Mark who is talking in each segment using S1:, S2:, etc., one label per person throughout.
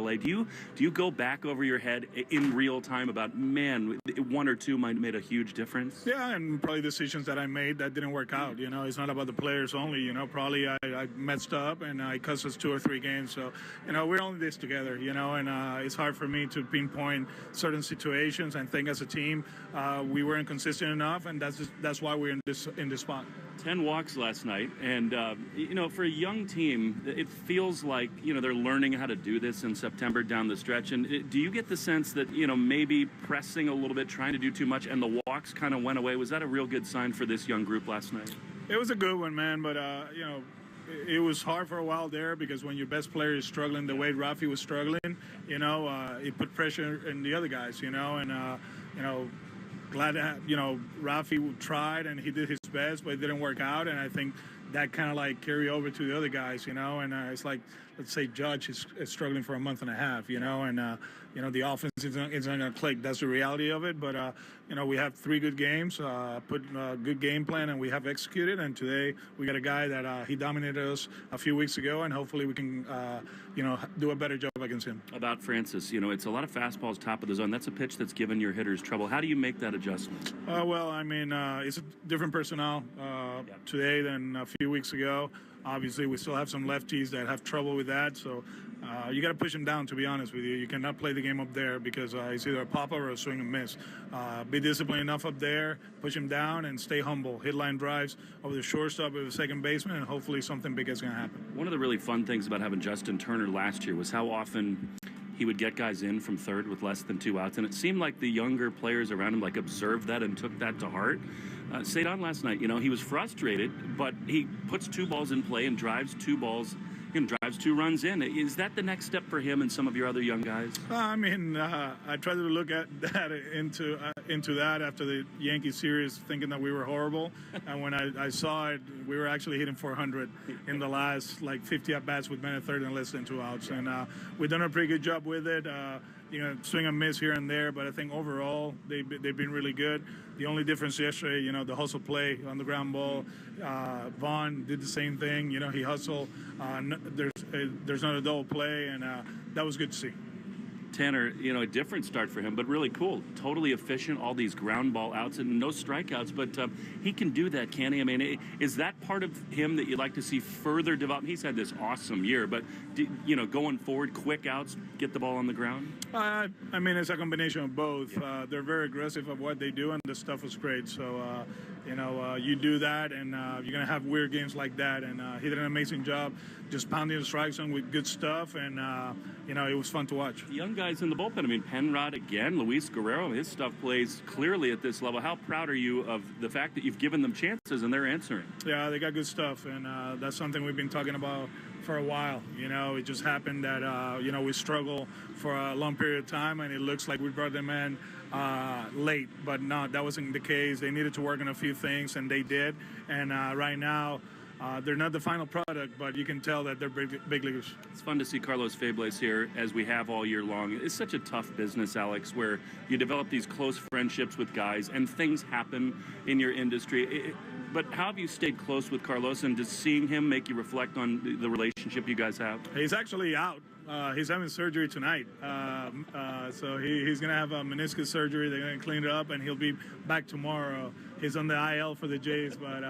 S1: LA. Do you go back over your head in real time about, man, one or two might have made a huge difference?
S2: Yeah, and probably decisions that I made that didn't work out. It's not about the players only. Probably I messed up and I cost us 2 or 3 games. So, we're only this together. And it's hard for me to pinpoint certain situations and think as a team we weren't consistent enough, and that's why we're in this spot.
S1: 10 walks last night, and for a young team, it feels like they're learning how to do this in September down the stretch. And do you get the sense that maybe pressing a little bit, trying to do too much, and the walks kind of went away? Was that a real good sign for this young group last night?
S2: It was a good one, man. But it was hard for a while there because when your best player is struggling the way Rafi was struggling, it put pressure on the other guys. Glad that Rafi tried and he did his best, but it didn't work out. And I think that kind of like carry over to the other guys, and it's like, let's say Judge is struggling for a month and a half, and the offense isn't going to click. That's the reality of it. But we have 3 good games, put a good game plan, and we have executed. And today we got a guy that he dominated us a few weeks ago, and hopefully we can do a better job against him.
S1: About Francis, it's a lot of fastballs top of the zone. That's a pitch that's given your hitters trouble. How do you make that adjustment?
S2: It's a different personnel today than a few weeks ago. Obviously, we still have some lefties that have trouble with that, so you got to push them down, to be honest with you. You cannot play the game up there because it's either a pop-up or a swing and miss. Be disciplined enough up there, push them down, and stay humble. Hit line drives over the shortstop or the second baseman, and hopefully something big is going to happen.
S1: One of the really fun things about having Justin Turner last year was how often he would get guys in from third with less than 2 outs, and it seemed like the younger players around him observed that and took that to heart. Cedon last night, he was frustrated, but he puts 2 balls in play and drives 2 balls, drives 2 runs in. Is that the next step for him and some of your other young guys?
S2: I tried to look at that into that after the Yankee series, thinking that we were horrible, and when I saw it, we were actually hitting 400 in the last 50 at bats with men at third and less than 2 outs, and we've done a pretty good job with it. Swing and miss here and there, but I think overall they've been really good. The only difference yesterday, the hustle play on the ground ball. Vaughn did the same thing. He hustled. There's not a double play, and that was good to see.
S1: Tanner, a different start for him, but really cool. Totally efficient, all these ground ball outs and no strikeouts, but he can do that, can he? Is that part of him that you'd like to see further develop? He's had this awesome year, but, going forward, quick outs, get the ball on the ground?
S2: It's a combination of both. Yeah. They're very aggressive of what they do, and the stuff was great. So, you do that, and you're going to have weird games like that, and he did an amazing job just pounding the strike zone with good stuff, and, it was fun to watch.
S1: Young guys in the bullpen. Penrod again, Luis Guerrero, his stuff plays clearly at this level. How proud are you of the fact that you've given them chances and they're answering?
S2: Yeah, they got good stuff, and that's something we've been talking about for a while. It just happened that, we struggle for a long period of time, and it looks like we brought them in late, but no, that wasn't the case. They needed to work on a few things, and they did, and right now, they're not the final product, but you can tell that they're big leaguers.
S1: It's fun to see Carlos Febles here, as we have all year long. It's such a tough business, Alex, where you develop these close friendships with guys, and things happen in your industry. But how have you stayed close with Carlos, and does seeing him make you reflect on the relationship you guys have?
S2: He's actually out. He's having surgery tonight. So he's going to have a meniscus surgery. They're going to clean it up, and he'll be back tomorrow. He's on the IL for the Jays, but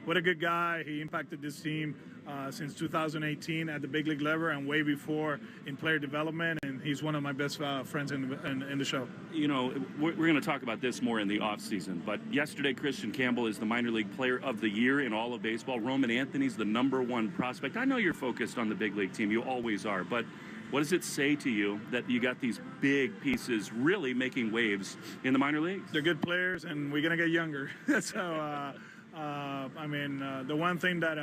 S2: what a good guy. He impacted this team since 2018 at the big league level and way before in player development, and he's one of my best friends in the show.
S1: We're going to talk about this more in the offseason, but yesterday Christian Campbell is the minor league player of the year in all of baseball. Roman Anthony's the #1 prospect. I know you're focused on the big league team. You always are, but what does it say to you that you got these big pieces really making waves in the minor leagues?
S2: They're good players, and we're going to get younger. So, the one thing that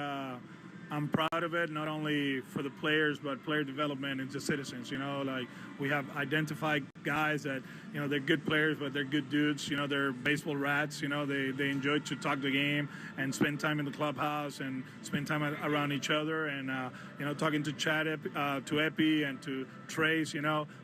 S2: I'm proud of it, not only for the players, but player development and the citizens. We have identified guys that, they're good players, but they're good dudes. They're baseball rats. They enjoy to talk the game and spend time in the clubhouse and spend time around each other. And, talking to Chad, to Epi, and to Trace,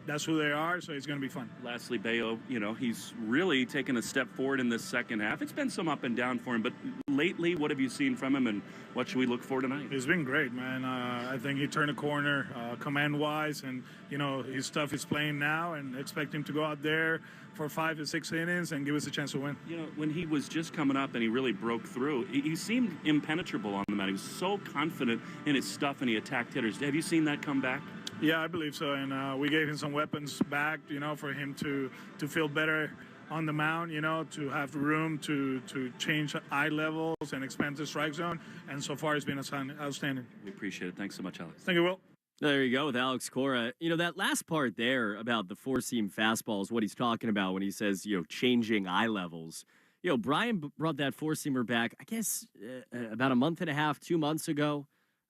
S2: that's who they are. So it's going to be fun.
S1: Lastly, Bello, he's really taken a step forward in this second half. It's been some up and down for him, but lately, what have you seen from him, and what should we look for tonight?
S2: He's been great, man. I think he turned a corner command-wise, and, his stuff is playing now, and expect him to go out there for 5 to 6 innings and give us a chance to win.
S1: When he was just coming up and he really broke through, he seemed impenetrable on the mound. He was so confident in his stuff, and he attacked hitters. Have you seen that come back?
S2: Yeah, I believe so, and we gave him some weapons back, for him to feel better on the mound, to have room to change eye levels and expand the strike zone. And so far, it's been outstanding.
S1: We appreciate it. Thanks so much, Alex.
S2: Thank you, Will.
S3: There you go with Alex Cora. That last part there about the four-seam fastball is what he's talking about when he says, changing eye levels. Bryan brought that four-seamer back, I guess, about a month and a half, 2 months ago.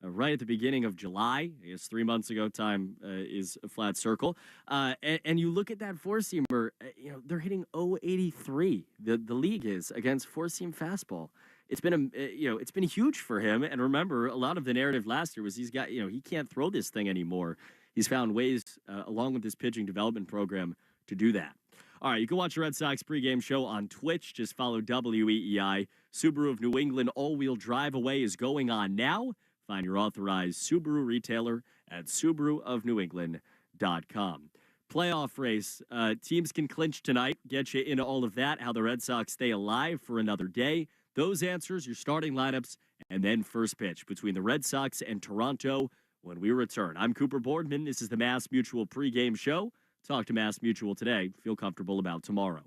S3: Right at the beginning of July. I guess 3 months ago, time is a flat circle. And you look at that four-seamer, they're hitting .083. The league is against four-seam fastball. It's been it's been huge for him. And remember, a lot of the narrative last year was he can't throw this thing anymore. He's found ways, along with his pitching development program, to do that. All right, you can watch the Red Sox pregame show on Twitch. Just follow WEEI. Subaru of New England all-wheel drive away is going on now. Find your authorized Subaru retailer at SubaruofNewEngland.com. Playoff race. Teams can clinch tonight. Get you into all of that, how the Red Sox stay alive for another day. Those answers, your starting lineups, and then first pitch between the Red Sox and Toronto when we return. I'm Cooper Boardman. This is the Mass Mutual pregame show. Talk to Mass Mutual today. Feel comfortable about tomorrow.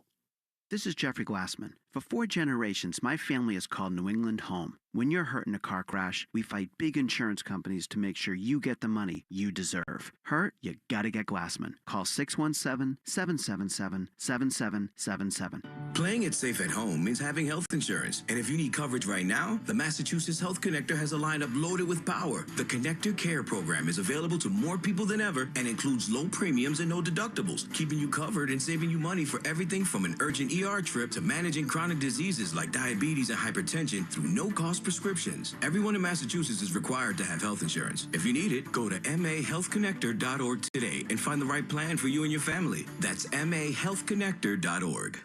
S4: This is Jeffrey Glassman. For 4 generations, my family has called New England home. When you're hurt in a car crash, we fight big insurance companies to make sure you get the money you deserve. Hurt? You gotta get Glassman. Call 617-777-7777.
S5: Playing it safe at home means having health insurance. And if you need coverage right now, the Massachusetts Health Connector has a lineup loaded with power. The Connector Care program is available to more people than ever and includes low premiums and no deductibles, keeping you covered and saving you money for everything from an urgent ER trip to managing chronic diseases like diabetes and hypertension through no-cost prescriptions. Everyone in Massachusetts is required to have health insurance. If you need it, go to mahealthconnector.org today and find the right plan for you and your family. That's mahealthconnector.org.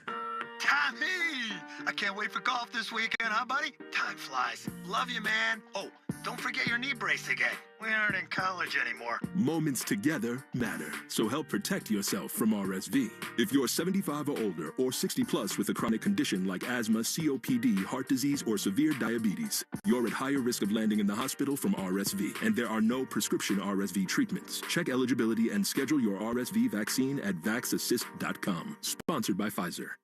S6: Tommy! I can't wait for golf this weekend, huh, buddy? Time flies. Love you, man. Oh, don't forget your knee brace again. We aren't in college anymore.
S7: Moments together matter, so help protect yourself from RSV. If you're 75 or older or 60 plus with a chronic condition like asthma, COPD, heart disease, or severe diabetes, you're at higher risk of landing in the hospital from RSV, and there are no prescription RSV treatments. Check eligibility and schedule your RSV vaccine at vaxassist.com. Sponsored by Pfizer.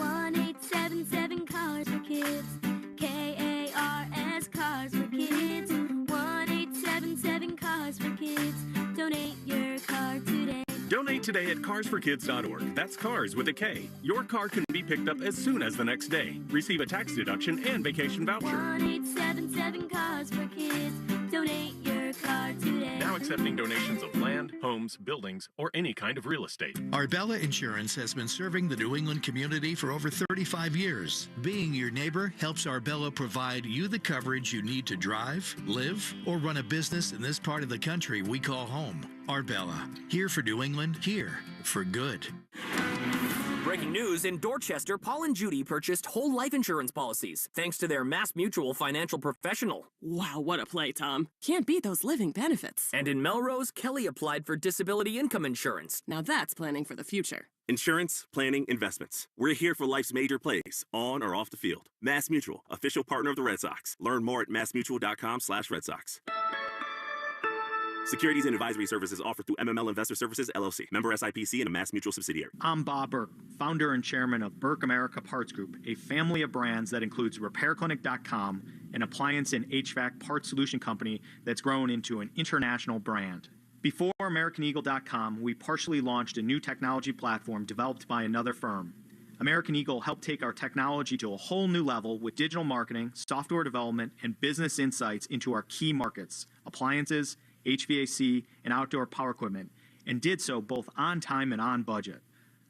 S8: 1877 Cars for Kids. KARS Cars for Kids. 1877 Cars for Kids. Donate your car today.
S9: Donate today at carsforkids.org. That's cars with a K. Your car can be picked up as soon as the next day. Receive a tax deduction and vacation voucher.
S8: 1877 Cars for Kids. Donate your car today.
S9: Now accepting donations of land, homes, buildings, or any kind of real estate.
S10: Arbella Insurance has been serving the New England community for over 35 years. Being your neighbor helps Arbella provide you the coverage you need to drive, live, or run a business in this part of the country we call home. Arbella, here for New England, here for good.
S11: Breaking news, in Dorchester, Paul and Judy purchased whole life insurance policies thanks to their Mass Mutual financial professional.
S12: Wow, what a play, Tom. Can't beat those living benefits.
S11: And in Melrose, Kelly applied for disability income insurance.
S12: Now that's planning for the future.
S13: Insurance, planning, investments. We're here for life's major plays, on or off the field. Mass Mutual, official partner of the Red Sox. Learn more at massmutual.com/Red Sox. Securities and advisory services offered through MML Investor Services, LLC. Member SIPC and a Mass Mutual subsidiary.
S14: I'm Bob Burke, founder and chairman of Burke America Parts Group, a family of brands that includes RepairClinic.com, an appliance and HVAC parts solution company that's grown into an international brand. Before AmericanEagle.com, we partially launched a new technology platform developed by another firm. American Eagle helped take our technology to a whole new level with digital marketing, software development, and business insights into our key markets, appliances, HVAC, and outdoor power equipment, and did so both on time and on budget.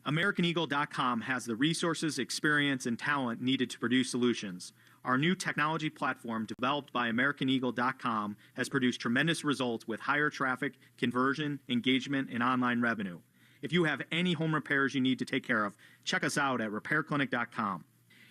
S14: AmericanEagle.com has the resources, experience, and talent needed to produce solutions. Our new technology platform, developed by AmericanEagle.com, has produced tremendous results with higher traffic, conversion, engagement, and online revenue. If you have any home repairs you need to take care of, check us out at RepairClinic.com.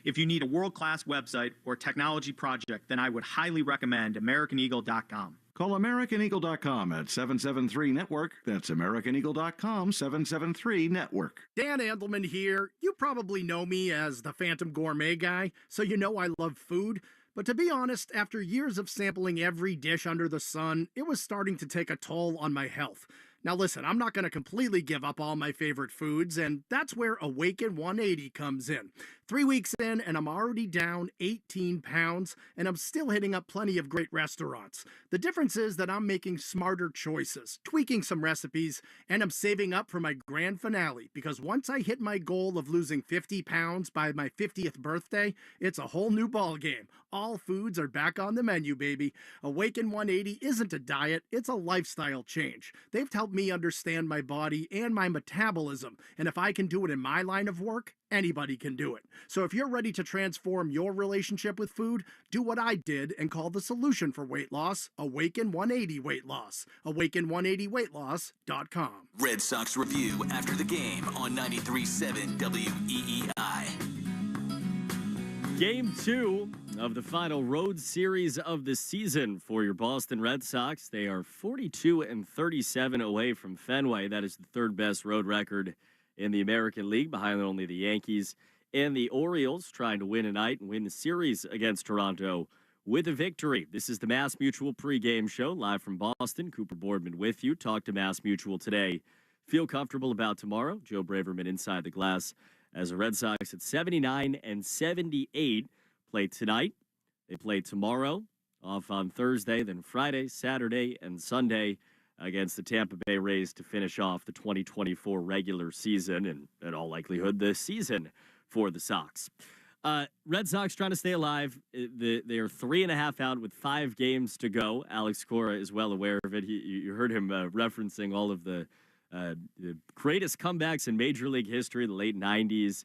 S14: If you need a world-class website or technology project, then I would highly recommend AmericanEagle.com.
S15: Call AmericanEagle.com at 773-NETWORK. That's AmericanEagle.com, 773-NETWORK.
S16: Dan Andelman here. You probably know me as the Phantom Gourmet guy, so you know I love food. But to be honest, after years of sampling every dish under the sun, it was starting to take a toll on my health. Now listen, I'm not going to completely give up all my favorite foods, and that's where Awaken 180 comes in. 3 weeks in, and I'm already down 18 pounds, and I'm still hitting up plenty of great restaurants. The difference is that I'm making smarter choices, tweaking some recipes, and I'm saving up for my grand finale, because once I hit my goal of losing 50 pounds by my 50th birthday, it's a whole new ball game. All foods are back on the menu, baby. Awaken 180 isn't a diet, it's a lifestyle change. They've helped me understand my body and my metabolism, and if I can do it in my line of work, anybody can do it. So if you're ready to transform your relationship with food, do what I did and call the solution for weight loss Awaken 180 Weight Loss. Awaken180weightloss.com.
S17: Red Sox Review after the game on 93.7 WEEI.
S3: Game 2 of the final road series of the season for your Boston Red Sox. They are 42-37 away from Fenway. That is the third best road record in the American League, behind only the Yankees and the Orioles, trying to win tonight and win the series against Toronto with a victory. This is the Mass Mutual pregame show, live from Boston. Cooper Boardman with you. Talk to Mass Mutual today. Feel comfortable about tomorrow. Joe Braverman inside the glass as the Red Sox at 79-78 play tonight. They play tomorrow, off on Thursday, then Friday, Saturday, and Sunday against the Tampa Bay Rays to finish off the 2024 regular season and, in all likelihood, the season for the Sox. Red Sox trying to stay alive. They are 3.5 out with 5 games to go. Alex Cora is well aware of it. You heard him referencing all of the greatest comebacks in Major League history, the late 90s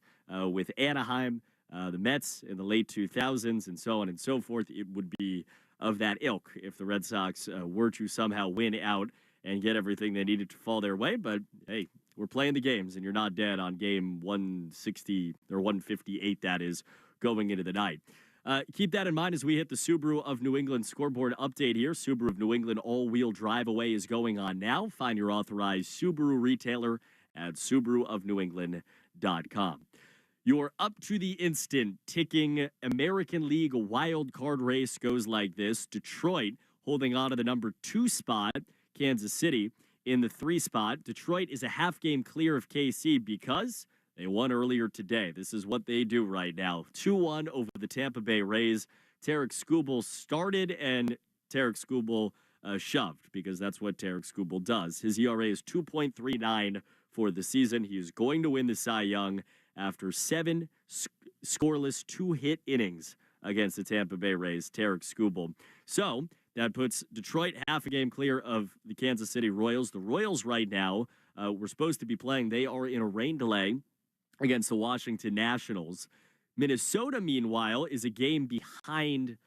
S3: with Anaheim, the Mets in the late 2000s, and so on and so forth. It would be of that ilk if the Red Sox were to somehow win out and get everything they needed to fall their way. But, hey, we're playing the games, and you're not dead on game 160 or 158, that is, going into the night. Keep that in mind as we hit the Subaru of New England scoreboard update here. Subaru of New England all-wheel drive away is going on now. Find your authorized Subaru retailer at SubaruofNewEngland.com. Your up-to-the-instant ticking American League wild card race goes like this. Detroit holding on to the number 2 spot. Kansas City in the 3 spot. Detroit is a half game clear of KC because they won earlier today. This is what they do right now. 2-1 over the Tampa Bay Rays. Tarek Skubal started and Tarek Skubal shoved, because that's what Tarek Skubal does. His ERA is 2.39 for the season. He is going to win the Cy Young after 7 scoreless 2-hit innings against the Tampa Bay Rays. Tarek Skubal. So that puts Detroit half a game clear of the Kansas City Royals. The Royals right now, we're supposed to be playing. They are in a rain delay against the Washington Nationals. Minnesota, meanwhile, is a game behind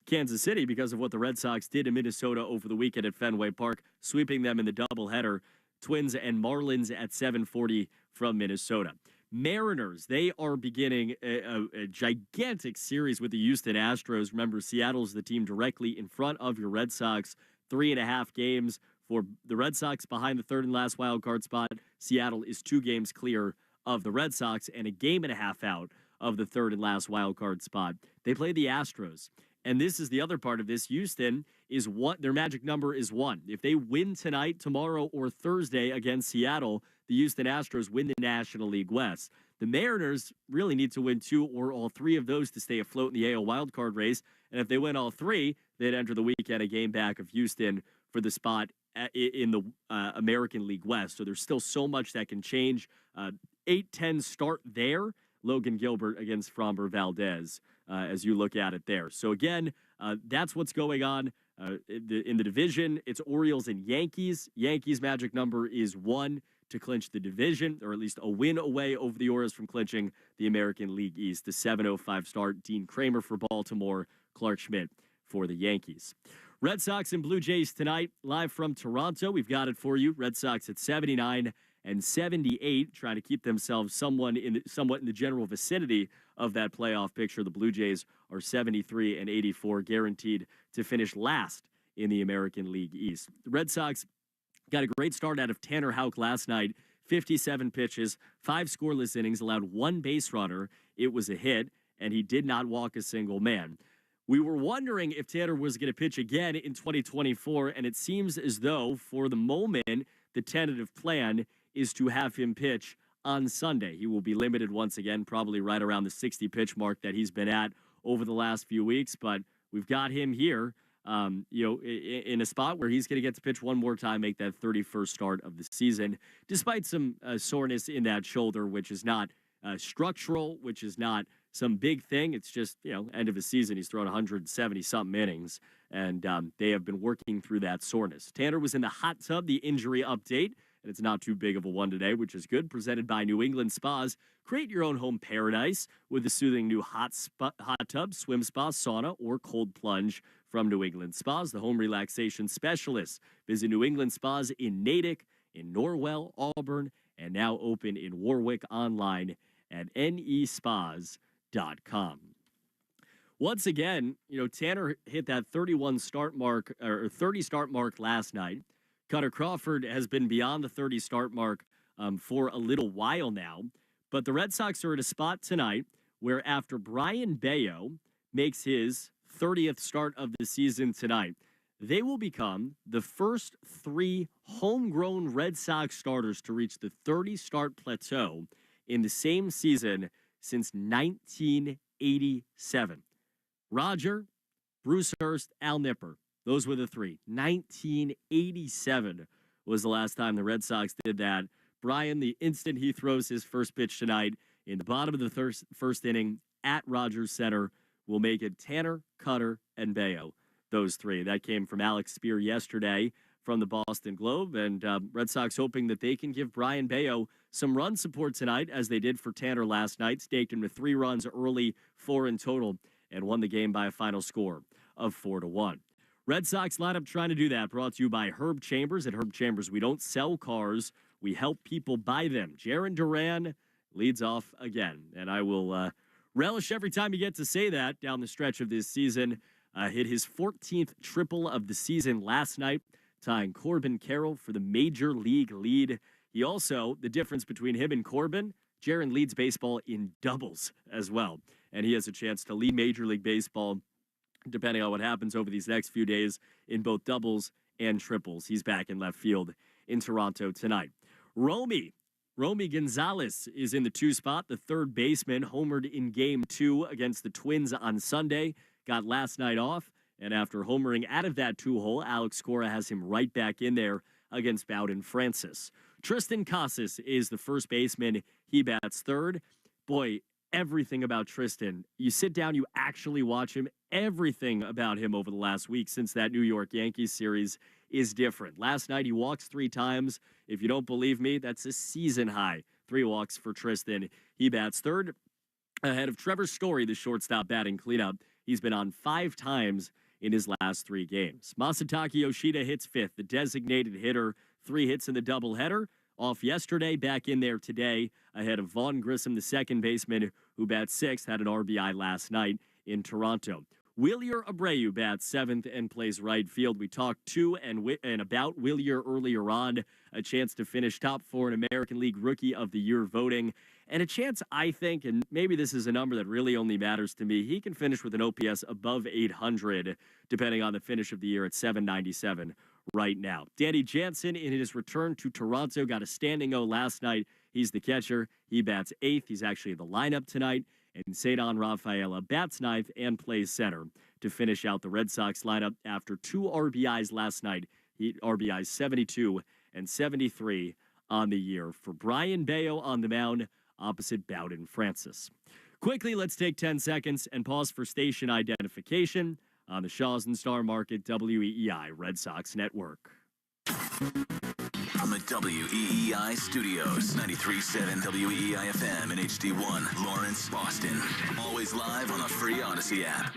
S3: Kansas City because of what the Red Sox did in Minnesota over the weekend at Fenway Park, sweeping them in the doubleheader. Twins and Marlins at 7:40 from Minnesota. Mariners, they are beginning a gigantic series with the Houston Astros. Remember, Seattle's the team directly in front of your Red Sox. 3.5 games for the Red Sox behind the third and last wild card spot. Seattle is 2 games clear of the Red Sox and a game and a half out of the third and last wild card spot. They play the Astros. And this is the other part of this. Houston is their magic number is 1. If they win tonight, tomorrow, or Thursday against Seattle, the Houston Astros win the National League West. The Mariners really need to win 2 or all 3 of those to stay afloat in the AL wildcard race. And if they win all 3, they'd enter the weekend a game back of Houston for the spot in the American League West. So there's still so much that can change. 8-10 start there. Logan Gilbert against Framber Valdez as you look at it there. So again, that's what's going on in the division. It's Orioles and Yankees. Yankees' magic number is 1 to clinch the division, or at least a win away over the Orioles from clinching the American League East. The 7:05 start. Dean Kramer for Baltimore, Clark Schmidt for the Yankees. Red Sox and Blue Jays tonight, live from Toronto. We've got it for you. Red Sox at 79-78, trying to keep themselves somewhat in the general vicinity of that playoff picture. The Blue Jays are 73 and 84, guaranteed to finish last in the American League East. The Red Sox got a great start out of Tanner Houck last night. 57 pitches, 5 scoreless innings, allowed 1 base runner. It was a hit, and he did not walk a single man. We were wondering if Tanner was going to pitch again in 2024, and it seems as though, for the moment, the tentative plan is to have him pitch on Sunday. He will be limited once again, probably right around the 60-pitch mark that he's been at over the last few weeks, but we've got him here, in a spot where he's going to get to pitch one more time, make that 31st start of the season, despite some soreness in that shoulder, which is not structural, which is not some big thing. It's just, end of the season. He's thrown 170-something innings, and they have been working through that soreness. Tanner was in the hot tub, the injury update, and it's not too big of a one today, which is good. Presented by New England Spas. Create your own home paradise with the soothing new hot tub, swim spa, sauna, or cold plunge from New England Spas, the home relaxation specialists. Visit New England Spas in Natick, in Norwell, Auburn, and now open in Warwick online at nespas.com. Once again, Tanner hit that 30 start mark last night. Cutter Crawford has been beyond the 30 start mark for a little while now. But the Red Sox are at a spot tonight where after Bryan Bello makes his 30th start of the season tonight, they will become the first 3 homegrown Red Sox starters to reach the 30-start plateau in the same season since 1987. Roger, Bruce Hurst, Al Nipper. Those were the 3. 1987 was the last time the Red Sox did that. Bryan, the instant he throws his first pitch tonight in the bottom of the first inning at Rogers Center, will make it Tanner, Cutter, and Bello. Those 3. That came from Alex Spear yesterday from the Boston Globe, and Red Sox hoping that they can give Bryan Bello some run support tonight, as they did for Tanner last night. Staked him to 3 runs early, 4 in total, and won the game by a final score of 4-1. Red Sox lineup trying to do that. Brought to you by Herb Chambers. At Herb Chambers, we don't sell cars, we help people buy them. Jarren Duran leads off again, and I will relish every time you get to say that down the stretch of this season. Hit his 14th triple of the season last night, tying Corbin Carroll for the Major League lead. He also, the difference between him and Corbin, Jarren leads baseball in doubles as well, and he has a chance to lead Major League Baseball depending on what happens over these next few days in both doubles and triples. He's back in left field in Toronto tonight. Romy Gonzalez is in the 2 spot, the third baseman, homered in Game 2 against the Twins on Sunday. Got last night off, and after homering out of that 2-hole, Alex Cora has him right back in there against Bowden Francis. Tristan Casas is the first baseman. He bats third. Boy, everything about Tristan. You sit down, you actually watch him. Everything about him over the last week since that New York Yankees series is different. Last night, he walks 3 times. If you don't believe me, that's a season high. 3 walks for Tristan. He bats third ahead of Trevor Story, the shortstop batting cleanup. He's been on 5 times in his last 3 games. Masataka Yoshida hits 5th, the designated hitter. 3 hits in the doubleheader. Off yesterday, back in there today, ahead of Vaughn Grissom, the second baseman, who bats 6th, had an RBI last night in Toronto. Wilyer Abreu bats 7th and plays right field. We talked to and about Wilyer earlier on, a chance to finish top 4 in American League Rookie of the Year voting, and a chance, I think, and maybe this is a number that really only matters to me, he can finish with an OPS above 800, depending on the finish of the year at 797 right now. Danny Jansen, in his return to Toronto, got a standing O last night. He's the catcher. He bats 8th. He's actually in the lineup tonight. And Cedar Rafaela bats 9th and plays center to finish out the Red Sox lineup after 2 RBIs last night. He RBIs 72 and 73 on the year for Bryan Bello on the mound opposite Bowden Francis. Quickly, let's take 10 seconds and pause for station identification on the Shaws and Star Market WEEI Red Sox Network.
S17: From the WEEI studios, 93.7 WEEI FM and HD1, Lawrence, Boston. Always live on the free Odyssey app.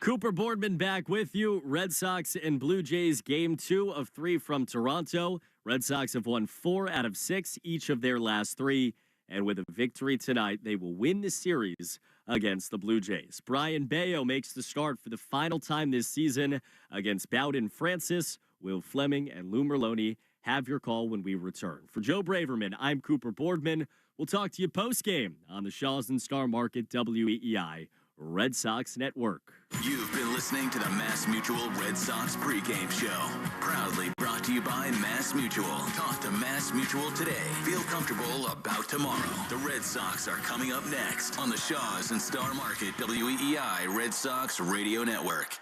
S3: Cooper Boardman back with you. Red Sox and Blue Jays Game 2 of 3 from Toronto. Red Sox have won 4 out of 6, each of their last 3. And with a victory tonight, they will win the series against the Blue Jays. Bryan Bello makes the start for the final time this season against Bowden Francis. Will Fleming and Lou Merloni have your call when we return. For Joe Braverman, I'm Cooper Boardman. We'll talk to you post-game on the Shaws and Star Market WEEI Red Sox Network.
S17: You've been listening to the Mass Mutual Red Sox pregame show. Proudly brought to you by Mass Mutual. Talk to Mass Mutual today. Feel comfortable about tomorrow. The Red Sox are coming up next on the Shaws and Star Market WEEI Red Sox Radio Network.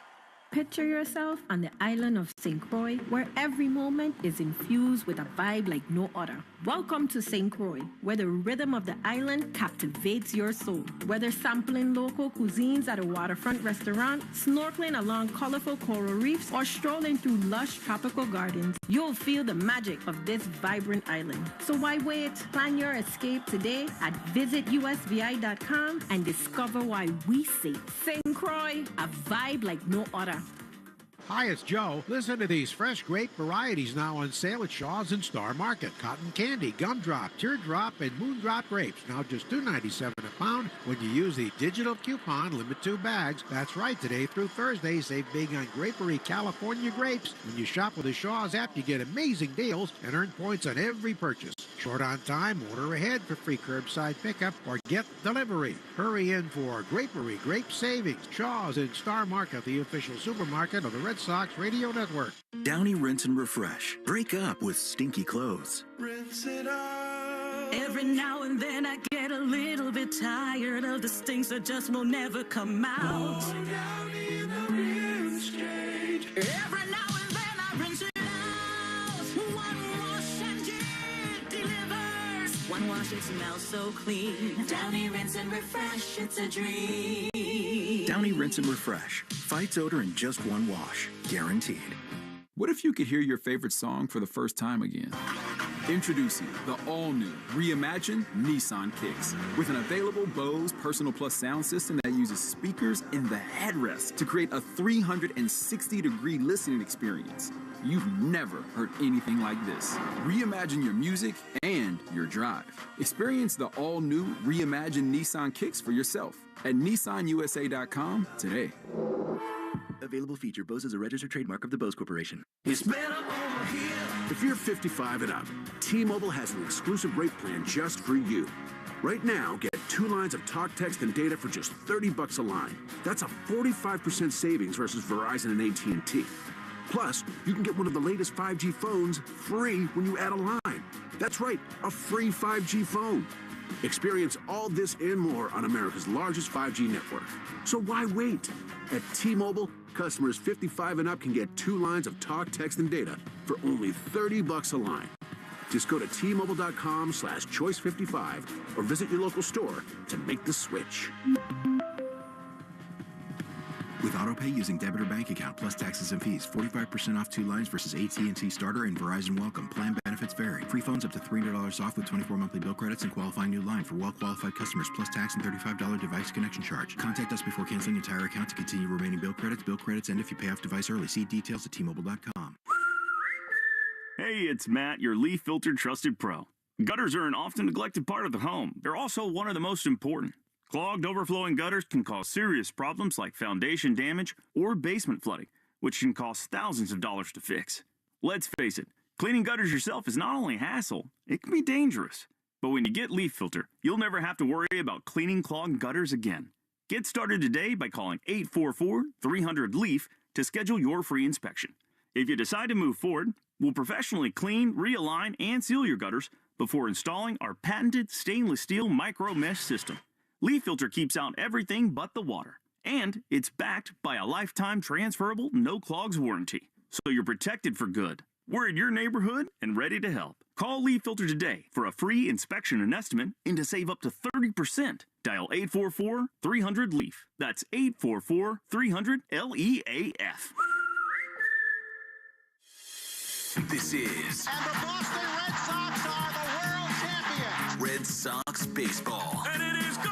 S18: Picture yourself on the island of St. Croix, where every moment is infused with a vibe like no other. Welcome to St. Croix, where the rhythm of the island captivates your soul. Whether sampling local cuisines at a waterfront restaurant, snorkeling along colorful coral reefs, or strolling through lush tropical gardens, you'll feel the magic of this vibrant island. So why wait? Plan your escape today at visitusvi.com and discover why we say St. Croix, a vibe like no other.
S19: Hi, it's Joe. Listen to these fresh grape varieties now on sale at Shaws and Star Market. Cotton candy, gumdrop, teardrop, and moondrop grapes. Now just $2.97 a pound when you use the digital coupon, limit 2 bags. That's right, today through Thursday, save big on Grapery California grapes. When you shop with the Shaws app, you get amazing deals and earn points on every purchase. Short on time, order ahead for free curbside pickup or get delivery. Hurry in for Grapery Grape Savings. Shaws and Star Market, the official supermarket of the Red Sox Radio Network.
S20: Downy Rinse and Refresh. Break up with stinky clothes.
S21: Rinse it out. Every now and then I get a little bit tired of the stinks that just will never come out. Downy in the rinse change. Every now and then I rinse it out. One wash and it delivers. One wash, it smells so clean. Downy Rinse and Refresh, it's a dream.
S20: Downy Rinse and Refresh. Fights odor in just one wash. Guaranteed.
S22: What if you could hear your favorite song for the first time again? Introducing the all-new, reimagined Nissan Kicks. With an available Bose Personal Plus sound system that uses speakers in the headrest to create a 360-degree listening experience. You've never heard anything like this. Reimagine your music and your drive. Experience the all-new, reimagined Nissan Kicks for yourself at nissanusa.com today.
S20: Available feature. Bose is a registered trademark of the Bose Corporation.
S21: It's better over here.
S23: If you're 55 and up, T-Mobile has an exclusive rate plan just for you. Right now, get 2 lines of talk, text, and data for just $30 a line. That's a 45% savings versus Verizon and AT&T. Plus, you can get one of the latest 5G phones free when you add a line. That's right, a free 5G phone. Experience all this and more on America's largest 5G network. So why wait? At T-Mobile, customers 55 and up can get 2 lines of talk, text, and data for only $30 a line. Just go to T-Mobile.com/choice55 or visit your local store to make the switch.
S20: With autopay using debit or bank account plus taxes and fees, 45% off 2 lines versus AT&T Starter and Verizon Welcome. Plan benefits vary. Free phones up to $300 off with 24 monthly bill credits and qualifying new line for well-qualified customers plus tax and $35 device connection charge. Contact us before canceling entire account to continue remaining bill credits. Bill credits end if you pay off device early. See details at T-Mobile.com.
S24: Hey, it's Matt, your leaf filter trusted pro. Gutters are an often neglected part of the home. They're also one of the most important. Clogged, overflowing gutters can cause serious problems like foundation damage or basement flooding, which can cost thousands of dollars to fix. Let's face it, cleaning gutters yourself is not only a hassle, it can be dangerous. But when you get Leaf Filter, you'll never have to worry about cleaning clogged gutters again. Get started today by calling 844-300-LEAF to schedule your free inspection. If you decide to move forward, we'll professionally clean, realign, and seal your gutters before installing our patented stainless steel micro mesh system. Leaf Filter keeps out everything but the water, and it's backed by a lifetime transferable no clogs warranty, so you're protected for good. We're in your neighborhood and ready to help. Call Leaf Filter today for a free inspection and estimate and to save up to 30%. Dial 844-300-LEAF. That's 844-300-LEAF.
S17: This is...
S21: And the Boston Red Sox are the world champions.
S17: Red Sox Baseball.
S21: And it is good!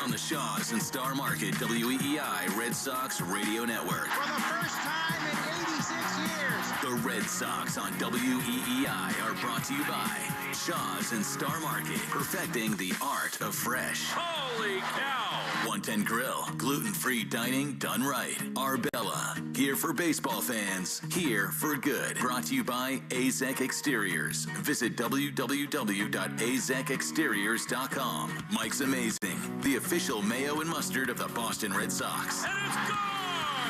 S17: On the Shaws and Star Market WEEI Red Sox Radio Network.
S21: For the first time in 86 years.
S17: The Red Red Sox on WEEI are brought to you by Shaw's and Star Market, perfecting the art of fresh.
S1: Holy cow!
S17: 110 Grill, gluten-free dining done right. Arbella, here for baseball fans, here for good. Brought to you by AZEK Exteriors. Visit www.azekexteriors.com. Mike's Amazing, the official mayo and mustard of the Boston Red Sox.
S1: And it's gone!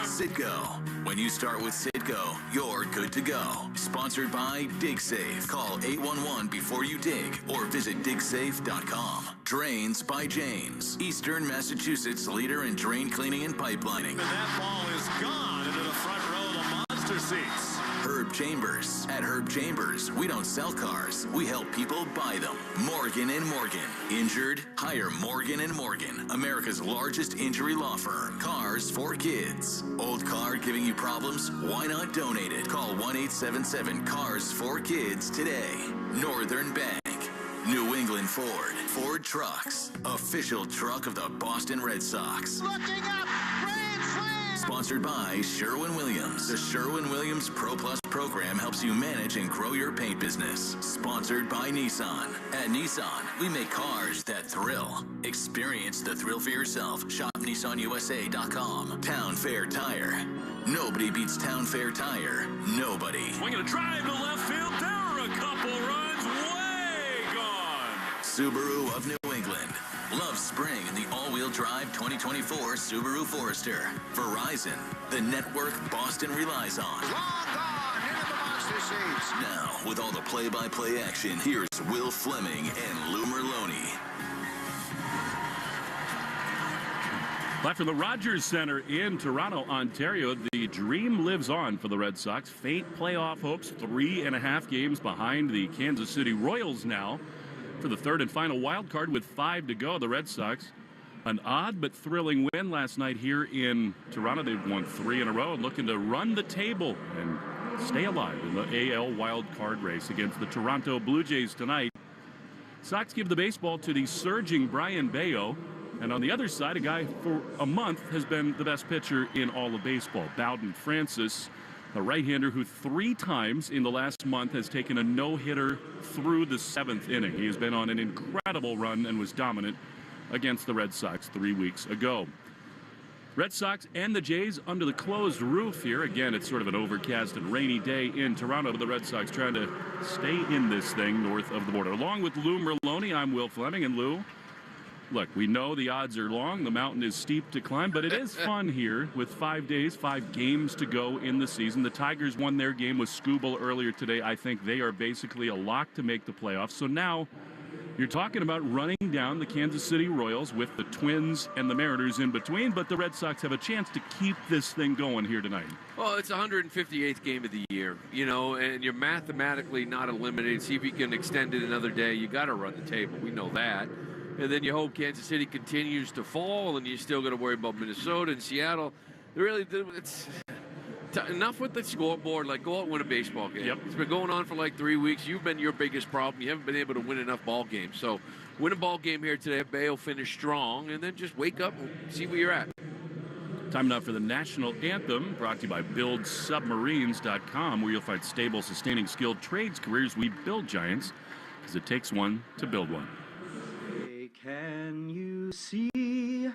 S17: Citgo. When you start with Citgo, you're good to go. Sponsored by DigSafe. Call 811 before you dig or visit digsafe.com. Drains by James, Eastern Massachusetts leader in drain cleaning and pipelining.
S1: And that ball is gone into the front row of the monster seats.
S17: Herb Chambers. At Herb Chambers, we don't sell cars. We help people buy them. Morgan & Morgan. Injured? Hire Morgan & Morgan, America's largest injury law firm. Cars for kids. Old car giving you problems? Why not donate it? Call 1-877-CARS-4-KIDS today. Northern Bank. New England Ford. Ford Trucks. Official truck of the Boston Red Sox.
S1: Looking up! Grand slam!
S17: Sponsored by Sherwin-Williams. The Sherwin-Williams Pro Plus program helps you manage and grow your paint business. Sponsored by Nissan. At Nissan, we make cars that thrill. Experience the thrill for yourself. Shop NissanUSA.com. Town Fair Tire. Nobody beats Town Fair Tire. Nobody.
S1: Swinging a drive to left field. There are a couple runs. Way gone.
S17: Subaru of New England. Love spring in the all-wheel drive 2024 Subaru Forester. Verizon, the network Boston relies on.
S1: Long gone into the monster seats.
S17: Now, with all the play-by-play action, here's Will Fleming and Lou Merlone.
S2: Live from the Rogers Center in Toronto, Ontario, the dream lives on for the Red Sox. Faint playoff hopes, 3.5 games behind the Kansas City Royals now for the third and final wild card with 5 to go. The Red Sox, an odd but thrilling win last night here in Toronto. They've won 3 in a row, looking to run the table and stay alive in the AL wild card race against the Toronto Blue Jays tonight. Sox give the baseball to the surging Bryan Bello. And on the other side, a guy for a month has been the best pitcher in all of baseball, Bowden Francis, a right-hander who 3 times in the last month has taken a no-hitter through the 7th inning. He has been on an incredible run and was dominant against the Red Sox 3 weeks ago. Red Sox and the Jays under the closed roof here. Again, it's sort of an overcast and rainy day in Toronto, but the Red Sox trying to stay in this thing north of the border. Along with Lou Merlone, I'm Will Fleming. And Lou, look, we know the odds are long. The mountain is steep to climb, but it is fun here with 5 days, 5 games to go in the season. The Tigers won their game with Skubal earlier today. I think they are basically a lock to make the playoffs. So now you're talking about running down the Kansas City Royals with the Twins and the Mariners in between, but the Red Sox have a chance to keep this thing going here tonight.
S4: Well, it's 158th game of the year, you know, and you're mathematically not eliminated. See if you can extend it another day. You got to run the table. We know that. And then you hope Kansas City continues to fall, and you still got to worry about Minnesota and Seattle. Really, it's enough with the scoreboard. Like, go out and win a baseball game.
S2: Yep.
S4: It's been going on for like 3 weeks. You've been your biggest problem. You haven't been able to win enough ball games. So win a ball game here today. Bayo finish strong, and then just wake up and see where you're at.
S2: Time now for the national anthem, brought to you by BuildSubmarines.com, where you'll find stable, sustaining, skilled trades careers. We build giants, because it takes one to build one.
S5: Can you see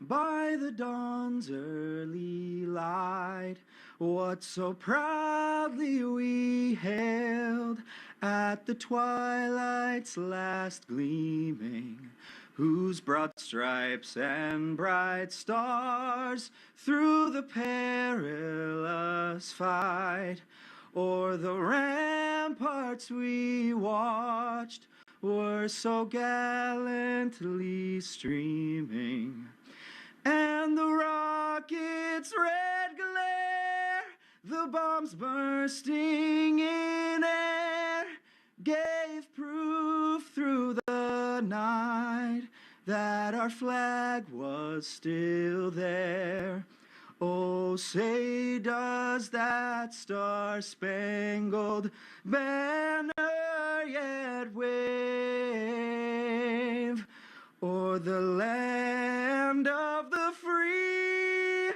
S5: by the dawn's early light what so proudly we hailed at the twilight's last gleaming, whose broad stripes and bright stars through the perilous fight o'er the ramparts we watched were so gallantly streaming, and the rocket's red glare, the bombs bursting in air, gave proof through the night that our flag was still there. Oh, say does that star-spangled banner yet wave o'er the land of the free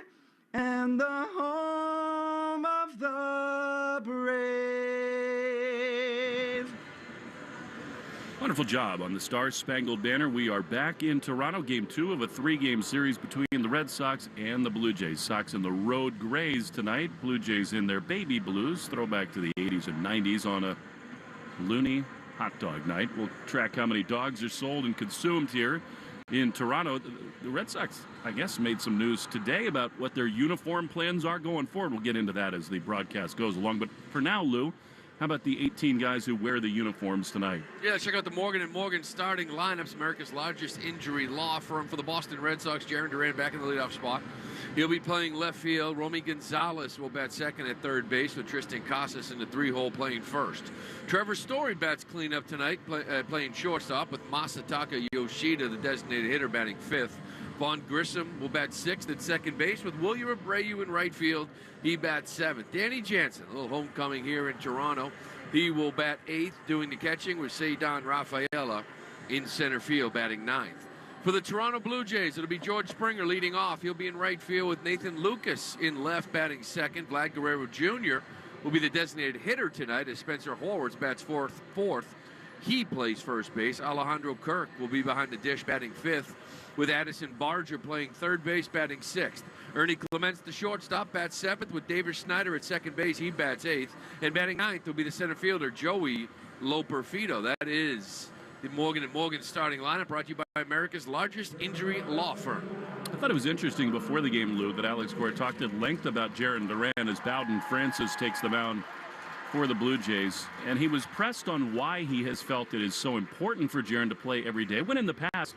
S5: and the home of the brave?
S2: Wonderful job on the Star-Spangled Banner. We are back in Toronto. Game 2 of a 3-game series between the Red Sox and the Blue Jays. Sox in the road grays tonight. Blue Jays in their baby blues. Throwback to the 80s and 90s on a loony hot dog night. We'll track how many dogs are sold and consumed here in Toronto. The Red Sox, I guess, made some news today about what their uniform plans are going forward. We'll get into that as the broadcast goes along. But for now, Lou, how about the 18 guys who wear the uniforms tonight?
S4: Yeah, check out the Morgan & Morgan starting lineups. America's largest injury law firm. For the Boston Red Sox, Jarren Duran back in the leadoff spot. He'll be playing left field. Romy Gonzalez will bat second at third base with Tristan Casas in the 3-hole playing first. Trevor Story bats cleanup tonight, playing shortstop with Masataka Yoshida, the designated hitter, batting fifth. Vaughn Grissom will bat sixth at second base with William Abreu in right field. He bats seventh. Danny Jansen, a little homecoming here in Toronto. He will bat eighth, doing the catching with Cedar Rafaela in center field, batting ninth. For the Toronto Blue Jays, it'll be George Springer leading off. He'll be in right field with Nathan Lucas in left, batting second. Vlad Guerrero Jr. will be the designated hitter tonight as Spencer Horwitz bats fourth. He plays first base. Alejandro Kirk will be behind the dish, batting fifth, with Addison Barger playing third base, batting sixth. Ernie Clements, the shortstop, bats seventh, with David Schneider at second base. He bats eighth. And batting ninth will be the center fielder, Joey Loperfido. That is the Morgan & Morgan starting lineup, brought to you by America's largest injury law firm.
S2: I thought it was interesting before the game, Lou, that Alex Cora talked at length about Jarren Duran as Bowden Francis takes the mound for the Blue Jays. And he was pressed on why he has felt it is so important for Jarren to play every day, when in the past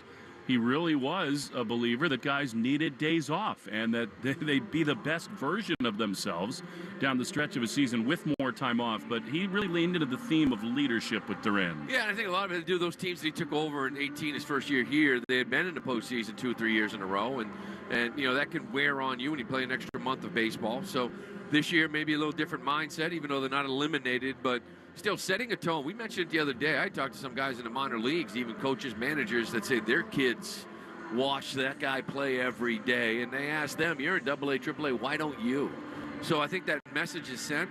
S2: he really was a believer that guys needed days off and that they'd be the best version of themselves down the stretch of a season with more time off. But he really leaned into the theme of leadership with Duran.
S4: Yeah, I think a lot of it had to do with those teams that he took over in 18, his first year here. They had been in the postseason 2 or 3 years in a row, and you know, that can wear on you when you play an extra month of baseball. So this year, maybe a little different mindset, even though they're not eliminated, but still setting a tone. We mentioned it the other day. I talked to some guys in the minor leagues, even coaches, managers, that say their kids watch that guy play every day, and they ask them, you're in AA, AAA, why don't you? So I think that message is sent.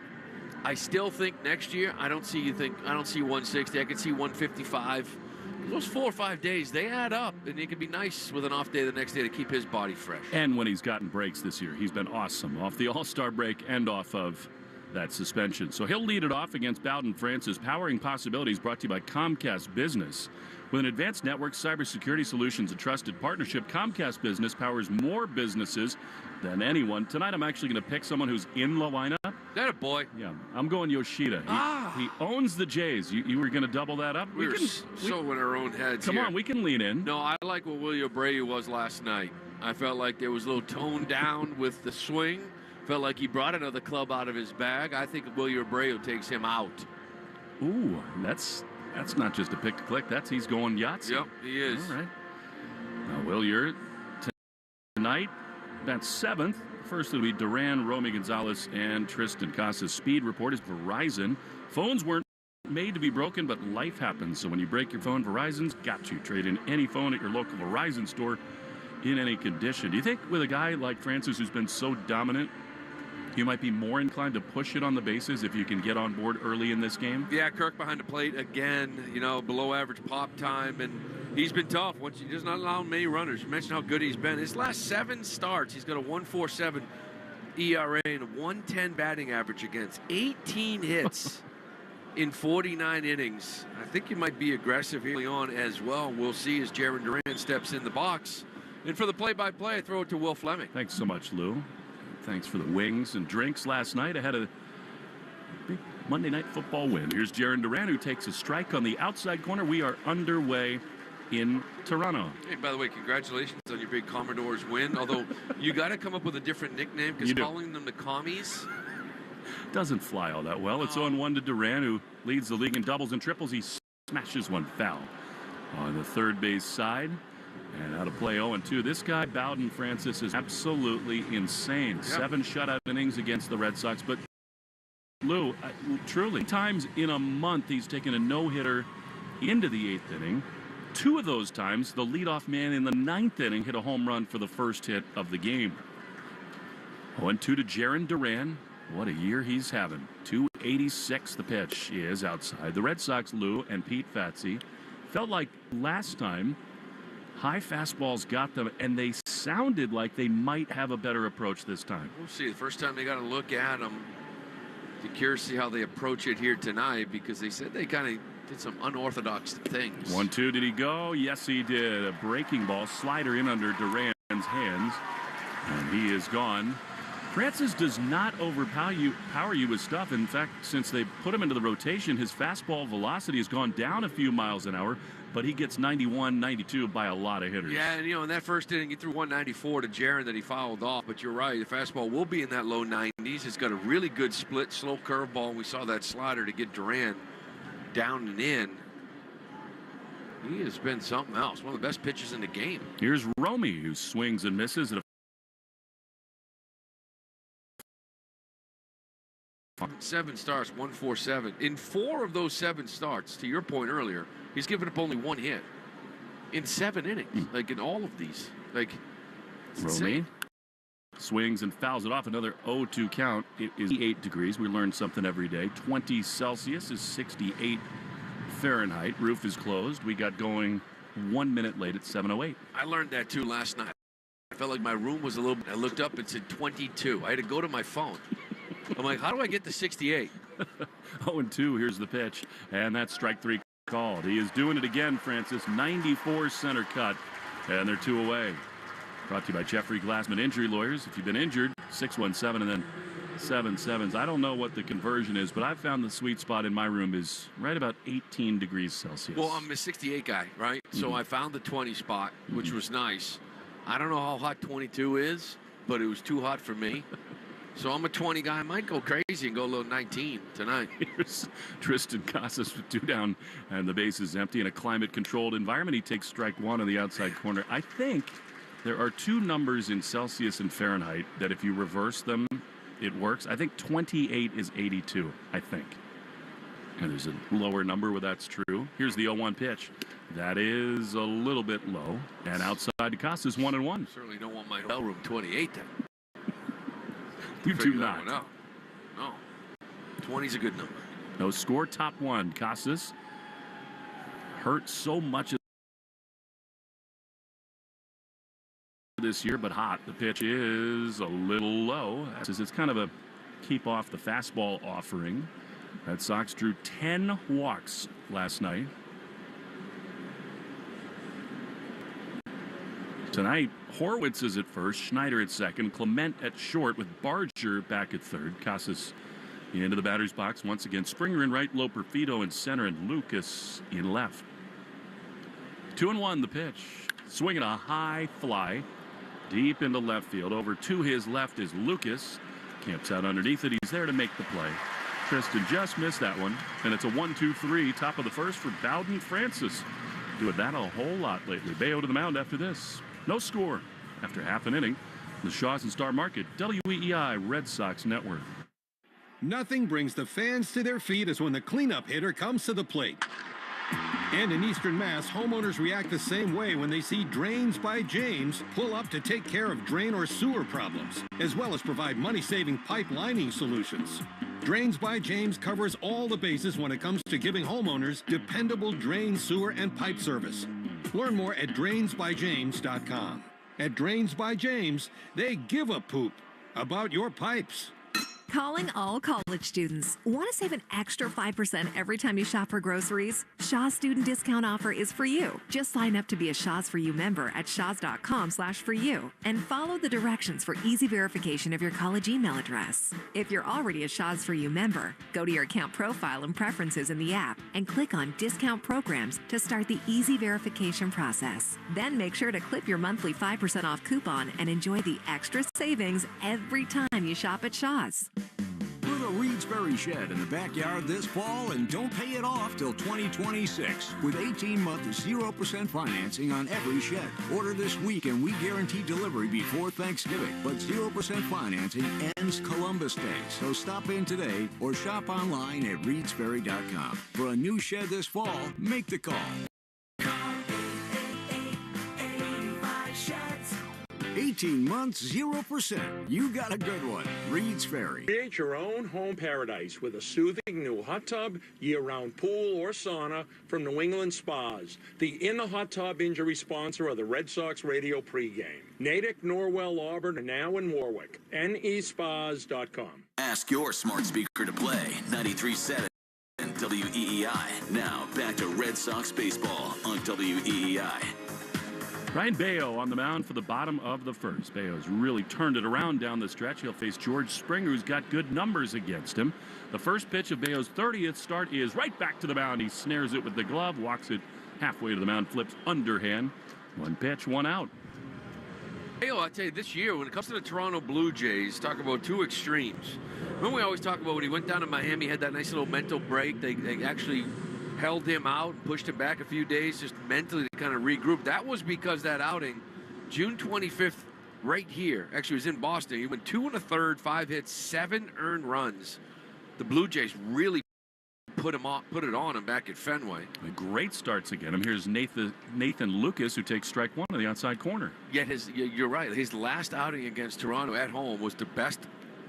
S4: I still think next year, I don't see 160. I can see 155. Those 4 or 5 days, they add up, and it can be nice with an off day the next day to keep his body fresh.
S2: And when he's gotten breaks this year, he's been awesome off the All-Star break and off of that suspension. So he'll lead it off against Bowden Francis. Powering Possibilities brought to you by Comcast Business. With an advanced network, cybersecurity solutions, and trusted partnership, Comcast Business powers more businesses than anyone. Tonight, I'm actually going to pick someone who's in the lineup.
S4: That a boy.
S2: Yeah, I'm going Yoshida. He owns the Jays. You were going to double that up?
S4: We're so in our own heads
S2: Come
S4: here.
S2: on, we can lean in.
S4: No, I like what William Abreu was last night. I felt like there was a little tone down with the swing. Felt like he brought another club out of his bag. I think William Abreu takes him out.
S2: Ooh, that's not just a pick to click. He's going Yahtzee.
S4: Yep, he is.
S2: All right. Now, William, tonight, that's seventh. First it'll be Duran, Romy Gonzalez, and Tristan Casas. Speed report is Verizon. Phones weren't made to be broken, but life happens. So when you break your phone, Verizon's got you. Trade in any phone at your local Verizon store in any condition. Do you think with a guy like Francis who's been so dominant, you might be more inclined to push it on the bases if you can get on board early in this game?
S4: Yeah, Kirk behind the plate again, below average pop time, and he's been tough. He does not allow many runners. You mentioned how good he's been. His last 7 starts, he's got a 1.47 ERA and a 110 batting average against 18 hits in 49 innings. I think he might be aggressive early on as well. We'll see as Jarren Duran steps in the box. And for the play-by-play, I throw it to Will Fleming.
S2: Thanks so much, Lou. Thanks for the wings and drinks last night. I had a big Monday Night Football win. Here's Jarren Duran, who takes a strike on the outside corner. We are underway in Toronto.
S4: Hey, by the way, congratulations on your big Commodores win. Although you got to come up with a different nickname because calling them the Commies
S2: doesn't fly all that well. It's 0-1 to Duran, who leads the league in doubles and triples. He smashes one foul on the third base side. And out of play 0-2. This guy, Bowden Francis, is absolutely insane. Yep. 7 shutout innings against the Red Sox. But, Lou, truly, times in a month he's taken a no-hitter into the 8th inning. 2 of those times, the leadoff man in the 9th inning hit a home run for the first hit of the game. 0-2 to Jarren Duran. What a year he's having. 286 the pitch is outside. The Red Sox, Lou and Pete Fatsi, Felt like last time, high fastballs got them, and they sounded like they might have a better approach this time.
S4: We'll see. The first time they got to look at them. I'm curious to see how they approach it here tonight, because they said they kind of did some unorthodox things.
S2: 1-2, did he go? Yes, he did. A breaking ball, slider in under Duran's hands, and he is gone. Francis does not overpower you with stuff. In fact, since they put him into the rotation, his fastball velocity has gone down a few miles an hour, but he gets 91, 92 by a lot of hitters.
S4: Yeah, and in that first inning, he threw 194 to Jaron that he fouled off. But you're right, the fastball will be in that low 90s. It's got a really good split, slow curveball. We saw that slider to get Duran down and in. He has been something else. One of the best pitchers in the game.
S2: Here's Romy, who swings and misses at a
S4: 7 starts, 147. In 4 of those 7 starts, to your point earlier, he's given up only 1 hit in 7 innings. Like in all of these, like
S2: Romy swings and fouls it off. Another 0-2 count. It is 8 degrees. We learn something every day. 20 Celsius is 68 Fahrenheit. Roof is closed. We got going 1 minute late at 7:08.
S4: I learned that too last night. I felt like my room was a little. I looked up, it said 22. I had to go to my phone. I'm like, how do I get to 68?
S2: 0-2, here's the pitch, and that's strike 3 called. He is doing it again, Francis. 94 center cut, and they're 2 away. Brought to you by Jeffrey Glassman Injury Lawyers. If you've been injured, 617 and then 77s. I don't know what the conversion is, but I've found the sweet spot in my room is right about 18 degrees Celsius.
S4: Well, I'm a 68 guy, right? So I found the 20 spot, which was nice. I don't know how hot 22 is, but it was too hot for me. So I'm a 20 guy. I might go crazy and go a little 19 tonight.
S2: Here's Tristan Casas with 2 down and the base is empty. In a climate-controlled environment, he takes strike 1 on the outside corner. I think there are 2 numbers in Celsius and Fahrenheit that if you reverse them, it works. I think 28 is 82, I think. And there's a lower number where that's true. Here's the 0-1 pitch. That is a little bit low. And outside to Casas, 1-1.
S4: Certainly don't want my hotel room 28 then.
S2: You do not.
S4: No. 20's a good number.
S2: No score, top 1. Casas hurt so much this year, but hot. The pitch is a little low. It's kind of a keep off the fastball offering. Red Sox drew 10 walks last night. Tonight, Horwitz is at first, Schneider at second, Clement at short with Barger back at third. Casas into the batter's box once again. Springer in right, Loperfido in center, and Lucas in left. 2-1 the pitch. Swinging a high fly deep into left field. Over to his left is Lucas. Camps out underneath it. He's there to make the play. Tristan just missed that one, and it's a 1-2-3, top of the first for Bowden Francis. Doing that a whole lot lately. Bello to the mound after this. No score after half an inning. The Shaws and Star Market, WEEI Red Sox Network.
S6: Nothing brings the fans to their feet as when the cleanup hitter comes to the plate. And in Eastern Mass, homeowners react the same way when they see Drains by James pull up to take care of drain or sewer problems, as well as provide money-saving pipe lining solutions. Drains by James covers all the bases when it comes to giving homeowners dependable drain, sewer, and pipe service. Learn more at drainsbyjames.com. At Drains by James, they give a poop about your pipes.
S7: Calling all college students. Want to save an extra 5% every time you shop for groceries? Shaw's student discount offer is for you. Just sign up to be a Shaw's For You member at shaws.com/foryou and follow the directions for easy verification of your college email address. If you're already a Shaw's For You member, go to your account profile and preferences in the app and click on Discount Programs to start the easy verification process. Then make sure to clip your monthly 5% off coupon and enjoy the extra savings every time you shop at Shaw's.
S8: Put a Reedsbury shed in the backyard this fall and don't pay it off till 2026 with 18-month 0% financing on every shed. Order this week and we guarantee delivery before Thanksgiving. But 0% financing ends Columbus Day, so stop in today or shop online at reedsbury.com. For a new shed this fall, make the call. 888-85-SHEDS. 18 months, 0%. You got a good one. Reed's Ferry.
S9: Create your own home paradise with a soothing new hot tub, year-round pool, or sauna from New England Spas. The In the Hot Tub injury sponsor of the Red Sox radio pregame. Natick, Norwell, Auburn, and now in Warwick. nespas.com.
S17: Ask your smart speaker to play 93.7 WEEI. Now back to Red Sox baseball on WEEI.
S2: Bryan Bello on the mound for the bottom of the first. Bello's really turned it around down the stretch. He'll face George Springer, who's got good numbers against him. The first pitch of Bello's 30th start is right back to the mound. He snares it with the glove, walks it halfway to the mound, flips underhand. One pitch, one out.
S4: Bello, I tell you, this year, when it comes to the Toronto Blue Jays, talk about two extremes. Remember we always talk about when he went down to Miami, had that nice little mental break. They actually held him out and pushed him back a few days just mentally to kind of regroup. That was because that outing, June 25th, right here, actually was in Boston. He went 2 1/3, 5 hits, 7 earned runs. The Blue Jays really put it on him back at Fenway.
S2: A great start to get him. Here's Nathan Lucas, who takes strike one on the outside corner.
S4: Yet you're right, his last outing against Toronto at home was the best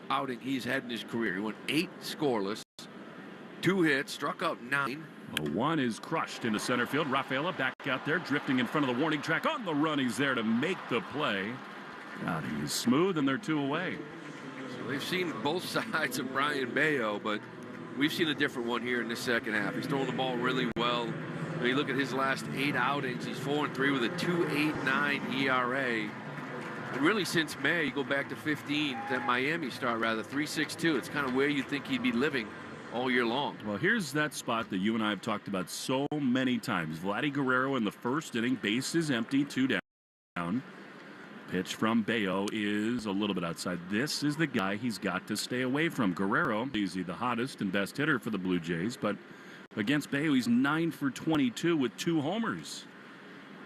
S4: outing he's had in his career. He went 8 scoreless, 2 hits, struck out 9.
S2: One is crushed into center field. Rafaela back out there, drifting in front of the warning track. On the run, he's there to make the play. God, he's smooth, and they're 2 away.
S4: So they've seen both sides of Bryan Bello, but we've seen a different one here in the second half. He's throwing the ball really well. When you look at his last 8 outings, he's 4-3 with a 2.89 ERA. And really, since May, you go back to 15, that Miami start rather, 3.62. It's kind of where you think he'd be living all year long.
S2: Well, here's that spot that you and I have talked about so many times. Vladdy Guerrero in the first inning, base is empty, 2 down. Pitch from Bello is a little bit outside. This is the guy he's got to stay away from. Guerrero, he's the hottest and best hitter for the Blue Jays, but against Bello, he's 9 for 22 with 2 homers.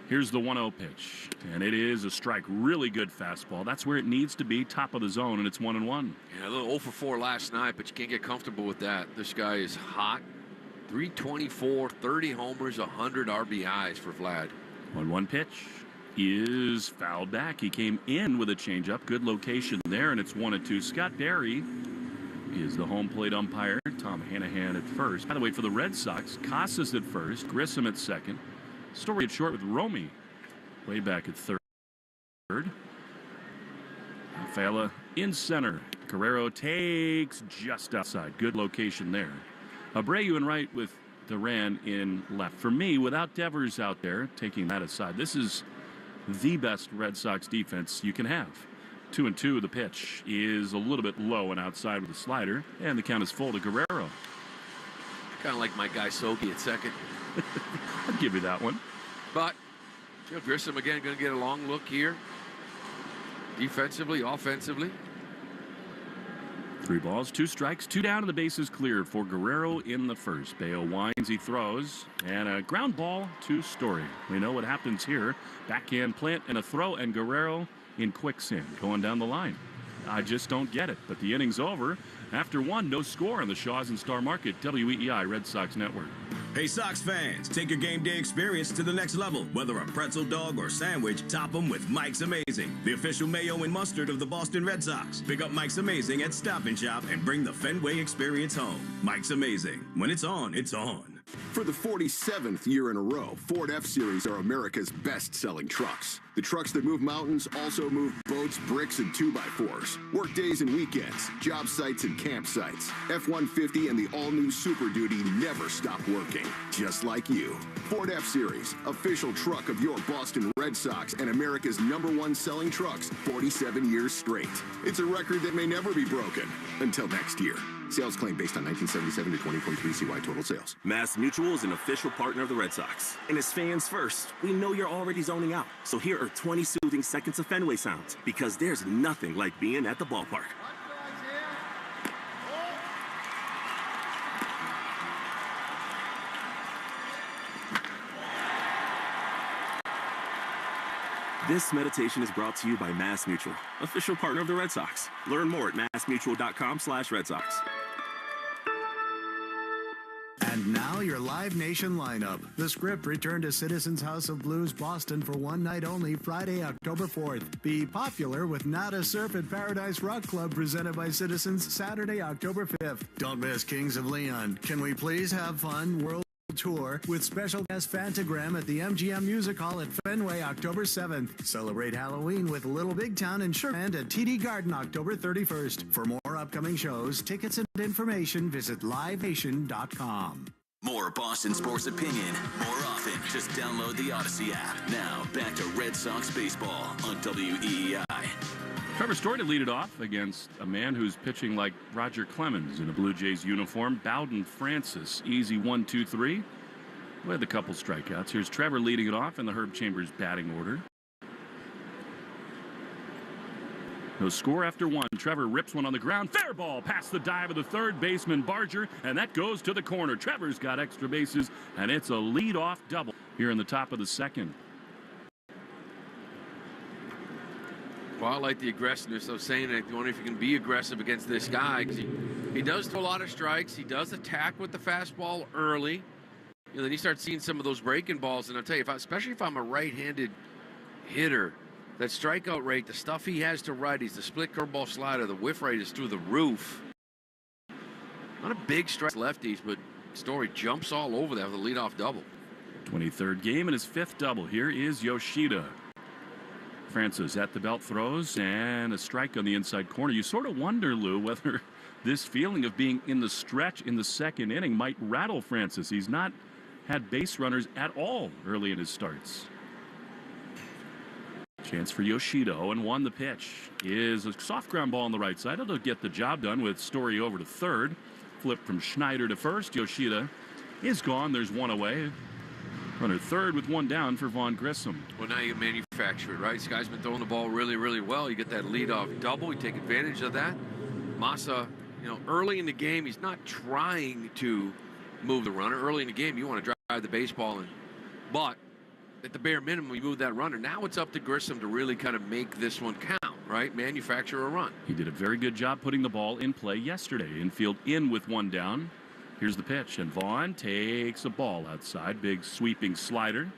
S2: Here's the 1-0 pitch, and it is a strike. Really good fastball. That's where it needs to be, top of the zone, and it's 1-1.
S4: Yeah, a little 0 for 4 last night, but you can't get comfortable with that. This guy is hot. 324, 30 homers, 100 RBIs for Vlad.
S2: 1-1 pitch is fouled back. He came in with a changeup. Good location there, and it's 1-2. Scott Berry is the home plate umpire. Tom Hanahan at first. By the way, for the Red Sox, Casas at first, Grissom at second. Story at short with Romy way back at third. Rafaela in center. Guerrero takes just outside. Good location there. Abreu in right with Duran in left. For me, without Devers out there taking that aside, this is the best Red Sox defense you can have. 2-2. The pitch is a little bit low and outside with a slider, and the count is full to Guerrero.
S4: Kind of like my guy Soki at second.
S2: I'd give you that one.
S4: But Grissom again going to get a long look here. Defensively, offensively.
S2: 3 balls, 2 strikes, 2 down, and the base is cleared for Guerrero in the first. Bello winds, he throws, and a ground ball to Story. We know what happens here. Backhand plant and a throw, and Guerrero in quicksand going down the line. I just don't get it. But the inning's over. After 1, no score on the Shaws and Star Market, WEEI Red Sox Network.
S10: Hey, Sox fans, take your game day experience to the next level. Whether a pretzel dog or sandwich, top them with Mike's Amazing, the official mayo and mustard of the Boston Red Sox. Pick up Mike's Amazing at Stop and Shop and bring the Fenway experience home. Mike's Amazing. When it's on, it's on.
S11: For the 47th year in a row, Ford F-Series are America's best-selling trucks. The trucks that move mountains also move boats, bricks, and 2x4s. Work days and weekends, job sites and campsites. F-150 and the all-new Super Duty never stop working, just like you. Ford F-Series, official truck of your Boston Red Sox and America's #1 selling trucks 47 years straight. It's a record that may never be broken until next year. Sales claim based on 1977 to 2023 CY total sales.
S13: Mass Mutual is an official partner of the Red Sox. And as fans first, we know you're already zoning out. So here are 20 soothing seconds of Fenway sounds, because there's nothing like being at the ballpark. This meditation is brought to you by Mass Mutual, official partner of the Red Sox. Learn more at massmutual.com/Red Sox.
S12: And now your Live Nation lineup. The Script returned to Citizens House of Blues Boston for one night only, Friday, October 4th. Be popular with Nada Surf at Paradise Rock Club, presented by Citizens, Saturday, October 5th. Don't miss Kings of Leon. Can We Please Have Fun World Tour with special guest Fantagram at the MGM Music Hall at Fenway, October 7th. Celebrate Halloween with Little Big Town and Sugarland at TD Garden, October 31st. For more upcoming shows, tickets, and information, visit livenation.com.
S17: More Boston sports opinion, more often. Just download the Odyssey app. Now, back to Red Sox baseball on WEEI.
S2: Trevor Story to lead it off against a man who's pitching like Roger Clemens in a Blue Jays uniform. Bowden Francis, easy 1-2-3 with a couple strikeouts. Here's Trevor leading it off in the Herb Chambers batting order. No score after one. Trevor rips one on the ground. Fair ball past the dive of the third baseman Barger, and that goes to the corner. Trevor's got extra bases, and it's a leadoff double here in the top of the second.
S4: Well, I like the aggressiveness of saying that. I wonder if you can be aggressive against this guy, because he does throw a lot of strikes. He does attack with the fastball early. You know, then you start seeing some of those breaking balls, and I'll tell you, especially if I'm a right-handed hitter, that strikeout rate, the stuff he has to righties, the split curveball slider, the whiff rate is through the roof. Not a big strike lefties, but Story jumps all over that with a leadoff double.
S2: 23rd game and his 5th double. Here is Yoshida. Francis at the belt throws, and a strike on the inside corner. You sort of wonder, Lou, whether this feeling of being in the stretch in the second inning might rattle Francis. He's not had base runners at all early in his starts. Chance for Yoshida. 0-1. The pitch is a soft ground ball on the right side. It'll get the job done with Story over to third. Flip from Schneider to first. Yoshida is gone. There's one away. Runner third with one down for Vaughn Grissom.
S4: Well, now you manufacture it, right? This guy's been throwing the ball really, really well. You get that leadoff double. You take advantage of that. Massa, you know, early in the game, he's not trying to move the runner. Early in the game, you want to drive the baseball in. But at the bare minimum, you move that runner. Now it's up to Grissom to really kind of make this one count, right? Manufacture a run.
S2: He did a very good job putting the ball in play yesterday. Infield in with one down. Here's the pitch, and Vaughn takes a ball outside. Big sweeping slider.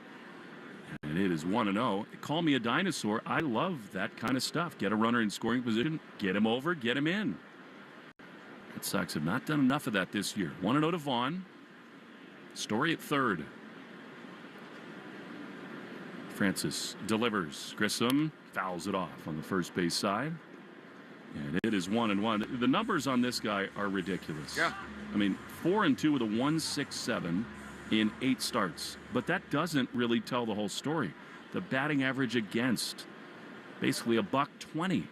S2: And it is 1-0. Call me a dinosaur. I love that kind of stuff. Get a runner in scoring position, get him over, get him in. Red Sox have not done enough of that this year. 1-0 to Vaughn. Story at third. Francis delivers. Grissom fouls it off on the first base side. And it is 1-1. The numbers on this guy are ridiculous.
S4: Yeah.
S2: I mean, 4-2 with a 1.67 in 8 starts. But that doesn't really tell the whole story. The batting average against, basically $120.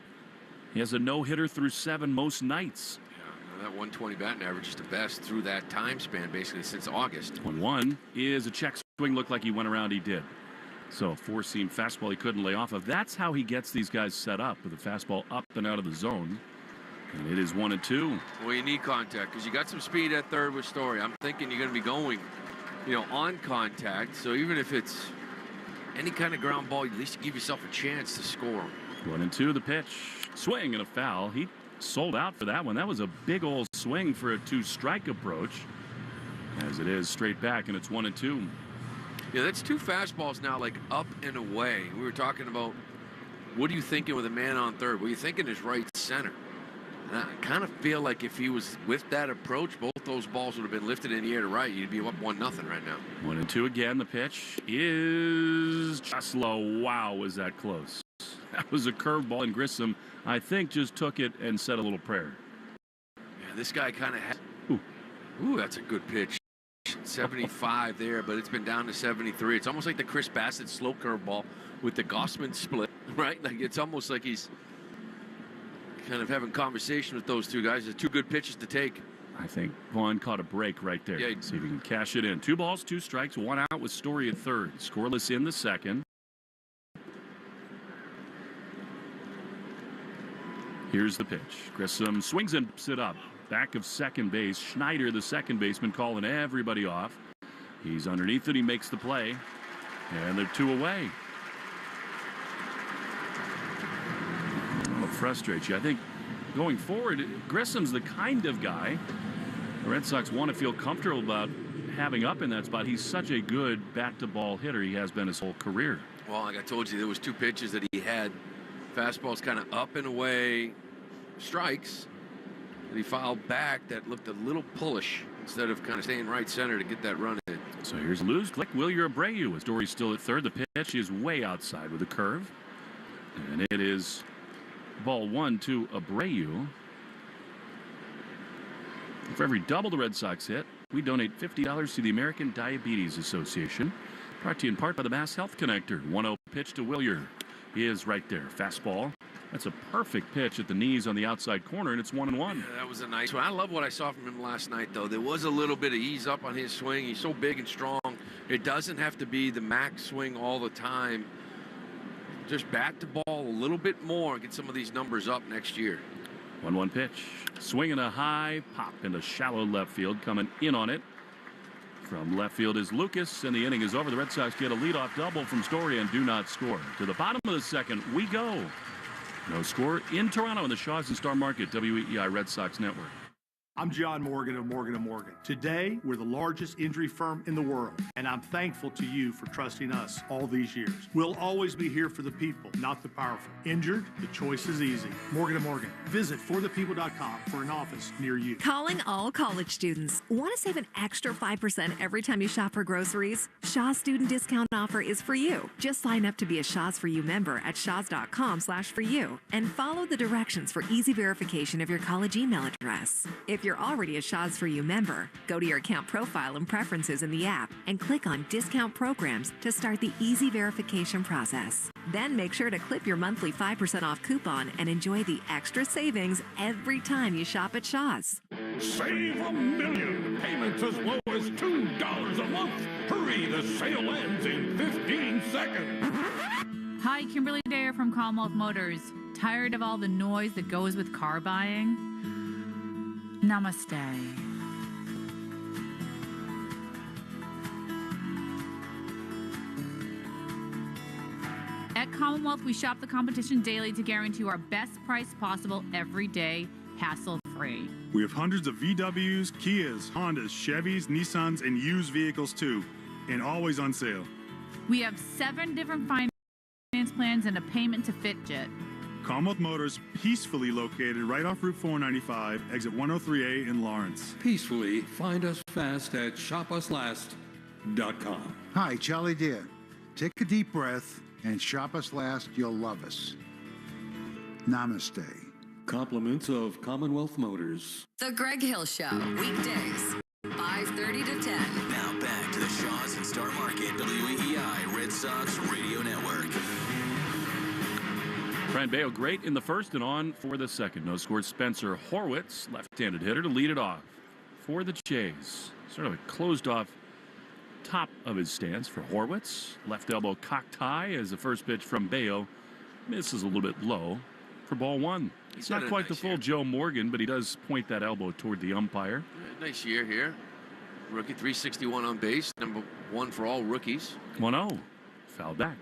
S2: He has a no-hitter through 7 most nights.
S4: Yeah, that 120 batting average is the best through that time span, basically since August.
S2: 1-1 is a check swing. Looked like he went around. He did. So a four-seam fastball he couldn't lay off of. That's how he gets these guys set up, with a fastball up and out of the zone. And it is 1-2.
S4: Well, you need contact because you got some speed at third with Story. I'm thinking you're going to be going, you know, on contact. So even if it's any kind of ground ball, at least you give yourself a chance to score.
S2: 1-2. The pitch, swing and a foul. He sold out for that one. That was a big old swing for a 2-strike approach. As it is straight back, and it's 1-2.
S4: Yeah, that's 2 fastballs now, like up and away. We were talking about what are you thinking with a man on third? What are you thinking is right center? And I kind of feel like if he was with that approach, both those balls would have been lifted in the air to right. You'd be up 1-0 right now.
S2: 1-2 again. The pitch is just low. Wow, was that close? That was a curveball, and Grissom, I think, just took it and said a little prayer.
S4: Yeah, this guy kind of had. Ooh, that's a good pitch. 75 there, but it's been down to 73. It's almost like the Chris Bassett slow curveball with the Gossman split, right? Like it's almost like he's kind of having conversation with those two guys. There's 2 good pitches to take.
S2: I think Vaughn caught a break right there.
S4: Yeah.
S2: See if he can cash it in. 2 balls, 2 strikes, 1 out with Story at third. Scoreless in the second. Here's the pitch. Grissom swings and puts it up. Back of second base. Schneider, the second baseman, calling everybody off. He's underneath it. He makes the play. And they're 2 away. What frustrates you? I think going forward, Grissom's the kind of guy the Red Sox want to feel comfortable about having up in that spot. He's such a good bat-to-ball hitter. He has been his whole career.
S4: Well, like I told you, there was 2 pitches that he had. Fastballs kind of up and away strikes. And he fouled back that looked a little pullish instead of kind of staying right center to get that run in.
S2: So here's Luz. Click Wilyer Abreu as Dory's still at third. The pitch is way outside with a curve. And it is ball 1 to Abreu. For every double the Red Sox hit, we donate $50 to the American Diabetes Association. Brought to you in part by the Mass Health Connector. 1-0 pitch to Wilyer. He is right there. Fastball. That's a perfect pitch at the knees on the outside corner, and it's 1-1.
S4: Yeah, that was a nice one. I love what I saw from him last night, though. There was a little bit of ease up on his swing. He's so big and strong. It doesn't have to be the max swing all the time. Just bat the ball a little bit more and get some of these numbers up next year.
S2: 1-1 pitch. Swinging a high pop into shallow left field. Coming in on it from left field is Lucas, and the inning is over. The Red Sox get a leadoff double from Story and do not score. To the bottom of the second, we go. No score in Toronto in the Shaws and Star Market, WEEI Red Sox Network.
S3: I'm John Morgan of Morgan & Morgan. Today, we're the largest injury firm in the world, and I'm thankful to you for trusting us all these years. We'll always be here for the people, not the powerful. Injured? The choice is easy. Morgan & Morgan. Visit forthepeople.com for an office near you.
S7: Calling all college students. Want to save an extra 5% every time you shop for groceries? Shaw's student discount offer is for you. Just sign up to be a Shaw's For You member at shaws.com/foryou and follow the directions for easy verification of your college email address. If you're already a Shaw's For You member, go to your account profile and preferences in the app and click on Discount Programs to start the easy verification process. Then make sure to clip your monthly 5% off coupon and enjoy the extra savings every time you shop at Shaw's.
S14: Save $1 million. Payments as low as $2 a month. Hurry, the sale ends in 15 seconds.
S15: Hi, Kimberly Dare from Commonwealth Motors. Tired of all the noise that goes with car buying? Namaste. At Commonwealth, we shop the competition daily to guarantee our best price possible every day, hassle-free.
S16: We have hundreds of VWs, Kias, Hondas, Chevys, Nissans, and used vehicles too, and always on sale.
S15: We have 7 different finance plans and a payment to fit jet.
S16: Commonwealth Motors, peacefully located right off Route 495, exit 103A in Lawrence.
S14: Peacefully find us fast at shopuslast.com.
S25: Hi, Charlie Deere. Take a deep breath and shop us last. You'll love us. Namaste.
S14: Compliments of Commonwealth Motors.
S26: The Greg Hill Show, weekdays, 5:30 to 10.
S17: Now back to the Shaws and Star Market, WEEI Red Sox Radio Network.
S2: Bryan Bello great in the first and on for the second. No score. Spencer Horwitz, left-handed hitter, to lead it off for the Jays. Sort of a closed-off top of his stance for Horwitz. Left elbow cocked high as the first pitch from Bello misses a little bit low for ball 1. It's not quite the full Joe Morgan, but he does point that elbow toward the umpire.
S4: Nice year here. Rookie 361 on base, number 1 for all rookies.
S2: 1-0. Foul back.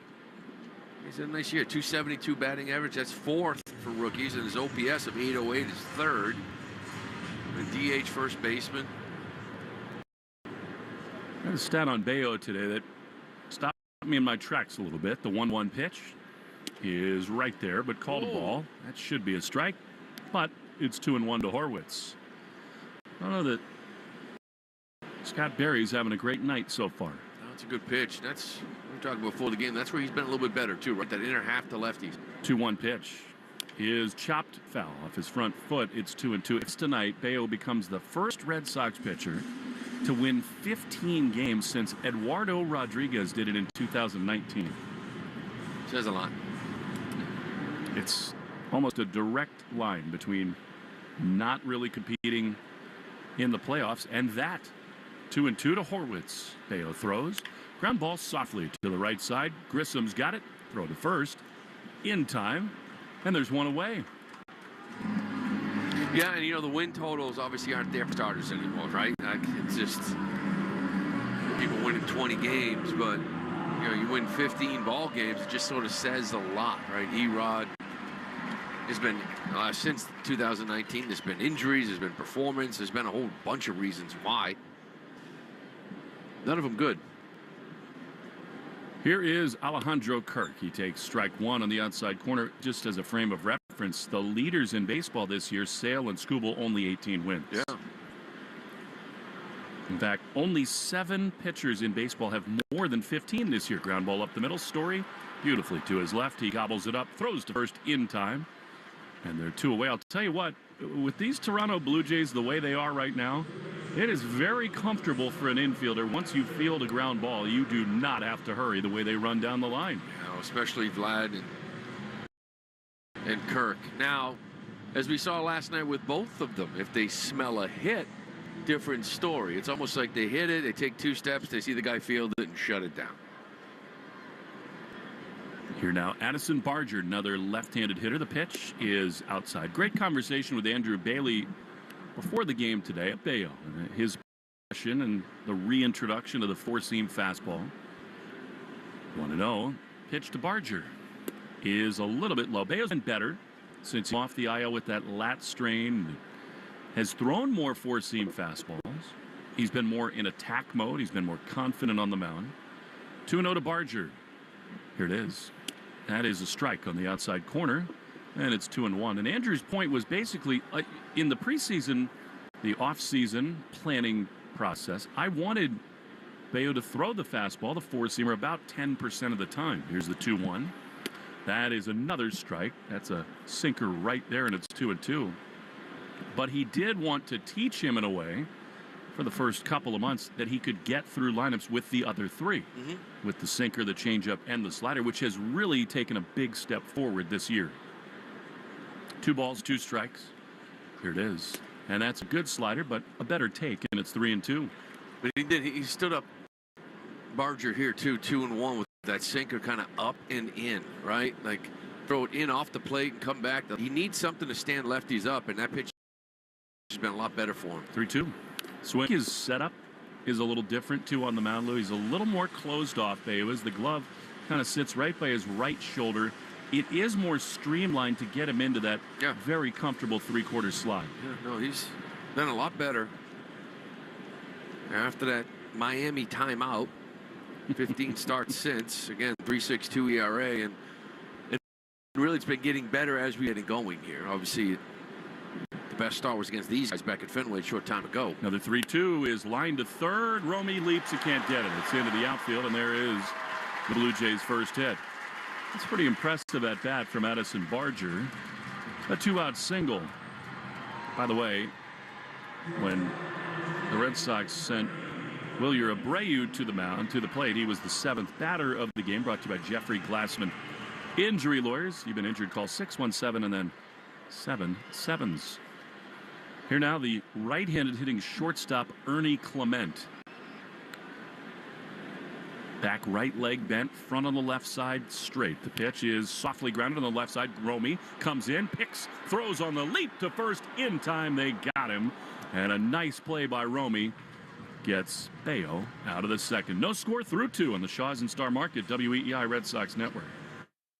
S4: He's had a nice year. 272 batting average. That's 4th for rookies, and his OPS of 808 is 3rd. And DH first baseman.
S2: Got a stat on Bello today that stopped me in my tracks a little bit. The 1-1 pitch is right there, but called a ball. That should be a strike, but it's 2-1 to Horwitz. I don't know that Scott Berry's having a great night so far.
S4: That's a good pitch. That's, we're talking before the game. That's where he's been a little bit better too, right? That inner half to lefties.
S2: 2-1 pitch is chopped foul off his front foot. It's 2-2. It's tonight. Bello becomes the first Red Sox pitcher to win 15 games since Eduardo Rodriguez did it in 2019.
S4: Says a lot.
S2: It's almost a direct line between not really competing in the playoffs and that. 2-2 to Horwitz. Bello throws. Ground ball softly to the right side. Grissom's got it. Throw to first. In time. And there's one away.
S4: Yeah, and you know, the win totals obviously aren't there for starters anymore, right? Like, it's just people winning 20 games, but you know, you win 15 ball games, it just sort of says a lot, right? Erod has been, since 2019, there's been injuries, there's been performance, there's been a whole bunch of reasons why. None of them good.
S2: Here is Alejandro Kirk. He takes strike one on the outside corner. Just as a frame of reference, the leaders in baseball this year, Sale and Skubal, only 18 wins.
S4: Yeah.
S2: In fact, only 7 pitchers in baseball have more than 15 this year. Ground ball up the middle. Story beautifully to his left. He gobbles it up, throws to first in time. And they're 2 away. I'll tell you what, with these Toronto Blue Jays the way they are right now, it is very comfortable for an infielder. Once you field a ground ball, you do not have to hurry the way they run down the line.
S4: Especially Vlad and Kirk. Now, as we saw last night with both of them, if they smell a hit, different story. It's almost like they hit it, they take 2 steps, they see the guy field it and shut it down.
S2: Here now, Addison Barger, another left-handed hitter. The pitch is outside. Great conversation with Andrew Bailey before the game today at Bello. His passion and the reintroduction of the four-seam fastball. 1-0. Pitch to Barger is a little bit low. Bello's been better since he's off the IL with that lat strain. Has thrown more four-seam fastballs. He's been more in attack mode. He's been more confident on the mound. 2-0 to Barger. Here it is. That is a strike on the outside corner, and it's 2-1. And Andrew's point was basically in the preseason, the offseason planning process, I wanted Bello to throw the fastball, the four-seamer, about 10% of the time. Here's the 2-1. That is another strike. That's a sinker right there, and it's 2-2. But he did want to teach him in a way for the first couple of months that he could get through lineups with the other 3, with the sinker, the changeup, and the slider, which has really taken a big step forward this year. 2 balls, 2 strikes. Here it is. And that's a good slider, but a better take, and it's 3-2.
S4: But he stood up Barger here, too, 2-1 with that sinker kind of up and in, right? Like, throw it in off the plate and come back. He needs something to stand lefties up, and that pitch has been a lot better for him.
S2: 3-2. Swing, his setup is a little different, too, on the mound, Lou. He's a little more closed off, Bello is. The glove kind of sits right by his right shoulder. It is more streamlined to get him into that very comfortable 3/4 slide.
S4: Yeah, no, he's done a lot better after that Miami timeout. 15 starts since. Again, 3.62 ERA. And really, it's been getting better as we get going here. Obviously, the best start was against these guys back at Fenway a short time ago.
S2: Another 3-2 is lined to third. Romy leaps. He can't get it. It's into the outfield, and there is the Blue Jays' first hit. It's pretty impressive at bat from Addison Barger. A 2-out single. By the way, when the Red Sox sent Wilyer Abreu to the mound, to the plate, he was the 7th batter of the game, brought to you by Jeffrey Glassman Injury Lawyers. You've been injured, call 617 and then 7 sevens. Here now, the right-handed hitting shortstop, Ernie Clement. Back right leg bent, front on the left side, straight. The pitch is softly grounded on the left side. Romy comes in, picks, throws on the leap to first. In time, they got him. And a nice play by Romy gets Bello out of the second. No score through 2 on the Shaw's and Star Market, WEEI Red Sox Network.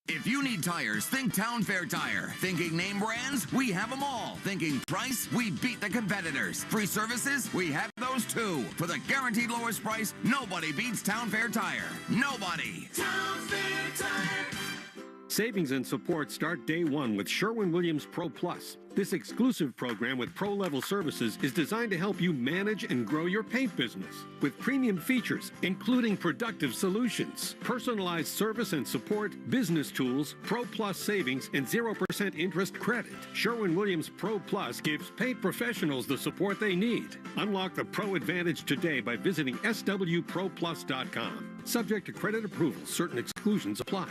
S18: If you need tires, think Town Fair Tire. Thinking name brands? We have them all. Thinking price? We beat the competitors. Free services? We have those too. For the guaranteed lowest price, nobody beats Town Fair Tire. Nobody.
S8: Town Fair Tire.
S6: Savings and support start day 1 with Sherwin-Williams Pro Plus. This exclusive program with pro-level services is designed to help you manage and grow your paint business. With premium features, including productive solutions, personalized service and support, business tools, Pro Plus savings, and 0% interest credit. Sherwin-Williams Pro Plus gives paint professionals the support they need. Unlock the Pro Advantage today by visiting swproplus.com. Subject to credit approval, certain exclusions apply.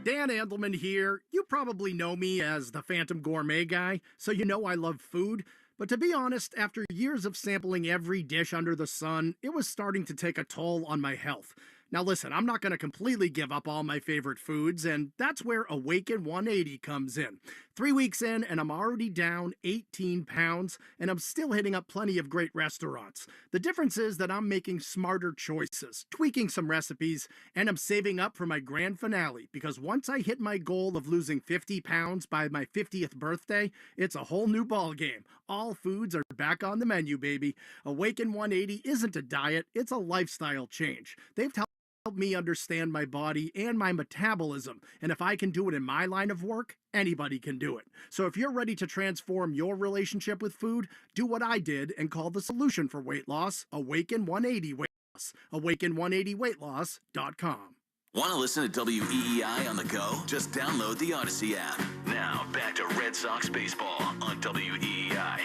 S19: Dan Andelman here. You probably know me as the Phantom Gourmet guy, so you know I love food. But to be honest, after years of sampling every dish under the sun, it was starting to take a toll on my health. Now listen, I'm not going to completely give up all my favorite foods, and that's where Awaken 180 comes in. 3 weeks in, and I'm already down 18 pounds, and I'm still hitting up plenty of great restaurants. The difference is that I'm making smarter choices, tweaking some recipes, and I'm saving up for my grand finale, because once I hit my goal of losing 50 pounds by my 50th birthday, it's a whole new ball game. All foods are back on the menu, baby. Awaken 180 isn't a diet, it's a lifestyle change. They've helped me understand my body and my metabolism, and if I can do it in my line of work, anybody can do it. So if you're ready to transform your relationship with food, do what I did and call the solution for weight loss Awaken 180 Weight Loss. Awaken180weightloss.com.
S17: Want to listen to WEEI on the go? Just download the Odyssey app. Now, back to Red Sox baseball on WEEI.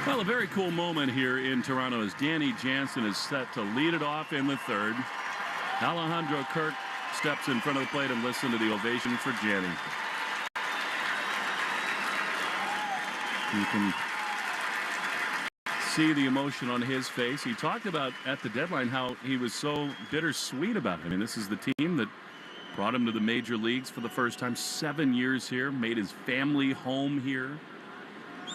S2: Well, a very cool moment here in Toronto as Danny Jansen is set to lead it off in the third. Alejandro Kirk steps in front of the plate and listen to the ovation for Janny. You can see the emotion on his face. He talked about at the deadline how he was so bittersweet about it. I mean, this is the team that brought him to the major leagues for the first time. 7 years here, made his family home here.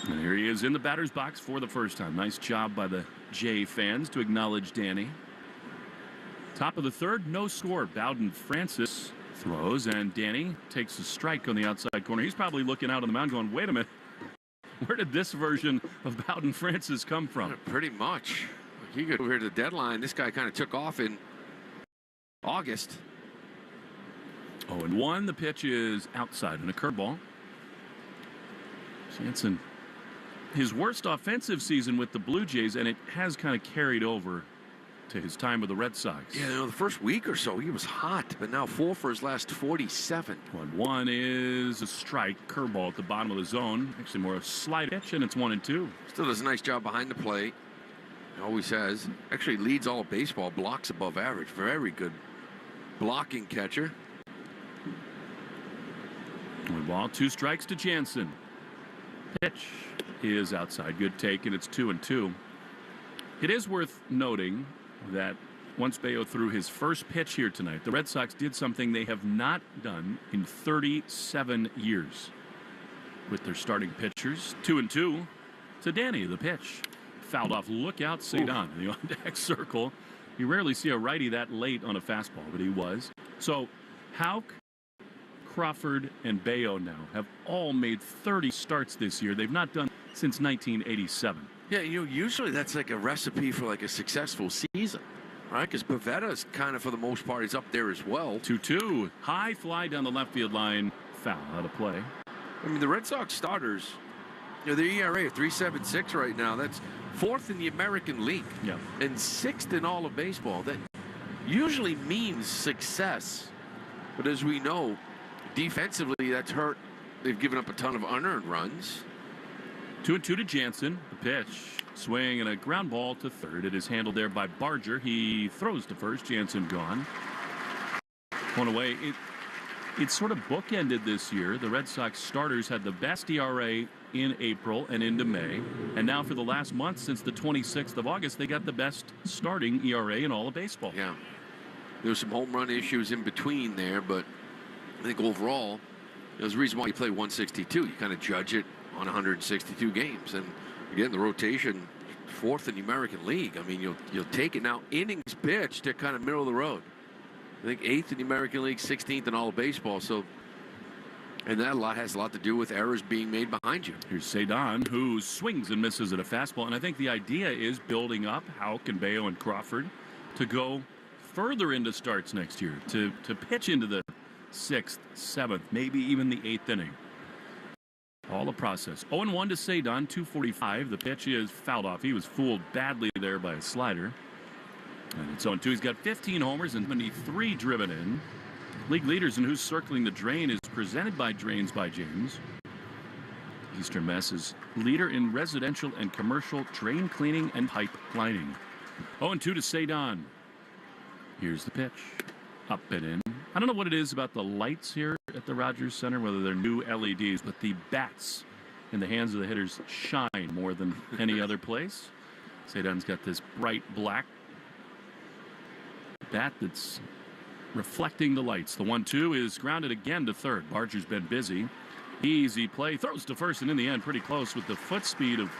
S2: And here he is in the batter's box for the first time. Nice job by the Jay fans to acknowledge Danny. Top of the third, no score. Bowden Francis throws, and Danny takes a strike on the outside corner. He's probably looking out on the mound going, wait a minute, where did this version of Bowden Francis come from?
S4: Yeah, pretty much. He got over here to the deadline. This guy kind of took off in August.
S2: 0-1. The pitch is outside and a curveball. Jansen, his worst offensive season with the Blue Jays, and it has kind of carried over to his time with the Red Sox.
S4: Yeah, the first week or so he was hot, but now 4 for his last 47.
S2: 1-1 is a strike, curveball at the bottom of the zone. Actually more a slide pitch, and it's 1-2.
S4: Still does a nice job behind the plate. Always has. Actually leads all of baseball, blocks above average. Very good blocking catcher.
S2: 1-2, 2 strikes to Jansen. Pitch is outside. Good take, and it's 2-2. It is worth noting that once Bello threw his first pitch here tonight, the Red Sox did something they have not done in 37 years with their starting pitchers. 2-2 to Danny. The pitch fouled off. Look out, Cedon in the on-deck circle. You rarely see a righty that late on a fastball, but he was. So Houck, Crawford, and Bello now have all made 30 starts this year. They've not done since 1987.
S4: Yeah, usually that's like a recipe for like a successful season, right? Because Pavetta's kind of, for the most part, is up there as well.
S2: 2-2. High fly down the left field line. Foul out of play.
S4: I mean, the Red Sox starters, their ERA of 3.76 right now. That's 4th in the American League.
S2: Yeah.
S4: And 6th in all of baseball. That usually means success. But as we know, defensively, that's hurt. They've given up a ton of unearned runs.
S2: 2-2 to Jansen. The pitch, swing, and a ground ball to third. It is handled there by Barger. He throws to first. Jansen gone. One away. It sort of bookended this year. The Red Sox starters had the best ERA in April and into May. And now for the last month, since the 26th of August, they got the best starting ERA in all of baseball.
S4: Yeah. There's some home run issues in between there, but I think overall, there's a reason why you play 162. You kind of judge it on 162 games, and again, the rotation 4th in the American League. I mean, you'll take it now. Innings pitched, they're kind of middle of the road. I think 8th in the American League, 16th in all of baseball. So, and that has a lot to do with errors being made behind you.
S2: Here's Cedon, who swings and misses at a fastball, and I think the idea is building up Houck and Bello and Crawford to go further into starts next year, to pitch into the 6th, 7th, maybe even the 8th inning. All the process. 0-1 to Cedon, 245. The pitch is fouled off. He was fooled badly there by a slider. And it's 0-2. He's got 15 homers and 73 driven in. League leaders in Who's Circling the Drain is presented by Drains by James. Eastern Mass is leader in residential and commercial drain cleaning and pipe lining. 0-2 to Cedon. Here's the pitch. Up and in. I don't know what it is about the lights here at the Rogers Center, whether they're new LEDs, but the bats in the hands of the hitters shine more than any other place. Cedon's got this bright black bat that's reflecting the lights. The 1-2 is grounded again to third. Barger's been busy. Easy play. Throws to first, and in the end, pretty close with the foot speed of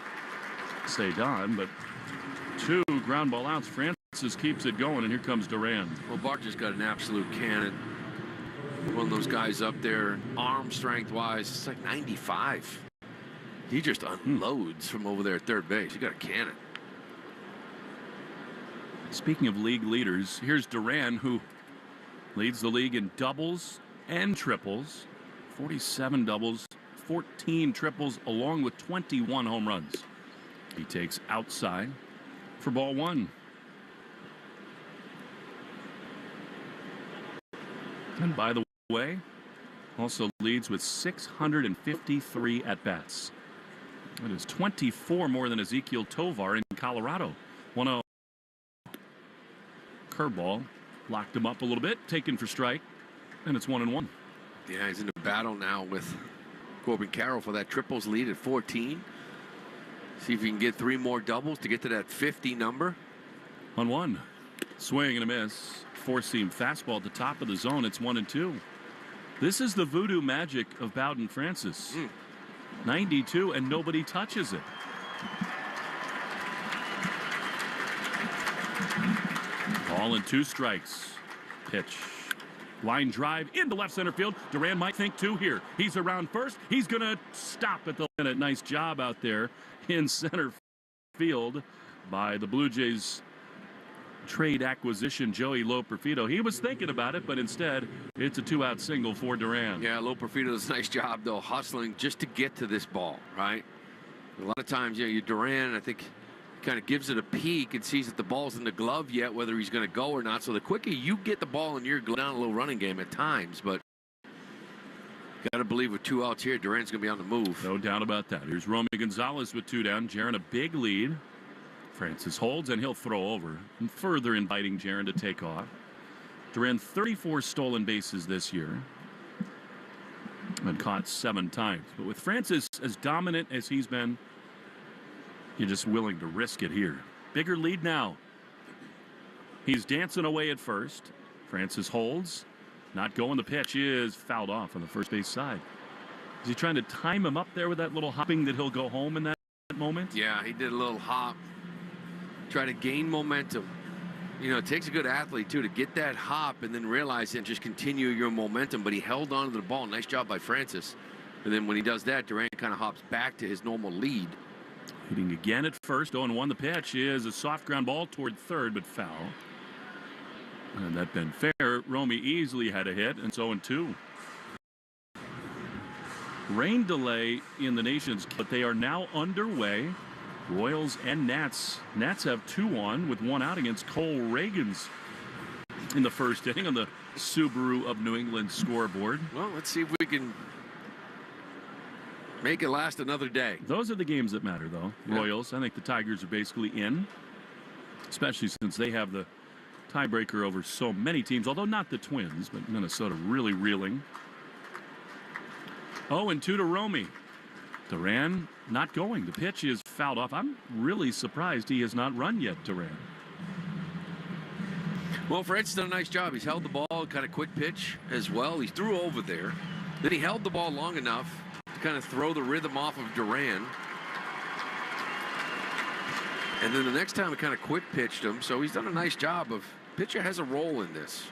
S2: Cedon, but 2 ground ball outs. Francis keeps it going, and here comes Duran.
S4: Well, Barger's got an absolute cannon. One of those guys up there, arm strength wise, it's like 95. He just unloads from over there at third base. He got a cannon.
S2: Speaking of league leaders, here's Duran, who leads the league in doubles and triples. 47 doubles, 14 triples, along with 21 home runs. He takes outside for ball 1. And by the way, also leads with 653 at-bats. That is 24 more than Ezekiel Tovar in Colorado. 1-0. Curveball locked him up a little bit, taken for strike, and it's 1-1.
S4: Yeah, he's in a battle now with Corbin Carroll for that triples lead at 14. See if he can get 3 more doubles to get to that 50 number.
S2: 1-1. Swing and a miss. Four-seam fastball at the top of the zone. It's 1-2. This is the voodoo magic of Bowden Francis. 92, and nobody touches it. Ball and 2 strikes. Pitch. Line drive into left center field. Duran might think 2 here. He's around first. He's going to stop at the limit. Nice job out there in center field by the Blue Jays trade acquisition Joey Loperfido. He was thinking about it, but instead it's a 2-out single for Duran.
S4: Yeah, Loperfido does a nice job, though, hustling just to get to this ball, right? A lot of times, you Duran, I think, kind of gives it a peek and sees that the ball's in the glove yet, whether he's going to go or not. So the quicker you get the ball in your glove, down a little running game at times, but got to believe with 2 outs here, Duran's going to be on the move.
S2: No doubt about that. Here's Romy Gonzalez with 2 down. Jaron a big lead. Francis holds, and he'll throw over, and further inviting Jaron to take off. Duran 34 stolen bases this year. Been caught 7 times. But with Francis as dominant as he's been, you're just willing to risk it here. Bigger lead now. He's dancing away at first. Francis holds. Not going. The pitch is fouled off on the first base side. Is he trying to time him up there with that little hopping that he'll go home in that moment?
S4: Yeah, he did a little hop. Try to gain momentum. You know, it takes a good athlete, too, to get that hop and then realize and just continue your momentum. But he held on to the ball. Nice job by Francis. And then when he does that, Duran kind of hops back to his normal lead.
S2: Hitting again at first. 0-1. The pitch is a soft ground ball toward third, but foul. And that been fair. Romy easily had a hit, and so 0-2. Rain delay in the nation's, but they are now underway. Royals and Nats. Nats have 2 on with 1 out against Cole Reagans in the first inning on the Subaru of New England scoreboard.
S4: Well, let's see if we can make it last another day.
S2: Those are the games that matter, though. Yeah. Royals, I think the Tigers are basically in, especially since they have the tiebreaker over so many teams, although not the Twins, but Minnesota really reeling. 0-2 to Romy. Duran not going. The pitch is fouled off. I'm really surprised he has not run yet, Duran.
S4: Well, Fred's done a nice job. He's held the ball, kind of quick pitch as well. He threw over there. Then he held the ball long enough to kind of throw the rhythm off of Duran. And then the next time he kind of quick pitched him. So he's done a nice job of, pitcher has a role in this.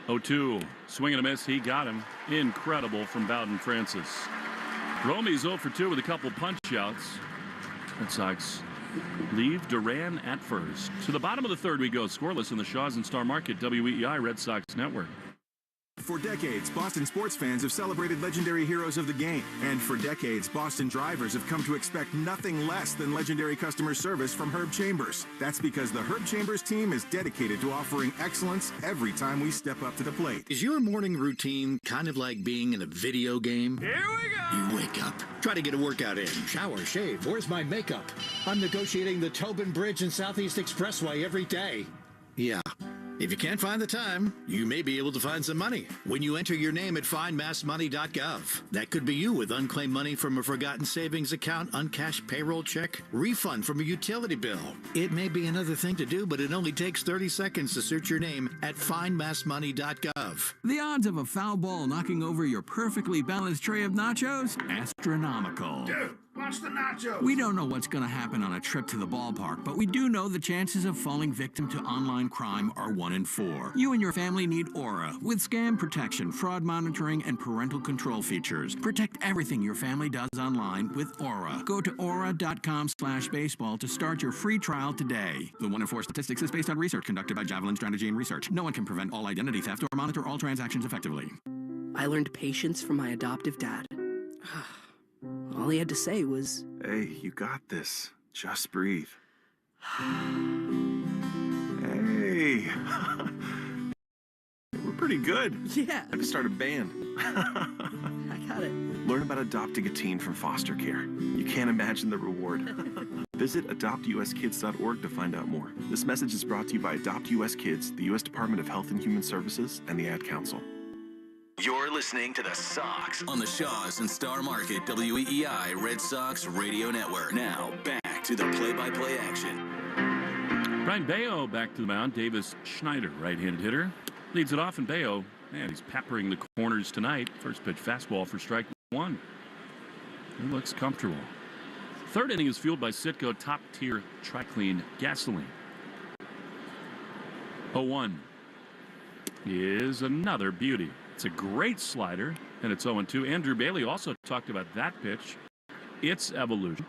S2: 0-2. Swing and a miss. He got him. Incredible from Bowden Francis. Romy's 0 for 2 with a couple punch outs. Red Sox leave Duran at first. To the bottom of the third we go. Scoreless in the Shaws and Star Market WEEI Red Sox Network.
S1: For decades, Boston sports fans have celebrated legendary heroes of the game. And for decades, Boston drivers have come to expect nothing less than legendary customer service from Herb Chambers. That's because the Herb Chambers team is dedicated to offering excellence every time we step up to the plate.
S20: Is your morning routine kind of like being in a video game?
S1: Here we go!
S20: You wake up, try to get a workout in, shower, shave, where's my makeup? I'm negotiating the Tobin Bridge and Southeast Expressway every day. Yeah. If you can't find the time, you may be able to find some money when you enter your name at findmassmoney.gov. That could be you with unclaimed money from a forgotten savings account, uncashed payroll check, refund from a utility bill. It may be another thing to do, but it only takes 30 seconds to search your name at findmassmoney.gov.
S8: The odds of a foul ball knocking over your perfectly balanced tray of nachos? Astronomical.
S14: Dude, watch the nachos.
S8: We don't know what's going to happen on a trip to the ballpark, but we do know the chances of falling victim to online crime are 1 in 4. You and your family need Aura with scam protection, fraud monitoring, and parental control features. Protect everything your family does online with Aura. Go to aura.com/baseball to start your free trial today. The 1 in 4 statistics is based on research conducted by Javelin Strategy and Research. No one can prevent all identity theft or monitor all transactions effectively.
S5: I learned patience from my adoptive dad. All he had to say was,
S9: "Hey, you got this. Just breathe." Hey. We're pretty good.
S5: Yeah.
S9: I just started a band.
S5: I got it.
S9: Learn about adopting a teen from foster care. You can't imagine the reward. Visit adoptuskids.org to find out more. This message is brought to you by Adopt US Kids, the U.S. Department of Health and Human Services, and the Ad Council.
S17: You're listening to the Sox on the Shaw's and Star Market WEEI Red Sox Radio Network. Now, back to the play-by-play action.
S2: Bryan Bello back to the mound. Davis Schneider, right-handed hitter, leads it off, and Bello, man, he's peppering the corners tonight. First pitch fastball for strike 1. He looks comfortable. Third inning is fueled by Citgo top-tier Triclean gasoline. 0-1 is another beauty. It's a great slider, and it's 0-2. Andrew Bailey also talked about that pitch, its evolution,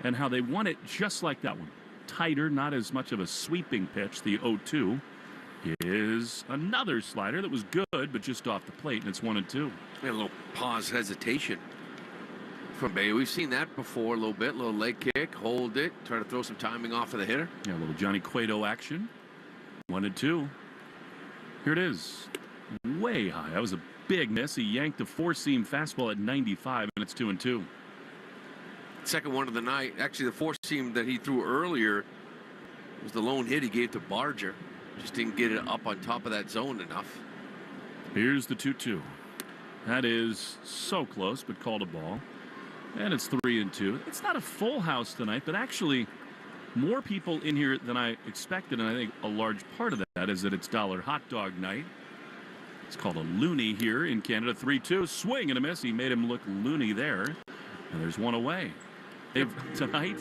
S2: and how they won it just like that one. Tighter, not as much of a sweeping pitch. The 0-2 is another slider that was good, but just off the plate, and it's 1-2.
S4: A little pause hesitation from Bailey. We've seen that before a little bit. Little leg kick, hold it, try to throw some timing off of the hitter.
S2: Yeah, a little Johnny Cueto action. 1-2. Here it is. Way high. That was a big miss. He yanked a four-seam fastball at 95, and it's 2-2.
S4: Second one of the night. Actually, the four-seam that he threw earlier was the lone hit he gave to Barger. Just didn't get it up on top of that zone enough.
S2: Here's the 2-2. That is so close, but called a ball. And it's 3-2. It's not a full house tonight, but actually more people in here than I expected, and I think a large part of that is that it's Dollar Hot Dog Night. It's called a loony here in Canada. 3-2, swing and a miss. He made him look loony there. And there's one away. They've tonight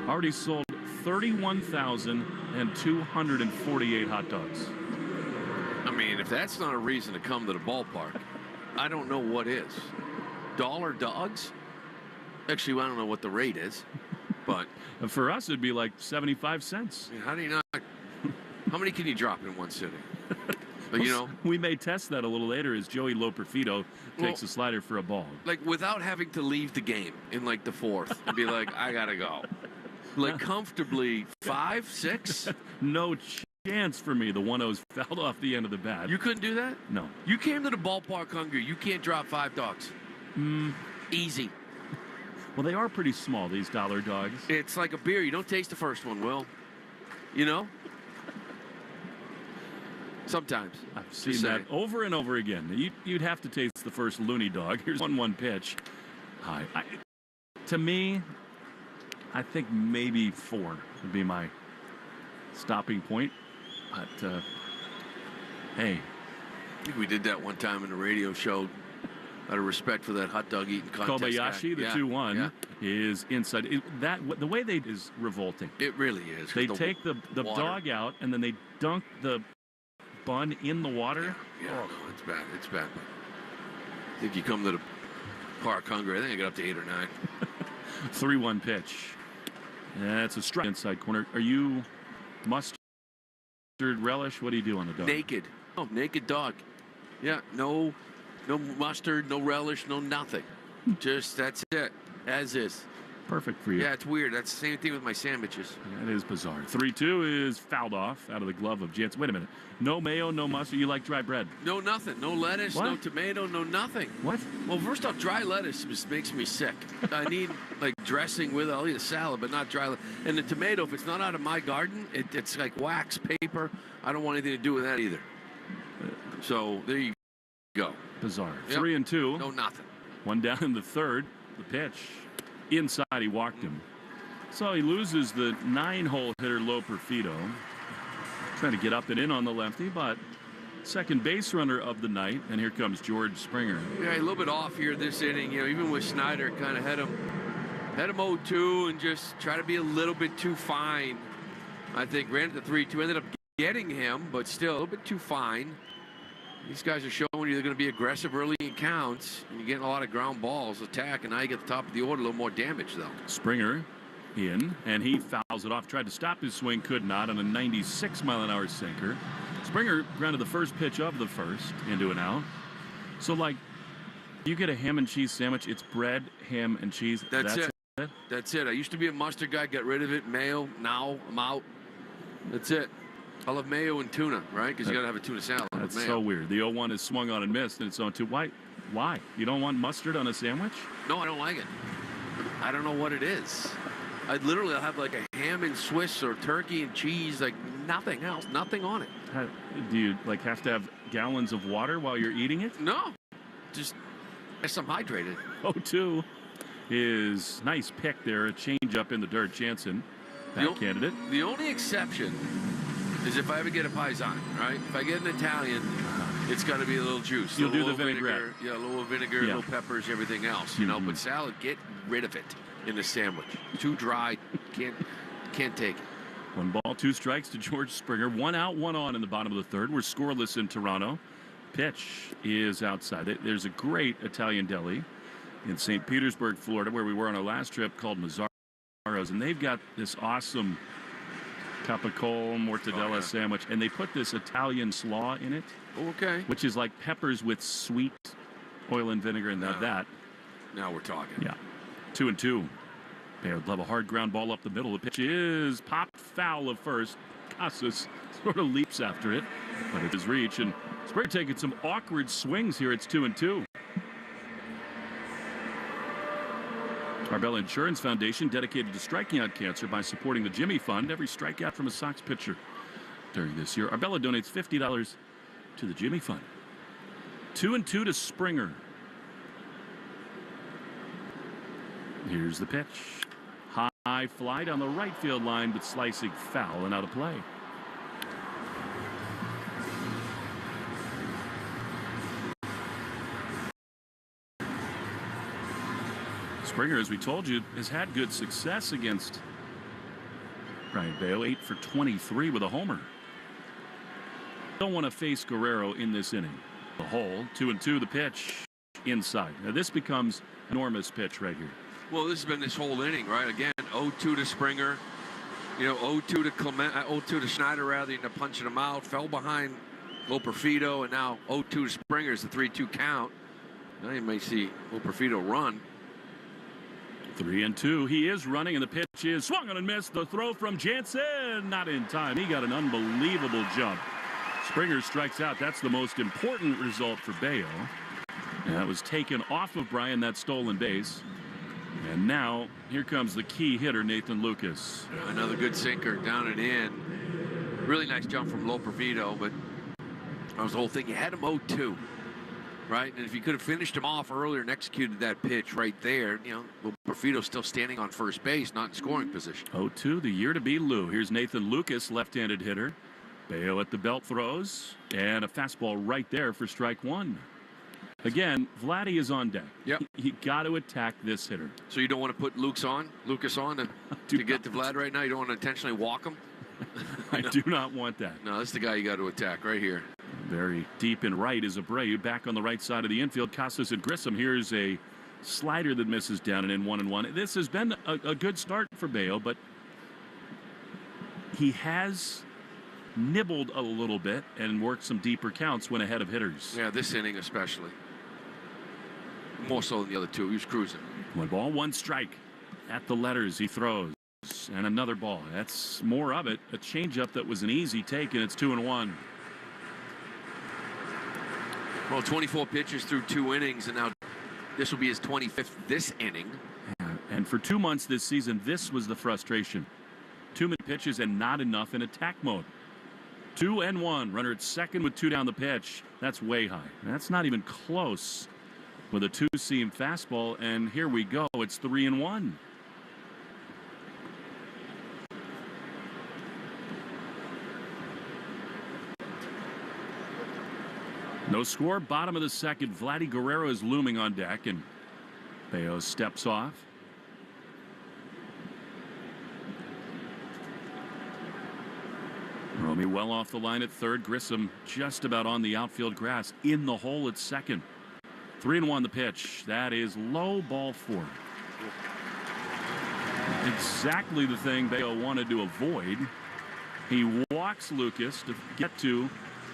S2: already sold 31,248 hot dogs.
S4: I mean, if that's not a reason to come to the ballpark, I don't know what is. Dollar dogs? Actually, I don't know what the rate is, but
S2: for us, it'd be like 75 cents.
S4: How do you not? How many can you drop in one sitting? But, you know,
S2: we may test that a little later as Joey Loperfido takes a slider for a ball.
S4: Like without having to leave the game in like the fourth and be like, I gotta go. Like comfortably 5, 6.
S2: No chance for me. The 1-0's fouled off the end of the bat.
S4: You couldn't do that?
S2: No.
S4: You came to the ballpark hungry. You can't drop 5 dogs. Easy.
S2: Well, they are pretty small, these dollar dogs.
S4: It's like a beer. You don't taste the first one, Will. You know? Sometimes.
S2: I've seen that over and over again. You'd have to taste the first loony dog. Here's 1-1 pitch. High. To me, I think maybe 4 would be my stopping point. But, hey.
S4: I think we did that one time in a radio show out of respect for that hot dog eating contest.
S2: Kobayashi, the 2-1, is inside. The way they is revolting.
S4: It really is.
S2: They take the dog out, and then they dunk the bun in the water.
S4: Yeah, no, it's bad. It's bad. I think you come to the park hungry. I think I got up to 8 or 9.
S2: 3-1 pitch. That's a strike inside corner. Are you mustard relish? What do you do on the dog?
S4: Naked. Oh, naked dog. Yeah, no mustard, no relish, no nothing. Just that's it. As is.
S2: Perfect for you.
S4: Yeah, it's weird. That's the same thing with my sandwiches.
S2: That is bizarre. 3-2 is fouled off out of the glove of Jansen. Wait a minute. No mayo, no mustard. You like dry bread?
S4: No nothing. No lettuce,
S2: What?
S4: no tomato, no nothing.
S2: What?
S4: Well, first off, dry lettuce just makes me sick. I need like dressing with it. I'll eat a salad, but not dry lettuce. And the tomato, if it's not out of my garden, it's like wax paper. I don't want anything to do with that either. So there you go.
S2: Bizarre.
S4: Yep.
S2: 3-2.
S4: No nothing.
S2: One down in the third. The pitch. Inside, he walked him. So he loses the 9-hole hitter, Loperfido. Trying to get up and in on the lefty, but second base runner of the night. And here comes George Springer.
S4: Yeah, a little bit off here this inning. Even with Snyder, kind of had him 0-2 and just try to be a little bit too fine. I think ran at the 3-2, ended up getting him, but still a little bit too fine. These guys are showing you they're going to be aggressive early in counts, and you're getting a lot of ground balls, attack, and now you get the top of the order, a little more damage, though.
S2: Springer in, and he fouls it off. Tried to stop his swing, could not, on a 96-mile-an-hour sinker. Springer grounded the first pitch of the first into an out. So, like, you get a ham and cheese sandwich, it's bread, ham, and cheese.
S4: That's it. That's it. I used to be a mustard guy, got rid of it. Mayo, now I'm out. That's it. I love mayo and tuna, right? Because you got to have a tuna salad with
S2: That's
S4: mayo.
S2: so weird. The 0-1 is swung on and missed, and it's 0-2. Why? You don't want mustard on a sandwich?
S4: No, I don't like it. I don't know what it is. I'll have like a ham and Swiss or turkey and cheese, like nothing else, nothing on it.
S2: Do you have to have gallons of water while you're eating it?
S4: No, just guess I'm hydrated.
S2: 0-2 is nice pick there. A change up in the dirt. Jansen, back candidate.
S4: The only exception is if I ever get a Paisan, right? If I get an Italian, it's got to be a little juice.
S2: You'll do the vinaigrette.
S4: Yeah, a little vinegar, little peppers, everything else, But salad, get rid of it in the sandwich. Too dry, can't take it.
S2: 1 ball, 2 strikes to George Springer. 1 out, 1 on in the bottom of the third. We're scoreless in Toronto. Pitch is outside. There's a great Italian deli in St. Petersburg, Florida, where we were on our last trip, called Mazzaro's, and they've got this awesome capicola mortadella sandwich, and they put this Italian slaw in it.
S4: Okay.
S2: Which is like peppers with sweet oil and vinegar, and that.
S4: Now we're talking.
S2: Yeah. 2-2. Baird will have a hard ground ball up the middle. The pitch is popped foul of first. Casas sort of leaps after it, but it is reach, and Springer taking some awkward swings here. It's 2-2. Arbella Insurance Foundation, dedicated to striking out cancer by supporting the Jimmy Fund. Every strikeout from a Sox pitcher during this year. Arbella donates $50 to the Jimmy Fund. 2-2 to Springer. Here's the pitch. High fly down the right field line, but slicing foul and out of play. Springer, as we told you, has had good success against Bryan Bello. 8 for 23 with a homer. Don't want to face Guerrero in this inning. The hole, 2-2, the pitch inside. Now this becomes an enormous pitch right here.
S4: Well, this has been this whole inning, right? Again, 0-2 to Springer. 0-2 to Clement, 0-2 to Schneider, rather than punching him out. Fell behind Loperfido, and now 0-2 to Springer is the 3-2 count. Now you may see Loperfido run.
S2: 3-2. He is running, and the pitch is swung on and missed. The throw from Jansen, not in time. He got an unbelievable jump. Springer strikes out. That's the most important result for Bello. And that was taken off of Bryan, that stolen base. And now here comes the key hitter, Nathan Lucas.
S4: Another good sinker down and in. Really nice jump from Loperfido, but that was the whole thing. You had him 0-2. Right, and if you could have finished him off earlier and executed that pitch right there, Loperfido's still standing on first base, not in scoring position.
S2: 0-2, the year to be Lou. Here's Nathan Lucas, left-handed hitter. Bello at the belt throws, and a fastball right there for strike 1. Again, Vladdy is on deck.
S4: Yep.
S2: You got to attack this hitter.
S4: So you don't want to put Lucas on to get to Vlad right now? You don't want to intentionally walk him?
S2: I do not want that.
S4: No, that's the guy you got to attack right here.
S2: Very deep in right is Abreu. Back on the right side of the infield, Casas and Grissom. Here's a slider that misses down and in 1-1. This has been a good start for Bello, but he has nibbled a little bit and worked some deeper counts when ahead of hitters.
S4: Yeah, this inning especially. More so than the other two. He was cruising.
S2: 1 ball, 1 strike. at the letters. He throws. And another ball. That's more of it. A changeup that was an easy take, and it's 2-1.
S4: Well, 24 pitches through 2 innings, and now this will be his 25th this inning.
S2: And for 2 months this season, this was the frustration. Too many pitches and not enough in attack mode. 2-1. Runner at second with 2 down the pitch. That's way high. That's not even close with a 2-seam fastball. And here we go. It's 3-1. No score. Bottom of the second. Vladdy Guerrero is looming on deck, and Bello steps off. Romy well off the line at third. Grissom just about on the outfield grass. In the hole at second. 3-1 the pitch. That is low, ball 4. Exactly the thing Bello wanted to avoid. He walks Lucas to get to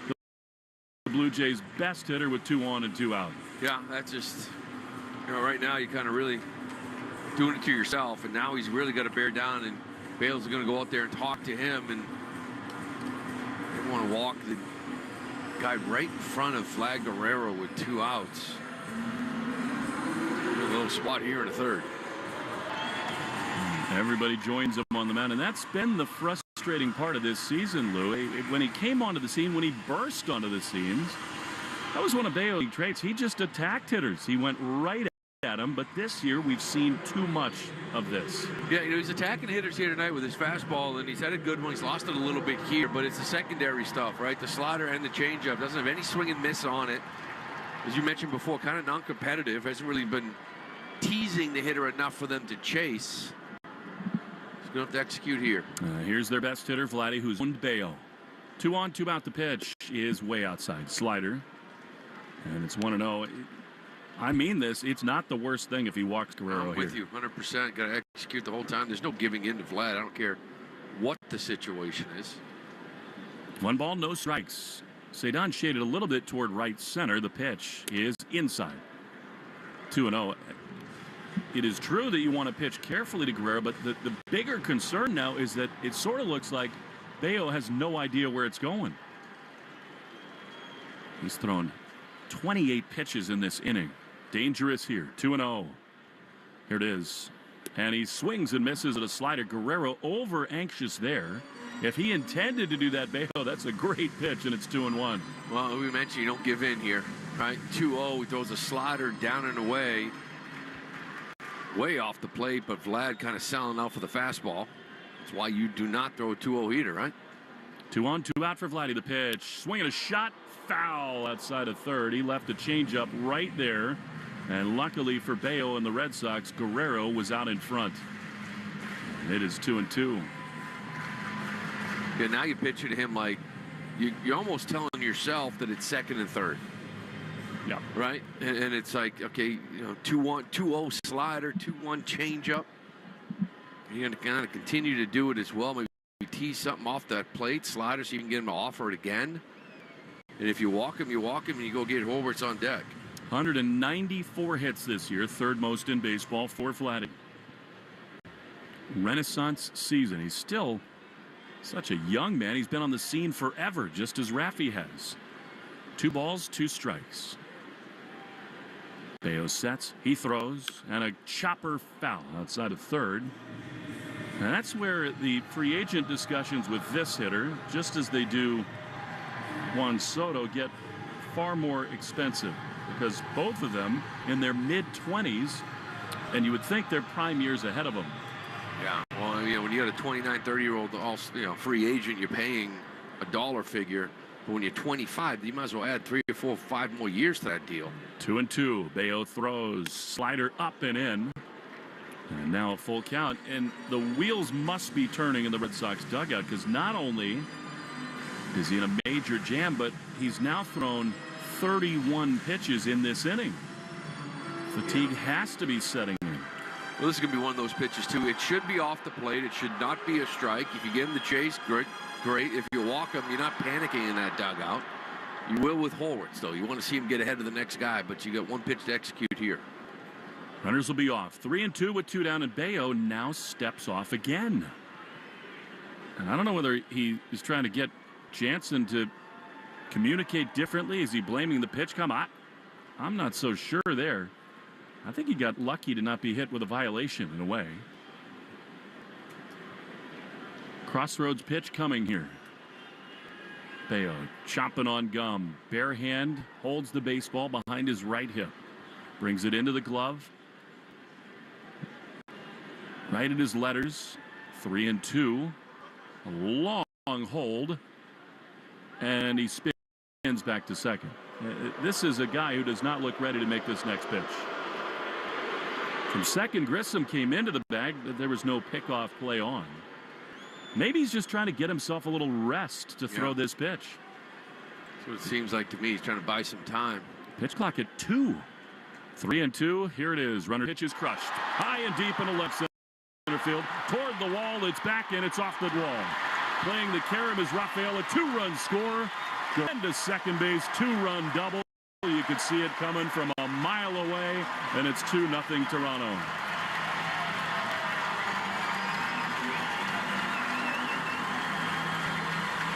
S2: the Blue Jays' best hitter with 2 on and 2 out.
S4: Yeah, that's just, right now you're kind of really doing it to yourself, and now he's really got to bear down, and Bale's going to go out there and talk to him, and they want to walk the guy right in front of Vlad Guerrero with 2 outs. A little spot here in the third.
S2: Everybody joins him on the mound, and that's been the frustrating part of this season, Lou. When he came onto the scene, when he burst onto the scenes, that was one of Bello's traits. He just attacked hitters. He went right at him, but this year we've seen too much of this.
S4: Yeah, he's attacking hitters here tonight with his fastball, and he's had a good one. He's lost it a little bit here, but it's the secondary stuff, right? The slider and the changeup. Doesn't have any swing and miss on it. As you mentioned before, kind of non-competitive. Hasn't really been teasing the hitter enough for them to chase. He's going to have to execute here.
S2: Here's their best hitter, Vladdy, who's owned Bello. 2 on, 2 out. The pitch is way outside. Slider. And it's 1-0. I mean this. It's not the worst thing if he walks Guerrero
S4: I'm with you 100%. Got to execute the whole time. There's no giving in to Vlad. I don't care what the situation is.
S2: 1 ball, no strikes. Cedon shaded a little bit toward right center. The pitch is inside. 2-0. It is true that you want to pitch carefully to Guerrero, but the bigger concern now is that it sort of looks like Bello has no idea where it's going. He's thrown 28 pitches in this inning. Dangerous here. 2-0. Here it is. And he swings and misses at a slider. Guerrero over anxious there. If he intended to do that, Bello, that's a great pitch, and it's 2-1.
S4: Well, we mentioned you don't give in here, right? 2-0. He throws a slider down and away. Way off the plate, but Vlad kind of selling out for the fastball. That's why you do not throw a 2-0 hitter, right?
S2: 2 on, 2 out for Vladdy. The pitch. Swinging a shot. Foul outside of third. He left a changeup right there. And luckily for Bello and the Red Sox, Guerrero was out in front. It is 2-2.
S4: Yeah, now you picture to him like you're almost telling yourself that it's second and third.
S2: Yeah.
S4: Right? And it's like, okay, 2-1, 2-0 slider, 2-1 changeup. You're going to kind of continue to do it as well. Maybe tease something off that plate, slider, so you can get him to offer it again. And if you walk him, and you go get Horwitz on deck.
S2: 194 hits this year, third most in baseball for Vladdy. Renaissance season. He's still such a young man. He's been on the scene forever, just as Raffy has. 2 balls, 2 strikes. Bello sets, he throws, and a chopper foul outside of third. And that's where the free agent discussions with this hitter, just as they do Juan Soto, get far more expensive, because both of them in their mid-20s, and you would think they're prime years ahead of them.
S4: Yeah, well, when you got a 29, 30-year-old free agent, you're paying a dollar figure. But when you're 25, you might as well add 3 or 4 or 5 more years to that deal.
S2: 2-2. Bello throws. Slider up and in. And now a full count. And the wheels must be turning in the Red Sox dugout, because not only is he in a major jam, but he's now thrown 31 pitches in this inning. Fatigue has to be setting in.
S4: Well, this is going to be one of those pitches, too. It should be off the plate. It should not be a strike. If you give him the chase, great. If you walk him, you're not panicking in that dugout. You will with Horwitz, though. You want to see him get ahead of the next guy, but you got 1 pitch to execute here.
S2: Runners will be off. 3-2 with 2 down, and Bello now steps off again. And I don't know whether he is trying to get Jansen to communicate differently. Is he blaming the pitch come? I'm not so sure there. I think he got lucky to not be hit with a violation in a way. Crossroads pitch coming here. Bello chomping on gum. Bare hand holds the baseball behind his right hip. Brings it into the glove. Right at his letters. 3-2. A long hold. And he spins back to second. This is a guy who does not look ready to make this next pitch. From second, Grissom came into the bag, but there was no pickoff play on. Maybe he's just trying to get himself a little rest to throw this pitch.
S4: That's what it seems like to me. He's trying to buy some time.
S2: Pitch clock at 2. 3-2. Here it is. Runner pitch is crushed. High and deep in the left center field. Toward the wall. It's back and it's off the wall. Playing the carom is Rafael. A 2-run score. Going to second base. 2-run double. You could see it coming from a mile away. And it's 2-0 Toronto.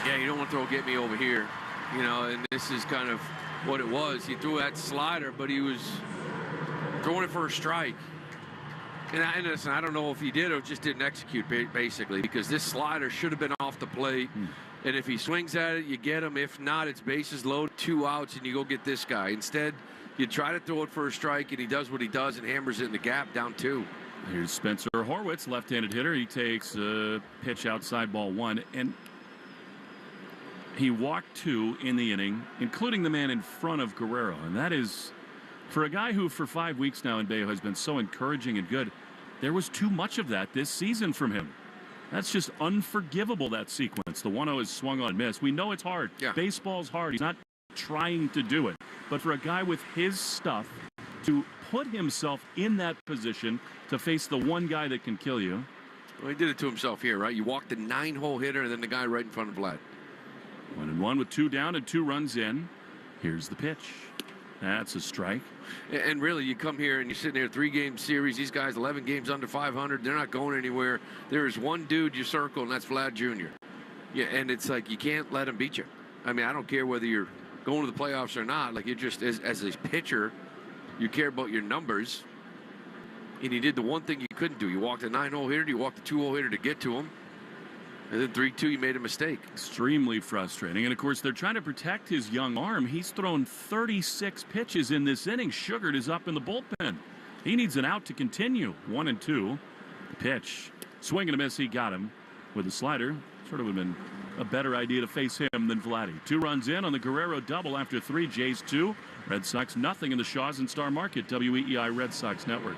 S4: Yeah, you don't want to throw get me over here, you know, and this is kind of what it was. He threw that slider, but he was throwing it for a strike. And listen, I don't know if he did or just didn't execute, basically, because this slider should have been off the plate. And if he swings at it, you get him. If not, it's bases loaded, 2 outs, and you go get this guy. Instead, you try to throw it for a strike, and he does what he does and hammers it in the gap down 2.
S2: Here's Spencer Horwitz, left-handed hitter. He takes a pitch outside, ball 1, and he walked 2 in the inning, including the man in front of Guerrero. And that is, for a guy who for 5 weeks now in Bello has been so encouraging and good, there was too much of that this season from him. That's just unforgivable, that sequence. The 1-0 is swung on and missed. We know it's hard. Yeah. Baseball's hard. He's not trying to do it. But for a guy with his stuff to put himself in that position to face the one guy that can kill you.
S4: Well, he did it to himself here, right? You walked the 9-hole hitter and then the guy right in front of Vlad.
S2: 1-1 with 2 down and 2 runs in. Here's the pitch. That's a strike.
S4: And really, you come here and you're sitting there, 3-game series. These guys, 11 games under 500. They're not going anywhere. There is one dude you circle, and that's Vlad Jr. Yeah, and it's like you can't let him beat you. I mean, I don't care whether you're going to the playoffs or not. Like, you just, as a pitcher, you care about your numbers. And he did the one thing you couldn't do. You walked a 9-hole hitter, you walked a 2-hole hitter to get to him. And then 3-2, you made a mistake.
S2: Extremely frustrating. And, of course, they're trying to protect his young arm. He's thrown 36 pitches in this inning. Sugared is up in the bullpen. He needs an out to continue. 1-2. The pitch. Swing and a miss. He got him with a slider. Sort of would have been a better idea to face him than Vladdy. 2 runs in on the Guerrero double after 3. Jays 2. Red Sox nothing in the Shaws and Star Market. WEEI Red Sox Network.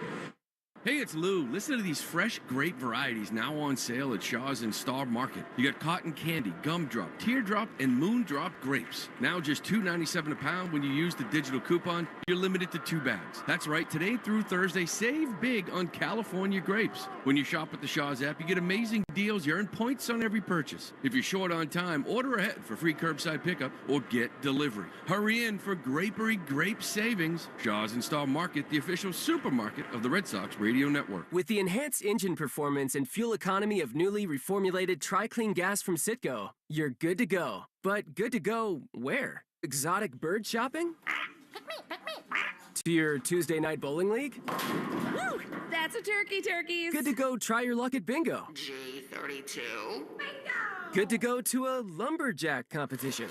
S10: Hey, it's Lou. Listen to these fresh grape varieties now on sale at Shaw's and Star Market. You got cotton candy, gumdrop, teardrop, and moondrop grapes. Now just $2.97 a pound. When you use the digital coupon, you're limited to 2 bags. That's right. Today through Thursday, save big on California grapes. When you shop with the Shaw's app, you get amazing deals. You earn points on every purchase. If you're short on time, order ahead for free curbside pickup or get delivery. Hurry in for Grapery Grape Savings. Shaw's and Star Market, the official supermarket of the Red Sox Radio Network.
S11: With the enhanced engine performance and fuel economy of newly reformulated Tri-Clean gas from Citgo, you're good to go. But good to go where? Exotic bird shopping? To your Tuesday night bowling league?
S21: Woo! That's a turkeys.
S11: Good to go try your luck at bingo.
S21: G32. Bingo!
S11: Good to go to a lumberjack competition.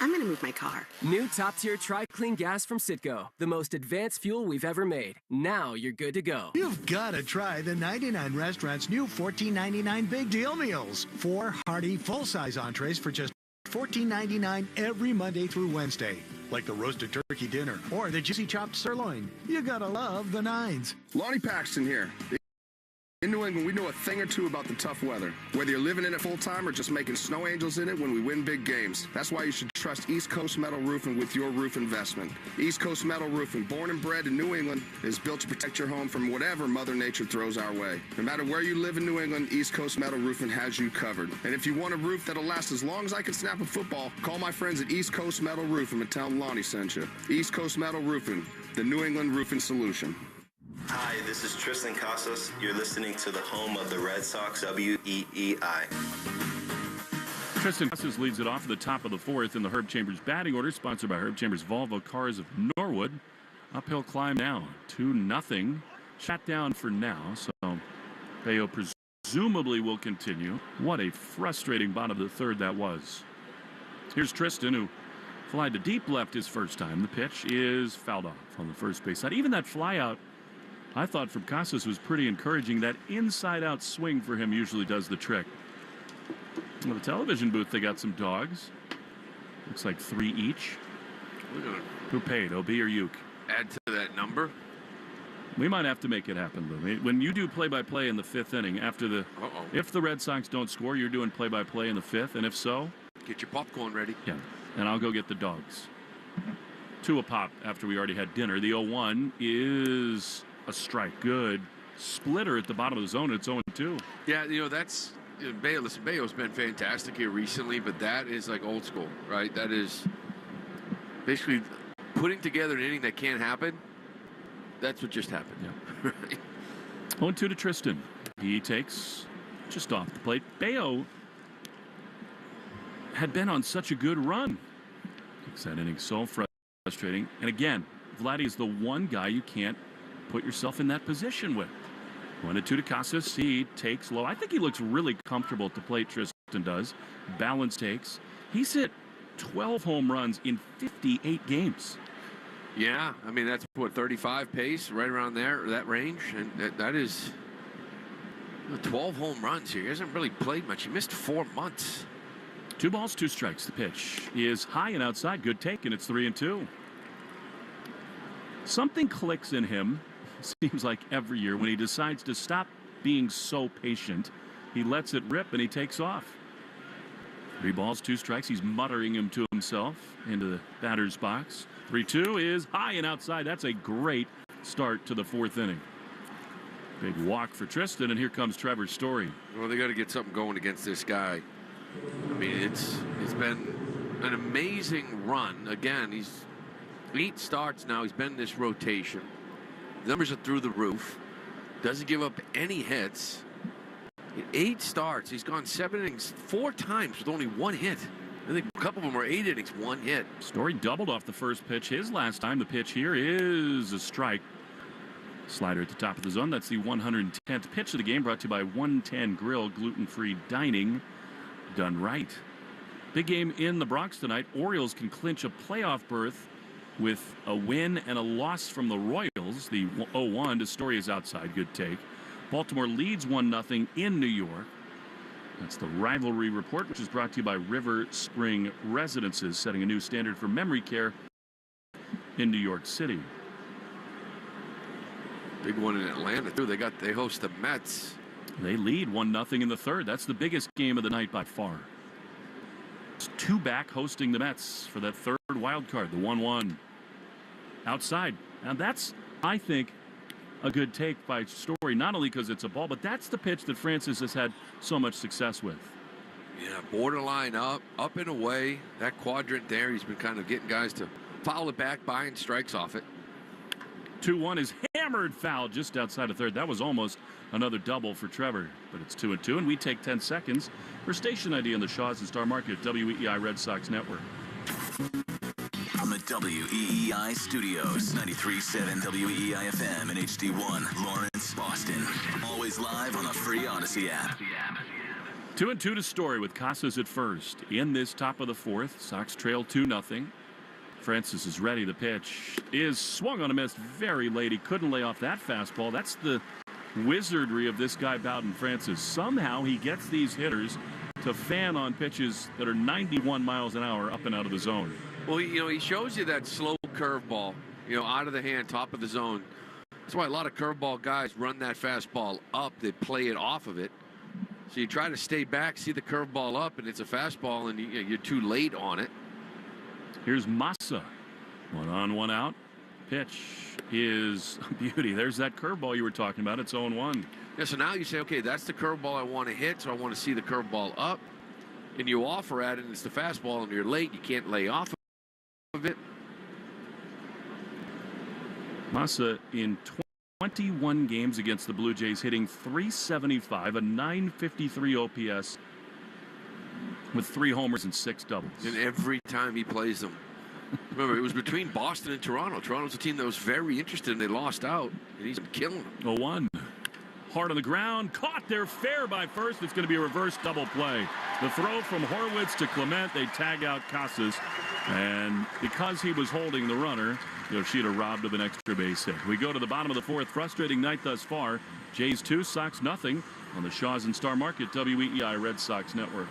S21: I'm gonna move my car.
S11: New top-tier Tri-Clean gas from Citgo. The most advanced fuel we've ever made. Now you're good to go.
S12: You've got to try the 99 Restaurant's new $14.99 Big Deal Meals. 4 hearty, full-size entrees for just $14.99 every Monday through Wednesday. Like the roasted turkey dinner or the juicy chopped sirloin. You gotta love the 9s.
S22: Lonnie Paxton here. In New England, we know a thing or two about the tough weather. Whether you're living in it full-time or just making snow angels in it when we win big games. That's why you should trust East Coast Metal Roofing with your roof investment. East Coast Metal Roofing, born and bred in New England, is built to protect your home from whatever Mother Nature throws our way. No matter where you live in New England, East Coast Metal Roofing has you covered. And if you want a roof that'll last as long as I can snap a football, call my friends at East Coast Metal Roofing and tell them Lonnie sent you. East Coast Metal Roofing, the New England roofing solution.
S3: Hi, this is Tristan Casas. You're listening to the home of the Red Sox, WEEI.
S2: Tristan Casas leads it off at the top of the fourth in the Herb Chambers batting order, sponsored by Herb Chambers Volvo Cars of Norwood. Uphill climb now, 2-0. Shot down for now, so Bello presumably will continue. What a frustrating bottom of the third that was. Here's Tristan, who flied to deep left his first time. The pitch is fouled off on the first base side. Even that fly out, I thought, from Casas was pretty encouraging. That inside-out swing for him usually does the trick. In the television booth, they got some dogs. Looks like 3 each. Who paid, OB or Uke?
S4: Add to that number.
S2: We might have to make it happen, Lou. When you do play-by-play in the 5th inning, after the, if the Red Sox don't score, you're doing play-by-play in the 5th, and if so,
S4: get your popcorn ready.
S2: Yeah, and I'll go get the dogs. 2 a pop after we already had dinner. The 0-1 is a strike. Good splitter at the bottom of the zone. It's 0-2.
S4: Yeah, that's Bello. Listen, Bello's been fantastic here recently, but that is like old school, right? That is basically putting together an inning that can't happen. That's what just happened.
S2: Yeah. 0-2 to Tristan. He takes just off the plate. Bello had been on such a good run. Makes that inning so frustrating. And again, Vladdy is the one guy you can't put yourself in that position with. 1-2 to Casas. He takes low. I think he looks really comfortable at the plate, Tristan does. Balance takes. He's hit 12 home runs in 58 games.
S4: Yeah, I mean, that's what, 35 pace, right around there, that range. And that is 12 home runs here. He hasn't really played much. He missed 4 months.
S2: 2 balls, 2 strikes. The pitch is high and outside. Good take, and it's 3-2. Something clicks in him, seems like every year, when he decides to stop being so patient. He lets it rip, and he takes off. 3 balls, 2 strikes. He's muttering him to himself into the batter's box. 3-2 is high and outside. That's a great start to the 4th inning. Big walk for Tristan, and here comes Trevor Story.
S4: Well, they got to get something going against this guy. I mean, it's been an amazing run. Again, he's 8 starts now. He's been in this rotation. The numbers are through the roof. Doesn't give up any hits. 8 starts. He's gone 7 innings 4 times with only 1 hit. I think a couple of them were 8 innings, 1 hit.
S2: Story doubled off the first pitch. His last time. The pitch here is a strike. Slider at the top of the zone. That's the 110th pitch of the game, brought to you by 110 Grill, gluten-free dining done right. Big game in the Bronx tonight. Orioles can clinch a playoff berth with a win and a loss from the Royals. The 0-1 to Story is outside. Good take. Baltimore leads 1-0 in New York. That's the rivalry report, which is brought to you by River Spring Residences, setting a new standard for memory care in New York City.
S4: Big one in Atlanta too. They host the Mets.
S2: They lead 1-0 in the 3rd. That's the biggest game of the night by far. It's 2 back hosting the Mets for that 3rd wild card, the 1-1 outside. And that's, I think, a good take by Story, not only because it's a ball, but that's the pitch that Francis has had so much success with.
S4: Yeah, borderline up and away. That quadrant there, he's been kind of getting guys to foul it back, buying strikes off it.
S2: 2-1 is hammered foul just outside of 3rd. That was almost another double for Trevor, but it's 2-2, and we take 10 seconds for station ID on the Shaws and Star Market, WEEI Red Sox Network.
S17: From the WEEI studios, 93.7 WEEI FM and HD1, Lawrence, Boston. Always live on the free Odyssey app.
S2: 2-2 to Story with Casas at first. In this top of the 4th, Sox trail 2-0. Francis is ready. The pitch is swung on a miss very late. He couldn't lay off that fastball. That's the wizardry of this guy, Bowden Francis. Somehow he gets these hitters to fan on pitches that are 91 miles an hour up and out of the zone.
S4: Well, he shows you that slow curveball, out of the hand, top of the zone. That's why a lot of curveball guys run that fastball up. They play it off of it. So you try to stay back, see the curveball up, and it's a fastball, and you're too late on it.
S2: Here's Massa. 1 on, 1 out. Pitch is a beauty. There's that curveball you were talking about. It's 0-1.
S4: Yeah, so now you say, okay, that's the curveball I want to hit, so I want to see the curveball up. And you offer at it, and it's the fastball, and you're late. You can't lay off of it.
S2: Massa in 21 games against the Blue Jays, hitting .375, a .953 OPS with 3 homers and 6 doubles.
S4: And every time he plays them. Remember, it was between Boston and Toronto. Toronto's a team that was very interested, and they lost out, and he's killing them.
S2: 0-1. Hard on the ground, caught there fair by first. It's going to be a reverse double play. The throw from Horwitz to Clement, they tag out Casas, and because he was holding the runner, Yoshida robbed of an extra base hit. We go to the bottom of the 4th. Frustrating night thus far. Jays 2, Sox nothing on the Shaws and Star Market WEEI Red Sox Network.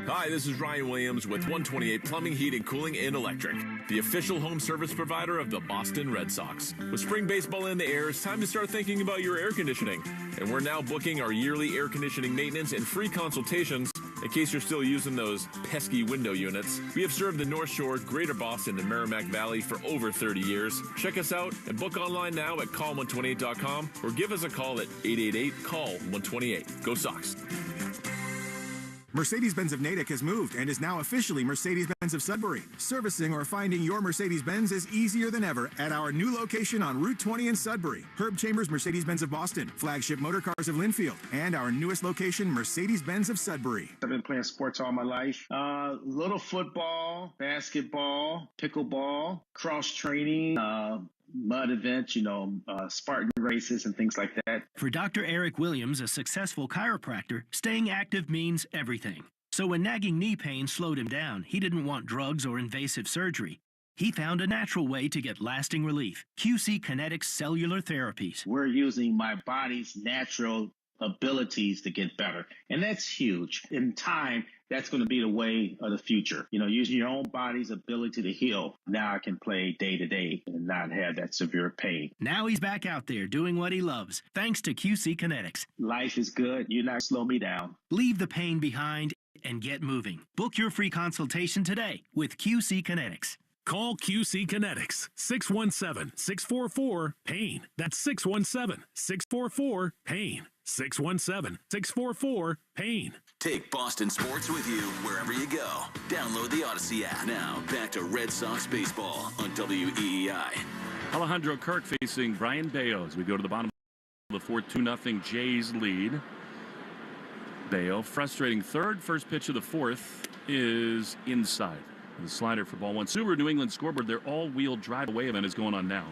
S7: Hi, this is Ryan Williams with 128 Plumbing, Heating, Cooling, and Electric, the official home service provider of the Boston Red Sox. With spring baseball in the air, it's time to start thinking about your air conditioning. And we're now booking our yearly air conditioning maintenance and free consultations in case you're still using those pesky window units. We have served the North Shore, Greater Boston, and Merrimack Valley for over 30 years. Check us out and book online now at call128.com or give us a call at 888-CALL-128. Go Sox.
S1: Mercedes-Benz of Natick has moved and is now officially Mercedes-Benz of Sudbury. Servicing or finding your Mercedes-Benz is easier than ever at our new location on Route 20 in Sudbury. Herb Chambers Mercedes-Benz of Boston, flagship motorcars of Linfield, and our newest location, Mercedes-Benz of Sudbury.
S13: I've been playing sports all my life. Little football, basketball, pickleball, cross training, mud events, Spartan races and things like that.
S15: For Dr. Eric Williams, a successful chiropractor, staying active means everything. So when nagging knee pain slowed him down, he didn't want drugs or invasive surgery. He found a natural way to get lasting relief. QC Kinetics Cellular Therapies.
S13: We're using my body's natural abilities to get better. And that's huge. In time, that's going to be the way of the future. Using your own body's ability to heal. Now I can play day to day and not have that severe pain.
S15: Now he's back out there doing what he loves, thanks to QC Kinetics.
S13: Life is good. You're not slow me down.
S15: Leave the pain behind and get moving. Book your free consultation today with QC Kinetics.
S16: Call QC Kinetics, 617-644-PAIN. That's 617-644-PAIN. 617-644-PAIN.
S17: Take Boston sports with you wherever you go. Download the Odyssey app. Now, back to Red Sox baseball on WEEI.
S2: Alejandro Kirk facing Bryan Bello as we go to the bottom of the 4th, 2-0 Jays lead. Bello, frustrating third. First pitch of the 4th is inside. The slider for ball 1. Subaru New England scoreboard, their all-wheel drive away event is going on now.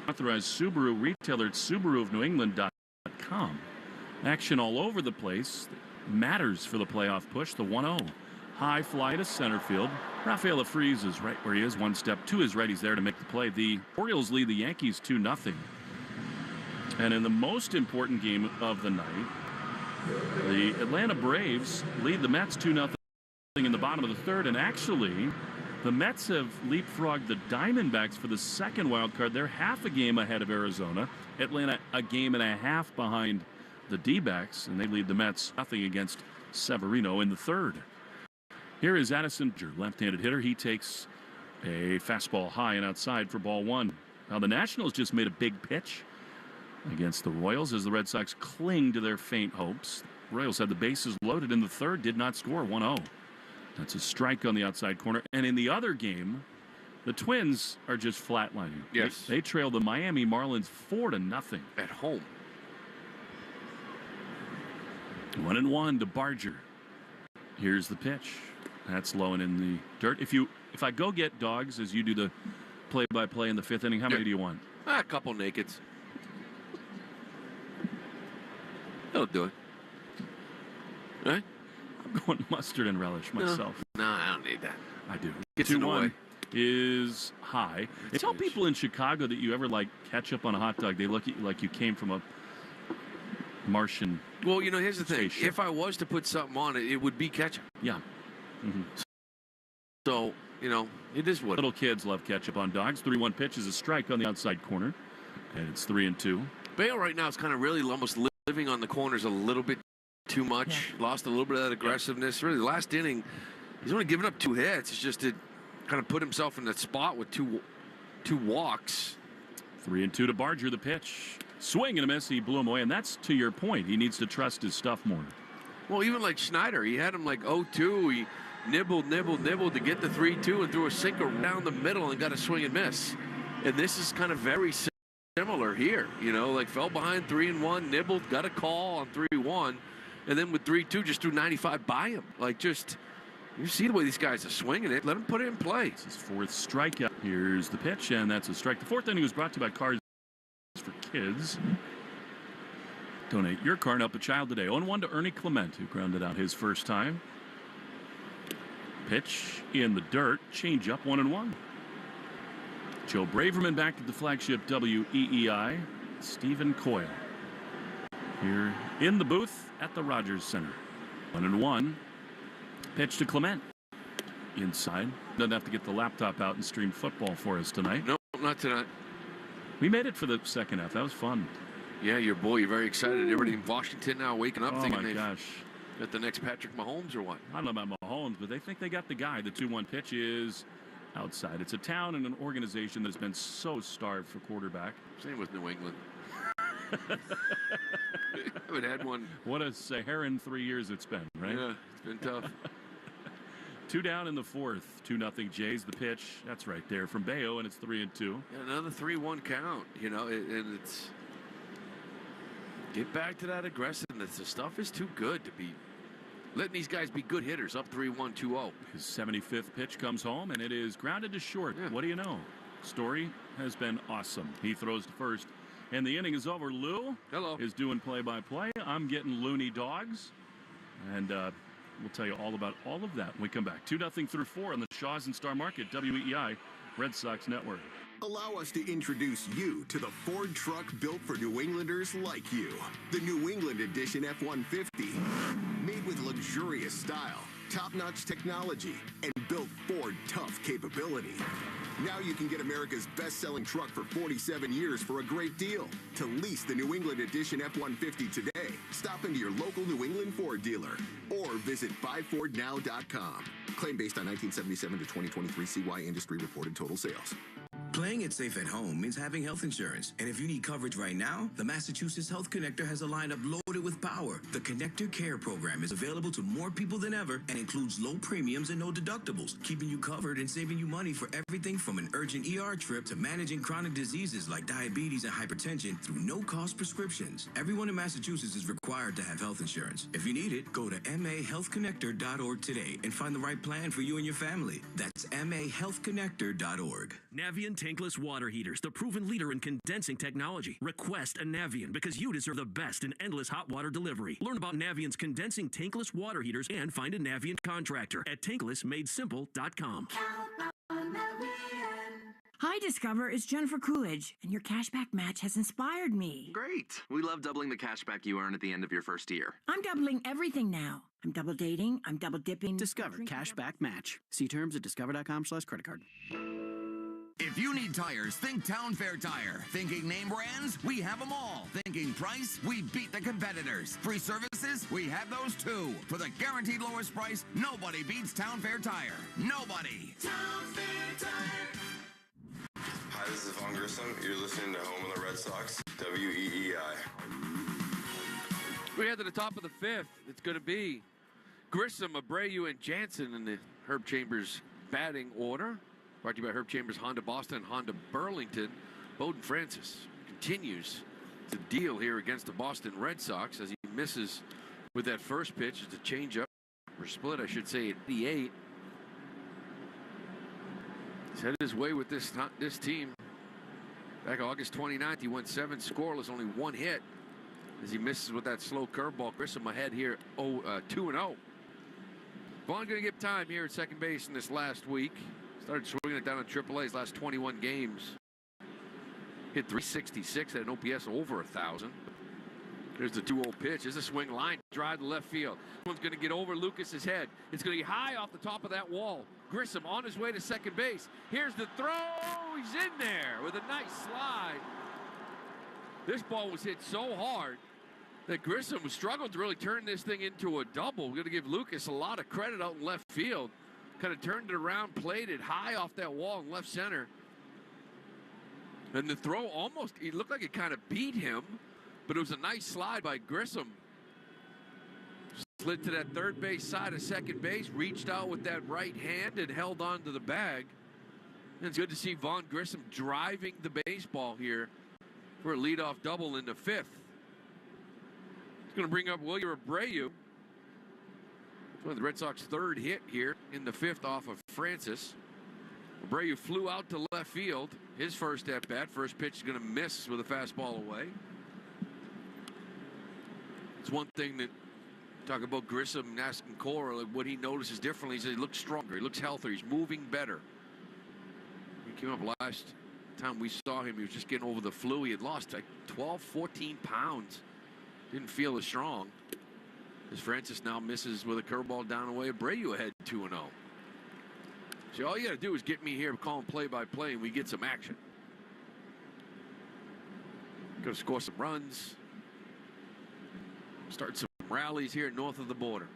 S2: Authorized Subaru retailer at SubaruofNewEngland.com. Action all over the place. Matters for the playoff push. The 1-0. High fly to center field. Rafael Freese is right where he is. One step to his right. He's there to make the play. The Orioles lead the Yankees 2-0. And in the most important game of the night, the Atlanta Braves lead the Mets 2-0 in the bottom of the 3rd. And actually, the Mets have leapfrogged the Diamondbacks for the second wild card. They're half a game ahead of Arizona. Atlanta a game and a half behind the D-backs, and they lead the Mets 0 against Severino in the 3rd. Here is Addison, left-handed hitter. He takes a fastball high and outside for ball 1. Now the Nationals just made a big pitch against the Royals as the Red Sox cling to their faint hopes. Royals had the bases loaded in the 3rd, did not score. 1-0. That's a strike on the outside corner. And in the other game, the Twins are just flatlining.
S4: Yes.
S2: They trail the Miami Marlins 4-0
S4: at home.
S2: 1-1 to Barger. Here's the pitch. That's low and in the dirt. If I go get dogs as you do the play-by-play in the 5th inning, how many do you want?
S4: A couple nakeds. That'll do it. Right?
S2: I'm going mustard and relish myself.
S4: No, I don't need that.
S2: I do.
S4: Gets in the way.
S2: 2-1 is high. Tell people in Chicago that you ever like ketchup on a hot dog. They look at you like you came from a Martian.
S4: Well, here's the thing.
S2: spaceship.
S4: If I was to put something on it, it would be ketchup.
S2: Yeah. Mm-hmm.
S4: So, it is what.
S2: Little kids love ketchup on dogs. 3-1 pitch is a strike on the outside corner. And it's 3-2.
S4: Bale right now is kind of really almost living on the corners a little bit too much. Yeah. Lost a little bit of that aggressiveness. Really, the last inning, he's only given up 2 hits. It's just to kind of put himself in that spot with two walks.
S2: 3-2 to Barger, the pitch. Swing and a miss. He blew him away. And that's to your point. He needs to trust his stuff more.
S4: Well, even like Schneider, he had him like 0-2. He nibbled to get the 3-2 and threw a sinker down the middle and got a swing and miss. And this is kind of very similar here. Like fell behind 3-1, nibbled, got a call on 3-1, and then with 3-2 just threw 95 by him. You see the way these guys are swinging it. Let him put it in play.
S2: It's his fourth strikeout. Here's the pitch, and that's a strike. The fourth inning was brought to you by Cars for Kids. Donate your car and help a child today. 0-1 to Ernie Clement, who grounded out his first time. Pitch in the dirt. Change up 1-1. Joe Braverman back at the flagship WEEI. Stephen Coyle here in the booth at the Rogers Center. 1-1. Pitch to Clement. Inside. Doesn't have to get the laptop out and stream football for us tonight.
S4: No, not tonight.
S2: We made it for the second half. That was fun.
S4: Yeah, you're very excited. Everybody in Washington now waking up thinking
S2: my gosh.
S4: Got the next Patrick Mahomes or what?
S2: I don't know about Mahomes, but they think they got the guy. The 2-1 pitch is outside. It's a town and an organization that's been so starved for quarterback.
S4: Same with New England. Haven't had one.
S2: What a Saharan 3 years it's been, right?
S4: Yeah, it's been tough.
S2: 2 down in the fourth. 2-0 Jays. The pitch. That's right there from Bello, and it's 3-2.
S4: Yeah, another 3-1 count. And it's get back to that aggressiveness. The stuff is too good to be letting these guys be good hitters. Up 3-1, 2-0.
S2: His 75th pitch comes home, and it is grounded to short. Yeah. What do you know? Story has been awesome. He throws to first, and the inning is over. Lou is doing play-by-play. I'm getting loony dogs, and we'll tell you all about all of that when we come back. 2-0 through 4 on the Shaws and Star Market, WEEI Red Sox Network.
S1: Allow us to introduce you to the Ford truck built for New Englanders like you. The New England Edition F-150. Made with luxurious style, top-notch technology, and built Ford tough capability. Now you can get America's best-selling truck for 47 years for a great deal. To lease the New England Edition F-150 today, stop into your local New England Ford dealer or visit buyfordnow.com. Claim based on 1977 to 2023 CY industry reported total sales.
S6: Playing it safe at home means having health insurance. And if you need coverage right now, the Massachusetts Health Connector has a lineup loaded with power. The Connector Care program is available to more people than ever and includes low premiums and no deductibles, keeping you covered and saving you money for everything from an urgent ER trip to managing chronic diseases like diabetes and hypertension through no-cost prescriptions. Everyone in Massachusetts is required to have health insurance. If you need it, go to mahealthconnector.org today and find the right plan for you and your family. That's mahealthconnector.org.
S15: Navien tankless water heaters, the proven leader in condensing technology. Request a Navien because you deserve the best in endless hot water delivery. Learn about Navien's condensing tankless water heaters and find a Navien contractor at tanklessmadesimple.com.
S18: Hi, Discover. It's Jennifer Coolidge, and your cashback match has inspired me.
S23: Great. We love doubling the cashback you earn at the end of your first year.
S18: I'm doubling everything now. I'm double dating. I'm double dipping.
S24: Discover cashback match. See terms at discover.com/creditcard.
S25: If you need tires, think Town Fair Tire. Thinking name brands? We have them all. Thinking price? We beat the competitors. Free services? We have those too. For the guaranteed lowest price, nobody beats Town Fair Tire. Nobody. Town Fair Tire.
S3: Hi, this is Vaughn Grissom. You're listening to Home of the Red Sox, WEEI.
S4: We head to the top of the fifth. It's going to be Grissom, Abreu, and Jansen in the Herb Chambers batting order. Brought to you by Herb Chambers, Honda Boston, Honda Burlington. Bowden Francis continues to deal here against the Boston Red Sox as he misses with that first pitch. It's a changeup, or split, I should say, at 88. He's headed his way with this team. Back August 29th, he went 7 scoreless, only 1 hit. As he misses with that slow curveball. Grissom ahead here, 2-0. Vaughn going to get time here at second base in this last week. Started swinging it down in AAA's last 21 games. Hit 366 at an OPS over 1,000. There's the 2-0 pitch. There's a swing line drive to left field. This one's going to get over Lucas's head. It's going to be high off the top of that wall. Grissom on his way to second base. Here's the throw. He's in there with a nice slide. This ball was hit so hard that Grissom struggled to really turn this thing into a double. We're going to give Lucas a lot of credit out in left field. Kind of turned it around, played it high off that wall in left center. And the throw almost, it looked like it kind of beat him, but it was a nice slide by Grissom. Slid to that third base side of second base, reached out with that right hand and held on to the bag. And it's good to see Vaughn Grissom driving the baseball here for a leadoff double in the 5th. It's going to bring up William Abreu. It's one of the Red Sox third hit here in the 5th off of Francis. Abreu flew out to left field. His first at bat. First pitch is going to miss with a fastball away. It's one thing that talk about Grissom and asking Cora like what he notices differently. He says he looks stronger. He looks healthier. He's moving better. He came up last time we saw him. He was just getting over the flu. He had lost like 12, 14 pounds. Didn't feel as strong. As Francis now misses with a curveball down away. Abreu ahead 2-0. So all you got to do is get me here, call him play-by-play, and we get some action. Going to score some runs. Start some rallies here north of the border.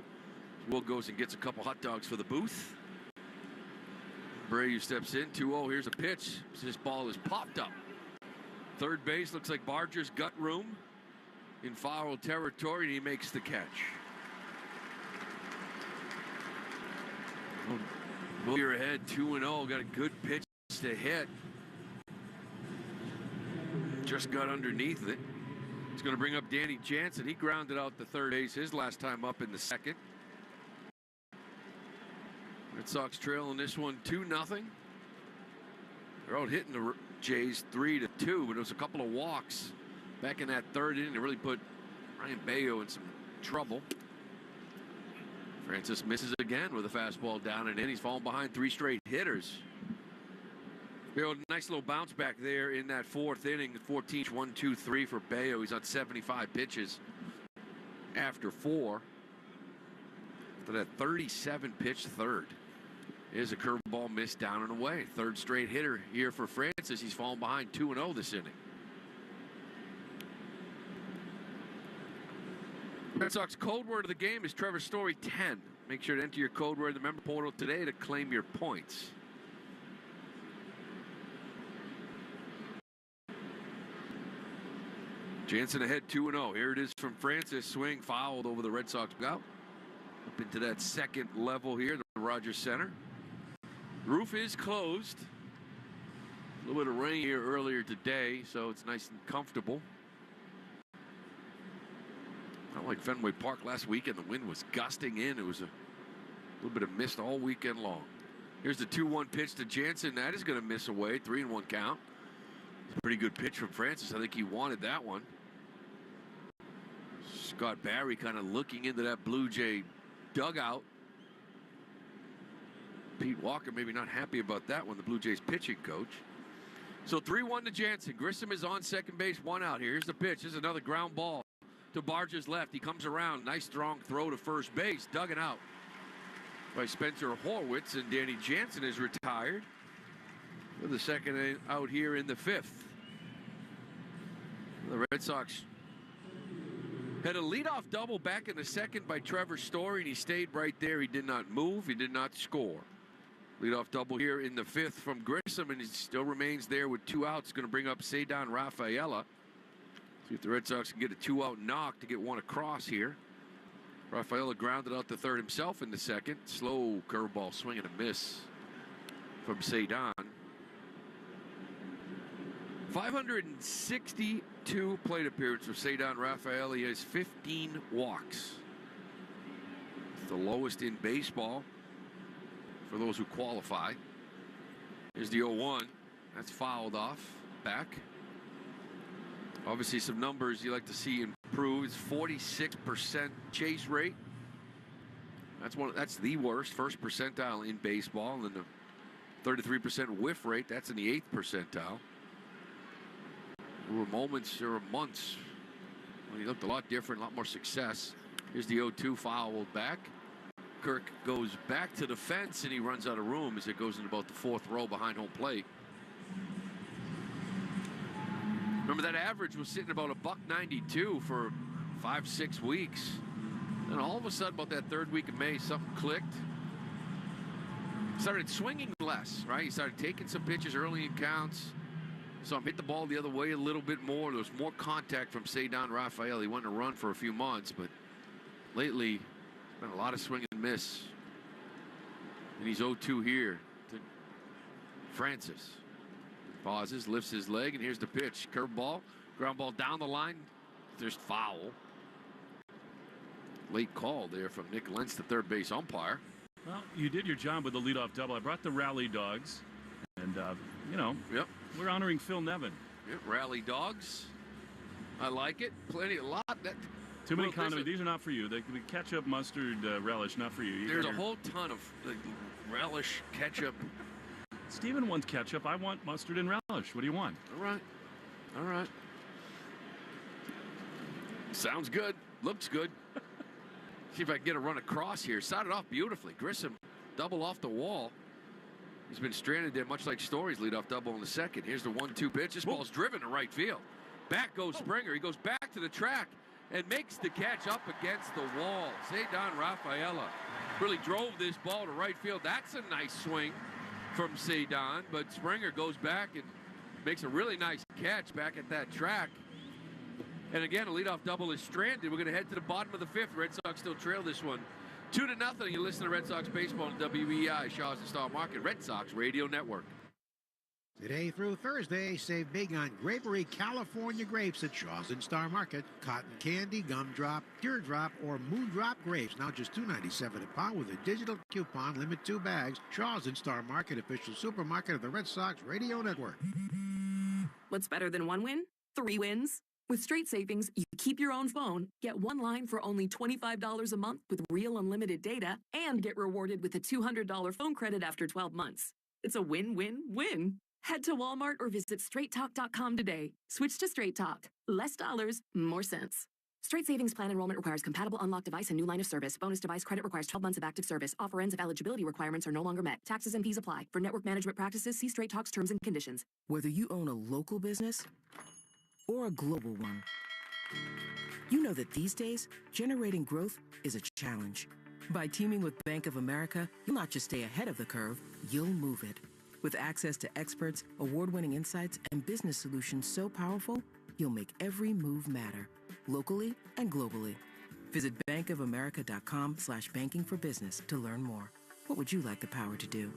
S4: Will goes and gets a couple hot dogs for the booth. Abreu steps in, 2-0. Here's a pitch. This ball is popped up. Third base looks like Barger's gut room in foul territory, and he makes the catch. We're ahead 2-0. Got a good pitch to hit. Just got underneath it. It's going to bring up Danny Jansen. He grounded out the third base his last time up in the 2nd. Red Sox trail in this one 2-0. They're out hitting the Jays 3-2, but it was a couple of walks back in that 3rd inning to really put Bryan Bello in some trouble. Francis misses again with a fastball down and in. He's fallen behind 3 straight hitters. Bello, nice little bounce back there in that 4th inning. 14, 1-2-3 for Bello. He's on 75 pitches after 4. After that 37 pitch 3rd. Is a curveball missed down and away. 3rd straight hitter here for Francis. He's fallen behind 2-0 this inning. Red Sox code word of the game is Trevor Story 10. Make sure to enter your code word in the member portal today to claim your points. Jansen ahead 2-0. Here it is from Francis. Swing fouled over the Red Sox out. Up into that 2nd level here, the Rogers Center. Roof is closed. A little bit of rain here earlier today, so it's nice and comfortable. Not like Fenway Park last weekend. The wind was gusting in. It was a little bit of mist all weekend long. Here's the 2-1 pitch to Jansen. That is going to miss away. 3-1 count. Pretty good pitch from Francis. I think he wanted that one. Scott Barry kind of looking into that Blue Jay dugout. Pete Walker maybe not happy about that one, the Blue Jays pitching coach. So 3-1 to Jansen. Grissom is on second base, 1 out here. Here's the pitch. Here's another ground ball to Barger's left. He comes around. Nice strong throw to first base. Dug it out by Spencer Horwitz, and Danny Jansen is retired with the 2nd out here in the 5th. The Red Sox had a leadoff double back in the 2nd by Trevor Story, and he stayed right there. He did not move. He did not score. Leadoff double here in the 5th from Grissom, and he still remains there with 2 outs. Going to bring up Cedar Rafaela. See if the Red Sox can get a 2-out knock to get one across here. Rafaela grounded out the 3rd himself in the 2nd. Slow curveball swing and a miss from Cedar. 562 plate appearances for Cedar Rafaela. He has 15 walks. It's the lowest in baseball for those who qualify. Here's the 0-1. That's fouled off. Back. Obviously some numbers you like to see improve. It's 46% chase rate. That's the worst. 1st percentile in baseball. And then the 33% whiff rate. That's in the 8th percentile. There were moments, there were months when he looked a lot different, a lot more success. Here's the 0-2 fouled back. Kirk goes back to the fence and he runs out of room as it goes in about the 4th row behind home plate. Remember that average was sitting about $1.92 for 5-6 weeks. And all of a sudden, about that 3rd week of May, something clicked. Started swinging less, right? He started taking some pitches early in counts. So hit the ball the other way a little bit more. There was more contact from Cedar Rafaela. He went to run for a few months, but lately, it's been a lot of swing and miss. And he's 0-2 here to Francis. Pauses, lifts his leg, and here's the pitch. Curveball Ground ball down the line. There's foul. Late call there from Nick Lentz, the third base umpire.
S2: Well, you did your job with the leadoff double. I brought the rally dogs, and
S4: yep,
S2: we're honoring Phil Nevin.
S4: Yep, rally dogs. I like it. A lot.
S2: Too many condiments. These are not for you. The ketchup, mustard, relish, not for you.
S4: There's a whole ton of relish, ketchup.
S2: Steven wants ketchup. I want mustard and relish. What do you want?
S4: All right. Sounds good. Looks good. See if I can get a run across here. Started off beautifully. Grissom, double off the wall. He's been stranded there, much like Story's leadoff double in the second. Here's the 1-2 pitch. This ball's driven to right field. Back goes Springer. He goes back to the track and makes the catch up against the wall. Cedar Rafaela really drove this ball to right field. That's a nice swing from Cedar, but Springer goes back and makes a really nice catch back at that track. And again, a leadoff double is stranded. We're going to head to the bottom of the fifth. Red Sox still trail this one 2-0. You listen to Red Sox baseball on WEI, Shaw's and Star Market, Red Sox Radio Network.
S5: Today through Thursday, save big on Grapery California grapes at Shaw's and Star Market. Cotton candy, gumdrop, teardrop, or moondrop grapes. Now just $2.97 a pound with a digital coupon. Limit 2 bags. Shaw's and Star Market, official supermarket of the Red Sox Radio Network.
S8: What's better than 1 win? 3 wins. With Straight Savings, you keep your own phone, get 1 line for only $25 a month with real unlimited data, and get rewarded with a $200 phone credit after 12 months. It's a win-win-win. Head to Walmart or visit straighttalk.com today. Switch to Straight Talk. Less dollars, more sense. Straight Savings Plan enrollment requires compatible unlocked device and new line of service. Bonus device credit requires 12 months of active service. Offer ends if eligibility requirements are no longer met. Taxes and fees apply. For network management practices, see Straight Talk's terms and conditions.
S14: Whether you own a local business or a global one, you know that these days, generating growth is a challenge. By teaming with Bank of America, you'll not just stay ahead of the curve, you'll move it. With access to experts, award-winning insights, and business solutions so powerful, you'll make every move matter, locally and globally. Visit bankofamerica.com/banking for business to learn more. What would you like the power to do?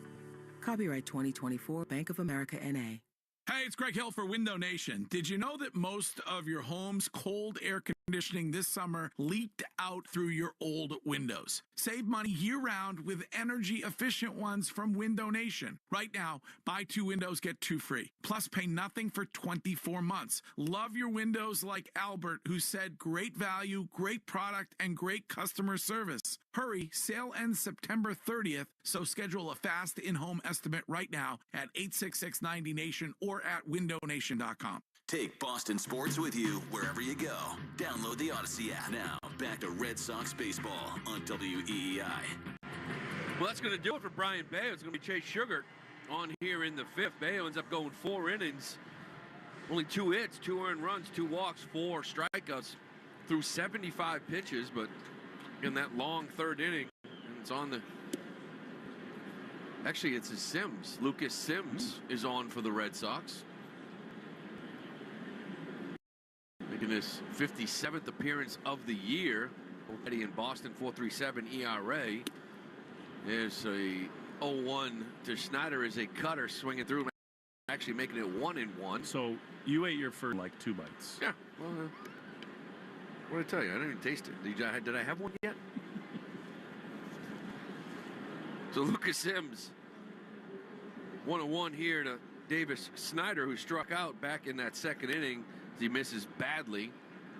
S14: Copyright 2024 Bank of America N.A.
S19: Hey, it's Greg Hill for Window Nation. Did you know that most of your home's cold air conditioning this summer leaked out through your old windows? Save money year-round with energy-efficient ones from Window Nation. Right now, buy 2 windows, get 2 free. Plus, pay nothing for 24 months. Love your windows like Albert, who said great value, great product, and great customer service. Hurry, sale ends September 30th, so schedule a fast in-home estimate right now at 866-90-NATION or at windownation.com.
S17: Take Boston sports with you wherever you go. Download the Odyssey app. Now, back to Red Sox baseball on WEEI.
S4: Well, that's going to do it for Bryan Bello. It's going to be Chase Sugar on here in the fifth. Bello ends up going 4 innings. Only 2 hits, 2 earned runs, 2 walks, 4 strikeouts through 75 pitches, but in that long 3rd inning, and it's on the... Actually, it's a Sims. Lucas Sims is on for the Red Sox. Making his 57th appearance of the year. Already in Boston, 4.37 ERA. There's a 0-1 to Schneider as a cutter swinging through, actually making it 1-1.
S2: So you ate your first like 2 bites.
S4: Yeah. Well, what did I tell you? I didn't even taste it. Did I have one yet? So Lucas Sims, 1-1 here to Davis Snyder, who struck out back in that 2nd inning. He misses badly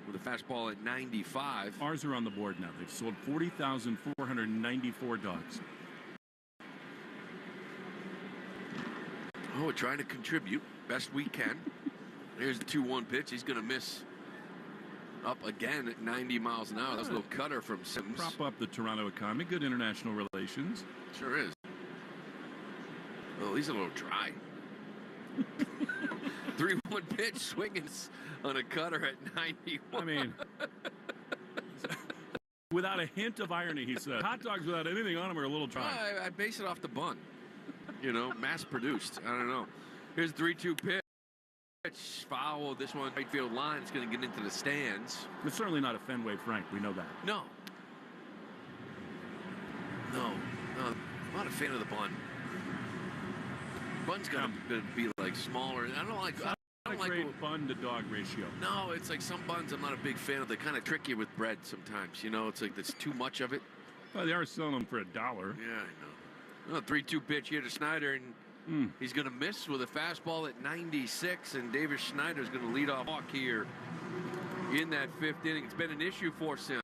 S4: with a fastball at 95.
S2: Ours are on the board now. They've sold 40,494 dogs.
S4: Oh, we're trying to contribute best we can. Here's the 2-1 pitch. He's going to miss up again at 90 miles an hour. That's a little cutter from Sims.
S2: Prop up the Toronto economy. Good international relations.
S4: Sure is. Well, he's a little dry. 3-1 pitch, swinging on a cutter at 91.
S2: I mean, without a hint of irony, he said. Hot dogs without anything on them are a little dry.
S4: I base it off the bun. You know, mass-produced. I don't know. Here's the 3-2 pitch. Foul. This one, right field line. It's going to get into the stands.
S2: It's certainly not a Fenway Frank. We know that.
S4: No. I'm not a fan of the bun. Bun's got to be like smaller. I don't
S2: not a great bun to dog ratio.
S4: No, it's like some buns I'm not a big fan of. They kind of trick you with bread sometimes. You know, it's like there's too much of it.
S2: Well, they are selling them for $1.
S4: Yeah, I know. 3-2 pitch here to Schneider, and he's going to miss with a fastball at 96, and Davis Schneider's going to lead off walk here in that 5th inning. It's been an issue for Sims.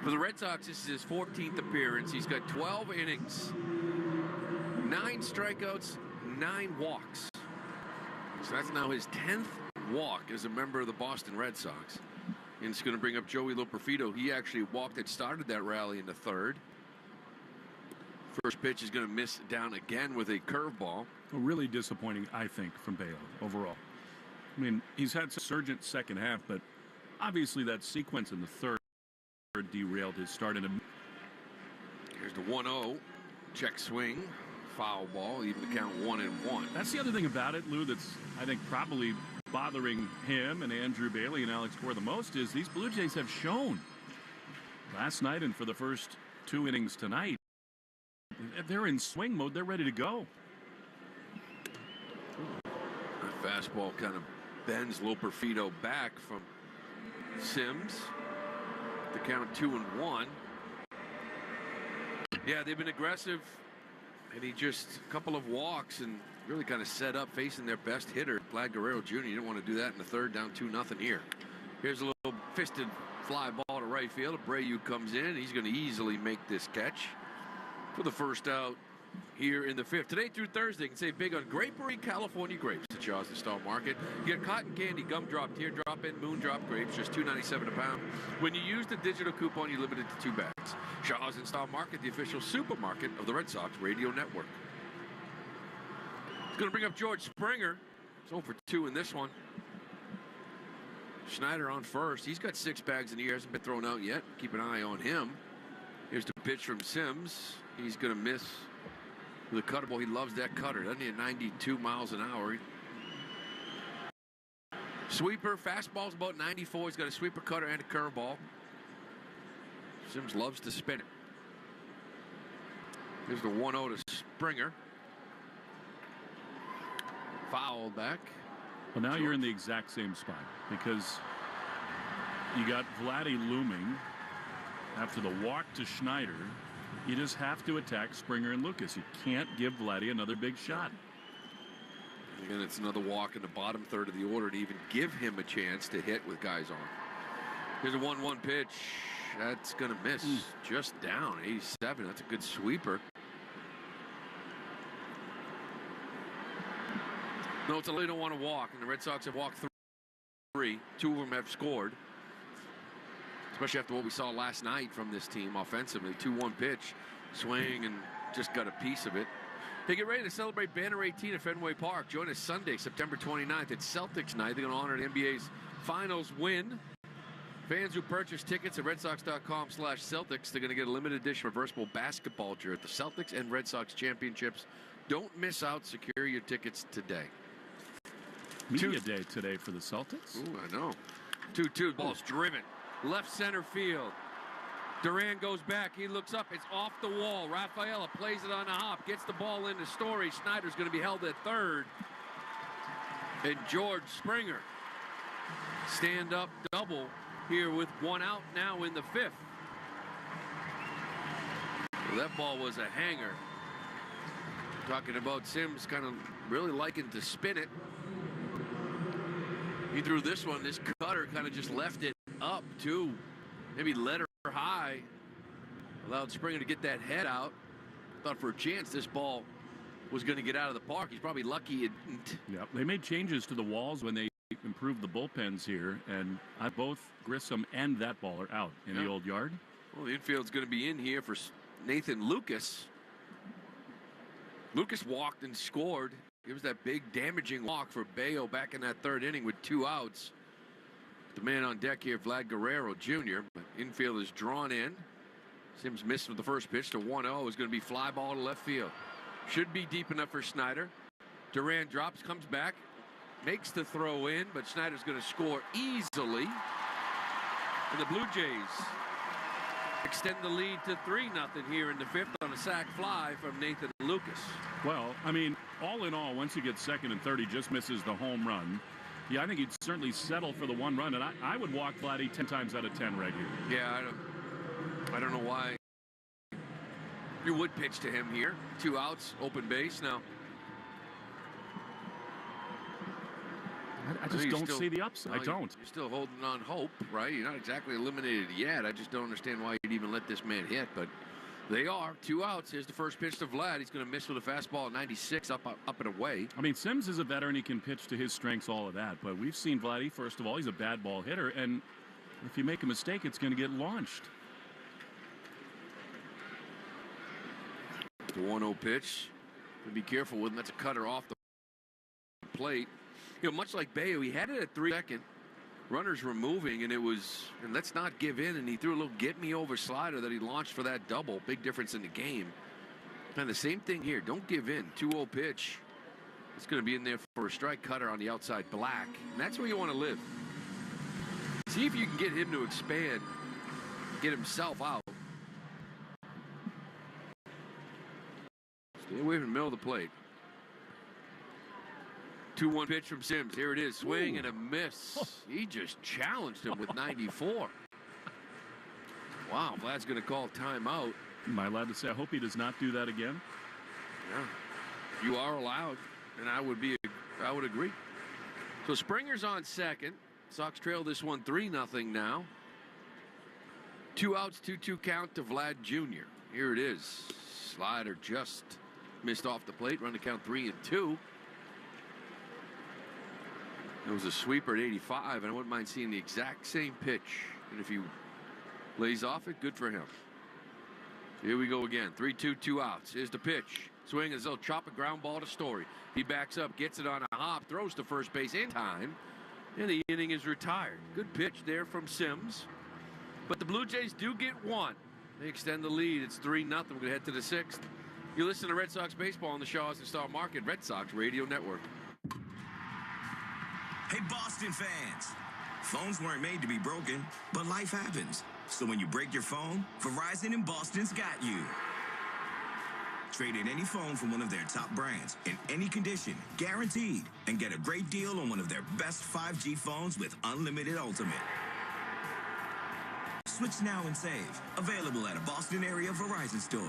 S4: For the Red Sox, this is his 14th appearance. He's got 12 innings, 9 strikeouts, 9 walks. So that's now his 10th walk as a member of the Boston Red Sox. And it's going to bring up Joey Loperfido. He actually walked and started that rally in the 3rd. First pitch is going to miss down again with a curveball.
S2: Really disappointing, I think, from Bello overall. I mean, he's had a surgent second half, but obviously that sequence in the 3rd derailed his start.
S4: Here's the 1-0. Check swing. Foul ball. Even the count 1-1.
S2: That's the other thing about it, Lou, that's, I think, probably bothering him and Andrew Bailey and Alex Cora the most is these Blue Jays have shown last night and for the first 2 innings tonight, they're in swing mode. They're ready to go.
S4: That fastball kind of bends Loperfido back from Sims. The count 2-1. Yeah, they've been aggressive, and he just a couple of walks and really kind of set up facing their best hitter, Vlad Guerrero Jr. You didn't want to do that in the 3rd, down 2-0 here. Here's a little fisted fly ball to right field. Abreu comes in. He's going to easily make this catch for the first out here in the 5th. Today through Thursday, you can save big on Grapery California grapes at Shaw's and Star Market. You get cotton candy, gumdrop, teardrop, and moondrop grapes, just $2.97 a pound. When you use the digital coupon, you're limited to 2 bags. Shaw's and Star Market, the official supermarket of the Red Sox Radio Network. It's going to bring up George Springer. He's 0-for-2 in this one. Schneider on first. He's got 6 bags in the year. Hasn't been thrown out yet. Keep an eye on him. Here's the pitch from Sims. He's going to miss with a cutter ball. He loves that cutter, doesn't he? At 92 miles an hour. Sweeper, fastball's about 94. He's got a sweeper, cutter, and a curveball. Sims loves to spin it. Here's the 1-0 to Springer. Foul back.
S2: Well, now you're in the exact same spot because you got Vladdy looming after the walk to Schneider. You just have to attack Springer and Lucas. You can't give Vladdy another big shot.
S4: Again, it's another walk in the bottom 3rd of the order to even give him a chance to hit with guys on. Here's a 1-1 pitch. That's going to miss. Just down, 87. That's a good sweeper. No, it's a they don't want to walk, and the Red Sox have walked 3. 2 of them have scored. Especially after what we saw last night from this team offensively. 2-1 pitch, swing, and just got a piece of it. They get ready to celebrate Banner 18 at Fenway Park. Join us Sunday, September 29th at Celtics night. They're going to honor the NBA's finals win. Fans who purchase tickets at redsox.com/Celtics, they're going to get a limited edition reversible basketball jersey at the Celtics and Red Sox championships. Don't miss out. Secure your tickets today.
S2: Media day today for the Celtics.
S4: Ooh, I know. 2-2, ball's driven. Left center field. Duran goes back. He looks up. It's off the wall. Rafaela plays it on a hop. Gets the ball into Story. Schneider's going to be held at 3rd. And George Springer. Stand up double here with 1 out now in the 5th. Well, that ball was a hanger. Talking about Sims kind of really liking to spin it. He threw this one. This cutter kind of just left it up too. Maybe let her high. Allowed Springer to get that head out. Thought for a chance this ball was going to get out of the park. He's probably lucky it didn't.
S2: Yep. They made changes to the walls when they improved the bullpens here, and both Grissom and that ball are out in the old yard.
S4: Well, the infield's going to be in here for Nathan Lucas. Lucas walked and scored. It was that big damaging walk for Bello back in that 3rd inning with 2 outs. The man on deck here, Vlad Guerrero Jr. Infield is drawn in. Sims missed with the first pitch to 1-0. Is going to be fly ball to left field. Should be deep enough for Schneider. Duran drops, comes back, makes the throw in, but Schneider's going to score easily. And the Blue Jays extend the lead to 3-0 here in the 5th on on a sac fly from Nathan Lucas.
S2: Well, I mean, all in all, once you get second and third, he just misses the home run. Yeah, I think he'd certainly settle for the one run, and I would walk Vladdy 10 times out of 10 right here.
S4: Yeah, I don't know why you would pitch to him here. 2 outs, open base now.
S2: I just don't see the upside. I don't.
S4: You're still holding on hope, right? You're not exactly eliminated yet. I just don't understand why you'd even let this man hit, but they are. 2 outs. Here's the first pitch to Vlad. He's going to miss with a fastball at 96 up and away.
S2: I mean, Sims is a veteran. He can pitch to his strengths, all of that. But we've seen Vladdy, first of all, he's a bad ball hitter. And if you make a mistake, it's going to get launched.
S4: The 1-0 pitch. Be careful with him. That's a cutter off the plate. You know, much like Bello, he had it at 3-2. Runners were moving, and let's not give in, and he threw a little get-me-over slider that he launched for that double. Big difference in the game. And the same thing here. Don't give in. 2-0 pitch. It's going to be in there for a strike, cutter on the outside, black. And that's where you want to live. See if you can get him to expand, get himself out. Stay away from the middle of the plate. 2-1 pitch from Sims. Here it is. Swing and a miss. He just challenged him with 94. Wow, Vlad's going to call timeout.
S2: Am I allowed to say I hope he does not do that again?
S4: Yeah, you are allowed, and I would agree. So Springer's on second. Sox trail this one 3-0 now. 2 outs, 2-2 count to Vlad Jr. Here it is. Slider just missed off the plate. Run to count 3-2. It was a sweeper at 85, and I wouldn't mind seeing the exact same pitch. And if he lays off it, good for him. Here we go again. 3-2, 2 outs. Here's the pitch. Swing as they'll chop a ground ball to Story. He backs up, gets it on a hop, throws to first base in time, and the inning is retired. Good pitch there from Sims. But the Blue Jays do get one. They extend the lead. It's 3-0. We're going to head to the 6th. You listen to Red Sox baseball on the Shaws and Star Market Red Sox Radio Network.
S6: Hey, Boston fans. Phones weren't made to be broken, but life happens. So when you break your phone, Verizon in Boston's got you. Trade in any phone from one of their top brands in any condition, guaranteed, and get a great deal on one of their best 5G phones with unlimited ultimate. Switch now and save. Available at a Boston area Verizon store.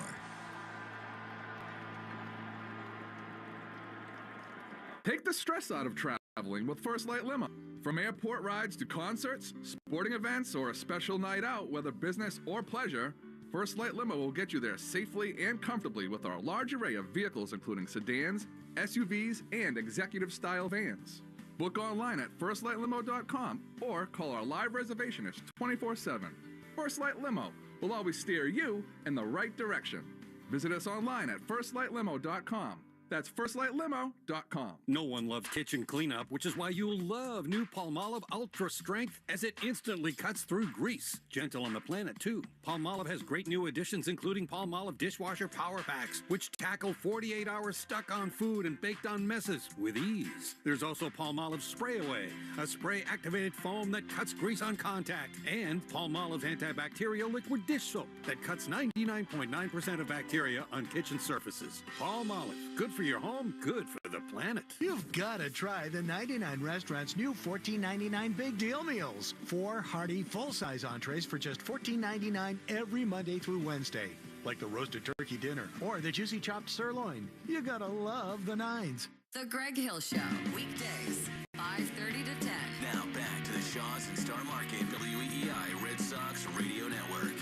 S9: Take the stress out of traveling with First Light Limo. From airport rides to concerts, sporting events, or a special night out, whether business or pleasure, First Light Limo will get you there safely and comfortably with our large array of vehicles including sedans, SUVs, and executive-style vans. Book online at firstlightlimo.com or call our live reservationist 24/7. First Light Limo will always steer you in the right direction. Visit us online at firstlightlimo.com. That's firstlightlimo.com.
S10: No one loves kitchen cleanup, which is why you'll love new Palmolive Ultra Strength, as it instantly cuts through grease. Gentle on the planet, too. Palmolive has great new additions, including Palmolive Dishwasher Power Packs, which tackle 48 hours stuck on food and baked on messes with ease. There's also Palmolive Spray Away, a spray-activated foam that cuts grease on contact, and Palmolive's antibacterial liquid dish soap that cuts 99.9% of bacteria on kitchen surfaces. Palmolive, good for your home, good for the planet.
S12: You've got to try the 99 Restaurant's new $14.99 Big Deal Meals. 4 hearty, full-size entrees for just $14.99 every Monday through Wednesday. Like the roasted turkey dinner or the juicy chopped sirloin. You gotta love the 9s.
S11: The Greg Hill Show, weekdays, 5:30 to 10.
S17: Now back to the Shaws and Star Market WEEI Red Sox Radio Network.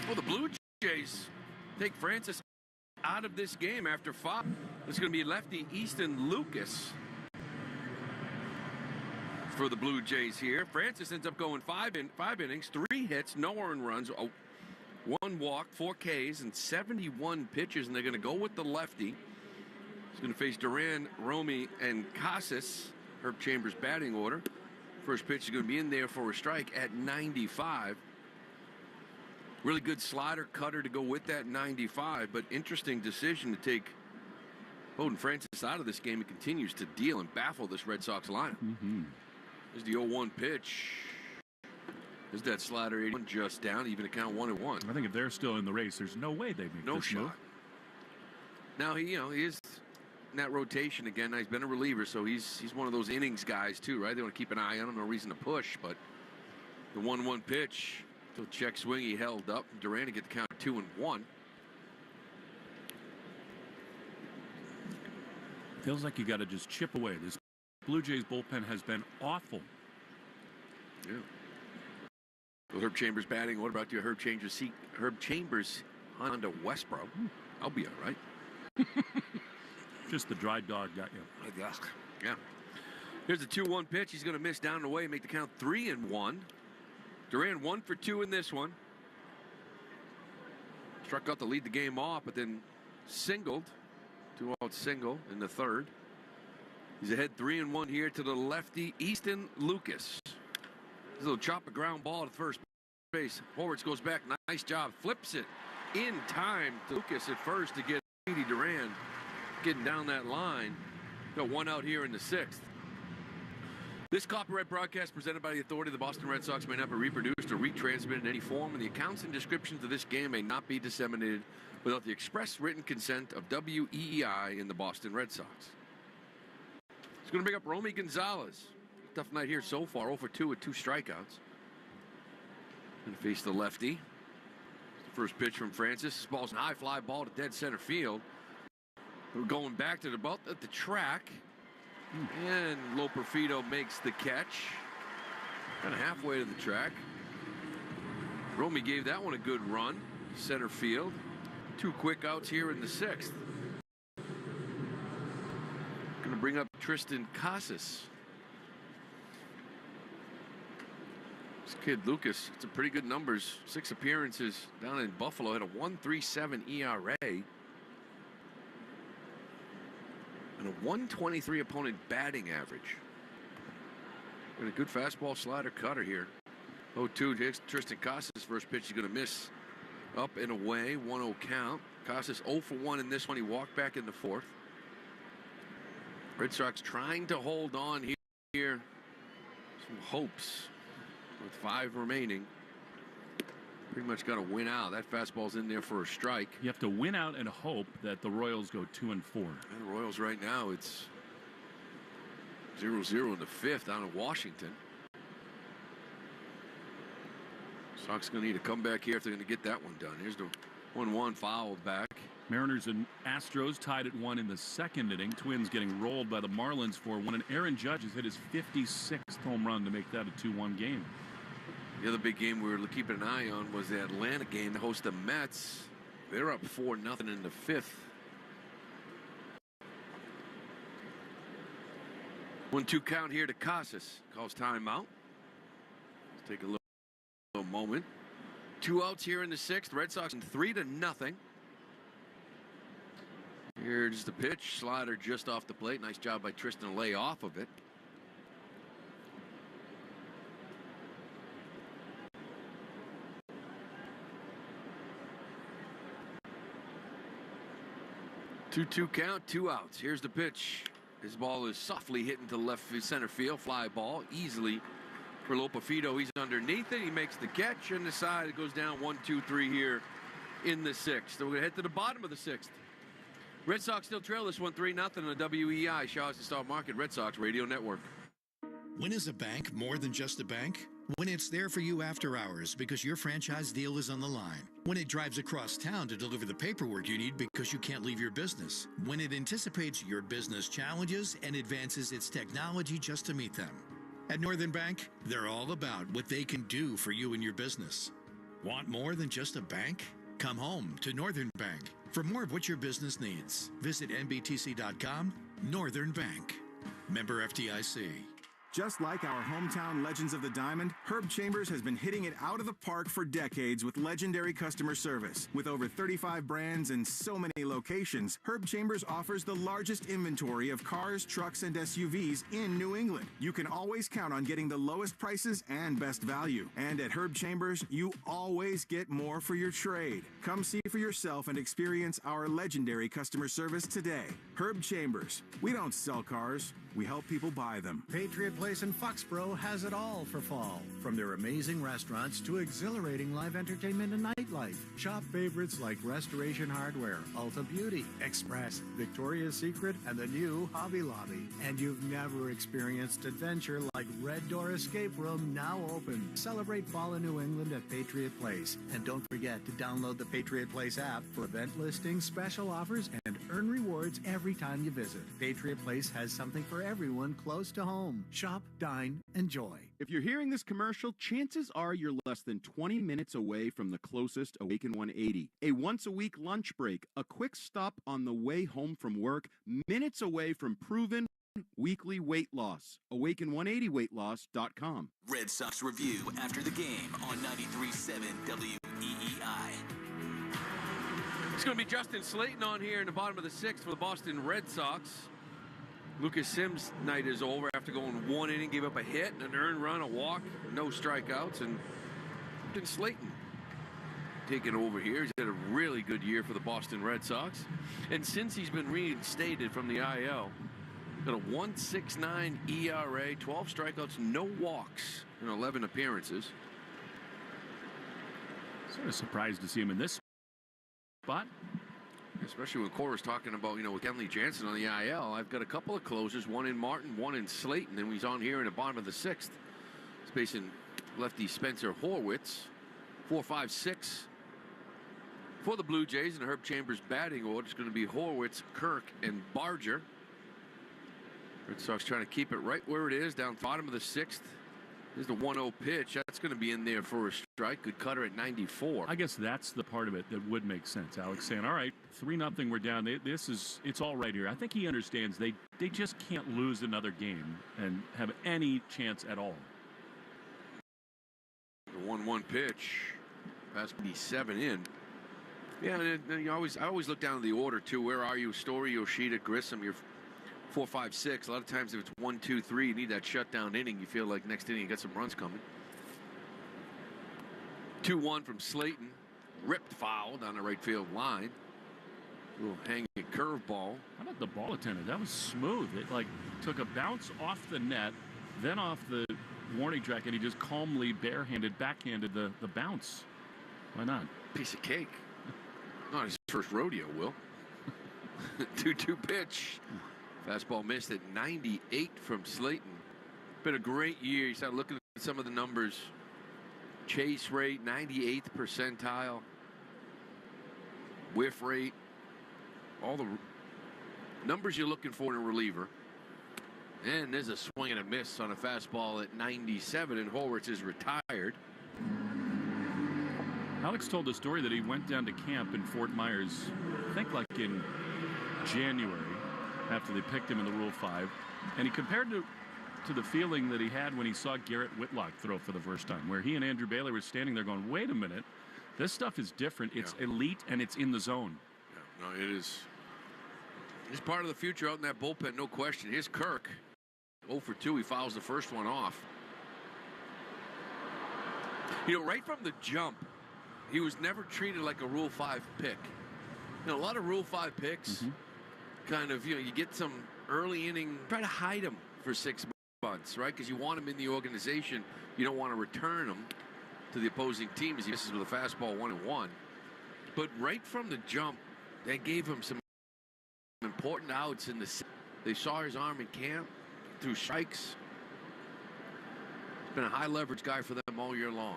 S4: Well, the Blue Jays take Francis out of this game after 5. It's going to be lefty Easton Lucas for the Blue Jays here. Francis ends up going 5 innings, 3 hits, no earned runs, 1 walk, 4 Ks, and 71 pitches, and they're going to go with the lefty. He's going to face Duran, Romy, and Casas. Herb Chambers batting order. First pitch is going to be in there for a strike at 95. Really good slider, cutter to go with that 95, but interesting decision to take Bowden Francis out of this game. He continues to deal and baffle this Red Sox lineup. There's the 0-1 pitch. There's that slider 81 just down, even at count 1-1.
S2: I think if they're still in the race, there's no way they make
S4: no
S2: this
S4: shot.
S2: move.
S4: Now he is in that rotation again. Now, he's been a reliever, so he's one of those innings guys too, right? They want to keep an eye on him. No reason to push, but the 1-1 pitch, till check swing, he held up. Duran to get the count 2-1.
S2: Feels like you got to just chip away. This Blue Jays bullpen has been awful.
S4: Yeah. Well, Herb Chambers batting. What about your Herb Chambers Honda Westboro? I'll be all right.
S2: Just the dry dog got you.
S4: Yeah. Here's the 2-1 pitch. He's going to miss down and away, make the count 3-1. Duran 1 for 2 in this one. Struck out to lead the game off, but then singled. 2-out single in the third. He's ahead 3-1 here to the lefty, Easton Lucas. His little chop a ground ball to first base. Horwitz goes back. Nice job. Flips it in time to Lucas at first to get Speedy Duran getting down that line. Got 1 out here in the 6th. This copyright broadcast presented by the authority of the Boston Red Sox may not be reproduced or retransmitted in any form, and the accounts and descriptions of this game may not be disseminated without the express written consent of WEEI and the Boston Red Sox. It's going to bring up Romy Gonzalez. Tough night here so far, 0 for 2 with 2 strikeouts. Going to face the lefty. First pitch from Francis. This ball's a high fly ball to dead center field. We're going back to about at the track. And Loperfido makes the catch. Kind of halfway to the track. Romy gave that one a good run. Center field. 2 quick outs here in the 6th. Going to bring up Tristan Casas. This kid Lucas, it's a pretty good numbers. 6 appearances down in Buffalo. Had a 1.37 ERA. And a 123 opponent batting average. And a good fastball slider cutter here. 0-2 Tristan Casas. First pitch is going to miss. Up and away. 1-0 count. Casas 0 for 1 in this one. He walked back in the 4th. Red Sox trying to hold on here. Some hopes with 5 remaining. Pretty much got to win out. That fastball's in there for a strike.
S2: You have to win out and hope that the Royals go 2-4.
S4: And the Royals right now, it's 0-0 in the 5th down in Washington. Sox going to need a comeback here if they're going to get that one done. Here's the 1-1 foul back.
S2: Mariners and Astros tied at 1 in the 2nd inning. Twins getting rolled by the Marlins for 1. And Aaron Judge has hit his 56th home run to make that a 2-1 game.
S4: The other big game we were keeping an eye on was the Atlanta game. The host of Mets. They're up 4-0 in the 5th. 1-2 count here to Casas. Calls timeout. Let's take a little moment. 2 outs here in the 6th. Red Sox 3-0. Here's the pitch. Slider just off the plate. Nice job by Tristan to lay off of it. Two count, 2 outs. Here's the pitch. His ball is softly hitting to left center field. Fly ball easily for Loperfido. He's underneath it. He makes the catch, and the side it goes down 1-2-3 here in the 6th. So we're going to head to the bottom of the 6th. Red Sox still trail this one 3-0 on the WEI Shaw's Stock Market Red Sox Radio Network.
S7: When is a bank more than just a bank? When it's there for you after hours because your franchise deal is on the line. When it drives across town to deliver the paperwork you need because you can't leave your business. When it anticipates your business challenges and advances its technology just to meet them. At Northern Bank, they're all about what they can do for you and your business. Want more than just a bank? Come home to Northern Bank. For more of what your business needs, visit nbtc.com. Northern Bank. Member FDIC.
S1: Just like our hometown legends of the diamond, Herb Chambers has been hitting it out of the park for decades with legendary customer service. With over 35 brands and so many locations, Herb Chambers offers the largest inventory of cars, trucks, and SUVs in New England. You can always count on getting the lowest prices and best value. And at Herb Chambers, you always get more for your trade. Come see for yourself and experience our legendary customer service today. Herb Chambers. We don't sell cars, We help people buy them.
S12: Patriot Place in Foxborough has it all for fall. From their amazing restaurants to exhilarating live entertainment and nightlife. Shop favorites like Restoration Hardware, Ulta Beauty, Express, Victoria's Secret, and the new Hobby Lobby. And you've never experienced adventure like Red Door Escape Room, now open. Celebrate fall in New England at Patriot Place. And don't forget to download the Patriot Place app for event listings, special offers, and earn rewards every time you visit. Patriot Place has something for everyone close to home. Shop, dine, enjoy.
S13: If you're hearing this commercial, chances are you're less than 20 minutes away from the closest Awaken 180. A once-a-week lunch break, a quick stop on the way home from work, minutes away from proven weekly weight loss. Awaken180weightloss.com.
S17: Red Sox review after the game on 93.7 WEEI.
S4: It's going to be Justin Slayton on here in the bottom of the sixth for the Boston Red Sox. Lucas Sims' night is over after going one inning, gave up a hit, an earned run, a walk, no strikeouts, and Justin Slayton taking over here. He's had a really good year for the Boston Red Sox. And since he's been reinstated from the IL, got a 1.69 ERA, 12 strikeouts, no walks in 11 appearances.
S2: Sort of surprised to see him in this spot.
S4: Especially when Cora's talking about, with Kenley Jansen on the IL. I've got a couple of closers, one in Martin, one in Slayton, and he's on here in the bottom of the sixth. He's facing lefty Spencer Horwitz. 4, 5, 6 for the Blue Jays, and Herb Chambers' batting order is going to be Horwitz, Kirk, and Barger. Red Sox trying to keep it right where it is, down bottom of the sixth. There's the 1-0 pitch. That's going to be in there for a strike. Good cutter at 94.
S2: I guess that's the part of it that would make sense. Alex saying, all right, 3-0, we're down. It's all right here. I think he understands they just can't lose another game and have any chance at all.
S4: The 1-1 pitch. Past 7 in. Yeah, and I always look down the order, too. Where are you? Story, Yoshida, Grissom, you're 4, 5, 6. A lot of times if it's 1, 2, 3, you need that shutdown inning. You feel like next inning you got some runs coming. 2-1 from Slayton. Ripped foul down the right field line. A little hanging curveball.
S2: How about the ball attendant? That was smooth. It took a bounce off the net, then off the warning track, and he just calmly backhanded the bounce. Why not?
S4: Piece of cake. Not his first rodeo, Will. 2-2 pitch. Fastball missed at 98 from Slayton. Been a great year. You start looking at some of the numbers. Chase rate, 98th percentile. Whiff rate. All the numbers you're looking for in a reliever. And there's a swing and a miss on a fastball at 97, and Horwitz is retired.
S2: Alex told the story that he went down to camp in Fort Myers, I think in January, after they picked him in the Rule 5, and he compared it to the feeling that he had when he saw Garrett Whitlock throw for the first time, where he and Andrew Bailey were standing there going, wait a minute, this stuff is different. It's elite, and it's in the zone.
S4: Yeah, no, it is. He's part of the future out in that bullpen, no question. Here's Kirk. 0 for 2. He fouls the first one off. Right from the jump, he was never treated like a Rule 5 pick. A lot of Rule 5 picks, kind of, you get some early inning, try to hide them for 6 months, right? Because you want them in the organization. You don't want to return them to the opposing team as he misses with a fastball 1-1. But right from the jump, they gave him some important outs in the. They saw his arm in camp, through strikes. He's been a high leverage guy for them all year long.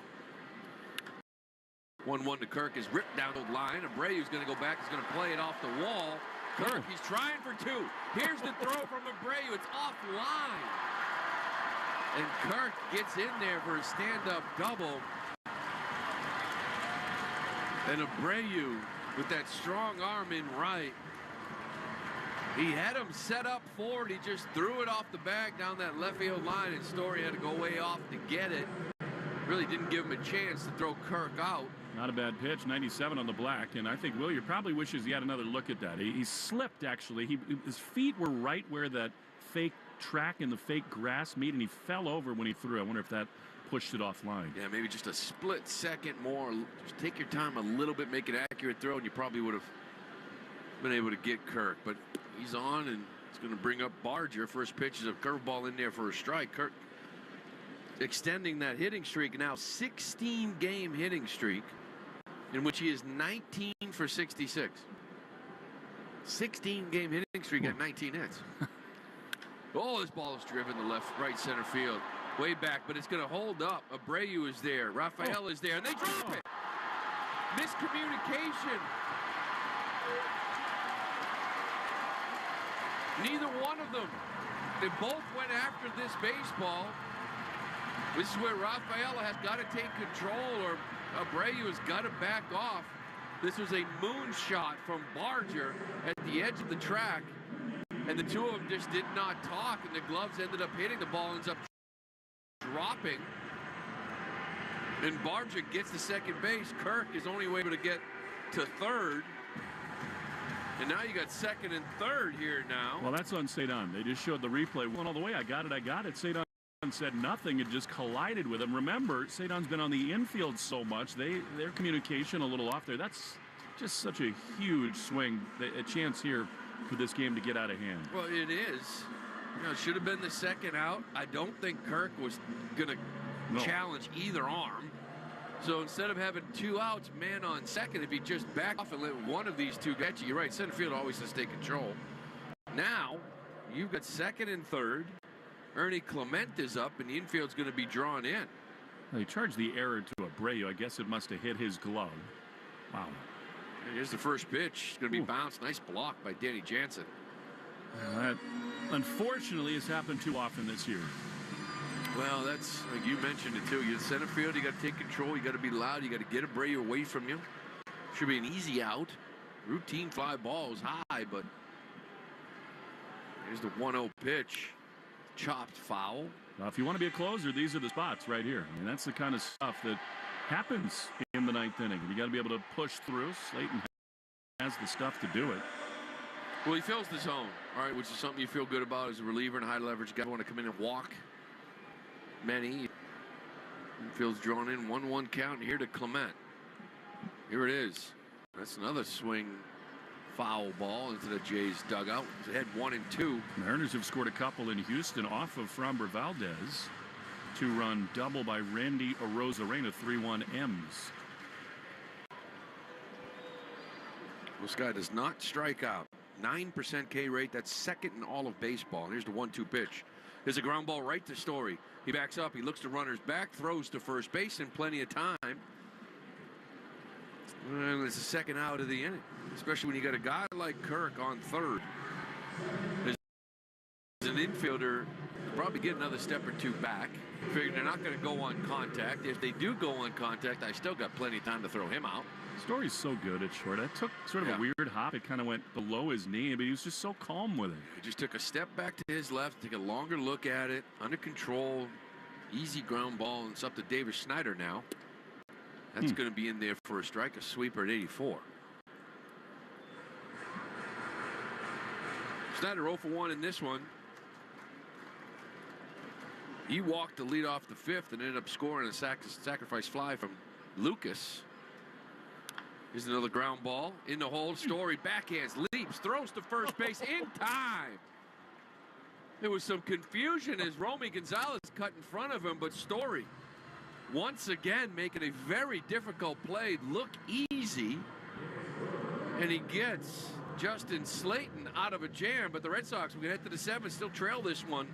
S4: 1-1 to Kirk is ripped down the line. Abreu's going to go back. He's going to play it off the wall. Kirk, he's trying for 2. Here's the throw from Abreu. It's offline. And Kirk gets in there for a stand-up double. And Abreu with that strong arm in right. He had him set up forward. He just threw it off the bag down that left field line, and Story had to go way off to get it. Really didn't give him a chance to throw Kirk out.
S2: Not a bad pitch, 97 on the black, and I think Willier probably wishes he had another look at that. He slipped, actually. His feet were right where that fake track and the fake grass meet, and he fell over when he threw. I wonder if that pushed it offline.
S4: Yeah, maybe just a split second more. Just take your time a little bit, make an accurate throw, and you probably would have been able to get Kirk. But he's on, and It's going to bring up Barger. First pitch is a curveball in there for a strike. Kirk extending that hitting streak, now 16-game hitting streak, in which he is 19 for 66. 16-game hitting streak at 19 hits. Oh, this ball is driven to right center field. Way back, but it's going to hold up. Abreu is there. Rafael is there, and they drop it. Miscommunication. Neither one of them. They both went after this baseball. This is where Rafael has got to take control, or Abreu has got to back off. This was a moonshot from Barger at the edge of the track, and the two of them just did not talk, and the gloves ended up hitting. The ball ends up dropping, and Barger gets to second base. Kirk is only able to get to third, and now you got second and third here now.
S2: Well, that's on Cedon. They just showed the replay. Went all the way. I got it. Cedon said nothing. It just collided with him. Remember, Cedon's been on the infield so much. Their communication a little off there. That's just such a huge swing. A chance here for this game to get out of hand.
S4: Well, it is. You know, it should have been the second out. I don't think Kirk was going to challenge either arm. So instead of having two outs, man on second, if he just back off and let one of these two get you, you're right, center field always has to take control. Now, you've got second and third. Ernie Clement is up, and the infield's going to be drawn in.
S2: Well, he charged the error to Abreu. I guess it must have hit his glove. Wow.
S4: And here's the first pitch. It's going to be bounced. Nice block by Danny Jansen.
S2: That, unfortunately, has happened too often this year.
S4: Well, that's, like you mentioned it, too. You're in center field. You got to take control. You got to be loud. You got to get Abreu away from you. Should be an easy out. Routine fly ball is high, but here's the 1-0 pitch. Chopped foul.
S2: Now, if you want to be a closer, these are the spots right here. I mean, that's the kind of stuff that happens in the ninth inning. You got to be able to push through. Slayton has the stuff to do it.
S4: Well, he fills the zone, all right, which is something you feel good about as a reliever and a high leverage guy. Want to come in and walk many. Infield's drawn in. 1-1 count here to Clement. Here it is. That's another swing. Foul ball into the Jays dugout. They had 1 and 2.
S2: Mariners have scored a couple in Houston off of Framber Valdez. 2-run double by Randy Arozarena. 3-1 M's.
S4: This guy does not strike out. 9% K rate. That's second in all of baseball. And here's the 1-2 pitch. There's a ground ball right to Story. He backs up. He looks to runners back. Throws to first base in plenty of time. And it's the second out of the inning, especially when you got a guy like Kirk on third. As an infielder, probably get another step or two back. Figuring they're not going to go on contact. If they do go on contact, I still got plenty of time to throw him out.
S2: Story's so good at short. That took sort of a weird hop. It kind of went below his knee, but he was just so calm with it.
S4: He just took a step back to his left, take a longer look at it, under control, easy ground ball, and it's up to Davis Schneider now. That's going to be in there for a strike, a sweeper at 84. Schneider 0 for 1 in this one. He walked to lead off the fifth and ended up scoring a sacrifice fly from Lucas. Here's another ground ball in the hole. Story backhands, leaps, throws to first base in time. There was some confusion as Romy Gonzalez cut in front of him, but Story once again making a very difficult play look easy, and he gets Justin Slayton out of a jam. But the Red Sox, we're going to head to the seventh, still trail this one.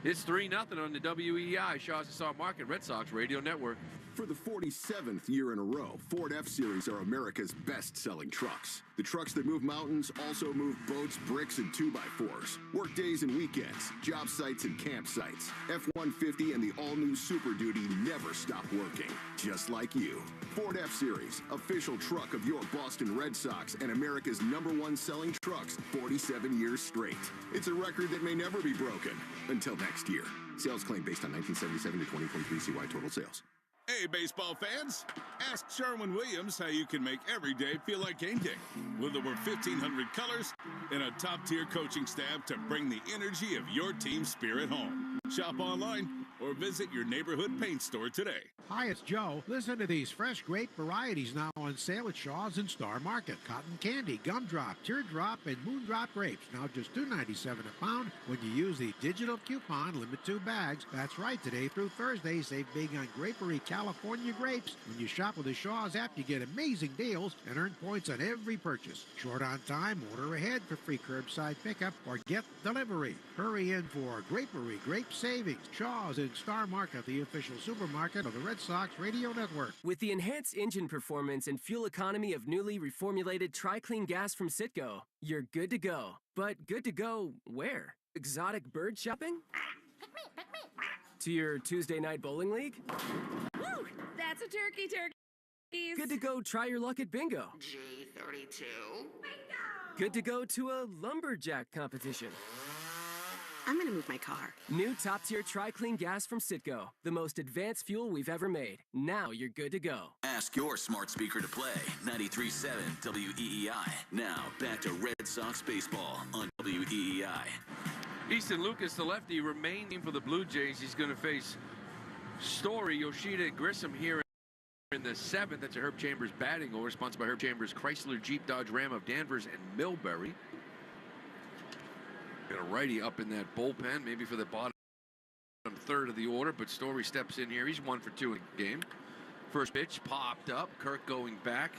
S4: It's 3-0 on the WEI Shaw's and Star Market Red Sox Radio Network.
S15: For the 47th year in a row, Ford F-Series are America's best-selling trucks. The trucks that move mountains also move boats, bricks, and 2x4s. Work days and weekends, job sites and campsites. F-150 and the all-new Super Duty never stop working, just like you. Ford F-Series, official truck of your Boston Red Sox and America's #1 selling trucks 47 years straight. It's a record that may never be broken until next year. Sales claim based on 1977 to 2023 CY total sales.
S16: Hey, baseball fans, ask Sherwin-Williams how you can make every day feel like game day. With over 1,500 colors and a top-tier coaching staff to bring the energy of your team's spirit home. Shop online or visit your neighborhood paint store today.
S5: Hi, it's Joe. Listen to these fresh grape varieties now on on sale at Shaw's and Star Market. Cotton candy, gumdrop, teardrop, and moondrop grapes. Now just $2.97 a pound when you use the digital coupon limit 2 bags. That's right, today through Thursday, save big on Grapery California grapes. When you shop with the Shaw's app, you get amazing deals and earn points on every purchase. Short on time, order ahead for free curbside pickup or get delivery. Hurry in for Grapery Grape Savings. Shaw's and Star Market, the official supermarket of the Red Sox Radio Network.
S18: With the enhanced engine performance and fuel economy of newly reformulated Tri-Clean gas from Citgo, you're good to go. But good to go where? Exotic bird shopping? To your Tuesday night bowling league?
S11: Woo! That's a turkey.
S18: Good to go try your luck at bingo.
S11: G32. Bingo!
S18: Good to go to a lumberjack competition.
S20: I'm gonna move my car.
S18: New top-tier Tri-Clean gas from Citgo. The most advanced fuel we've ever made. Now you're good to go.
S17: Ask your smart speaker to play 93.7 WEEI. Now back to Red Sox baseball on WEEI.
S4: Easton Lucas, the lefty, remaining for the Blue Jays. He's going to face Story, Yoshida, and Grissom here in the 7th. That's a Herb Chambers batting order, sponsored by Herb Chambers, Chrysler, Jeep, Dodge, Ram of Danvers, and Millbury. Got a righty up in that bullpen, maybe for the bottom third of the order, but Story steps in here. He's 1 for 2 in the game. First pitch popped up. Kirk going back.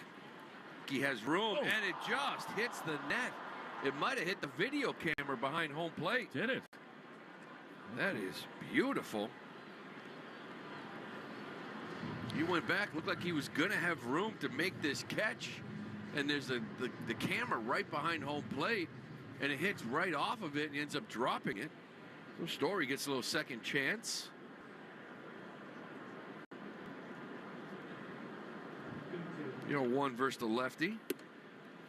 S4: He has room, and it just hits the net. It might have hit the video camera behind home plate.
S2: Did it?
S4: That is beautiful. He went back, looked like he was going to have room to make this catch. And there's the camera right behind home plate, and it hits right off of it and he ends up dropping it. So Story gets a little second chance. You know, 1 versus the lefty. Did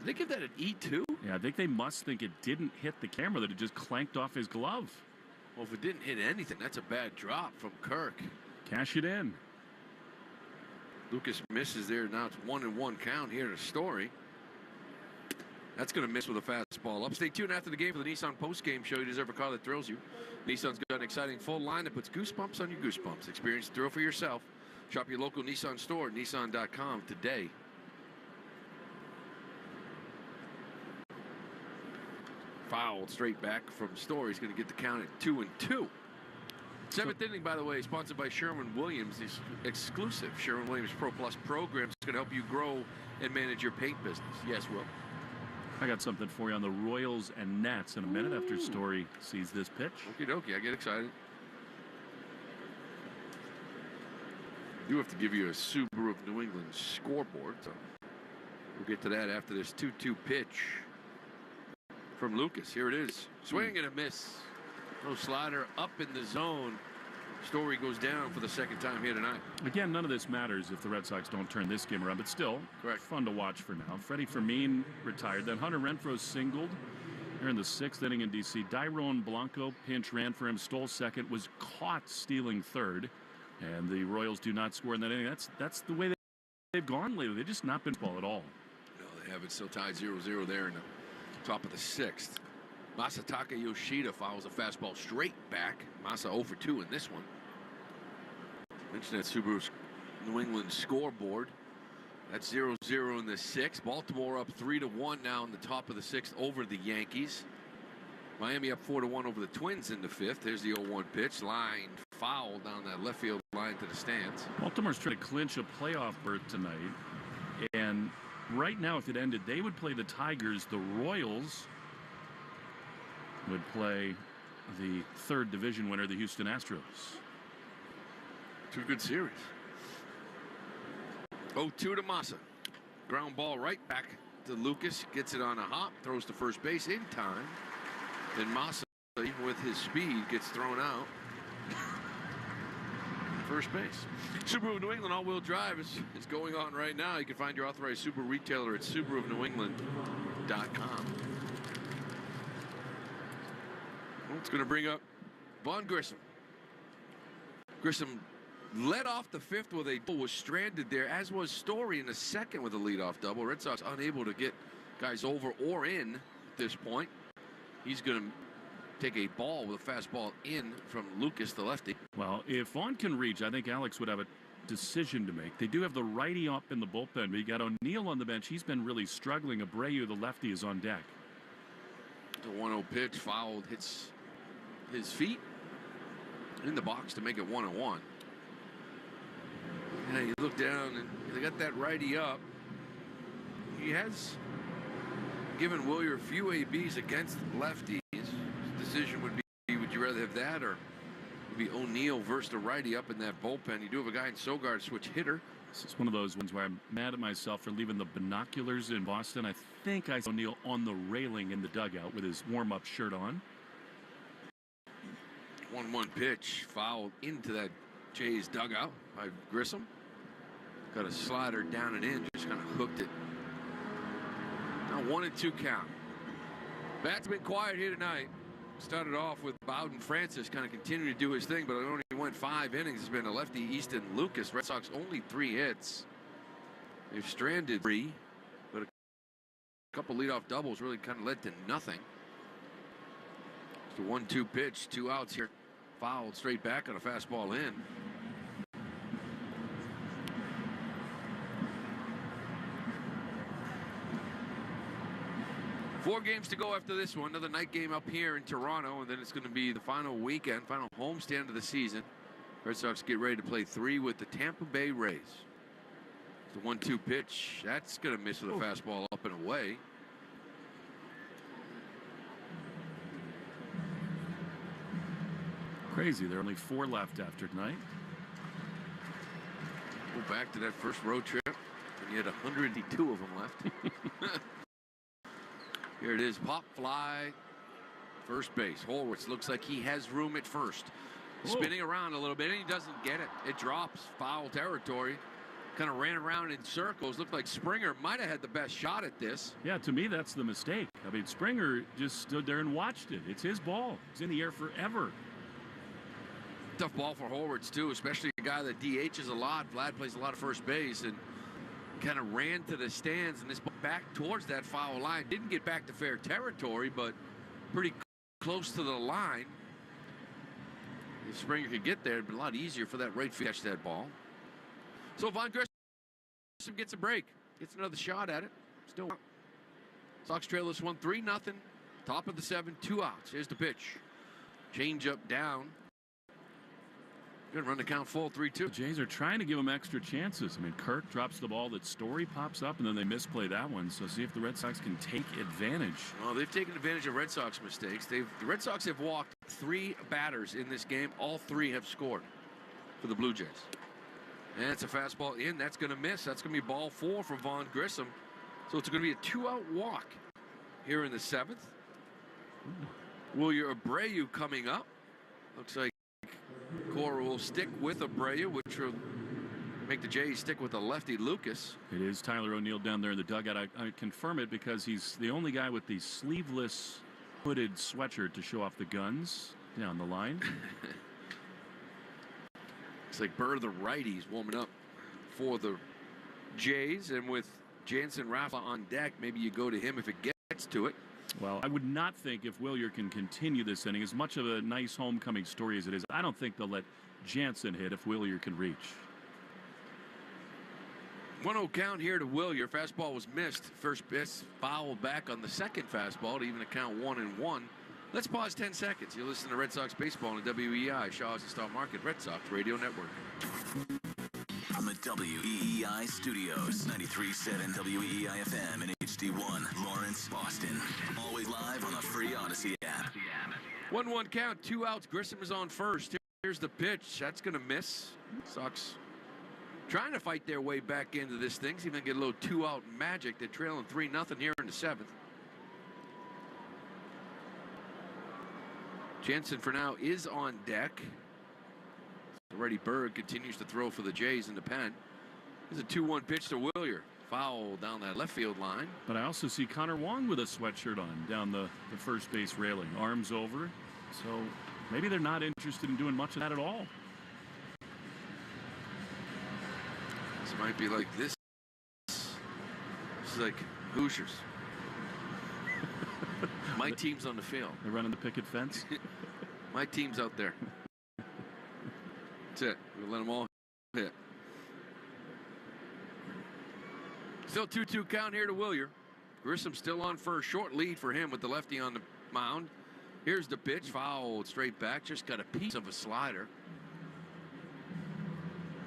S4: they give that an E2?
S2: Yeah, I think they must think it didn't hit the camera, that it just clanked off his glove.
S4: Well, if it didn't hit anything, that's a bad drop from Kirk.
S2: Cash it in.
S4: Lucas misses there. Now it's 1-1 count here to Story. That's going to miss with a fastball up. Stay tuned after the game for the Nissan post-game show. You deserve a car that thrills you. Nissan's got an exciting full line that puts goosebumps on your goosebumps. Experience the thrill for yourself. Shop your local Nissan store at Nissan.com today. Fouled straight back from Story. He's going to get the count at 2-2. 7th inning, by the way, sponsored by Sherwin-Williams. This exclusive Sherwin-Williams Pro Plus program is going to help you grow and manage your paint business. Yes, Will.
S2: I got something for you on the Royals and Nats in a minute after Story sees this pitch.
S4: Okie dokie, I get excited. You have to give you a Subaru of New England scoreboard, so we'll get to that after this 2-2 pitch from Lucas. Here it is. Swing and a miss. No slider up in the zone. Story goes down for the 2nd time here tonight.
S2: Again, none of this matters if the Red Sox don't turn this game around, but still,
S4: correct.
S2: Fun to watch for now. Freddie Fermin retired. Then Hunter Renfroe singled. They're in the 6th inning in D.C. Dairon Blanco pinch ran for him, stole second, was caught stealing third, and the Royals do not score in that inning. That's the way they've gone lately. They've just not been ball at all.
S4: No, they haven't. Still tied 0-0 there in the top of the 6th. Masataka Yoshida fouls a fastball straight back. Masa 0 for 2 in this one. Mentioned that Subaru's New England scoreboard. That's 0-0 in the 6th. Baltimore up 3-1 now in the top of the 6th over the Yankees. Miami up 4-1 over the Twins in the 5th. There's the 0-1 pitch. Line foul down that left field line to the stands.
S2: Baltimore's trying to clinch a playoff berth tonight. And right now, if it ended, they would play the Tigers. The Royals would play the 3rd division winner, the Houston Astros.
S4: 2 good series. 0-2 to Masa. Ground ball right back to Lucas. Gets it on a hop. Throws to first base in time. Then Masa, even with his speed, gets thrown out. First base. Subaru New England all-wheel drive is going on right now. You can find your authorized Subaru retailer at SubaruofNewEngland.com. It's going to bring up Vaughn Grissom. Grissom led off the 5th with a double, was stranded there, as was Story in the 2nd with a leadoff double. Red Sox unable to get guys over or in at this point. He's going to take a ball with a fastball in from Lucas, the lefty.
S2: Well, if Vaughn can reach, I think Alex would have a decision to make. They do have the righty up in the bullpen, but you got O'Neill on the bench. He's been really struggling. Abreu, the lefty, is on deck.
S4: The 1-0 pitch fouled, hits his feet in the box to make it 1-1. Yeah, you look down and they got that righty up. He has given Wilyer a few ABs against lefties. His decision would be, would you rather have that or would be O'Neill versus the righty up in that bullpen? You do have a guy in Sogard, switch hitter.
S2: This is one of those ones where I'm mad at myself for leaving the binoculars in Boston. I think I saw O'Neill on the railing in the dugout with his warm-up shirt on.
S4: 1-1 pitch fouled into that Jays dugout by Grissom. Got a slider down and in, just kind of hooked it. Now 1-2 count. Bat's been quiet here tonight. Started off with Bowden Francis kind of continuing to do his thing, but it only went 5 innings. It's been a lefty, Easton Lucas. Red Sox only 3 hits. They've stranded 3, but a couple leadoff doubles really kind of led to nothing. It's a 1-2 pitch, 2 outs here. Fouled straight back on a fastball in. Four games to go after this one. Another night game up here in Toronto, and then it's going to be the final weekend, final homestand of the season. Red Sox get ready to play 3 with the Tampa Bay Rays. The 1-2 pitch. That's going to miss with a fastball up and away.
S2: Crazy. There are only 4 left after tonight.
S4: Go back to that first road trip, and you had 102 of them left. Here it is, pop fly, first base. Horwitz looks like he has room at first. Spinning around a little bit, and he doesn't get it. It drops, foul territory. Kind of ran around in circles. Looked like Springer might have had the best shot at this.
S2: Yeah, to me, that's the mistake. I mean, Springer just stood there and watched it. It's his ball. It's in the air forever.
S4: Tough ball for Horwitz, too, especially a guy that DHs a lot. Vlad plays a lot of first base, and kind of ran to the stands, and this back towards that foul line. Didn't get back to fair territory, but pretty close to the line. If Springer could get there, it'd be a lot easier for that right field to catch that ball. So Von Grissom gets a break, gets another shot at it. Still, Sox trail this one 3-0. Top of the 7, 2 outs. Here's the pitch. Change up down. Good run to count full 3-2.
S2: The Jays are trying to give him extra chances. I mean, Kirk drops the ball, that Story pops up, and then they misplay that one. So see if the Red Sox can take advantage.
S4: Well, they've taken advantage of Red Sox mistakes. The Red Sox have walked 3 batters in this game. All 3 have scored for the Blue Jays. And it's a fastball in. That's going to miss. That's going to be ball 4 for Von Grissom. So it's going to be a 2-out walk here in the 7th. Wilyer Abreu coming up. Looks like Cora will stick with Abreu, which will make the Jays stick with the lefty Lucas.
S2: It is Tyler O'Neill down there in the dugout. I confirm it because he's the only guy with the sleeveless hooded sweatshirt to show off the guns down the line.
S4: It's like Burr, the righties, warming up for the Jays, and with Jansen Rafa on deck, maybe you go to him if it gets to it.
S2: Well, I would not think if Wilyer can continue this inning, as much of a nice homecoming story as it is, I don't think they'll let Jansen hit if Wilyer can reach.
S4: 1-0 count here to Wilyer. Fastball was missed. First pitch fouled back on the second fastball to even account 1-1. Let's pause 10 seconds. You listen to Red Sox baseball on the WEI, Shaw's and Star Market Red Sox Radio Network.
S17: From the WEEI studios, 93.7 WEEI FM and HD1, Lawrence, Boston. Always live on the free Odyssey app.
S4: 1-1 count, 2 outs. Grissom is on first. Here's the pitch. That's going to miss. Sox trying to fight their way back into this thing. See if they can get a little 2-out magic. They're trailing 3-0 here in the 7th. Jansen for now is on deck. Already Berg continues to throw for the Jays in the pen. There's a 2-1 pitch to Wilyer. Foul down that left field line.
S2: But I also see Connor Wong with a sweatshirt on down the first base railing. Arms over. So maybe they're not interested in doing much of that at all.
S4: This might be like this. This is like Hoosiers. My team's on the field.
S2: They're running the picket fence.
S4: My team's out there. That's it. We'll let them all hit. Still 2-2 count here to Willier. Grissom still on for a short lead for him with the lefty on the mound. Here's the pitch, fouled straight back. Just got a piece of a slider.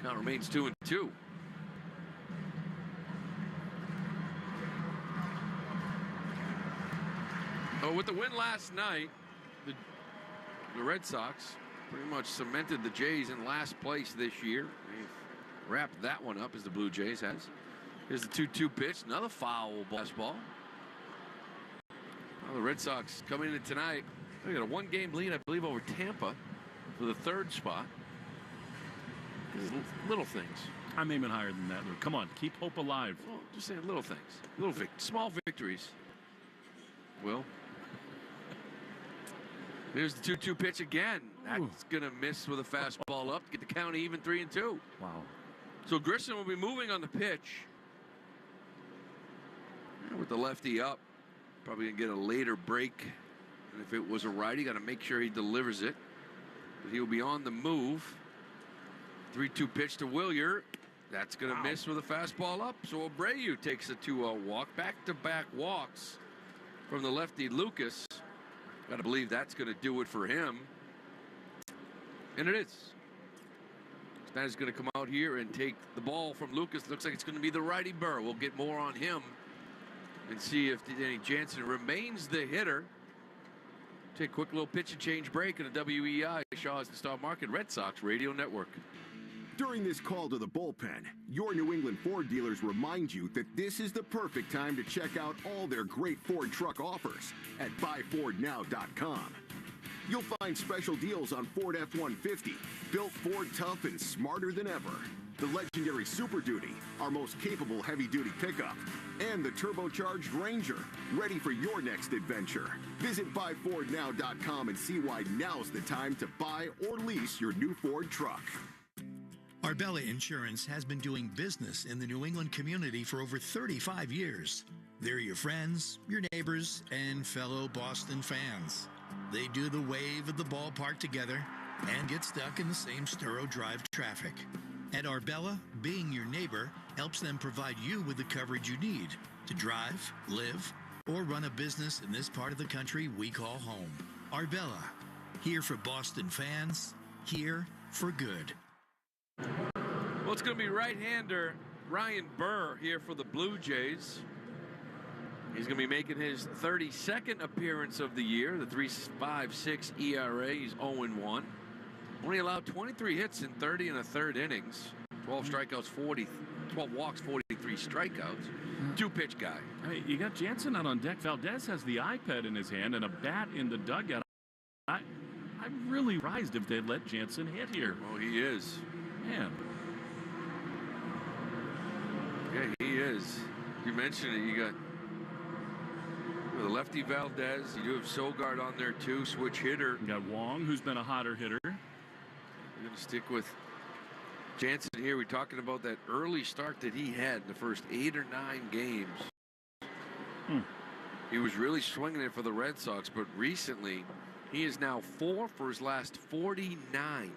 S4: Count remains 2-2. Oh, with the win last night, the Red Sox pretty much cemented the Jays in last place this year. They've wrapped that one up as the Blue Jays has. Here's the 2-2 pitch, another foul ball. Well, the Red Sox coming in tonight. They got a one-game lead, I believe, over Tampa for the third spot. Little things.
S2: I'm aiming higher than that. Come on, keep hope alive.
S4: Well, just saying little things. Small victories. Will. Here's the 2-2 pitch again. That's going to miss with a fastball up to get the count even 3-2.
S2: Wow.
S4: So Grissom will be moving on the pitch. And with the lefty up, probably going to get a later break. And if it was a righty, got to make sure he delivers it. But he'll be on the move. 3-2 pitch to Willier. That's going to miss with a fastball up. So Abreu takes a 2-0 walk. Back-to-back walks from the lefty Lucas. Got to believe that's going to do it for him. And it is. That is going to come out here and take the ball from Lucas. Looks like it's going to be the righty Burr. We'll get more on him and see if Danny Jansen remains the hitter. Take a quick little pitch and change break in the WEI Shaw's the Star Market Red Sox Radio Network.
S15: During this call to the bullpen, your New England Ford dealers remind you that this is the perfect time to check out all their great Ford truck offers at buyfordnow.com. You'll find special deals on Ford F-150, built Ford tough and smarter than ever. The legendary Super Duty, our most capable heavy-duty pickup, and the turbocharged Ranger, ready for your next adventure. Visit buyfordnow.com and see why now's the time to buy or lease your new Ford truck.
S7: Arbella Insurance has been doing business in the New England community for over 35 years. They're your friends, your neighbors, and fellow Boston fans. They do the wave at the ballpark together and get stuck in the same Sturrow Drive traffic. At Arbella, being your neighbor helps them provide you with the coverage you need to drive, live, or run a business in this part of the country we call home. Arbella, here for Boston fans, here for good.
S4: Well, it's going to be right-hander Ryan Burr here for the Blue Jays. He's going to be making his 32nd appearance of the year, the 3.56 ERA. He's 0-1. Only allowed 23 hits in 30 and a third innings. 12 strikeouts, 12 walks, 43 strikeouts. Two-pitch guy.
S2: Hey, you got Jansen out on deck. Valdez has the iPad in his hand and a bat in the dugout. I'm really surprised if they let Jansen hit here.
S4: Oh, he is.
S2: Man.
S4: Yeah, he is. You mentioned it. You got the lefty Valdez. You do have Sogard on there too. Switch hitter.
S2: You got Wong, who's been a hotter hitter.
S4: You're going to stick with Jansen here. We're talking about that early start that he had in the first 8 or 9 games. He was really swinging it for the Red Sox, but recently he is now 4 for his last 49.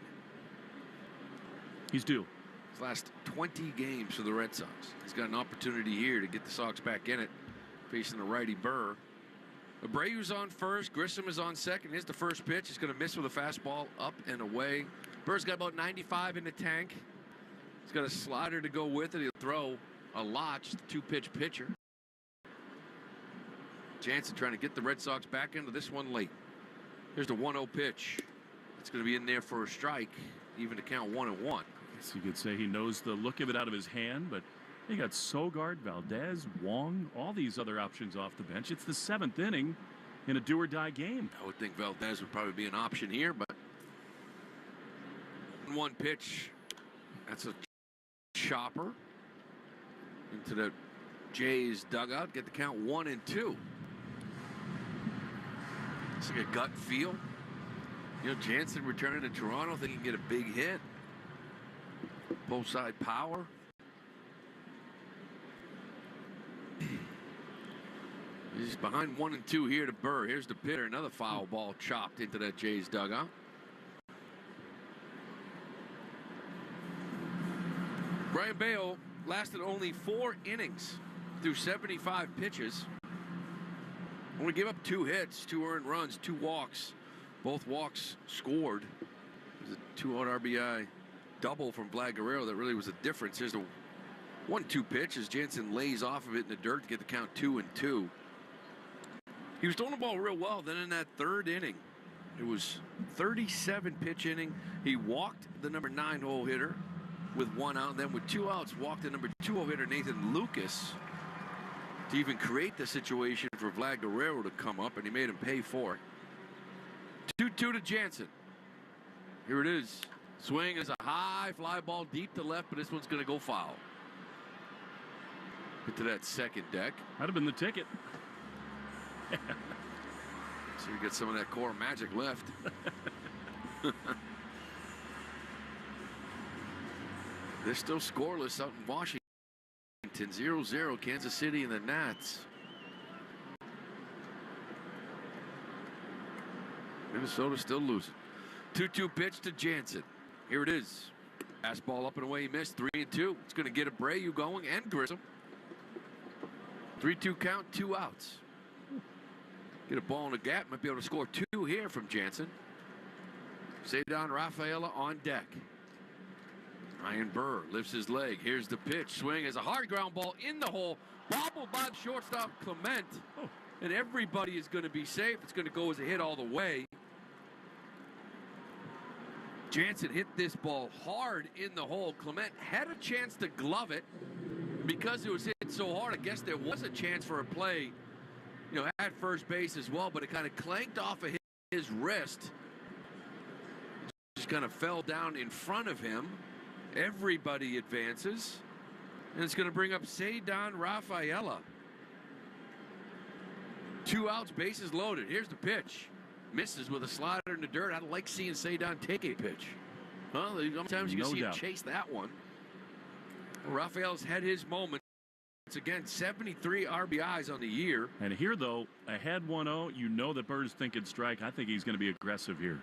S2: He's due.
S4: His last 20 games for the Red Sox. He's got an opportunity here to get the Sox back in it, facing the righty Burr. Abreu's on first. Grissom is on second. Here's the first pitch. He's going to miss with a fastball up and away. Burr's got about 95 in the tank. He's got a slider to go with it. He'll throw a Lodge, the 2-pitch pitcher. Jansen trying to get the Red Sox back into this one late. Here's the 1-0 pitch. It's going to be in there for a strike, even to count 1-1.
S2: I guess you could say he knows the look of it out of his hand, but you got Sogard, Valdez, Wong, all these other options off the bench. It's the 7th inning in a do-or-die game.
S4: I would think Valdez would probably be an option here, but 1 pitch. That's a chopper into the Jays dugout. Get the count 1-2. It's like a gut feel. You know, Jansen returning to Toronto, think he can get a big hit. Both side power. He's behind 1-2 here to Burr. Here's the pitter. Another foul ball chopped into that Jays dugout. Bryan Bello lasted only 4 innings through 75 pitches. Only gave up 2 hits, 2 earned runs, 2 walks. Both walks scored. It was a 2-out RBI double from Vlad Guerrero that really was the difference. Here's the 1-2 pitch as Jansen lays off of it in the dirt to get the count 2-2. He was throwing the ball real well. Then in that 3rd inning, it was 37 pitch inning. He walked the number 9 hole hitter with 1 out. And then with 2 outs, walked the number 2 hole hitter, Nathan Lucas, to even create the situation for Vlad Guerrero to come up, and he made him pay for it. 2-2 to Jansen. Here it is. Swing is a high fly ball deep to left, but this one's going to go foul. Get to that second deck.
S2: That'd have been the ticket.
S4: So you get some of that core magic left. They're still scoreless out in Washington. 0-0 Kansas City and the Nats. Minnesota still losing. 2-2 pitch to Jansen. Here it is. Fastball up and away. He missed. 3-2. It's going to get Abreu going and Grissom. 3-2 count, 2 outs. Get a ball in the gap. Might be able to score 2 here from Jansen. Cedar Rafaela on deck. Ryan Burr lifts his leg. Here's the pitch. Swing is a hard ground ball in the hole. Bobbled by the shortstop Clement. And everybody is going to be safe. It's going to go as a hit all the way. Jansen hit this ball hard in the hole. Clement had a chance to glove it. Because it was hit so hard, I guess there was a chance for a play, at first base as well, but it kind of clanked off of his wrist. Just kind of fell down in front of him. Everybody advances. And it's going to bring up Cedar Rafaela. 2 outs, bases loaded. Here's the pitch. Misses with a slider in the dirt. I like seeing Cedar take a pitch. Well, sometimes you can see him chase that one. Rafael's had his moments. Again, 73 RBIs on the year.
S2: And here, though, ahead 1-0, you know that Bird's thinking strike. I think he's going to be aggressive here.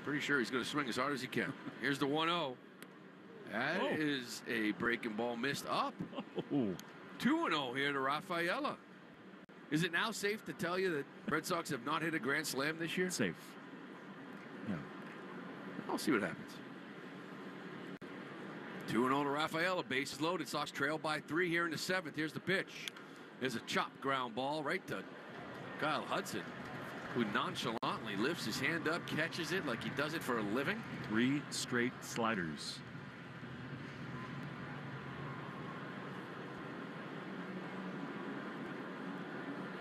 S4: Pretty sure he's going to swing as hard as he can. Here's the 1-0. That is a breaking ball missed up. 2-0 here to Rafaela. Is it now safe to tell you that Red Sox have not hit a grand slam this year?
S2: Safe. Yeah.
S4: I'll see what happens. 2-0 to Rafaela. Bases loaded. Sox trail by 3 here in the 7th. Here's the pitch. There's a chopped ground ball right to Kyle Hudson, who nonchalantly lifts his hand up, catches it like he does it for a living.
S2: 3 straight sliders.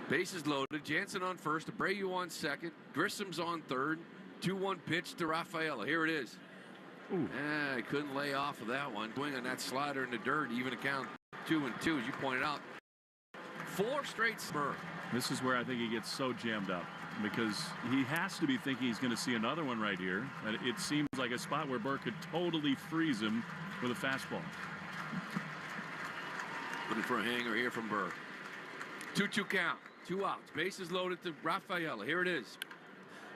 S4: Bases loaded. Jansen on first. Abreu on second. Grissom's on third. 2-1 pitch to Rafaela. Here it is. I couldn't lay off of that one. Swing on that slider in the dirt. Even a count 2-2, as you pointed out. 4 straight spur.
S2: This is where I think he gets so jammed up, because he has to be thinking he's going to see another one right here. And it seems like a spot where Burr could totally freeze him with a fastball.
S4: Looking for a hanger here from Burr. 2-2 count. 2 outs. Bases loaded to Rafaela. Here it is.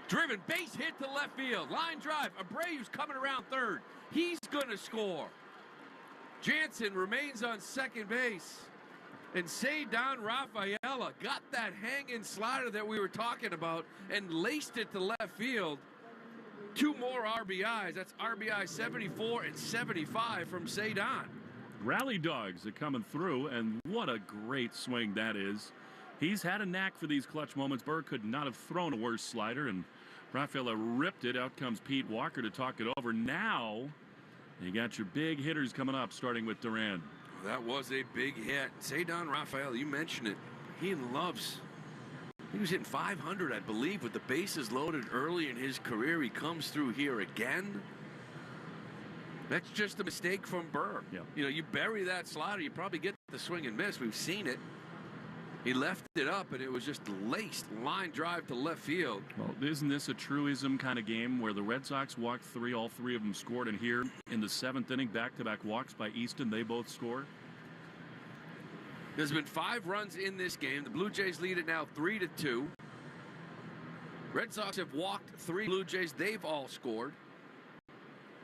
S4: Driven, base hit to left field. Line drive. Abreu's coming around third. He's going to score. Jansen remains on second base. And Cedar Rafaela got that hanging slider that we were talking about and laced it to left field. 2 more RBIs. That's RBI 74 and 75 from Cedar.
S2: Rally dogs are coming through, and what a great swing that is. He's had a knack for these clutch moments. Burr could not have thrown a worse slider, and Rafaela ripped it. Out comes Pete Walker to talk it over. Now, you got your big hitters coming up, starting with Duran.
S4: That was a big hit. Cedar Rafaela, you mentioned it. He was hitting 500, I believe, with the bases loaded early in his career. He comes through here again. That's just a mistake from Burr.
S2: Yeah.
S4: You bury that slider, you probably get the swing and miss. We've seen it. He left it up, and it was just laced line drive to left field.
S2: Well, isn't this a truism kind of game where the Red Sox walked 3, all 3 of them scored, and here in the 7th inning, back-to-back walks by Easton, they both score?
S4: There's been 5 runs in this game. The Blue Jays lead it now 3-2. Red Sox have walked 3 Blue Jays. They've all scored.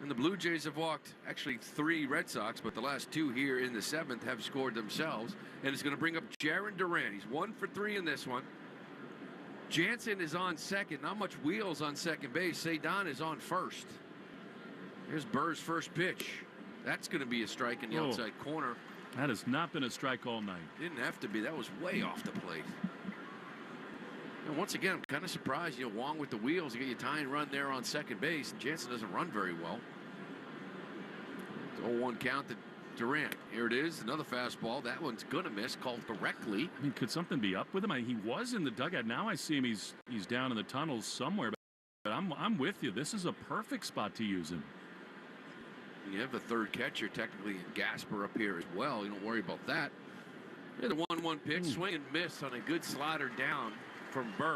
S4: And the Blue Jays have walked actually 3 Red Sox, but the last 2 here in the 7th have scored themselves. And it's going to bring up Jarren Duran. He's 1 for 3 in this one. Jansen is on second. Not much wheels on second base. Cedon is on first. Here's Burr's first pitch. That's going to be a strike in the outside corner.
S2: That has not been a strike all night.
S4: Didn't have to be. That was way off the plate. And once again, I'm kind of surprised. Wong with the wheels. You get your tying run there on second base. And Jansen doesn't run very well. It's 0-1 count to Durant. Here it is. Another fastball. That one's going to miss. Called directly.
S2: I mean, could something be up with him? He was in the dugout. Now I see him. He's down in the tunnels somewhere. But I'm with you. This is a perfect spot to use him.
S4: You have the third catcher, technically, Gasper up here as well. You don't worry about that. Yeah, the 1-1 pitch, swing and miss on a good slider down from Burr.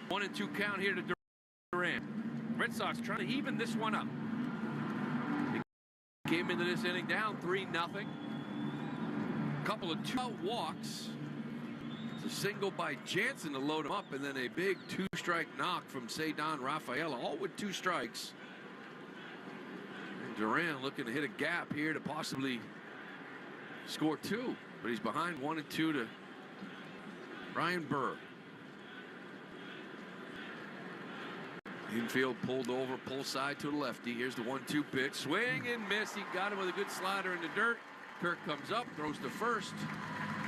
S4: 1-2 count here to Durant. Red Sox trying to even this one up. They came into this inning down 3-0. Couple of 2-out walks. It's a single by Jansen to load him up, and then a big 2-strike knock from Cedon Rafaela, all with 2 strikes. And Duran looking to hit a gap here to possibly score 2, but he's behind 1-2 to Ryan Burr. Infield pulled over, pull side to the lefty. Here's the 1-2 pitch. Swing and miss. He got him with a good slider in the dirt. Kirk comes up, throws to first,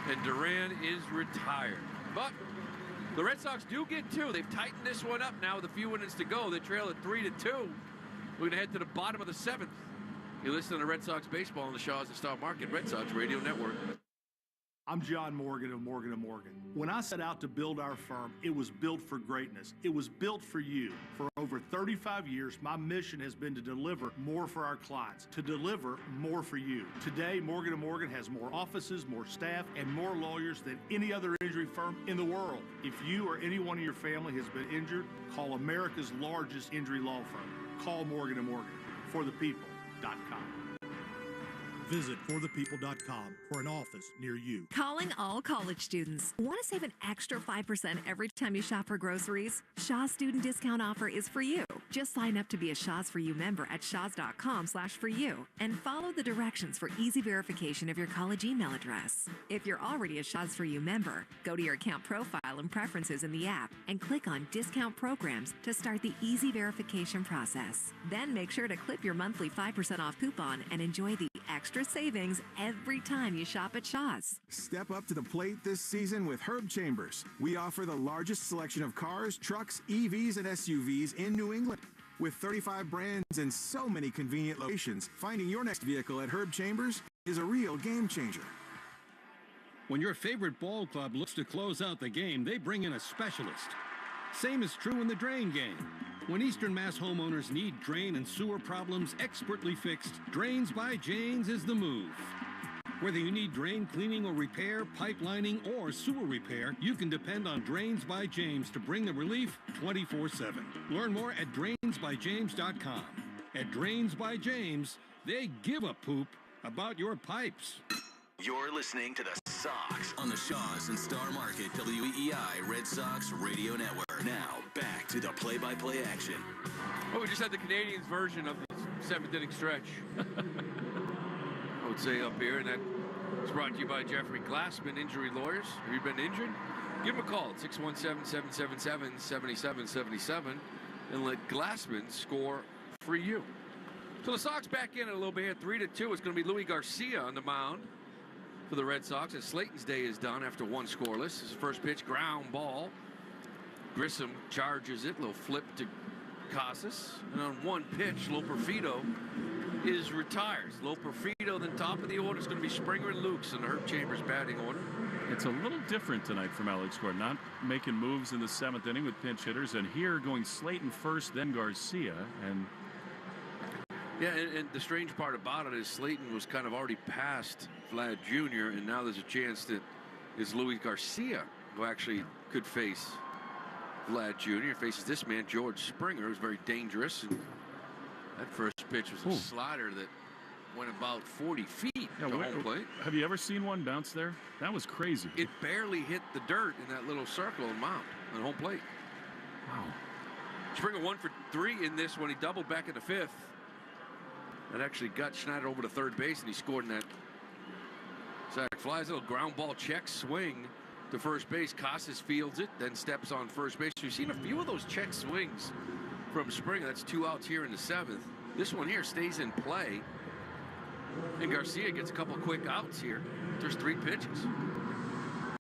S4: and Duran is retired. But the Red Sox do get 2. They've tightened this one up now with a few innings to go. They trail at 3-2. We're going to head to the bottom of the 7th. You listen to Red Sox baseball on the Shaw's and Star Market Red Sox Radio Network.
S21: I'm John Morgan of Morgan & Morgan. When I set out to build our firm, it was built for greatness. It was built for you. For over 35 years, my mission has been to deliver more for our clients, to deliver more for you. Today, Morgan & Morgan has more offices, more staff, and more lawyers than any other injury firm in the world. If you or anyone in your family has been injured, call America's largest injury law firm. Call Morgan & Morgan. ForThePeople.com.
S22: Visit forthepeople.com for an office near you.
S23: Calling all college students. Want to save an extra 5% every time you shop for groceries? Shaw's student discount offer is for you. Just sign up to be a Shaw's For You member at shaws.com/foryou and follow the directions for easy verification of your college email address. If you're already a Shaw's For You member, go to your account profile and preferences in the app and click on Discount Programs to start the easy verification process. Then make sure to clip your monthly 5% off coupon and enjoy the extra savings every time you shop at Shaw's.
S1: Step up to the plate this season with Herb Chambers. We offer the largest selection of cars, trucks, EVs, and SUVs in New England. With 35 brands and so many convenient locations, finding your next vehicle at Herb Chambers is a real game changer.
S10: When your favorite ball club looks to close out the game, they bring in a specialist. Same is true in the drain game. When Eastern Mass homeowners need drain and sewer problems expertly fixed, Drains by James is the move. Whether you need drain cleaning or repair, pipelining, or sewer repair, you can depend on Drains by James to bring the relief 24/7. Learn more at drainsbyjames.com. At Drains by James, they give a poop about your pipes.
S17: You're listening to the Sox on the Shaw's and Star Market WEEI Red Sox Radio Network. Now, back to the play-by-play action.
S4: Well, we just had the Canadians version of the 7th inning stretch. I would say up here, and that is brought to you by Jeffrey Glassman, Injury Lawyers. Have you been injured? Give them a call at 617-777-7777 and let Glassman score for you. So the Sox back in a little bit here, 3-2. It's going to be Louis Garcia on the mound for the Red Sox as Slayton's day is done after 1 scoreless. His first pitch, ground ball. Grissom charges it, little flip to Casas, and on 1 pitch, Loperfido is retired. Loperfido, then top of the order is going to be Springer and Lukes in the Herb Chambers batting order.
S2: It's a little different tonight from Alex Gordon, not making moves in the 7th inning with pinch hitters, and here going Slayton first, then Garcia, and
S4: yeah, and the strange part about it is Slayton was kind of already past Vlad Jr., and now there's a chance that is Louis Garcia who actually could face Vlad Jr. Faces this man, George Springer, who's very dangerous. And that first pitch was a slider that went about 40 feet to home plate.
S2: Have you ever seen one bounce there? That was crazy.
S4: It barely hit the dirt in that little circle and mound on home plate.
S2: Wow.
S4: Springer 1 for 3 in this one. He doubled back in the 5th. That actually got Schneider over to third base, and he scored in that sac fly. A little ground ball check swing to first base. Casas fields it, then steps on first base. We've seen a few of those check swings from Springer. That's 2 outs here in the 7th. This one here stays in play, and Garcia gets a couple quick outs here. There's 3 pitches.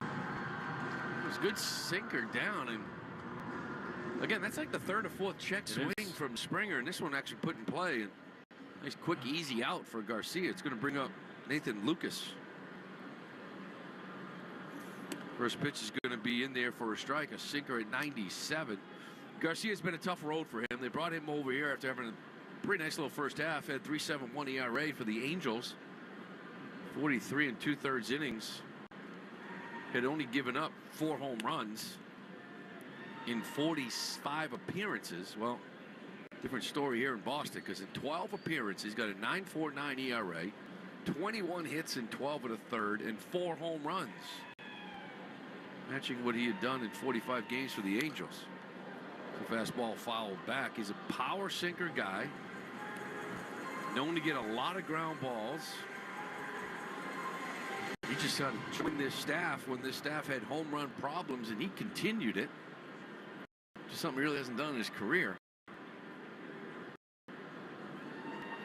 S4: It was a good sinker down, and again, that's like the 3rd or 4th check swing from Springer, and this one actually put in play. And nice quick, easy out for Garcia. It's going to bring up Nathan Lucas. First pitch is going to be in there for a strike, a sinker at 97. Garcia's been a tough road for him. They brought him over here after having a pretty nice little first half. Had 3.71 ERA for the Angels. 43 2/3 innings. Had only given up 4 home runs in 45 appearances. Well, different story here in Boston, because in 12 appearances, he's got a 9.49 ERA, 21 hits in 12 1/3, and 4 home runs. Matching what he had done in 45 games for the Angels. The fastball fouled back. He's a power sinker guy, known to get a lot of ground balls. He just had to join this staff when this staff had home run problems, and he continued it. Just something he really hasn't done in his career.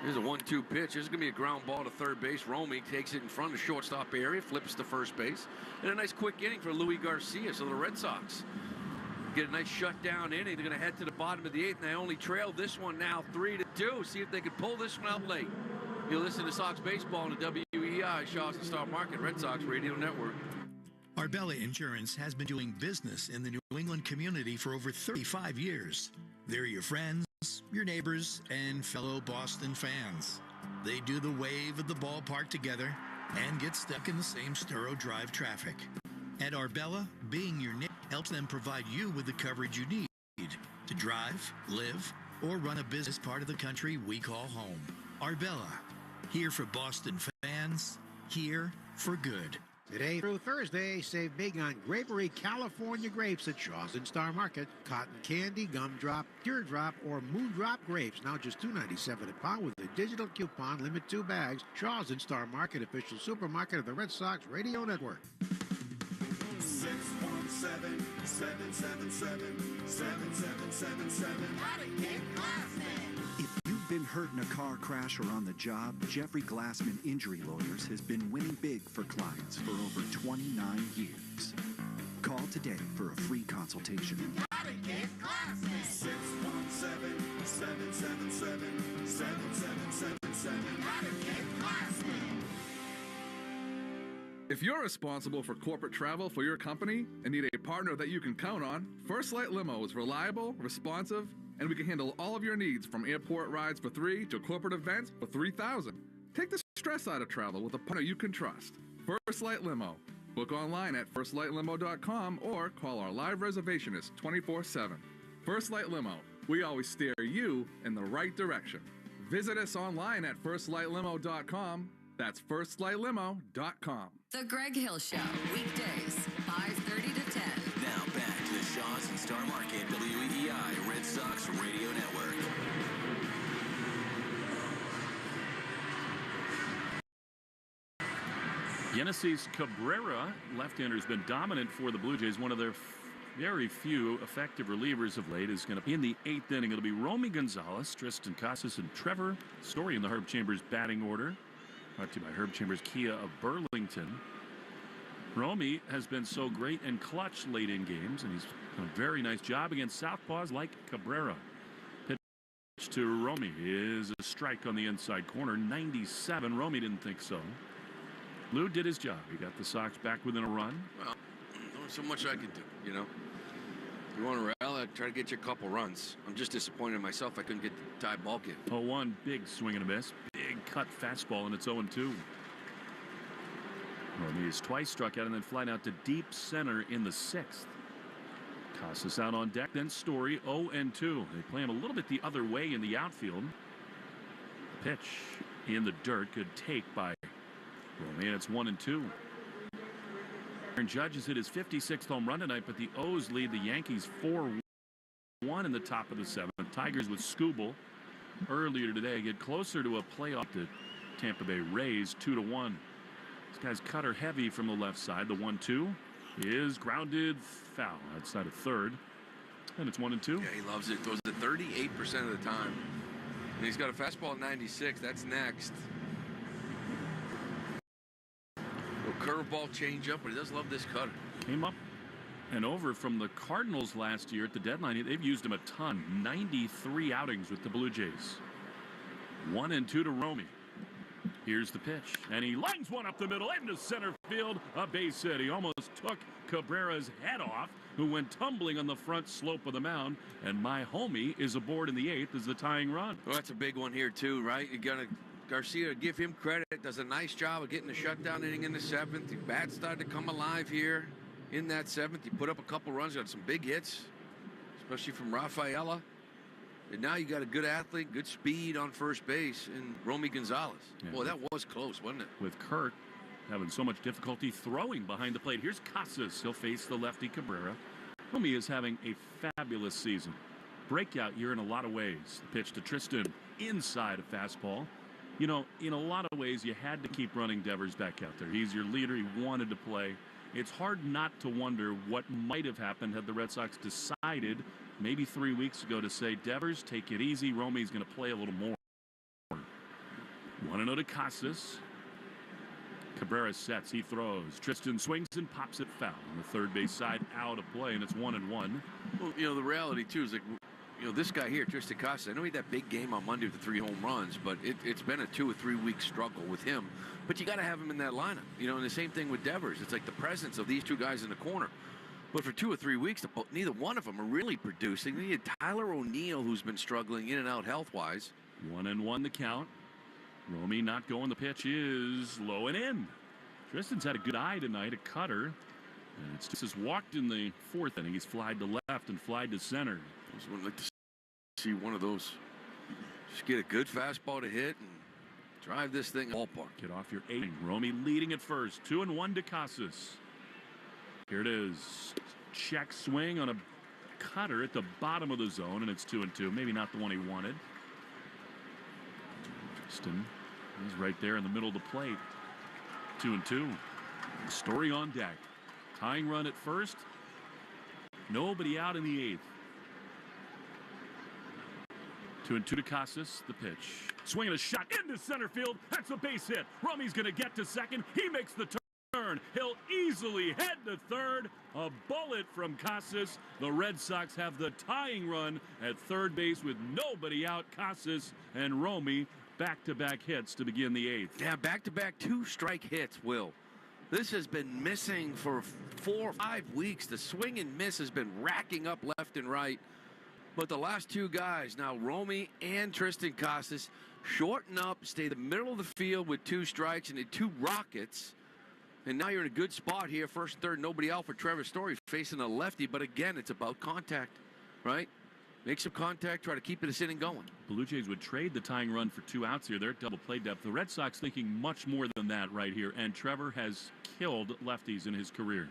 S4: Here's a 1-2 pitch. There's going to be a ground ball to third base. Romy takes it in front of shortstop area, flips to first base. And a nice quick inning for Luis Garcia. So the Red Sox get a nice shutdown inning. They're going to head to the bottom of the 8th, and they only trail this one now 3-2. See if they can pull this one out late. You listen to Sox Baseball on the WEI, Shaw's and Star Market, Red Sox Radio Network.
S7: Arbella Insurance has been doing business in the New England community for over 35 years. They're your friends, your neighbors, and fellow Boston fans. They do the wave at the ballpark together and get stuck in the same Sturo Drive traffic. At Arbella, being your neighbor helps them provide you with the coverage you need to drive, live, or run a business part of the country we call home. Arbella, here for Boston fans, here for good.
S5: Today through Thursday, save big on Grapery California grapes at Shaw's and Star Market. Cotton candy, gumdrop, teardrop, or moondrop grapes. Now just $2.97 a pound with a digital coupon. Limit 2 bags. Shaw's and Star Market, official supermarket of the Red Sox Radio Network.
S3: 617-777-7777.
S8: If you've been hurt in a car crash or on the job, Jeffrey Glassman Injury Lawyers has been winning big for clients for over 29 years. Call today for a free consultation.
S3: 617-777-7777.
S9: If you're responsible for corporate travel for your company and need a partner that you can count on, First Light Limo is reliable, responsive, and we can handle all of your needs, from airport rides for $3 to corporate events for $3,000. Take the stress out of travel with a partner you can trust. First Light Limo. Book online at firstlightlimo.com or call our live reservationist 24/7. First Light Limo. We always steer you in the right direction. Visit us online at firstlightlimo.com. That's firstlightlimo.com.
S11: The Greg Hill Show, weekdays, 5:30 to 10.
S17: Now back to the Shaw's and Star Market WEI Red Sox Radio Network.
S2: Yenesis Cabrera, left-hander, has been dominant for the Blue Jays. One of their very few effective relievers of late is going to be in the 8th inning. It'll be Romy Gonzalez, Tristan Casas, and Trevor Story in the Herb Chambers batting order. Brought to you by Herb Chambers Kia of Burlington. Romy has been so great and clutch late in games, and he's done a very nice job against southpaws like Cabrera. Pitch to Romy is a strike on the inside corner, 97. Romy didn't think so. Lou did his job. He got the Sox back within a run.
S4: Well, only so much I can do, you know. You want to rally, I'd try to get you a couple runs. I'm just disappointed in myself I couldn't get the tie ball game.
S2: 0-1, big swing and a miss. Big cut fastball, and it's 0-2. Romy is twice struck out and then flying out to deep center in the 6th. Casas out on deck, then Story, 0-2. They play him a little bit the other way in the outfield. Pitch in the dirt, good take by Romy, and it's 1-2. Aaron Judge has hit his 56th home run tonight, but the O's lead the Yankees 4-1 in the top of the 7th. Tigers with Skubal earlier today, get closer to a playoff to Tampa Bay Rays 2-1. This guy's cutter heavy from the left side. The 1-2 is grounded foul outside of third. And it's 1-2.
S4: Yeah, he loves it. Goes to 38% of the time. And he's got a fastball at 96. That's next. Curveball changeup, but he does love this cutter.
S2: Came up and over from the Cardinals last year at the deadline. They've used him a ton. 93 outings with the Blue Jays. 1-2 to Romy. Here's the pitch, and he lines one up the middle into center field. A base hit. He almost took Cabrera's head off, who went tumbling on the front slope of the mound. And my homie is aboard in the 8th as the tying run.
S4: Well, that's a big one here too, right? You got to Garcia, give him credit. Does a nice job of getting the shutdown inning in the 7th. The bat started to come alive here in that 7th. He put up a couple runs, got some big hits, especially from Rafaela. And now you got a good athlete, good speed on first base in Romy Gonzalez. Yeah, boy, that was close, wasn't it?
S2: With Kurt having so much difficulty throwing behind the plate. Here's Casas. He'll face the lefty Cabrera. Romy is having a fabulous season. Breakout year in a lot of ways. The pitch to Tristan inside a fastball. You know, in a lot of ways, you had to keep running Devers back out there. He's your leader. He wanted to play. It's hard not to wonder what might have happened had the Red Sox decided maybe 3 weeks ago to say, Devers, take it easy. Romy's going to play a little more. 1-0 to Casas. Cabrera sets. He throws. Tristan swings and pops it foul on the third base side, out of play, and it's 1-1.
S4: Well, you know, the reality, too, is like, you know, this guy here, Tristan Casas, I know he had that big game on Monday with the 3 home runs, but it's been a 2 or 3 week struggle with him. But you got to have him in that lineup. You know, and the same thing with Devers. It's like the presence of these two guys in the corner. But for 2 or 3 weeks, neither one of them are really producing. Then you had Tyler O'Neill, who's been struggling in and out health-wise.
S2: 1-1 the count. Romy not going. The pitch is low and in. Tristan's had a good eye tonight, a cutter. And it's just walked in the 4th inning. He's flied to left and flied to center.
S4: I would like to see one of those. Just get a good fastball to hit and drive this thing ballpark.
S2: Get off your 8. Romy leading at first. 2-1 to Casas. Here it is. Check swing on a cutter at the bottom of the zone, and it's 2-2. Maybe not the one he wanted. Tristan is right there in the middle of the plate. 2-2. Story on deck. Tying run at first. Nobody out in the 8th. 2-2 to Casas. The pitch. Swinging a shot into center field. That's a base hit. Romy's going to get to second. He makes the turn. He'll easily head to third. A bullet from Casas. The Red Sox have the tying run at third base with nobody out. Casas and Romy back-to-back hits to begin the 8th.
S4: Yeah, back-to-back 2-strike hits, Will. This has been missing for 4 or 5 weeks. The swing and miss has been racking up left and right. But the last 2 guys, now Romy and Tristan Casas, shorten up, stay the middle of the field with 2 strikes and 2 rockets. And now you're in a good spot here. First and third, nobody out for Trevor Story facing a lefty. But again, it's about contact, right? Make some contact, try to keep this inning going.
S2: Blue Jays would trade the tying run for 2 outs here. They're at double play depth. The Red Sox thinking much more than that right here. And Trevor has killed lefties in his career.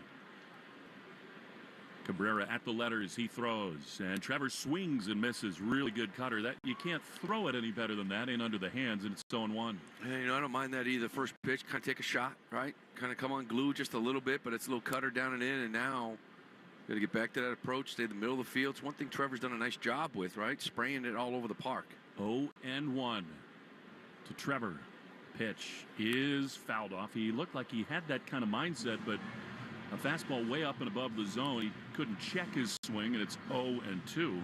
S2: Cabrera at the letters. He throws. And Trevor swings and misses. Really good cutter. That you can't throw it any better than that. In under the hands, and it's 0-1.
S4: Hey, you know, I don't mind that either. First pitch, kind of take a shot, right? Kind of come unglued just a little bit, but it's a little cutter down and in, and now got to get back to that approach, stay in the middle of the field. It's one thing Trevor's done a nice job with, right? Spraying it all over the park.
S2: 0-1 to Trevor. Pitch is fouled off. He looked like he had that kind of mindset, but a fastball way up and above the zone. He couldn't check his swing, and it's 0-2.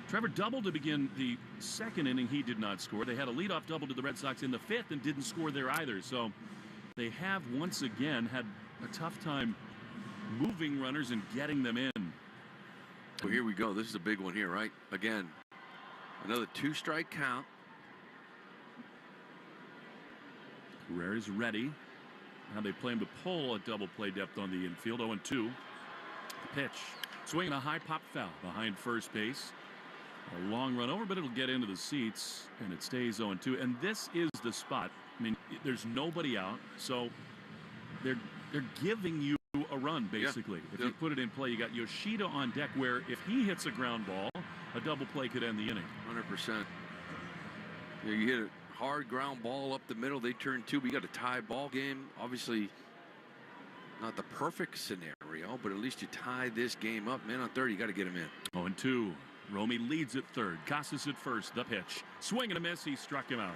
S2: Trevor doubled to begin the 2nd inning. He did not score. They had a leadoff double to the Red Sox in the 5th and didn't score there either. So they have once again had a tough time moving runners and getting them in.
S4: Well, here we go. This is a big one here, right? Again, another 2-strike count.
S2: Carrera's ready. Now they play him to pull a double play depth on the infield. 0-2. The pitch. Swinging a high pop foul behind first base. A long run over, but it'll get into the seats, and it stays 0-2. And this is the spot. I mean, there's nobody out, so they're giving you a run, basically.
S4: Yeah.
S2: If you put it in play, you got Yoshida on deck, where if he hits a ground ball, a double play could end the inning.
S4: 100%. You hit a hard ground ball up the middle. They turn 2, but you got a tie ball game. Obviously, not the perfect scenario, but at least you tie this game up. Man on third, you got to get him in.
S2: 0-2. Romy leads at third. Casas at first. The pitch. Swing and a miss. He struck him out.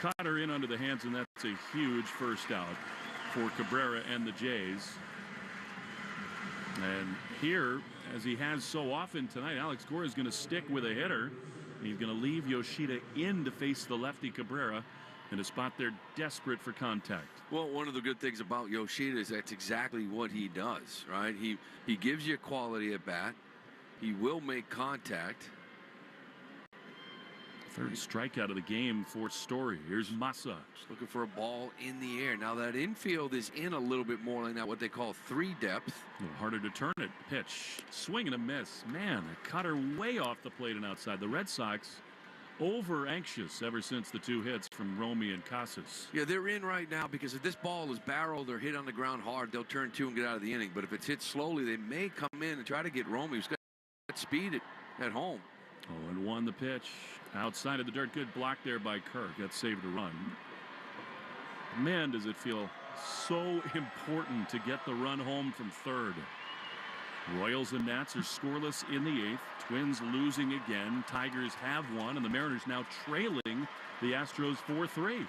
S2: Cutter in under the hands, and that's a huge first out for Cabrera and the Jays. And here, as he has so often tonight, Alex Cora is going to stick with a hitter. He's going to leave Yoshida in to face the lefty Cabrera in a spot they're desperate for contact.
S4: Well, one of the good things about Yoshida is that's exactly what he does, right? He gives you a quality at bat. He will make contact.
S2: Third strikeout of the game for Story. Here's Massa.
S4: Just looking for a ball in the air. Now that infield is in a little bit more like that, what they call 3 depth.
S2: A little harder to turn it. Pitch. Swing and a miss. Man, a cutter way off the plate and outside. The Red Sox over anxious ever since the 2 hits from Romy and Casas.
S4: Yeah, they're in right now because if this ball is barreled or hit on the ground hard, they'll turn 2 and get out of the inning. But if it's hit slowly, they may come in and try to get Romy, who's got speed at home.
S2: 0-1 the pitch. Outside of the dirt. Good block there by Kirk. That saved a run. Man, does it feel so important to get the run home from third. Royals and Nats are scoreless in the 8th. Twins losing again. Tigers have won, and the Mariners now trailing the Astros 4-3.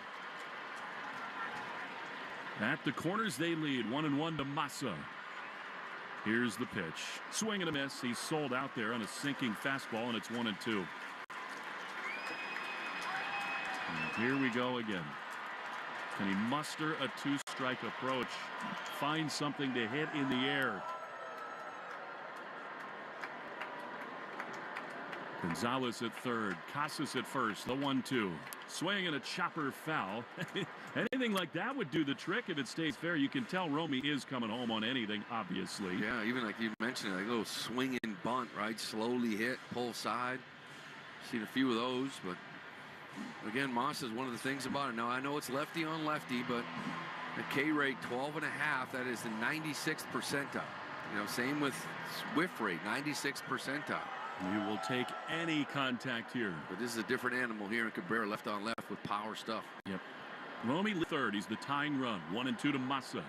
S2: At the corners, they lead 1-1 to Massa. Here's the pitch. Swing and a miss. He's sold out there on a sinking fastball, and it's 1-2. And here we go again. Can he muster a 2-strike approach? Find something to hit in the air. Gonzalez at third. Casas at first. The 1-2. Swing and a chopper foul. Anything like that would do the trick if it stays fair. You can tell Romy is coming home on anything, obviously.
S4: Yeah, even like you mentioned, like a little swing and bunt, right? Slowly hit, pull side. Seen a few of those, but again, Moss is one of the things about it. Now, I know it's lefty on lefty, but the K rate 12.5, that is the 96th percentile. You know, same with whiff rate, 96th percentile.
S2: You will take any contact here.
S4: But this is a different animal here in Cabrera, left on left with power stuff.
S2: Yep. Romy third. He's the tying run. 1-2 to Massa.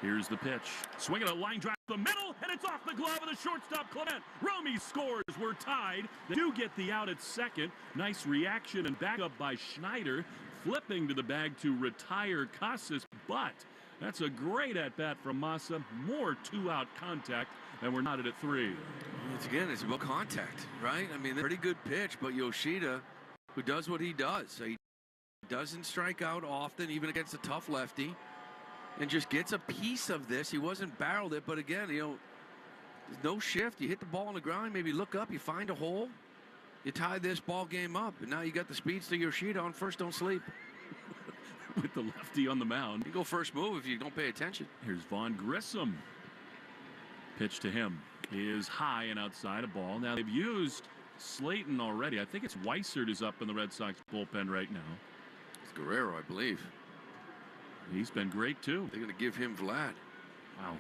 S2: Here's the pitch. Swinging a line drive to the middle, and it's off the glove of the shortstop, Clement. Romy scores. We're tied. They do get the out at second. Nice reaction and backup by Schneider. Flipping to the bag to retire Casas, but that's a great at-bat from Massa. More 2-out contact, and we're knotted at 3.
S4: It's about contact, right? I mean, pretty good pitch, but Yoshida, who does what he does. He doesn't strike out often, even against a tough lefty, and just gets a piece of this. He wasn't barreled it, but again, you know, there's no shift. You hit the ball on the ground, maybe look up, you find a hole, you tie this ball game up, and now you got the speeds to Yoshida on first, don't sleep.
S2: With the lefty on the mound.
S4: You go first move if you don't pay attention.
S2: Here's Vaughn Grissom. Pitch to him is high and outside a ball. Now they've used Slayton already. I think it's Weissert is up in the Red Sox bullpen right now.
S4: It's Guerrero, I believe.
S2: He's been great too.
S4: They're going to give him Vlad.
S2: Wow.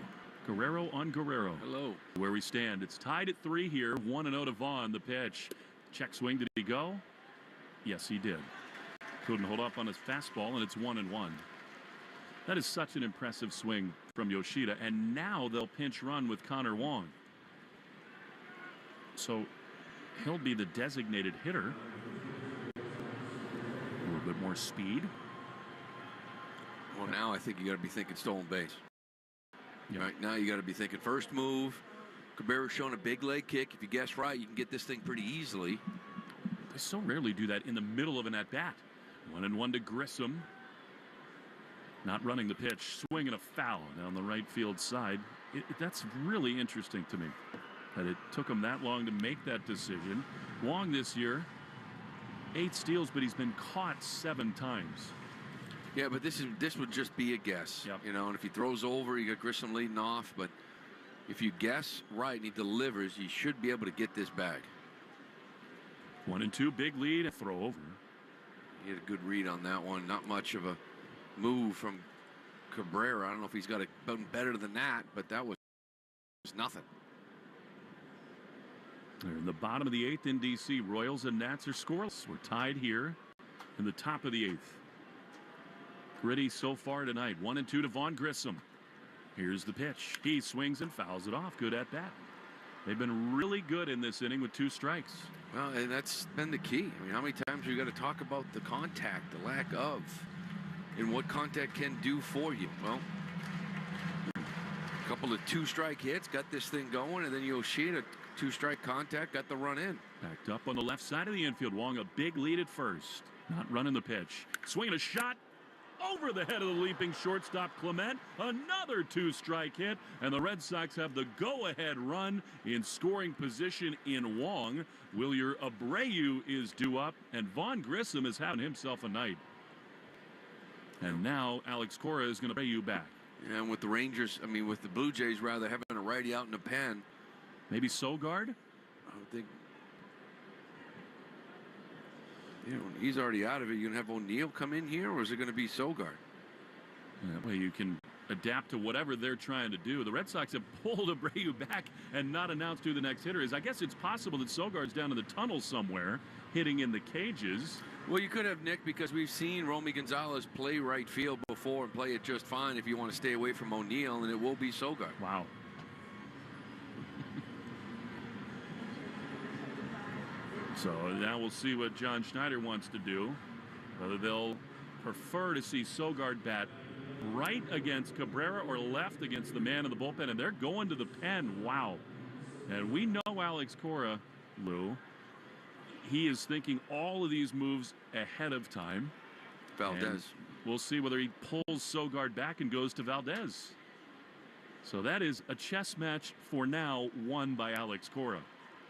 S2: Guerrero on Guerrero.
S4: Hello.
S2: Where we stand. It's tied at 3 here. 1-0 to Vaughn. The pitch. Check swing. Did he go? Yes, he did. Couldn't hold up on his fastball, and it's 1-1. That is such an impressive swing from Yoshida, and now they'll pinch run with Connor Wong. So he'll be the designated hitter. A little bit more speed.
S4: Well, now I think you got to be thinking stolen base.
S2: Yep.
S4: Right now you got to be thinking first move. Cabrera's showing a big leg kick. If you guess right, you can get this thing pretty easily.
S2: They so rarely do that in the middle of an at-bat. 1-1 to Grissom. Not running the pitch. Swing and a foul down the right field side. That's really interesting to me, that it took him that long to make that decision. Wong this year, 8 steals, but he's been caught 7 times.
S4: Yeah, but this would just be a guess.
S2: Yep.
S4: You know, and if he throws over, you got Grissom leading off. But if you guess right and he delivers, you should be able to get this bag.
S2: 1-2, big lead, and throw over.
S4: He had a good read on that one. Not much of a move from Cabrera. I don't know if he's got a better than that, but that was nothing.
S2: They're in the bottom of the 8th in D.C. Royals and Nats are scoreless. We're tied here in the top of the 8th. Gritty so far tonight. 1-2 to Vaughn Grissom. Here's the pitch. He swings and fouls it off. Good at bat. They've been really good in this inning with 2 strikes.
S4: Well, and that's been the key. I mean, how many times we got to talk about the contact, the lack of, and what contact can do for you? Well, a couple of 2-strike hits got this thing going, and then Yoshida, 2-strike contact, got the run in.
S2: Backed up on the left side of the infield. Wong a big lead at first. Not running the pitch. Swinging a shot over the head of the leaping shortstop Clement. Another 2-strike hit, and the Red Sox have the go-ahead run in scoring position in Wong. Wilyer Abreu is due up, and Vaughn Grissom is having himself a night. And now Alex Cora is going to Abreu back.
S4: Yeah, and with the Rangers, I mean, with the Blue Jays rather having a righty out in the pen.
S2: Maybe Sogard?
S4: I would think. You know, he's already out of it. You're going to have O'Neill come in here, or is it going to be Sogard?
S2: That way you can adapt to whatever they're trying to do. The Red Sox have pulled Abreu back and not announced who the next hitter is. I guess it's possible that Sogard's down in the tunnel somewhere, hitting in the cages.
S4: Well, you could have, Nick, because we've seen Romy Gonzalez play right field before and play it just fine if you want to stay away from O'Neill, and it will be Sogard.
S2: Wow. So now we'll see what John Schneider wants to do. Whether they'll prefer to see Sogard bat right against Cabrera or left against the man in the bullpen. And they're going to the pen. Wow. And we know Alex Cora, Lou. He is thinking all of these moves ahead of time.
S4: Valdez.
S2: And we'll see whether he pulls Sogard back and goes to Valdez. So that is a chess match for now won by Alex Cora.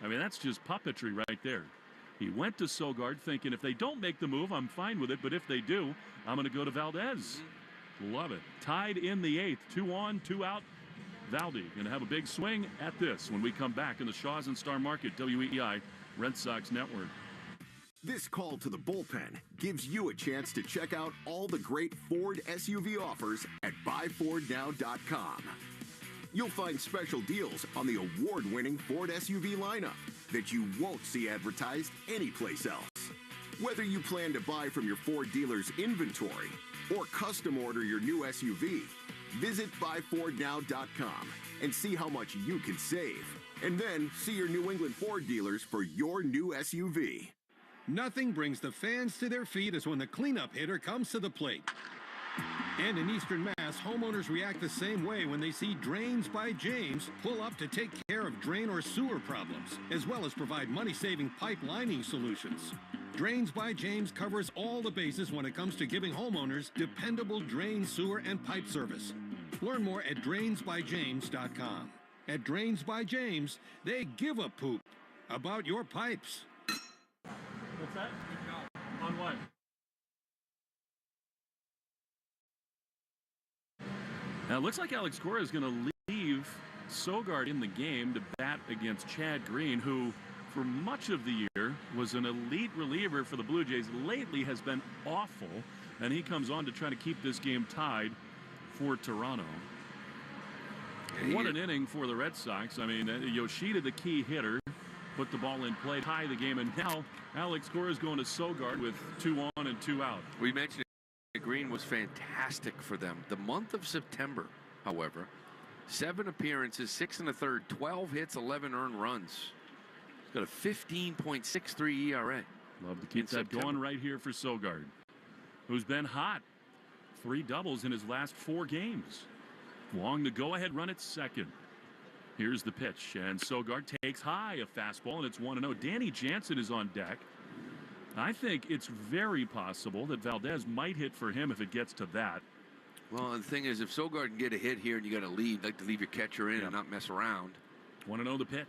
S2: I mean, that's just puppetry right there. He went to Sogard thinking if they don't make the move, I'm fine with it. But if they do, I'm going to go to Valdez. Love it. Tied in the 8th. 2 on, 2 out. Valdi going to have a big swing at this when we come back in the Shaws and Star Market, WEEI Red Sox Network.
S15: This call to the bullpen gives you a chance to check out all the great Ford SUV offers at buyfordnow.com. You'll find special deals on the award-winning Ford SUV lineup that you won't see advertised anyplace else. Whether you plan to buy from your Ford dealer's inventory or custom order your new SUV, visit buyfordnow.com and see how much you can save. And then see your New England Ford dealers for your new SUV.
S10: Nothing brings the fans to their feet as when the cleanup hitter comes to the plate. And in Eastern Mass, homeowners react the same way when they see Drains by James pull up to take care of drain or sewer problems, as well as provide money-saving pipe lining solutions. Drains by James covers all the bases when it comes to giving homeowners dependable drain, sewer, and pipe service. Learn more at drainsbyjames.com. At Drains by James, they give a poop about your pipes.
S2: What's that? On what? Now, it looks like Alex Cora is going to leave Sogard in the game to bat against Chad Green, who for much of the year was an elite reliever for the Blue Jays. Lately has been awful, and he comes on to try to keep this game tied for Toronto. What an inning for the Red Sox. I mean, Yoshida, the key hitter, put the ball in play, tie the game, and now Alex Cora is going to Sogard with 2 on and 2 out.
S4: We mentioned Green was fantastic for them. The month of September, however, 7 appearances, 6 1/3, 12 hits, 11 earned runs. He's got a 15.63 ERA.
S2: Love to keep that going right here for Sogard, who's been hot. 3 doubles in his last 4 games. Wong the go-ahead run at second. Here's the pitch, and Sogard takes high, a fastball, and it's 1-0. Danny Jansen is on deck. I think it's very possible that Valdez might hit for him if it gets to that.
S4: Well, the thing is, if Sogard can get a hit here and you got a lead, like to leave your catcher in and not mess around.
S2: 1-0 the pitch.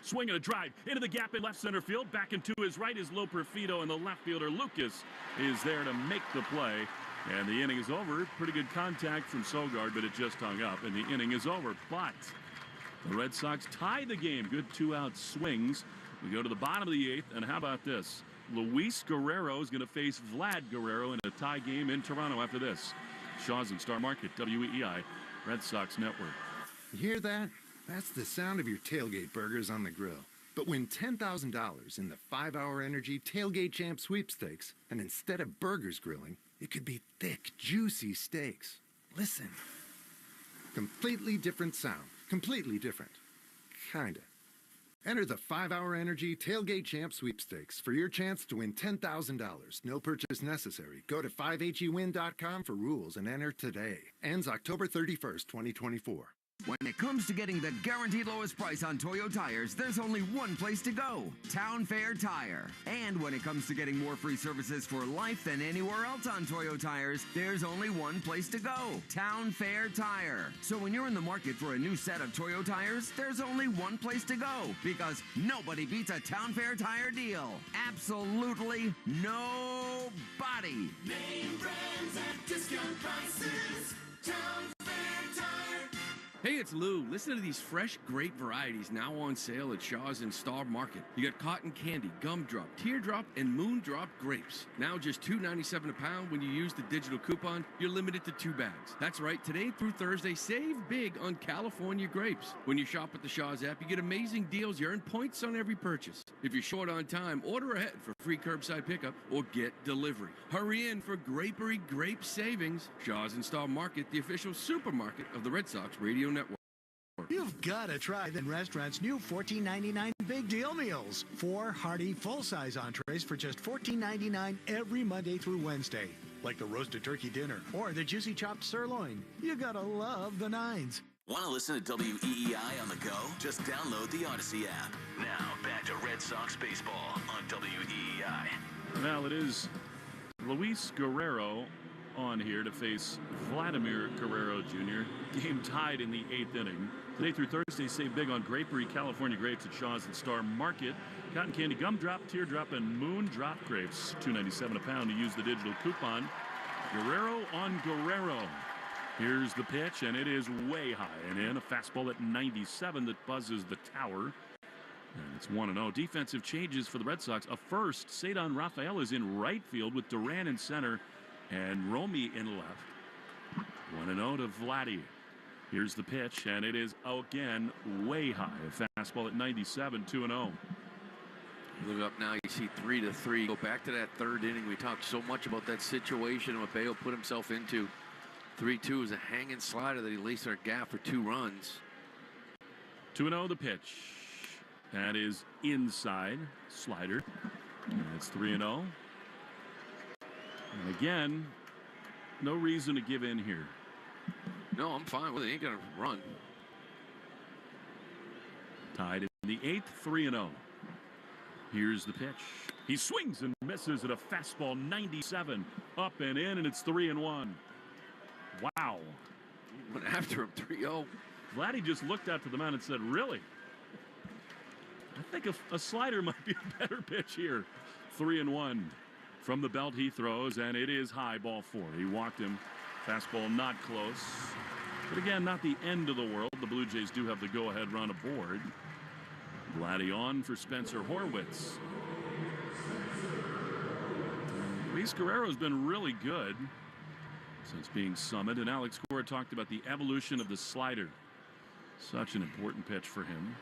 S2: Swing and a drive into the gap in left center field. Back into his right is Loperfido, and the left fielder Lucas is there to make the play. And the inning is over. Pretty good contact from Sogard, but it just hung up, and the inning is over. But the Red Sox tie the game. Good 2-out swings. We go to the bottom of the 8th, and how about this? Luis Guerrero is going to face Vlad Guerrero in a tie game in Toronto after this. Shaws and Star Market, WEEI, Red Sox Network.
S6: You hear that? That's the sound of your tailgate burgers on the grill. But win $10,000 in the 5-Hour Energy Tailgate Champ Sweepstakes, and instead of burgers grilling, it could be thick, juicy steaks. Listen. Completely different sound. Completely different. Kinda. Enter the 5-Hour Energy Tailgate Champ Sweepstakes for your chance to win $10,000. No purchase necessary. Go to 5hewin.com for rules and enter today. Ends October 31st, 2024.
S14: When it comes to getting the guaranteed lowest price on Toyo tires, there's only one place to go, Town Fair Tire. And when it comes to getting more free services for life than anywhere else on Toyo tires, there's only one place to go, Town Fair Tire. So when you're in the market for a new set of Toyo tires, there's only one place to go, because nobody beats a Town Fair Tire deal. Absolutely nobody.
S3: Name brands at discount prices. Town Fair Tire.
S4: Hey, it's Lou. Listen to these fresh grape varieties now on sale at Shaw's in Star Market. You got cotton candy, gumdrop, teardrop, and moondrop grapes. Now just $2.97 a pound. When you use the digital coupon, you're limited to 2 bags. That's right. Today through Thursday, save big on California grapes. When you shop with the Shaw's app, you get amazing deals. You earn points on every purchase. If you're short on time, order ahead for free curbside pickup or get delivery. Hurry in for Grapery Grape Savings. Shaw's in Star Market, the official supermarket of the Red Sox Radio Network.
S12: You've got to try the restaurant's new $14.99 Big Deal Meals. 4 hearty, full-size entrees for just $14.99 every Monday through Wednesday. Like the roasted turkey dinner or the juicy chopped sirloin. You gotta love the 9s.
S17: Want to listen to WEEI on the go? Just download the Odyssey app. Now, back to Red Sox baseball on WEEI.
S2: Well, it is Luis Guerrero on here to face Vladimir Guerrero Jr. Game tied in the 8th inning. Today through Thursday, save big on Grapery California grapes at Shaw's and Star Market. Cotton candy, gumdrop, teardrop, and moondrop grapes. $2.97 a pound to use the digital coupon. Guerrero on Guerrero. Here's the pitch, and it is way high and in. A fastball at 97 that buzzes the tower. And it's 1-0. Defensive changes for the Red Sox. A first, Cedon Rafael is in right field with Duran in center and Romy in left. 1-0 to Vladdy. Here's the pitch, and it is again way high. A fastball at 97, 2-0.
S4: Look up now, you see 3-3. Go back to that 3rd inning. We talked so much about that situation what Bello put himself into. 3-2 is a hanging slider that he laced our gap for 2 runs.
S2: 2-0 the pitch. That is inside slider. And it's 3-0. And again, no reason to give in here.
S4: No, I'm fine with it. He ain't going to run.
S2: Tied in the 8th, 3-0. Here's the pitch. He swings and misses at a fastball, 97. Up and in, and it's 3-1. Wow.
S4: Went after him, 3-0.
S2: Vladdy just looked out to the mound and said, really? I think a slider might be a better pitch here. 3-1. From the belt he throws, and it is high, ball 4. He walked him. Fastball not close. But again, not the end of the world. The Blue Jays do have the go-ahead run aboard. Vladdy on for Spencer Horwitz. Luis Guerrero's been really good since being summoned, and Alex Cora talked about the evolution of the slider. Such an important pitch for him.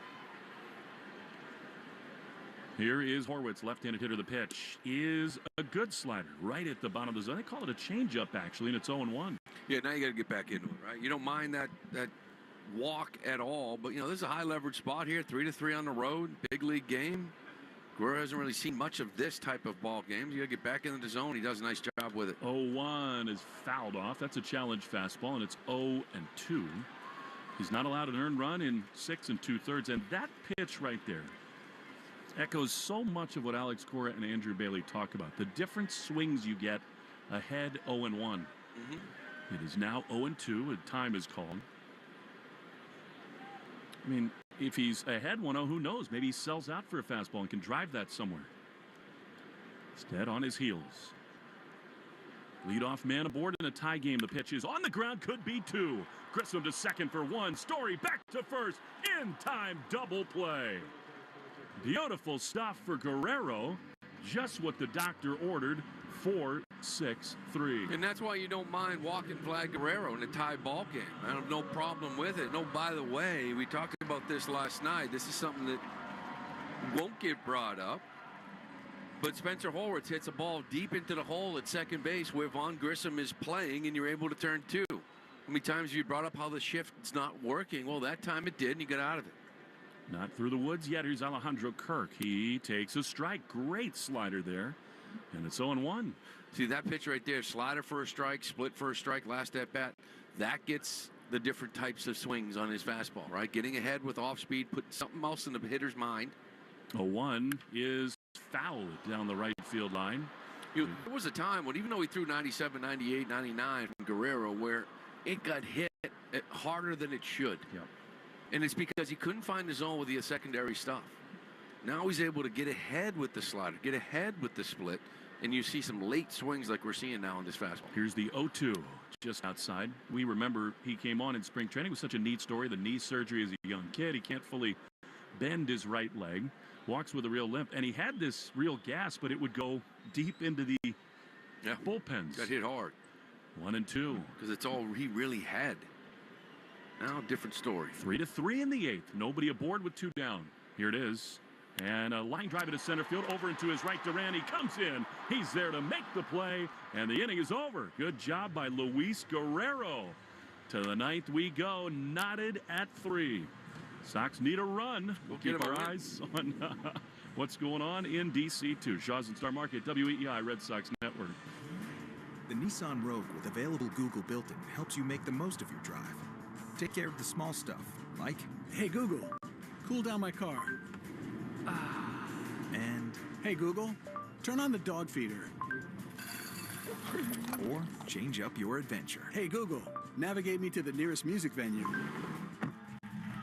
S2: Here is Horwitz, left-handed hitter. The pitch is a good slider right at the bottom of the zone. They call it a changeup, actually, and it's 0-1.
S4: Yeah, now you got to get back into it, right? You don't mind that walk at all, but, you know, this is a high-leverage spot here, 3-3 on the road, big league game. Guerrero hasn't really seen much of this type of ball games. You got to get back into the zone. He does a nice job with it.
S2: 0-1 is fouled off. That's a challenge fastball, and it's 0-2. He's not allowed an earned run in 6 2/3, and that pitch right there echoes so much of what Alex Cora and Andrew Bailey talk about. The different swings you get ahead 0-1. It is now 0-2. A time is called. I mean, if he's ahead 1-0, who knows? Maybe he sells out for a fastball and can drive that somewhere. Instead, on his heels. Leadoff man aboard in a tie game. The pitch is on the ground. Could be 2. Grissom to second for 1. Story back to first. In time double play. Beautiful stuff for Guerrero. Just what the doctor ordered. 4-6-3.
S4: And that's why you don't mind walking Vlad Guerrero in a tie ball game. I have no problem with it. No, by the way, we talked about this last night. This is something that won't get brought up. But Spencer Horwitz hits a ball deep into the hole at second base where Vaughn Grissom is playing, and you're able to turn 2. How many times have you brought up how the shift's not working? Well, that time it did, and you got out of it.
S2: Not through the woods yet. Here's Alejandro Kirk. He takes a strike. Great slider there. And it's 0-1.
S4: See that pitch right there, slider for a strike, split for a strike, last at bat. That gets the different types of swings on his fastball, right? Getting ahead with off speed, putting something else in the hitter's mind.
S2: 0-1 is fouled down the right field line.
S4: There was a time when, even though he threw 97, 98, 99 from Guerrero, where it got hit harder than it should.
S2: Yep.
S4: And it's because he couldn't find the zone with the secondary stuff. Now he's able to get ahead with the slider, get ahead with the split, and you see some late swings like we're seeing now on this fastball.
S2: Here's the 0-2 just outside. We remember he came on in spring training. It was such a neat story. The knee surgery as a young kid. He can't fully bend his right leg. Walks with a real limp. And he had this real gas, but it would go deep into the bullpens.
S4: Got hit hard.
S2: 1-2.
S4: Because it's all he really had. Now, different story.
S2: 3-3 in the 8th. Nobody aboard with 2 down. Here it is. And a line drive into center field, over into his right. Duran, he comes in. He's there to make the play, and the inning is over. Good job by Luis Guerrero. To the 9th we go, knotted at 3. Sox need a run. We'll keep our eyes on what's going on in D.C. too. Shaw's and Star Market, WEEI Red Sox Network.
S13: The Nissan Rogue with available Google built-in helps you make the most of your drive. Take care of the small stuff, like,
S12: Hey Google, cool down my car.
S13: And
S12: Hey Google, turn on the dog feeder.
S13: Or change up your adventure.
S12: Hey Google, navigate me to the nearest music venue.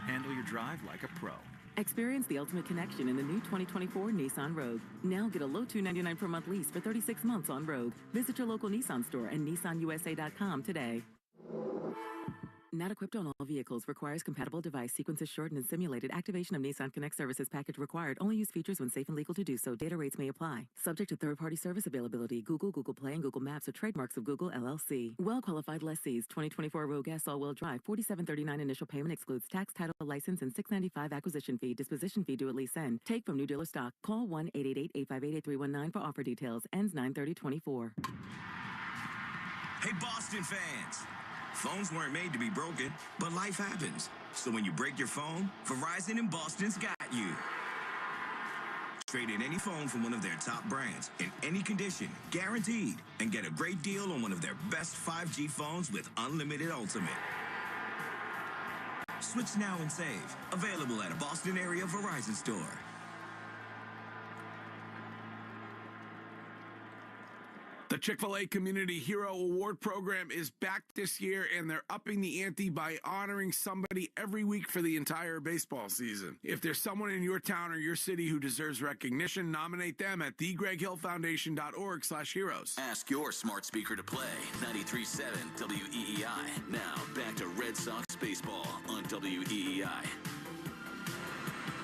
S13: Handle your drive like a pro.
S16: Experience the ultimate connection in the new 2024 Nissan Rogue. Now get a low $299 per month lease for 36 months on Rogue. Visit your local Nissan store and nissanusa.com today. Not equipped on all vehicles. Requires compatible device. Sequences shortened and simulated. Activation of Nissan Connect services package required. Only use features when safe and legal to do so. Data rates may apply. Subject to third-party service availability. Google, Google Play, and Google Maps are trademarks of Google LLC. Well-qualified lessees. 2024 Rogue S all-wheel drive. $47.39 initial payment excludes tax, title, license, and $695 acquisition fee. Disposition fee due at lease end. Take from new dealer stock. Call 1-888-858-8319 for offer details. Ends 9/30/24.
S19: Hey, Boston fans. Phones weren't made to be broken, but life happens. So when you break your phone, Verizon in Boston's got you. Trade in any phone from one of their top brands in any condition, guaranteed, and get a great deal on one of their best 5G phones with unlimited ultimate. Switch now and save. Available at a Boston area Verizon store.
S24: The Chick-fil-A Community Hero Award Program is back this year, and they're upping the ante by honoring somebody every week for the entire baseball season. If there's someone in your town or your city who deserves recognition, nominate them at thegreghillfoundation.org/heroes.
S17: Ask your smart speaker to play 93.7 WEEI. Now, back to Red Sox baseball on WEEI.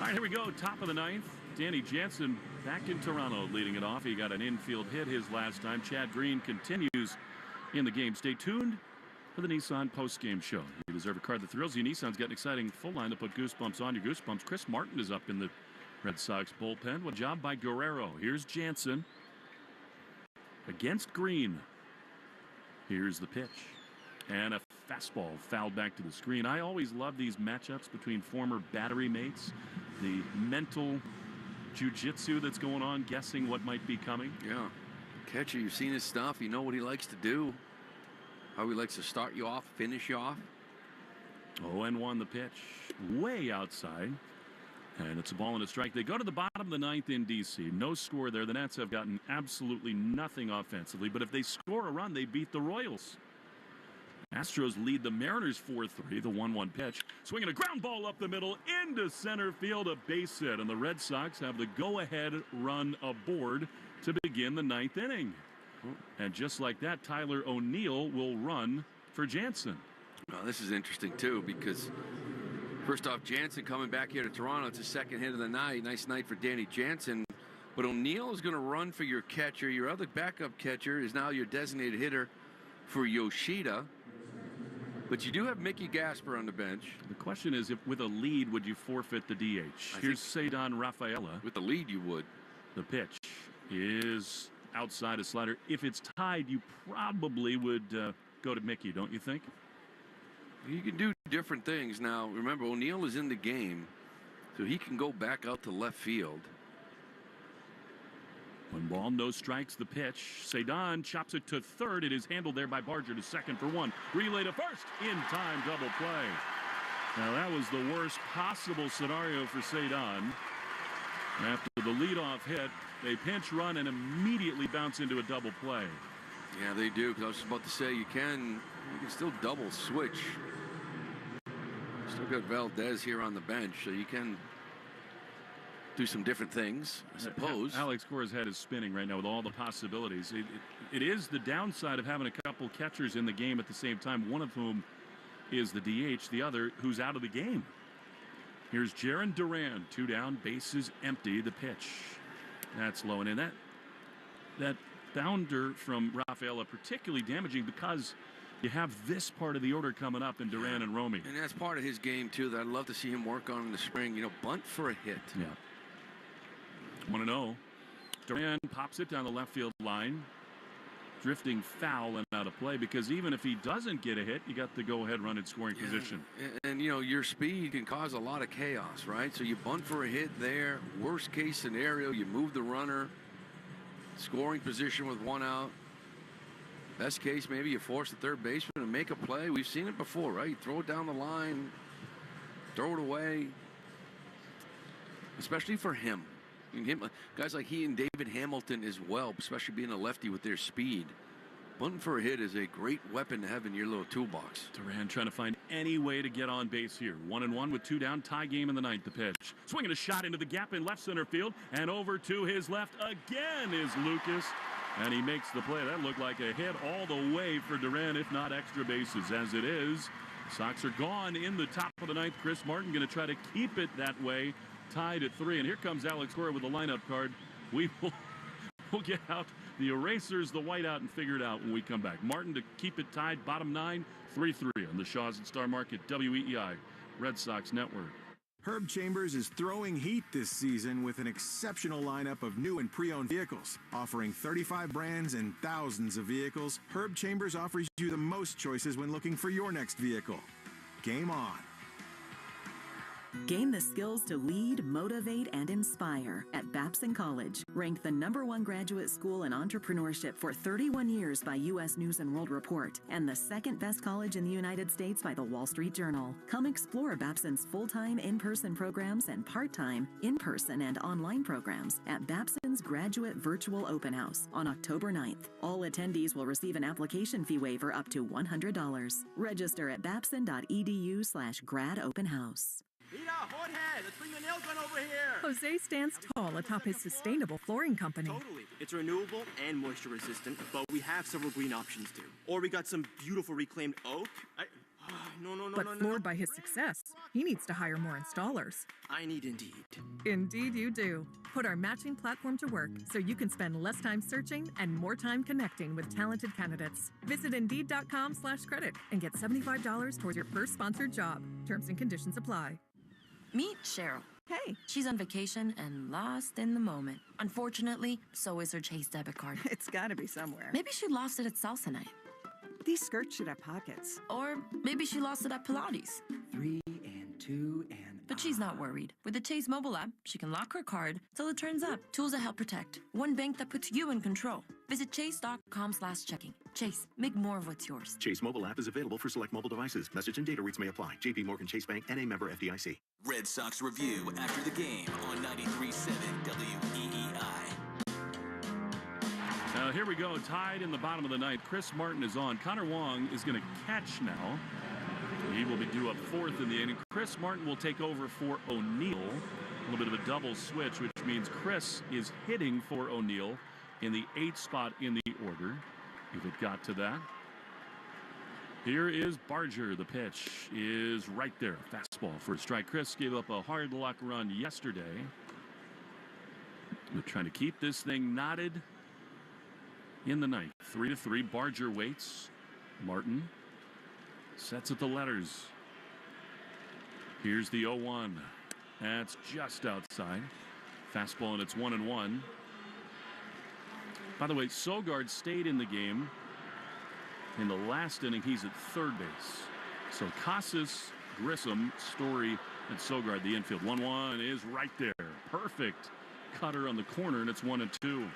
S2: All right, here we go. Top of the 9th. Danny Jansen back in Toronto leading it off. He got an infield hit his last time. Chad Green continues in the game. Stay tuned for the Nissan post-game show. You deserve a card that thrills you. Nissan's got an exciting full line to put goosebumps on your goosebumps. Chris Martin is up in the Red Sox bullpen. What job by Guerrero. Here's Jansen against Green. Here's the pitch. And a fastball fouled back to the screen. I always love these matchups between former battery mates. The mental jiu-jitsu that's going on, guessing what might be coming.
S4: Yeah. Catcher, you've seen his stuff. You know what he likes to do. How he likes to start you off, finish you off.
S2: 0-1 the pitch. Way outside. And it's a ball and a strike. They go to the bottom of the 9th in D.C. No score there. The Nats have gotten absolutely nothing offensively. But if they score a run, they beat the Royals. Astros lead the Mariners 4-3, the 1-1 pitch. Swinging a ground ball up the middle into center field, a base hit. And the Red Sox have the go-ahead run aboard to begin the 9th inning. And just like that, Tyler O'Neill will run for Jansen.
S4: Well, this is interesting, too, because first off, Jansen coming back here to Toronto. It's his second hit of the night. Nice night for Danny Jansen. But O'Neill is going to run for your catcher. Your other backup catcher is now your designated hitter for Yoshida. But you do have Mickey Gasper on the bench.
S2: The question is, if with a lead, would you forfeit the DH? Here's Cedon Rafaela.
S4: With the lead, you would.
S2: The pitch is outside a slider. If it's tied, you probably would go to Mickey, don't you think?
S4: You can do different things. Now, remember, O'Neill is in the game, so he can go back out to left field.
S2: 1 ball, no strikes, the pitch. Cedon chops it to third. It is handled there by Barger to second for 1. Relay to first. In time, double play. Now, that was the worst possible scenario for Cedon. After the leadoff hit, they pinch run and immediately bounce into a double play.
S4: Yeah, they do, because I was just about to say, you can still double switch. Still got Valdez here on the bench, so you can do some different things, I suppose.
S2: Alex Cora's head is spinning right now with all the possibilities. It is the downside of having a couple catchers in the game at the same time, one of whom is the DH, the other who's out of the game. Here's Jarren Duran, 2 down, bases empty, the pitch. That's low, and that bounder from Rafaela particularly damaging because you have this part of the order coming up in Duran and Romy.
S4: And that's part of his game, too, that I'd love to see him work on in the spring. You know, bunt for a hit.
S2: Yeah. 1-0. Duran pops it down the left field line. Drifting foul and out of play, because even if he doesn't get a hit, you got the go-ahead run in scoring position.
S4: And, you know, your speed can cause a lot of chaos, right? So you bunt for a hit there. Worst case scenario, you move the runner. Scoring position with 1 out. Best case, maybe you force the third baseman to make a play. We've seen it before, right? You throw it down the line, throw it away. Especially for him. Guys like he and David Hamilton as well, especially being a lefty with their speed. Bunting for a hit is a great weapon to have in your little toolbox.
S2: Duran trying to find any way to get on base here. 1-1 with 2 down, tie game in the 9th. The pitch. Swinging a shot into the gap in left center field, and over to his left again is Lucas. And he makes the play. That looked like a hit all the way for Duran, if not extra bases. As it is, Sox are gone in the top of the 9th. Chris Martin going to try to keep it that way. Tied at 3, and here comes Alex Cora with the lineup card. We'll get out the erasers, the whiteout, and figure it out when we come back. Martin to keep it tied, bottom 9, 3-3 on the Shaws and Star Market, WEEI, Red Sox Network.
S1: Herb Chambers is throwing heat this season with an exceptional lineup of new and pre-owned vehicles. Offering 35 brands and thousands of vehicles, Herb Chambers offers you the most choices when looking for your next vehicle. Game on.
S16: Gain the skills to lead, motivate, and inspire at Babson College. Ranked the #1 graduate school in entrepreneurship for 31 years by U.S. News & World Report, and the 2nd best college in the United States by the Wall Street Journal. Come explore Babson's full-time in-person programs and part-time in-person and online programs at Babson's Graduate Virtual Open House on October 9th. All attendees will receive an application fee waiver up to $100. Register at babson.edu/gradopenhouse.
S3: Rita, hold head. Let's bring the nail gun over here.
S18: Jose stands tall atop his sustainable flooring company.
S20: Totally. It's renewable and moisture resistant, but we have several green options too. Or we got some beautiful reclaimed oak.
S18: But floored by his success, he needs to hire more installers.
S20: I need Indeed.
S18: Indeed you do. Put our matching platform to work so you can spend less time searching and more time connecting with talented candidates. Visit Indeed.com/credit and get $75 towards your first sponsored job. Terms and conditions apply.
S21: Meet Cheryl.
S18: Hey.
S21: She's on vacation and lost in the moment. Unfortunately, so is her Chase debit card.
S22: It's gotta be somewhere.
S21: Maybe she lost it at salsa night.
S22: These skirts should have pockets.
S21: Or maybe she lost it at Pilates.
S22: 3 and 2 and...
S21: But she's not worried. With the Chase mobile app, she can lock her card till it turns up. Tools that help protect. One bank that puts you in control. Visit chase.com/checking. Chase, make more of what's yours.
S25: Chase mobile app is available for select mobile devices. Message and data rates may apply. JP Morgan Chase Bank, N.A. member FDIC.
S17: Red Sox Review after the game on 93.7 WEEI.
S2: Here we go, tied in the bottom of the 9th. Chris Martin is on. Connor Wong is going to catch now. He will be due up 4th in the inning. Chris Martin will take over for O'Neill. A little bit of a double switch, which means Chris is hitting for O'Neill in the 8th spot in the order, if it got to that. Here is Barger. The pitch is right there. Fastball for a strike. Chris gave up a hard luck run yesterday. We're trying to keep this thing knotted in the 9th. 3-3. Barger waits. Martin Sets at the letters. Here's the 0-1. That's just outside. Fastball, and it's 1-1. By the way, Sogard stayed in the game. In the last inning, he's at third base. So Casas, Grissom, Story, and Sogard, the infield. 1-1 is right there. Perfect cutter on the corner, and it's 1-2.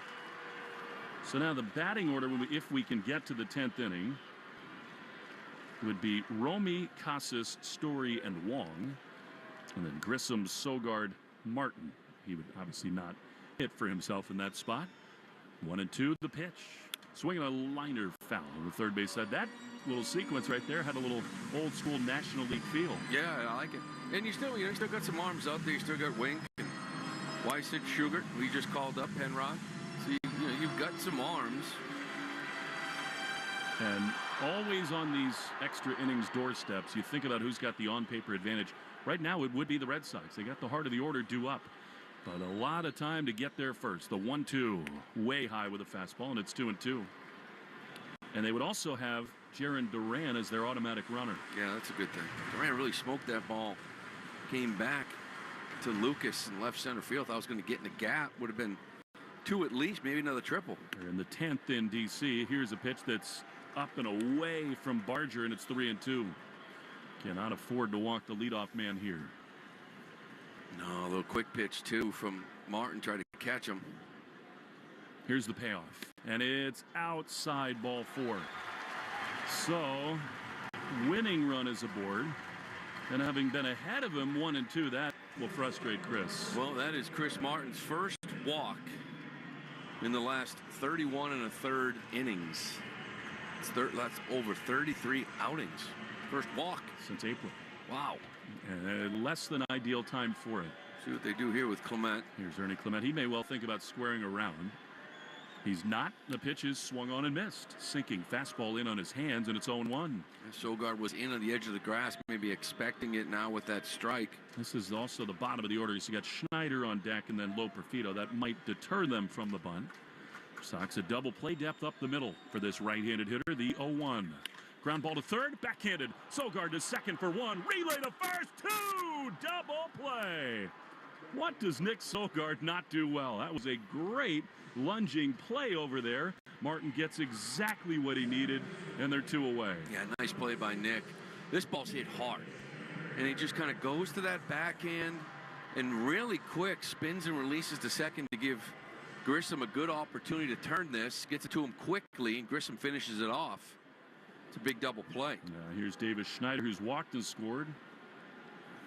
S2: So now the batting order, if we can get to the 10th inning, would be Romy, Casas, Story, and Wong. And then Grissom, Sogard, Martin. He would obviously not hit for himself in that spot. 1-2, the pitch. Swinging a liner foul on the third base side. That little sequence right there had a little old school National League feel.
S4: Yeah, I like it. And you still got some arms out there. You still got Wink and Weissett, Sugar. We just called up Penrod. So you've got some arms.
S2: And always on these extra innings doorsteps, you think about who's got the on-paper advantage. Right now, it would be the Red Sox. They got the heart of the order due up. But a lot of time to get there first. The 1-2, way high with a fastball, and it's 2-2. And they would also have Jarren Duran as their automatic runner.
S4: Yeah, that's a good thing. Duran really smoked that ball. Came back to Lucas in left center field. Thought I was going to get in the gap. Would have been 2 at least, maybe another triple.
S2: They're in the 10th in D.C. Here's a pitch that's up and away from Barger, and it's 3-2. Cannot afford to walk the leadoff man here.
S4: No, a little quick pitch, too, from Martin, trying to catch him.
S2: Here's the payoff, and it's outside, ball 4. So, winning run is aboard, and having been ahead of him 1-2, that will frustrate Chris.
S4: Well, that is Chris Martin's first walk in the last 31 1/3 innings. That's over 33 outings. First walk
S2: since April.
S4: Wow.
S2: And less than ideal time for it.
S4: See what they do here with Clement.
S2: Here's Ernie Clement. He may well think about squaring around. He's not. The pitch is swung on and missed. Sinking fastball in on his hands, and it's 0-1.
S4: Sogard was in on the edge of the grass, maybe expecting it now with that strike.
S2: This is also the bottom of the order. You got Schneider on deck and then Loperfido. That might deter them from the bunt. Sox a double play depth up the middle for this right-handed hitter, the 0-1. Ground ball to third, backhanded. Sogard to second for 1. Relay to first, 2. Double play. What does Nick Sogard not do well? That was a great lunging play over there. Martin gets exactly what he needed, and they're 2 away.
S4: Yeah, nice play by Nick. This ball's hit hard, and he just kind of goes to that backhand and really quick spins and releases to second to give Grissom a good opportunity to turn this. Gets it to him quickly, and Grissom finishes it off. It's a big double play.
S2: Here's Davis Schneider, who's walked and scored.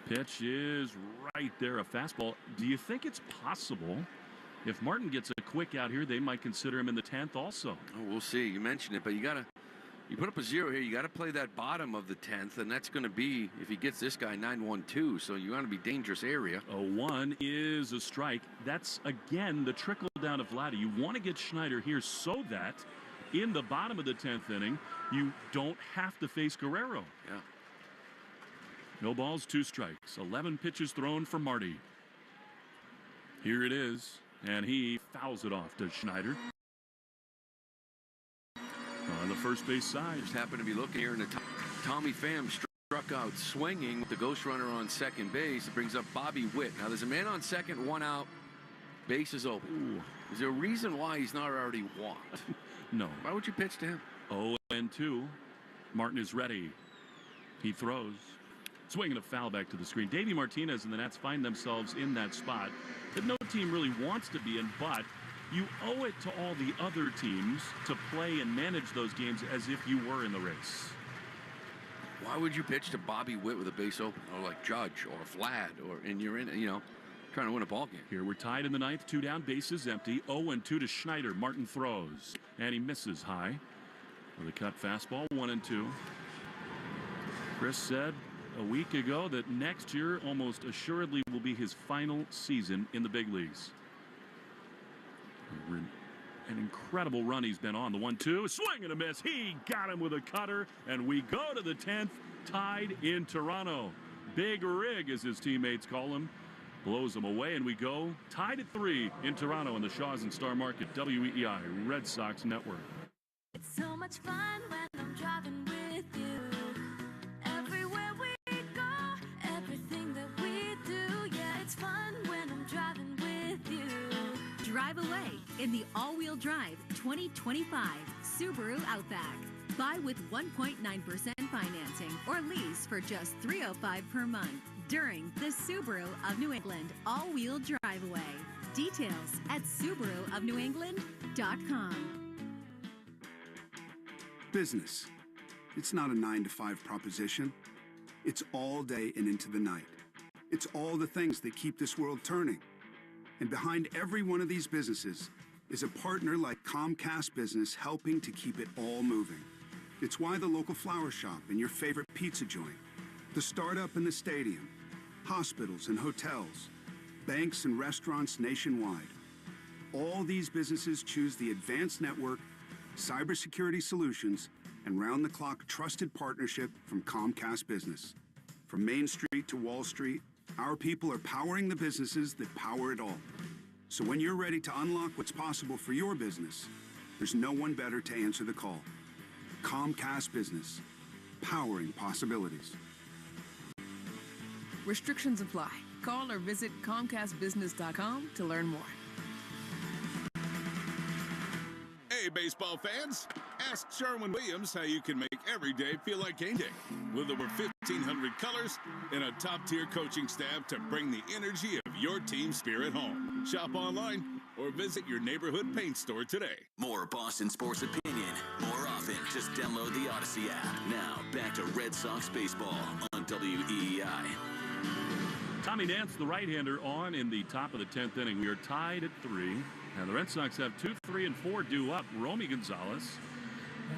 S2: Pitch is right there, a fastball. Do you think it's possible if Martin gets a quick out here, they might consider him in the 10th also?
S4: Oh, we'll see. You mentioned it, but you put up a 0 here. You got to play that bottom of the 10th, and that's going to be, if he gets this guy, 9-1-2. So you want to be dangerous area.
S2: 0-1 is a strike. That's again the trickle down of Vladdy. You want to get Schneider here so that in the bottom of the 10th inning, you don't have to face Guerrero.
S4: Yeah.
S2: No balls, 2 strikes. 11 pitches thrown for Marty. Here it is, and he fouls it off to Schneider. On the first base side.
S4: Just happened to be looking here, and Tommy Pham struck out swinging with the ghost runner on second base. It brings up Bobby Witt. Now there's a man on second, 1 out, base is open.
S2: Ooh.
S4: Is there a reason why he's not already walked?
S2: No.
S4: Why would you pitch to him?
S2: 0-2. Martin is ready. He throws. Swinging a foul back to the screen. Davey Martinez and the Nats find themselves in that spot that no team really wants to be in, but you owe it to all the other teams to play and manage those games as if you were in the race.
S4: Why would you pitch to Bobby Witt with a base open, or like Judge or Vlad, and you're in, trying to win a ball game?
S2: Here we're tied in the 9th, 2 down, bases empty. 0-2 to Schneider. Martin throws, and he misses high with a cut fastball. 1-2. Chris said a week ago that next year almost assuredly will be his final season in the big leagues. An incredible run he's been on. The 1-2, swing and a miss. He got him with a cutter, and we go to the 10th, tied in Toronto. Big Rig, as his teammates call him, blows him away, and we go tied at 3 in Toronto in the Shaws and Star Market, WEEI Red Sox Network.
S3: It's so much fun when I'm driving with you.
S5: drive away in the all-wheel drive 2025 Subaru Outback. Buy with 1.9% financing or lease for just $305 per month during the Subaru of New England all-wheel drive away. Details at SubaruofNewEngland.com.
S7: Business. It's not a 9-to-5 proposition. It's all day and into the night. It's all the things that keep this world turning. And behind every one of these businesses is a partner like Comcast Business helping to keep it all moving. It's why the local flower shop and your favorite pizza joint, the startup and the stadium, hospitals and hotels, banks and restaurants nationwide. All these businesses choose the advanced network, cybersecurity solutions, and round-the-clock trusted partnership from Comcast Business. From Main Street to Wall Street, our people are powering the businesses that power it all. So when you're ready to unlock what's possible for your business, there's no one better to answer the call. Comcast Business, powering possibilities.
S8: Restrictions apply. Call or visit ComcastBusiness.com to learn more.
S9: Hey, baseball fans, ask Sherwin Williams how you can make every day feel like game day. With over 1,500 colors and a top-tier coaching staff to bring the energy of your team spirit home. Shop online or visit your neighborhood paint store today.
S17: More Boston sports opinion, more often. Just download the Odyssey app. Now, back to Red Sox baseball on WEEI.
S2: Tommy Nance, the right-hander, on in the top of the 10th inning. We are tied at 3. And the Red Sox have 2, 3, and 4 due up. Romy Gonzalez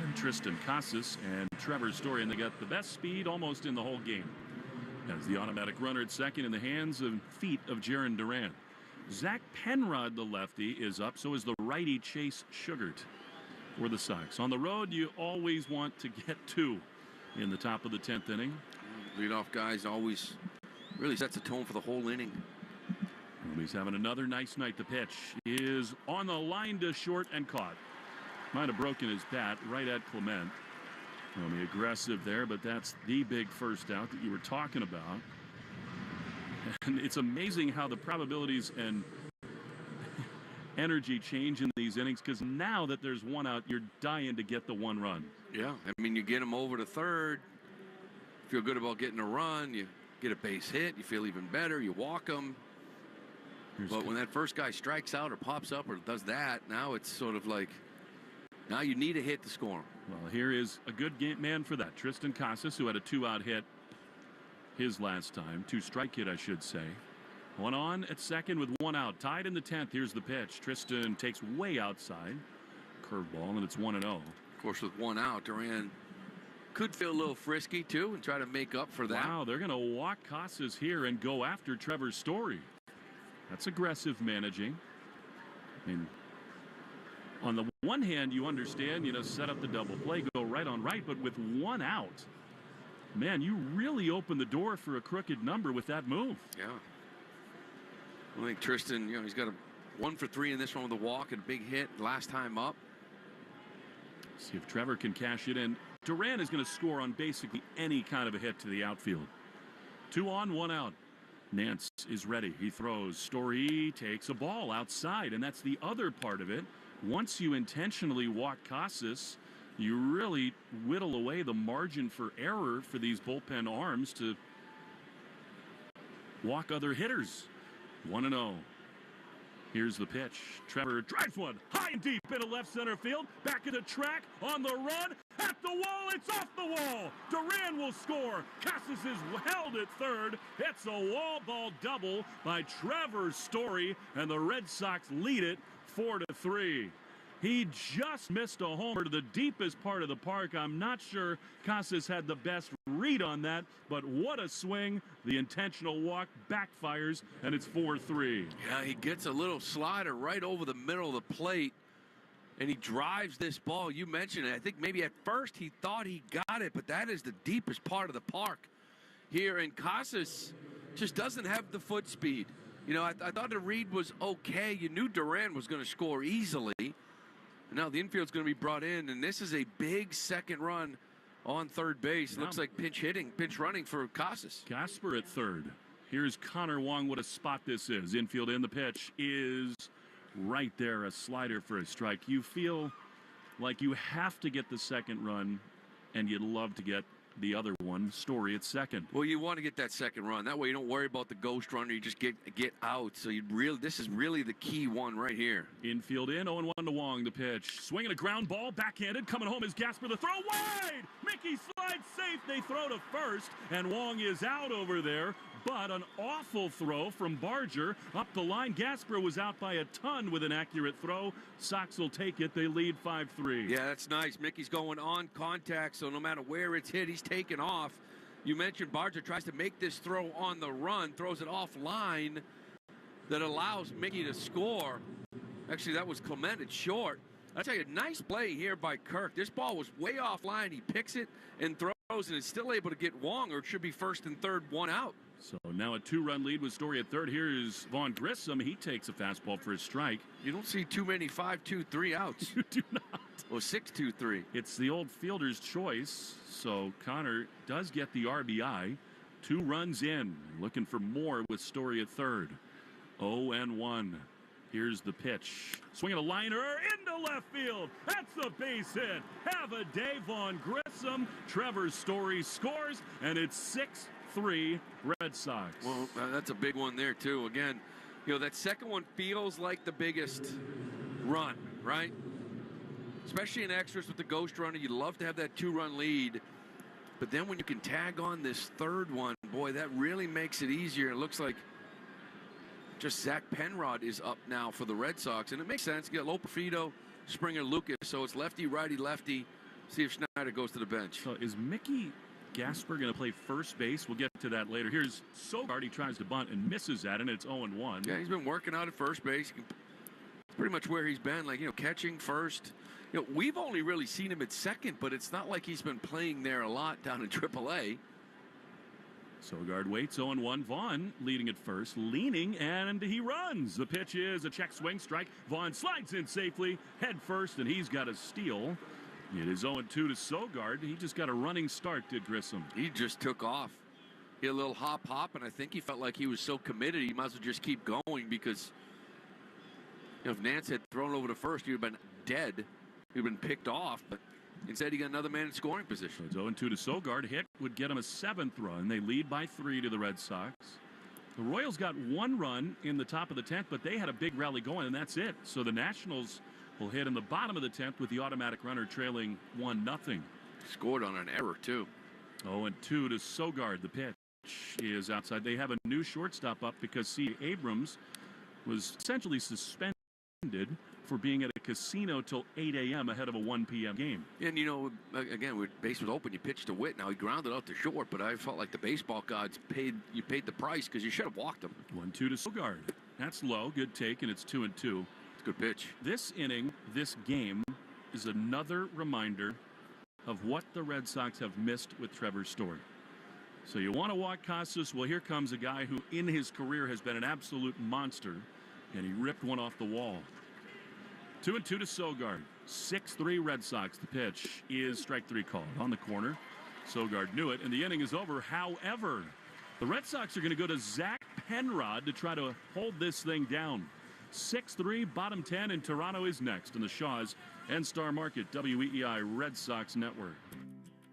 S2: and Tristan Casas and Trevor Story. And they got the best speed almost in the whole game. As the automatic runner at second in the hands and feet of Jaron Duran. Zach Penrod, the lefty, is up. So is the righty Chase Sugart for the Sox. On the road, you always want to get 2 in the top of the 10th inning.
S4: Leadoff guys always really sets the tone for the whole inning.
S2: He's having another nice night. The pitch is on the line to short and caught. Might have broken his bat right at Clement. Romy aggressive there, but that's the big first out that you were talking about. And it's amazing how the probabilities and energy change in these innings, because now that there's one out, you're dying to get the one run.
S4: Yeah, I mean, you get him over to third, feel good about getting a run, you get a base hit, you feel even better, you walk him. But when that first guy strikes out or pops up or does that, now it's sort of like, now you need a hit to score him.
S2: Well, here is a good man for that. Tristan Casas, who had a 2-out hit his last time. 2-strike hit, I should say. One on at second with 1 out. Tied in the 10th. Here's the pitch. Tristan takes way outside. Curveball, and it's 1-0.
S4: Of course, with 1 out, Duran could feel a little frisky, too, and try to make up for that.
S2: Wow, they're going to walk Casas here and go after Trevor Story. That's aggressive managing. I mean, on the one hand, you understand, set up the double play, go right on right, but with 1 out, man, you really open the door for a crooked number with that move.
S4: Yeah. I think Tristan, he's got a 1 for 3 in this one with a walk and a big hit last time up.
S2: See if Trevor can cash it in. Duran is going to score on basically any kind of a hit to the outfield. 2 on, 1 out. Nance is ready. He throws. Story takes a ball outside, and that's the other part of it. Once you intentionally walk Casas, you really whittle away the margin for error for these bullpen arms to walk other hitters. 1-0. Here's the pitch. Trevor drives one high and deep into left center field. Back of the track, on the run, at the wall, it's off the wall. Duran will score. Casas is held at third. It's a wall ball double by Trevor Story, and the Red Sox lead it 4-3. He just missed a homer to the deepest part of the park. I'm not sure Casas had the best read on that, but what a swing. The intentional walk backfires, and it's 4-3.
S4: Yeah, he gets a little slider right over the middle of the plate, and he drives this ball. You mentioned it. I think maybe at first he thought he got it, but that is the deepest part of the park here, and Casas just doesn't have the foot speed. I thought the read was okay. You knew Duran was going to score easily. Now the infield's going to be brought in, and this is a big second run on third base.
S2: Yeah.
S4: Looks like pinch running for Casas.
S2: Gasper at third. Here's Connor Wong. What a spot this is. Infield in, the pitch is right there, a slider for a strike. You feel like you have to get the second run, and you'd love to get the other one. Story at second.
S4: Well, you want to get that second run. That way you don't worry about the ghost runner. You just get out. So this is really the key one right here.
S2: Infield in, 0-1 to Wong, the pitch. Swinging a ground ball, backhanded. Coming home is Gasper, the throw wide. Mickey slides safe. They throw to first, and Wong is out over there. But an awful throw from Barger up the line. Gasper was out by a ton with an accurate throw. Sox will take it. They lead 5-3.
S4: Yeah, that's nice. Mickey's going on contact, so no matter where it's hit, he's taken off. You mentioned Barger tries to make this throw on the run, throws it offline that allows Mickey to score. Actually, that was Clement. It's short. I'll tell you, nice play here by Kirk. This ball was way offline. He picks it and throws, and is still able to get Wong, or it should be first and third, one out.
S2: So now a 2-run lead with Story at third. Here's Vaughn Grissom. He takes a fastball for a strike.
S4: You don't see too many 5-2-3 outs.
S2: You do not.
S4: Well, 6-2-3.
S2: It's the old fielder's choice. So Connor does get the RBI. 2 runs in. Looking for more with Story at third. 0-1. Here's the pitch. Swinging a liner into left field. That's a base hit. Have a day, Vaughn Grissom. Trevor Story scores, and it's 6-3 Red Sox.
S4: Well, that's a big one there, too. Again, that second one feels like the biggest run, right? Especially in extras with the ghost runner. You'd love to have that 2-run lead. But then when you can tag on this third one, boy, that really makes it easier. It looks like just Zach Penrod is up now for the Red Sox. And it makes sense. You got Loperfido, Springer, Lucas. So it's lefty, righty, lefty. See if Schneider goes to the bench.
S2: So is Mickey Gasper going to play first base? We'll get to that later. Here's Sogard. He tries to bunt and misses at it, and it's 0-1.
S4: Yeah, he's been working out at first base. Pretty much where he's been, catching first. We've only really seen him at second, but it's not like he's been playing there a lot down in AAA.
S2: Sogard waits, 0-1. Vaughn leading at first, leaning, and he runs. The pitch is a check swing strike. Vaughn slides in safely, head first, and he's got a steal. It is 0-2 to Sogard. He just got a running start, did Grissom.
S4: He just took off. He had a little hop, and I think he felt like he was so committed, he might as well just keep going, because if Nance had thrown over to first, he would have been dead. He would have been picked off, but instead he got another man in scoring position.
S2: It's 0-2 to Sogard. Hit would get him a 7th run. They lead by 3 to the Red Sox. The Royals got 1 run in the top of the 10th, but they had a big rally going, and that's it. So the Nationals will hit in the bottom of the 10th with the automatic runner trailing 1-0.
S4: Scored on an error, too.
S2: 0-2 to Sogard. The pitch is outside. They have a new shortstop up because C. Abrams was essentially suspended for being at a casino till 8 a.m. ahead of a 1 p.m. game.
S4: And, again, when base was open, you pitched to Witt. Now he grounded out to short, but I felt like the baseball gods paid the price because you should have walked him.
S2: 1-2 to Sogard. That's low. Good take, and it's 2-2.
S4: It's a good pitch.
S2: This inning, this game, is another reminder of what the Red Sox have missed with Trevor Story. So you want to walk Casas? Well, here comes a guy who in his career has been an absolute monster, and he ripped one off the wall. 2-2 to Sogard. 6-3 Red Sox. The pitch is strike 3 called on the corner. Sogard knew it, and the inning is over. However, the Red Sox are going to go to Zach Penrod to try to hold this thing down. 6-3, bottom 10, and Toronto is next in the Shaw's and Star Market WEEI Red Sox Network.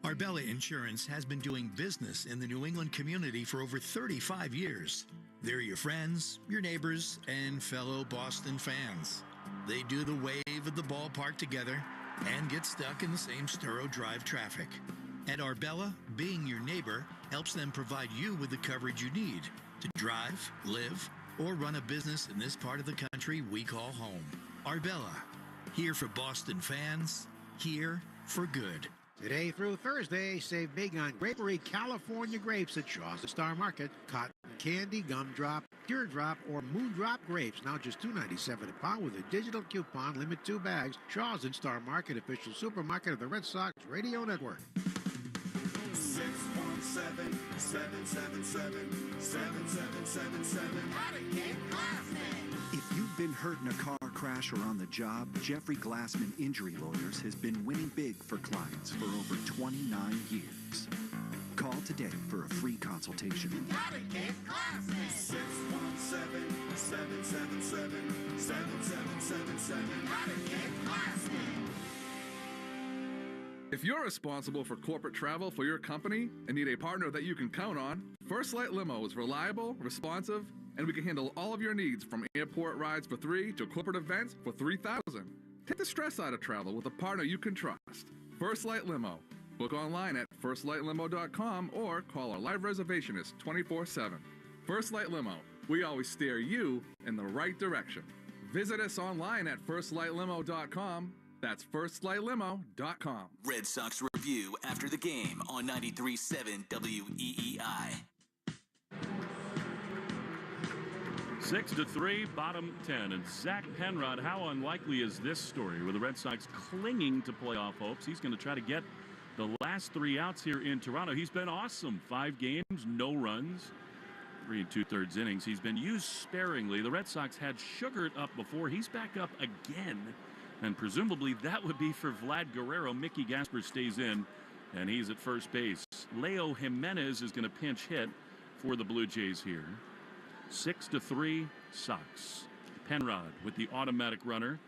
S6: Arbella Insurance has been doing business in the New England community for over 35 years. They're your friends, your neighbors, and fellow Boston fans. They do the wave at the ballpark together and get stuck in the same Sturo Drive traffic. At Arbella, being your neighbor helps them provide you with the coverage you need to drive, live, or run a business in this part of the country we call home. Arbella, here for Boston fans, here for good.
S10: Today through Thursday, save big on Grapery California grapes at Shaw's Star Market. Cotton candy, gumdrop, teardrop, or moondrop grapes. Now just $2.97 a pound with a digital coupon. Limit 2 bags. Shaw's and Star Market, official supermarket of the Red Sox Radio Network.
S3: 617-777-7777.
S11: If you've been hurt in a car crash or on the job, Jeffrey Glassman Injury Lawyers has been winning big for clients for over 29 years. Call today for a free consultation.
S3: 617-777-7777. 877 Glassman.
S12: If you're responsible for corporate travel for your company and need a partner that you can count on, First Light Limo is reliable, responsive, and we can handle all of your needs from airport rides for $3 to corporate events for $3,000. Take the stress out of travel with a partner you can trust. First Light Limo. Book online at firstlightlimo.com or call our live reservationist 24/7. First Light Limo. We always steer you in the right direction. Visit us online at firstlightlimo.com. That's firstlightlimo.com.
S17: Red Sox review after the game on 93.7 WEEI.
S2: 6-3, bottom 10. And Zach Penrod, how unlikely is this story with the Red Sox clinging to playoff hopes? He's going to try to get the last 3 outs here in Toronto. He's been awesome. 5 games, no runs, 3 2/3 innings. He's been used sparingly. The Red Sox had Sugar up before. He's back up again. And presumably that would be for Vlad Guerrero. Mickey Gasper stays in, and he's at first base. Leo Jimenez is going to pinch hit for the Blue Jays here. 6-3 Sox. Penrod with the automatic runner.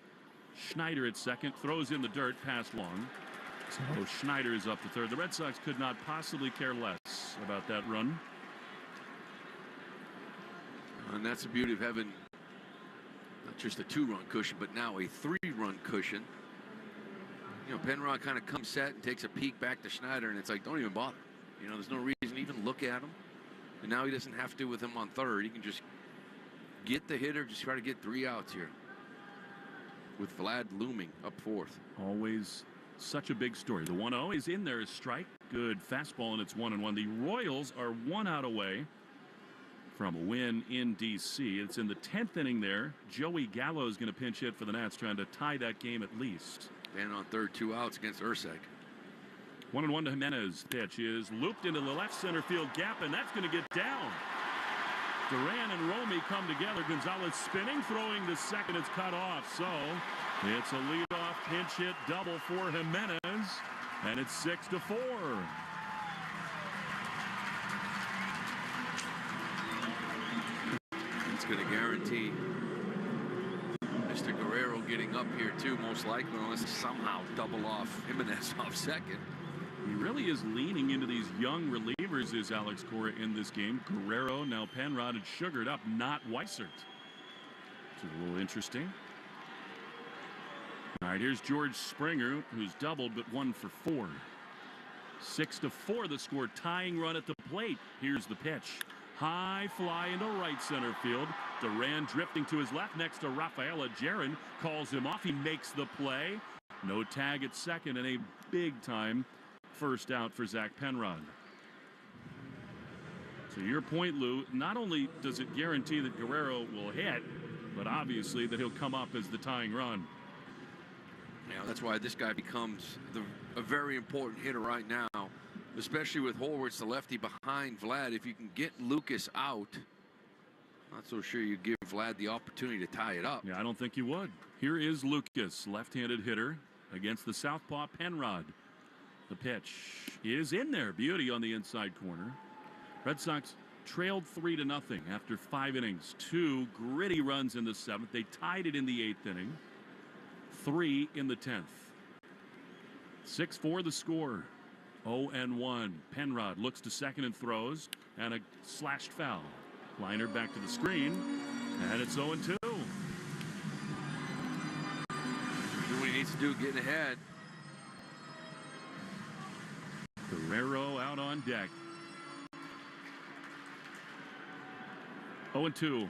S2: Schneider at second, throws in the dirt past long. So Schneider is up to third. The Red Sox could not possibly care less about that run.
S4: And that's the beauty of having not just a 2-run cushion, but now a 3-run cushion. You know, Penrod kind of comes set and takes a peek back to Schneider, and it's like, don't even bother. You know, there's no reason to even look at him. And now he doesn't have to with him on third. He can just get the hitter, just try to get 3 outs here. With Vlad looming up fourth.
S2: Always such a big story. The 1-0 is in there as strike. Good fastball, and it's 1-1. The Royals are 1 out away from a win in D.C. It's in the 10th inning there. Joey Gallo is going to pinch hit for the Nats, trying to tie that game at least.
S4: And on third, 2 outs against Ursack.
S2: 1-1 to Jimenez. Pitch is looped into the left center field gap, and that's going to get down. Duran and Romy come together. Gonzalez spinning, throwing to second. It's cut off. So it's a leadoff pinch hit double for Jimenez, and it's 6-4.
S4: It's going to guarantee Mr. Guerrero getting up here too, most likely, unless they somehow double off Jimenez off second.
S2: He really is leaning into these young relievers, is Alex Cora in this game. Guerrero, now Penrod, and Sugared up, not Weissert. Which is a little interesting. All right, here's George Springer, who's doubled but 1 for 4. 6-4 the score, tying run at the plate. Here's the pitch. High fly into right center field. Duran drifting to his left next to Rafaela Jaron. Calls him off. He makes the play. No tag at second, and a big time first out for Zach Penrod. To your point, Lou, not only does it guarantee that Guerrero will hit, but obviously that he'll come up as the tying run.
S4: Yeah, that's why this guy becomes a very important hitter right now, especially with Horwitz, the lefty behind Vlad. If you can get Lucas out, not so sure you give Vlad the opportunity to tie it up.
S2: Yeah, I don't think you would. Here is Lucas, left-handed hitter against the southpaw Penrod. The pitch is in there. Beauty on the inside corner. Red Sox trailed 3-0 after 5 innings. 2 gritty runs in the 7th. They tied it in the 8th inning. 3 in the 10th. 6-4 the score. 0-1. Penrod looks to second and throws, and a slashed foul. Liner back to the screen, and it's 0-2.
S4: Do what he needs to do, getting ahead.
S2: Guerrero out on deck. 0-2.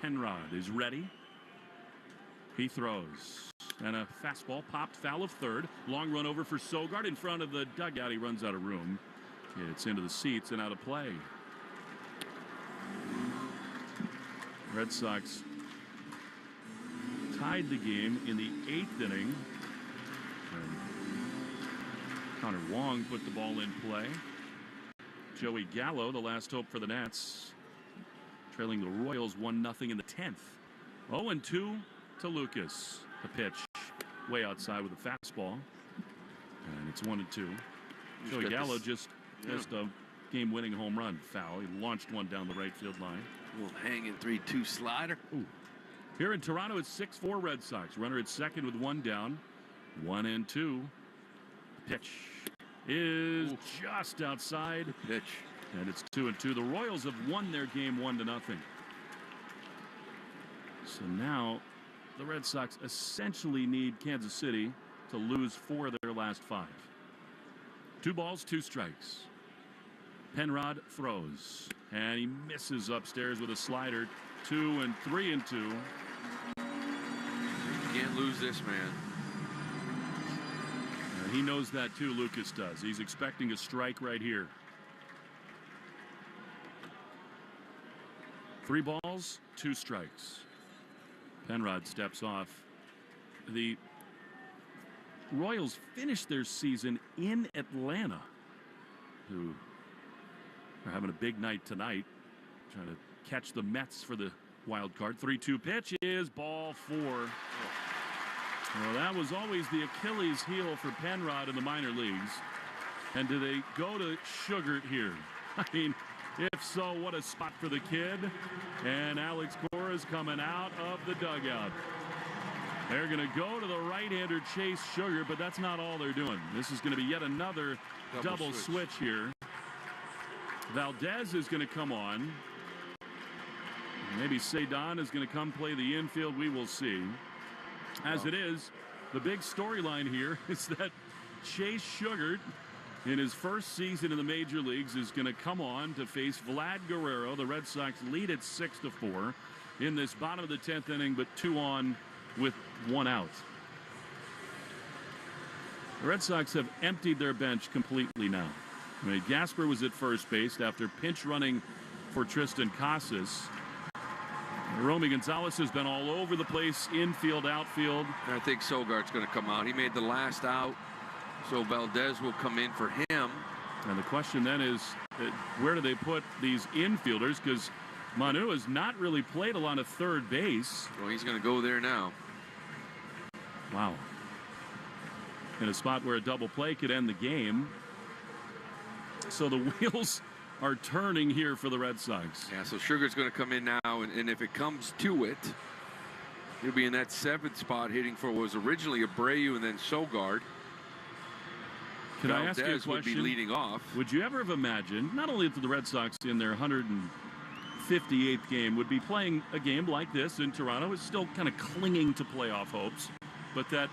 S2: Penrod is ready. He throws. And a fastball popped foul of third. Long run over for Sogard in front of the dugout. He runs out of room. It's into the seats and out of play. Red Sox tied the game in the 8th inning. And Connor Wong put the ball in play. Joey Gallo, the last hope for the Nats, trailing the Royals 1-0 in the 10th. 0-2 to Lucas. The pitch way outside with a fastball, and it's 1-2. Joey Gallo just missed a game-winning home run foul. He launched one down the right field line.
S4: A little hanging 3-2 slider.
S2: Ooh. Here in Toronto, it's 6-4 Red Sox. Runner at second with one down. 1-2. Pitch is just outside.
S4: Pitch.
S2: And it's 2-2. The Royals have won their game 1-0. So now the Red Sox essentially need Kansas City to lose 4 of their last 5. 2 balls, 2 strikes. Penrod throws, and he misses upstairs with a slider. 2-3-2.
S4: You can't lose this, man.
S2: And he knows that too, Lucas does. He's expecting a strike right here. 3 balls, 2 strikes. Penrod steps off. The Royals finished their season in Atlanta, who are having a big night tonight, trying to catch the Mets for the wild card. 3-2 pitch is ball 4. Well, that was always the Achilles heel for Penrod in the minor leagues. And do they go to Sugar here? I mean, if so, what a spot for the kid. And Alex Cora's coming out of the dugout. They're going to go to the right-hander Chase Sugar, but that's not all they're doing. This is going to be yet another double switch here. Valdez is going to come on. Maybe Cedon is going to come play the infield. We will see. As it is, the big storyline here is that Chase Sugar, in his first season in the major leagues, is going to come on to face Vlad Guerrero. The Red Sox lead at 6-4 in this bottom of the 10th inning, but 2 on with 1 out. The Red Sox have emptied their bench completely now. I mean, Gasper was at first base after pinch running for Tristan Casas. Romy Gonzalez has been all over the place, infield, outfield.
S4: I think Sogart's going to come out. He made the last out, so Valdez will come in for him.
S2: And the question then is, where do they put these infielders? Because Manu has not really played a lot of third base.
S4: Well, he's going to go there now.
S2: Wow. In a spot where a double play could end the game. So the wheels are turning here for the Red Sox.
S4: Yeah, so Sugar's going to come in now, and if it comes to it, he'll be in that 7th spot hitting for what was originally Abreu and then Sogard.
S2: Can I ask you a question?
S4: Would be leading off.
S2: Would you ever have imagined, not only that the Red Sox in their 158th game would be playing a game like this in Toronto, is still kind of clinging to playoff hopes, but that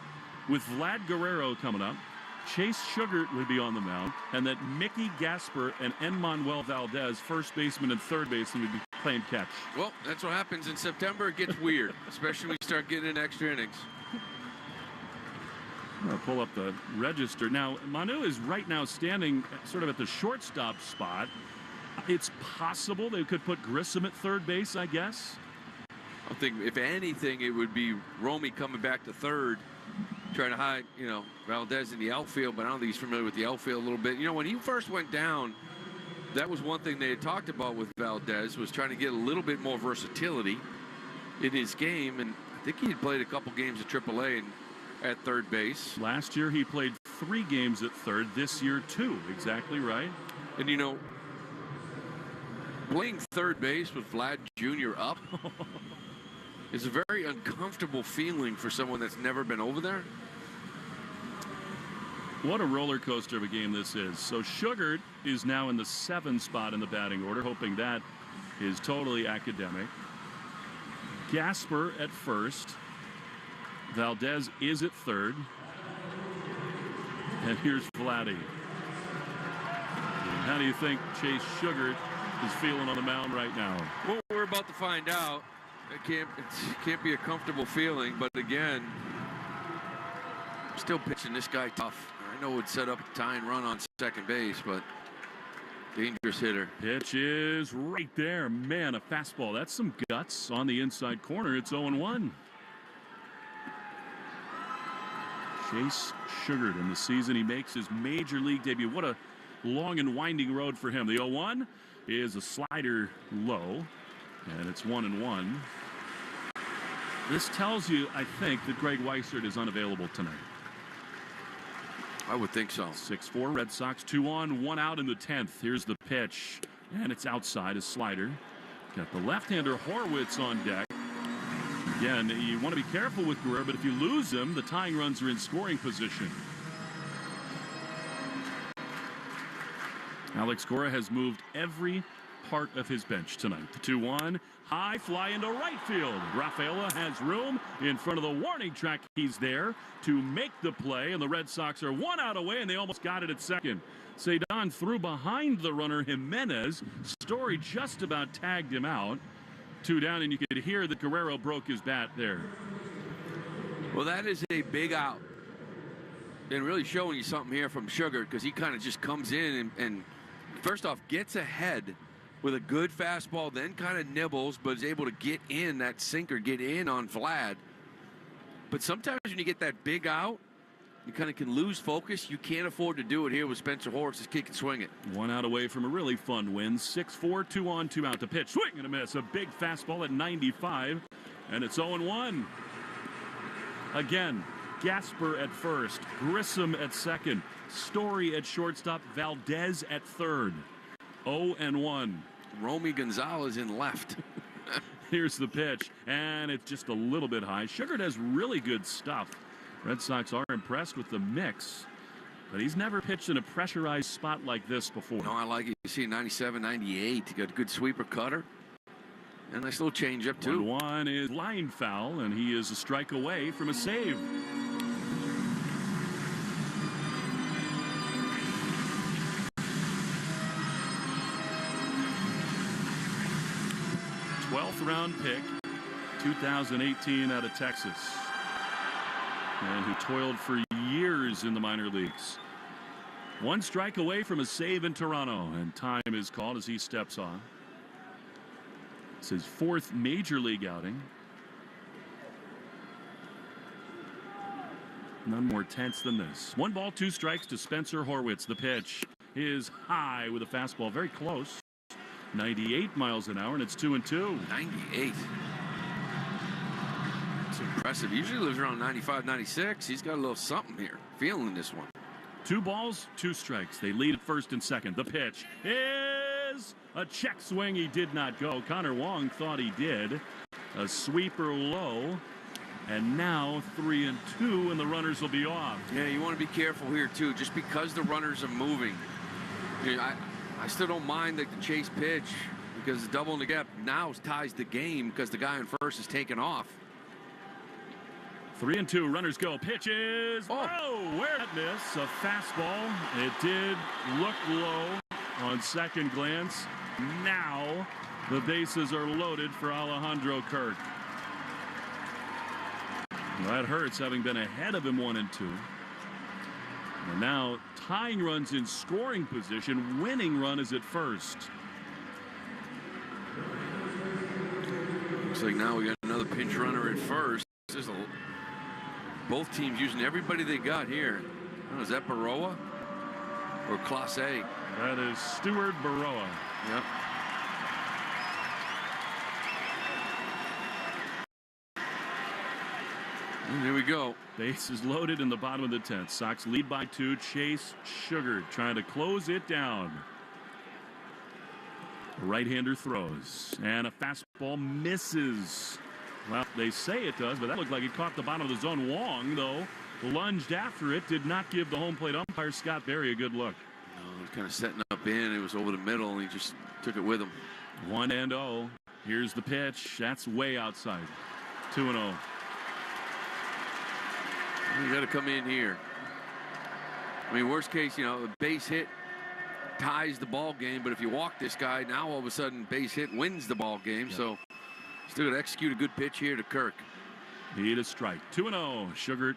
S2: with Vlad Guerrero coming up, Chase Sugar would be on the mound, and that Mickey Gasper and Enmanuel Valdez, first baseman and third baseman, would be playing catch.
S4: Well, that's what happens in September. It gets weird, especially when you start getting in extra innings.
S2: I'll pull up the register. Now, Manu is right now standing sort of at the shortstop spot. It's possible they could put Grissom at third base, I guess.
S4: I think, if anything, it would be Romy coming back to third, trying to hide, Valdez in the outfield, but I don't think he's familiar with the outfield a little bit. When he first went down, that was one thing they had talked about with Valdez, was trying to get a little bit more versatility in his game, and I think he had played a couple games at AAA and at third base.
S2: Last year he played 3 games at third. This year 2. Exactly right.
S4: And playing third base with Vlad Jr. up is a very uncomfortable feeling for someone that's never been over there.
S2: What a roller coaster of a game this is. So Sugar is now in the 7th spot in the batting order, hoping that is totally academic. Gasper at first. Valdez is at third. And here's Vladdy. How do you think Chase Sugar is feeling on the mound right now?
S4: Well, we're about to find out. It can't be a comfortable feeling, but again, still pitching this guy tough. I know it would set up a tying run on second base, but dangerous hitter.
S2: Pitch is right there. Man, a fastball. That's some guts on the inside corner. It's 0-1. Chase Sugar in the season. He makes his major league debut. What a long and winding road for him. The 0-1 is a slider low, and it's 1-1. This tells you, I think, that Greg Weissert is unavailable tonight.
S4: I would think so.
S2: 6-4 Red Sox, 2 on, 1 out in the 10th. Here's the pitch, and it's outside, a slider. Got the left-hander Horwitz on deck. Again, you want to be careful with Guerrero, but if you lose him, the tying runs are in scoring position. Alex Cora has moved every part of his bench tonight. The 2-1. High fly into right field. Rafaela has room in front of the warning track. He's there to make the play, and the Red Sox are 1 out away, and they almost got it at second. Cedon threw behind the runner Jimenez. Story just about tagged him out. 2 down, and you could hear that Guerrero broke his bat there.
S4: Well, that is a big out. And really showing you something here from Sugar, because he kind of just comes in and first off gets ahead with a good fastball, then kind of nibbles, but is able to get in that sinker, get in on Vlad. But sometimes when you get that big out, you kind of can lose focus. You can't afford to do it here with Spencer Horwitz. Just kick and swing it.
S2: 1 out away from a really fun win. 6-4, 2 on, 2 out. The pitch, swing and a miss. A big fastball at 95, and it's 0-1. Again, Gasper at first, Grissom at second, Story at shortstop, Valdez at third. 0-1.
S4: Romy Gonzalez in left.
S2: Here's the pitch, and it's just a little bit high. Sugar does really good stuff. Red Sox are impressed with the mix, but he's never pitched in a pressurized spot like this before.
S4: No, I like it. You see 97, 98. He got a good sweeper cutter. And nice little changeup, too.
S2: 1-1 is line foul, and he is a strike away from a save. Round pick, 2018 out of Texas, and who toiled for years in the minor leagues. 1 strike away from a save in Toronto, and time is called as he steps on. It's his 4th major league outing. None more tense than this. 1 ball, 2 strikes to Spencer Horwitz. The pitch is high with a fastball, very close. 98 miles an hour, and it's 2-2.
S4: 98. It's impressive. He usually lives around 95, 96. He's got a little something here. Feeling this one.
S2: 2 balls, 2 strikes. They lead at first and second. The pitch is a check swing. He did not go. Connor Wong thought he did. A sweeper low. And now 3-2, and the runners will be off.
S4: Yeah, you want to be careful here, too. Just because the runners are moving. You know, I still don't mind the chase pitch because the double in the gap now ties the game because the guy on first is taking off.
S2: 3-2, runners go. Pitches. Oh, where that miss? A fastball. It did look low on second glance. Now the bases are loaded for Alejandro Kirk. Well, that hurts, having been ahead of him 1-2. And now tying runs in scoring position. Winning run is at first.
S4: Looks like now we got another pinch runner at first. Both teams using everybody they got here. Oh, is that Baroa or Class A?
S2: That is Stuart Baroa.
S4: Yep. And here we go.
S2: Base is loaded in the bottom of the 10th. Sox lead by 2. Chase Sugar trying to close it down. Right-hander throws, and a fastball misses. Well, they say it does, but that looked like it caught the bottom of the zone. Wong, though, lunged after it, did not give the home plate umpire Scott Berry a good look.
S4: No, he was kind of setting up in. It was over the middle, and he just took it with him.
S2: 1-0. Here's the pitch. That's way outside. 2-0.
S4: You got to come in here. I mean, worst case, you know, a base hit ties the ball game, but if you walk this guy, now all of a sudden base hit wins the ball game. Yep. So still got to execute a good pitch here to Kirk.
S2: Need a strike. 2-0. Sugar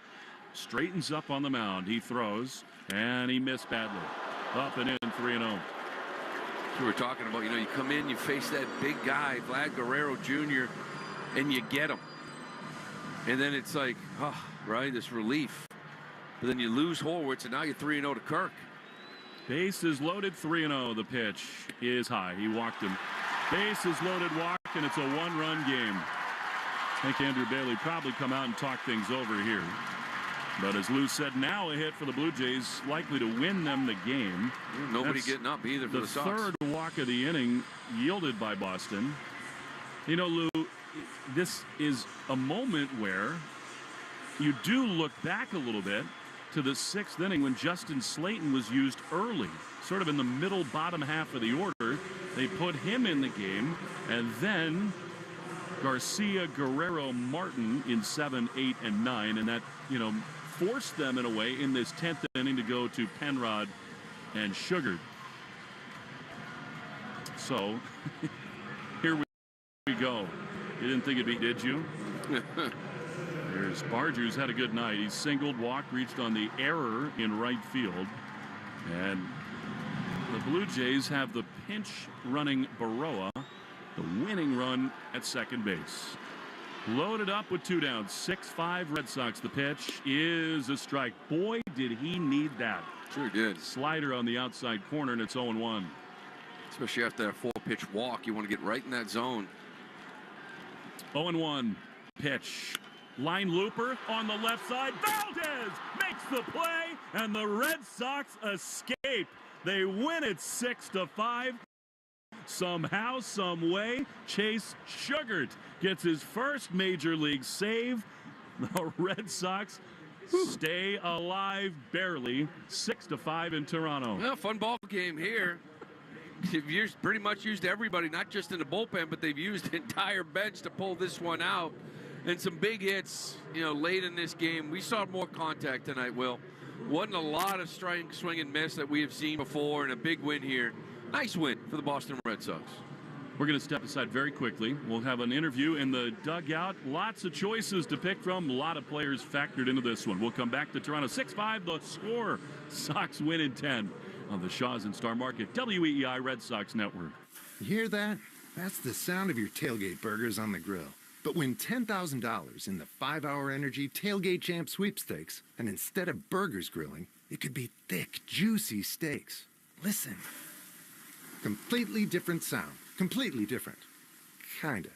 S2: straightens up on the mound. He throws, and he missed badly. Up and in, 3-0.
S4: We were talking about, you know, you come in, you face that big guy, Vlad Guerrero Jr., and you get him. And then it's like, oh, right, this relief. But then you lose Horwitz, and now you're 3-0 to Kirk.
S2: Base is loaded, 3-0. The pitch is high. He walked him. Base is loaded, walk, and it's a 1-run game. I think Andrew Bailey probably come out and talk things over here. But as Lou said, now a hit for the Blue Jays, likely to win them the game.
S4: Nobody getting up either for the Sox.
S2: The third walk of the inning yielded by Boston. You know, Lou, this is a moment where you do look back a little bit to the 6th inning when Justin Slayton was used early, sort of in the middle bottom half of the order. They put him in the game, and then Garcia, Guerrero, Martin in 7, 8, and 9, and that, forced them in a way in this 10th inning to go to Penrod and Sugar. So here we go. You didn't think it'd be, did you? There's Barger, who's had a good night. He singled, walked, reached on the error in right field. And the Blue Jays have the pinch running Baroa, the winning run at second base. Loaded up with 2 down, 6-5 Red Sox. The pitch is a strike. Boy, did he need that.
S4: Sure did.
S2: Slider on the outside corner, and it's 0-1.
S4: Especially after that 4-pitch walk, you want to get right in that zone.
S2: 0-1 pitch. Line looper on the left side. Valdez makes the play, and the Red Sox escape. They win it 6-5. Somehow, some way, Chase Sugart gets his first major league save. The Red Sox stay alive barely. 6-5 in Toronto.
S4: Well, fun ball game here. They've pretty much used everybody, not just in the bullpen, but they've used the entire bench to pull this one out. And some big hits, late in this game. We saw more contact tonight, Will. Wasn't a lot of swing and miss that we have seen before, and a big win here. Nice win for the Boston Red Sox.
S2: We're going to step aside very quickly. We'll have an interview in the dugout. Lots of choices to pick from. A lot of players factored into this one. We'll come back to Toronto. 6-5 the score. Sox win in 10 on the Shaw's and Star Market WEEI Red Sox Network.
S13: You hear that? That's the sound of your tailgate burgers on the grill. But win $10,000 in the 5-Hour Energy Tailgate Champ Sweepstakes, and instead of burgers grilling, it could be thick, juicy steaks. Listen. Completely different sound. Completely different. Kinda.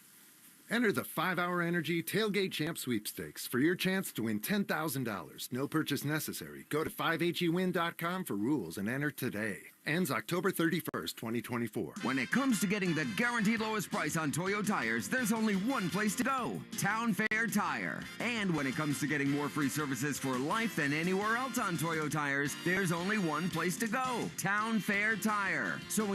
S13: Enter the 5-Hour Energy Tailgate Champ Sweepstakes for your chance to win $10,000. No purchase necessary. Go to 5hewin.com for rules and enter today. Ends October 31st, 2024.
S14: When it comes to getting the guaranteed lowest price on Toyo tires, there's only one place to go. Town Fair Tire. And when it comes to getting more free services for life than anywhere else on Toyo tires, there's only one place to go. Town Fair Tire. So when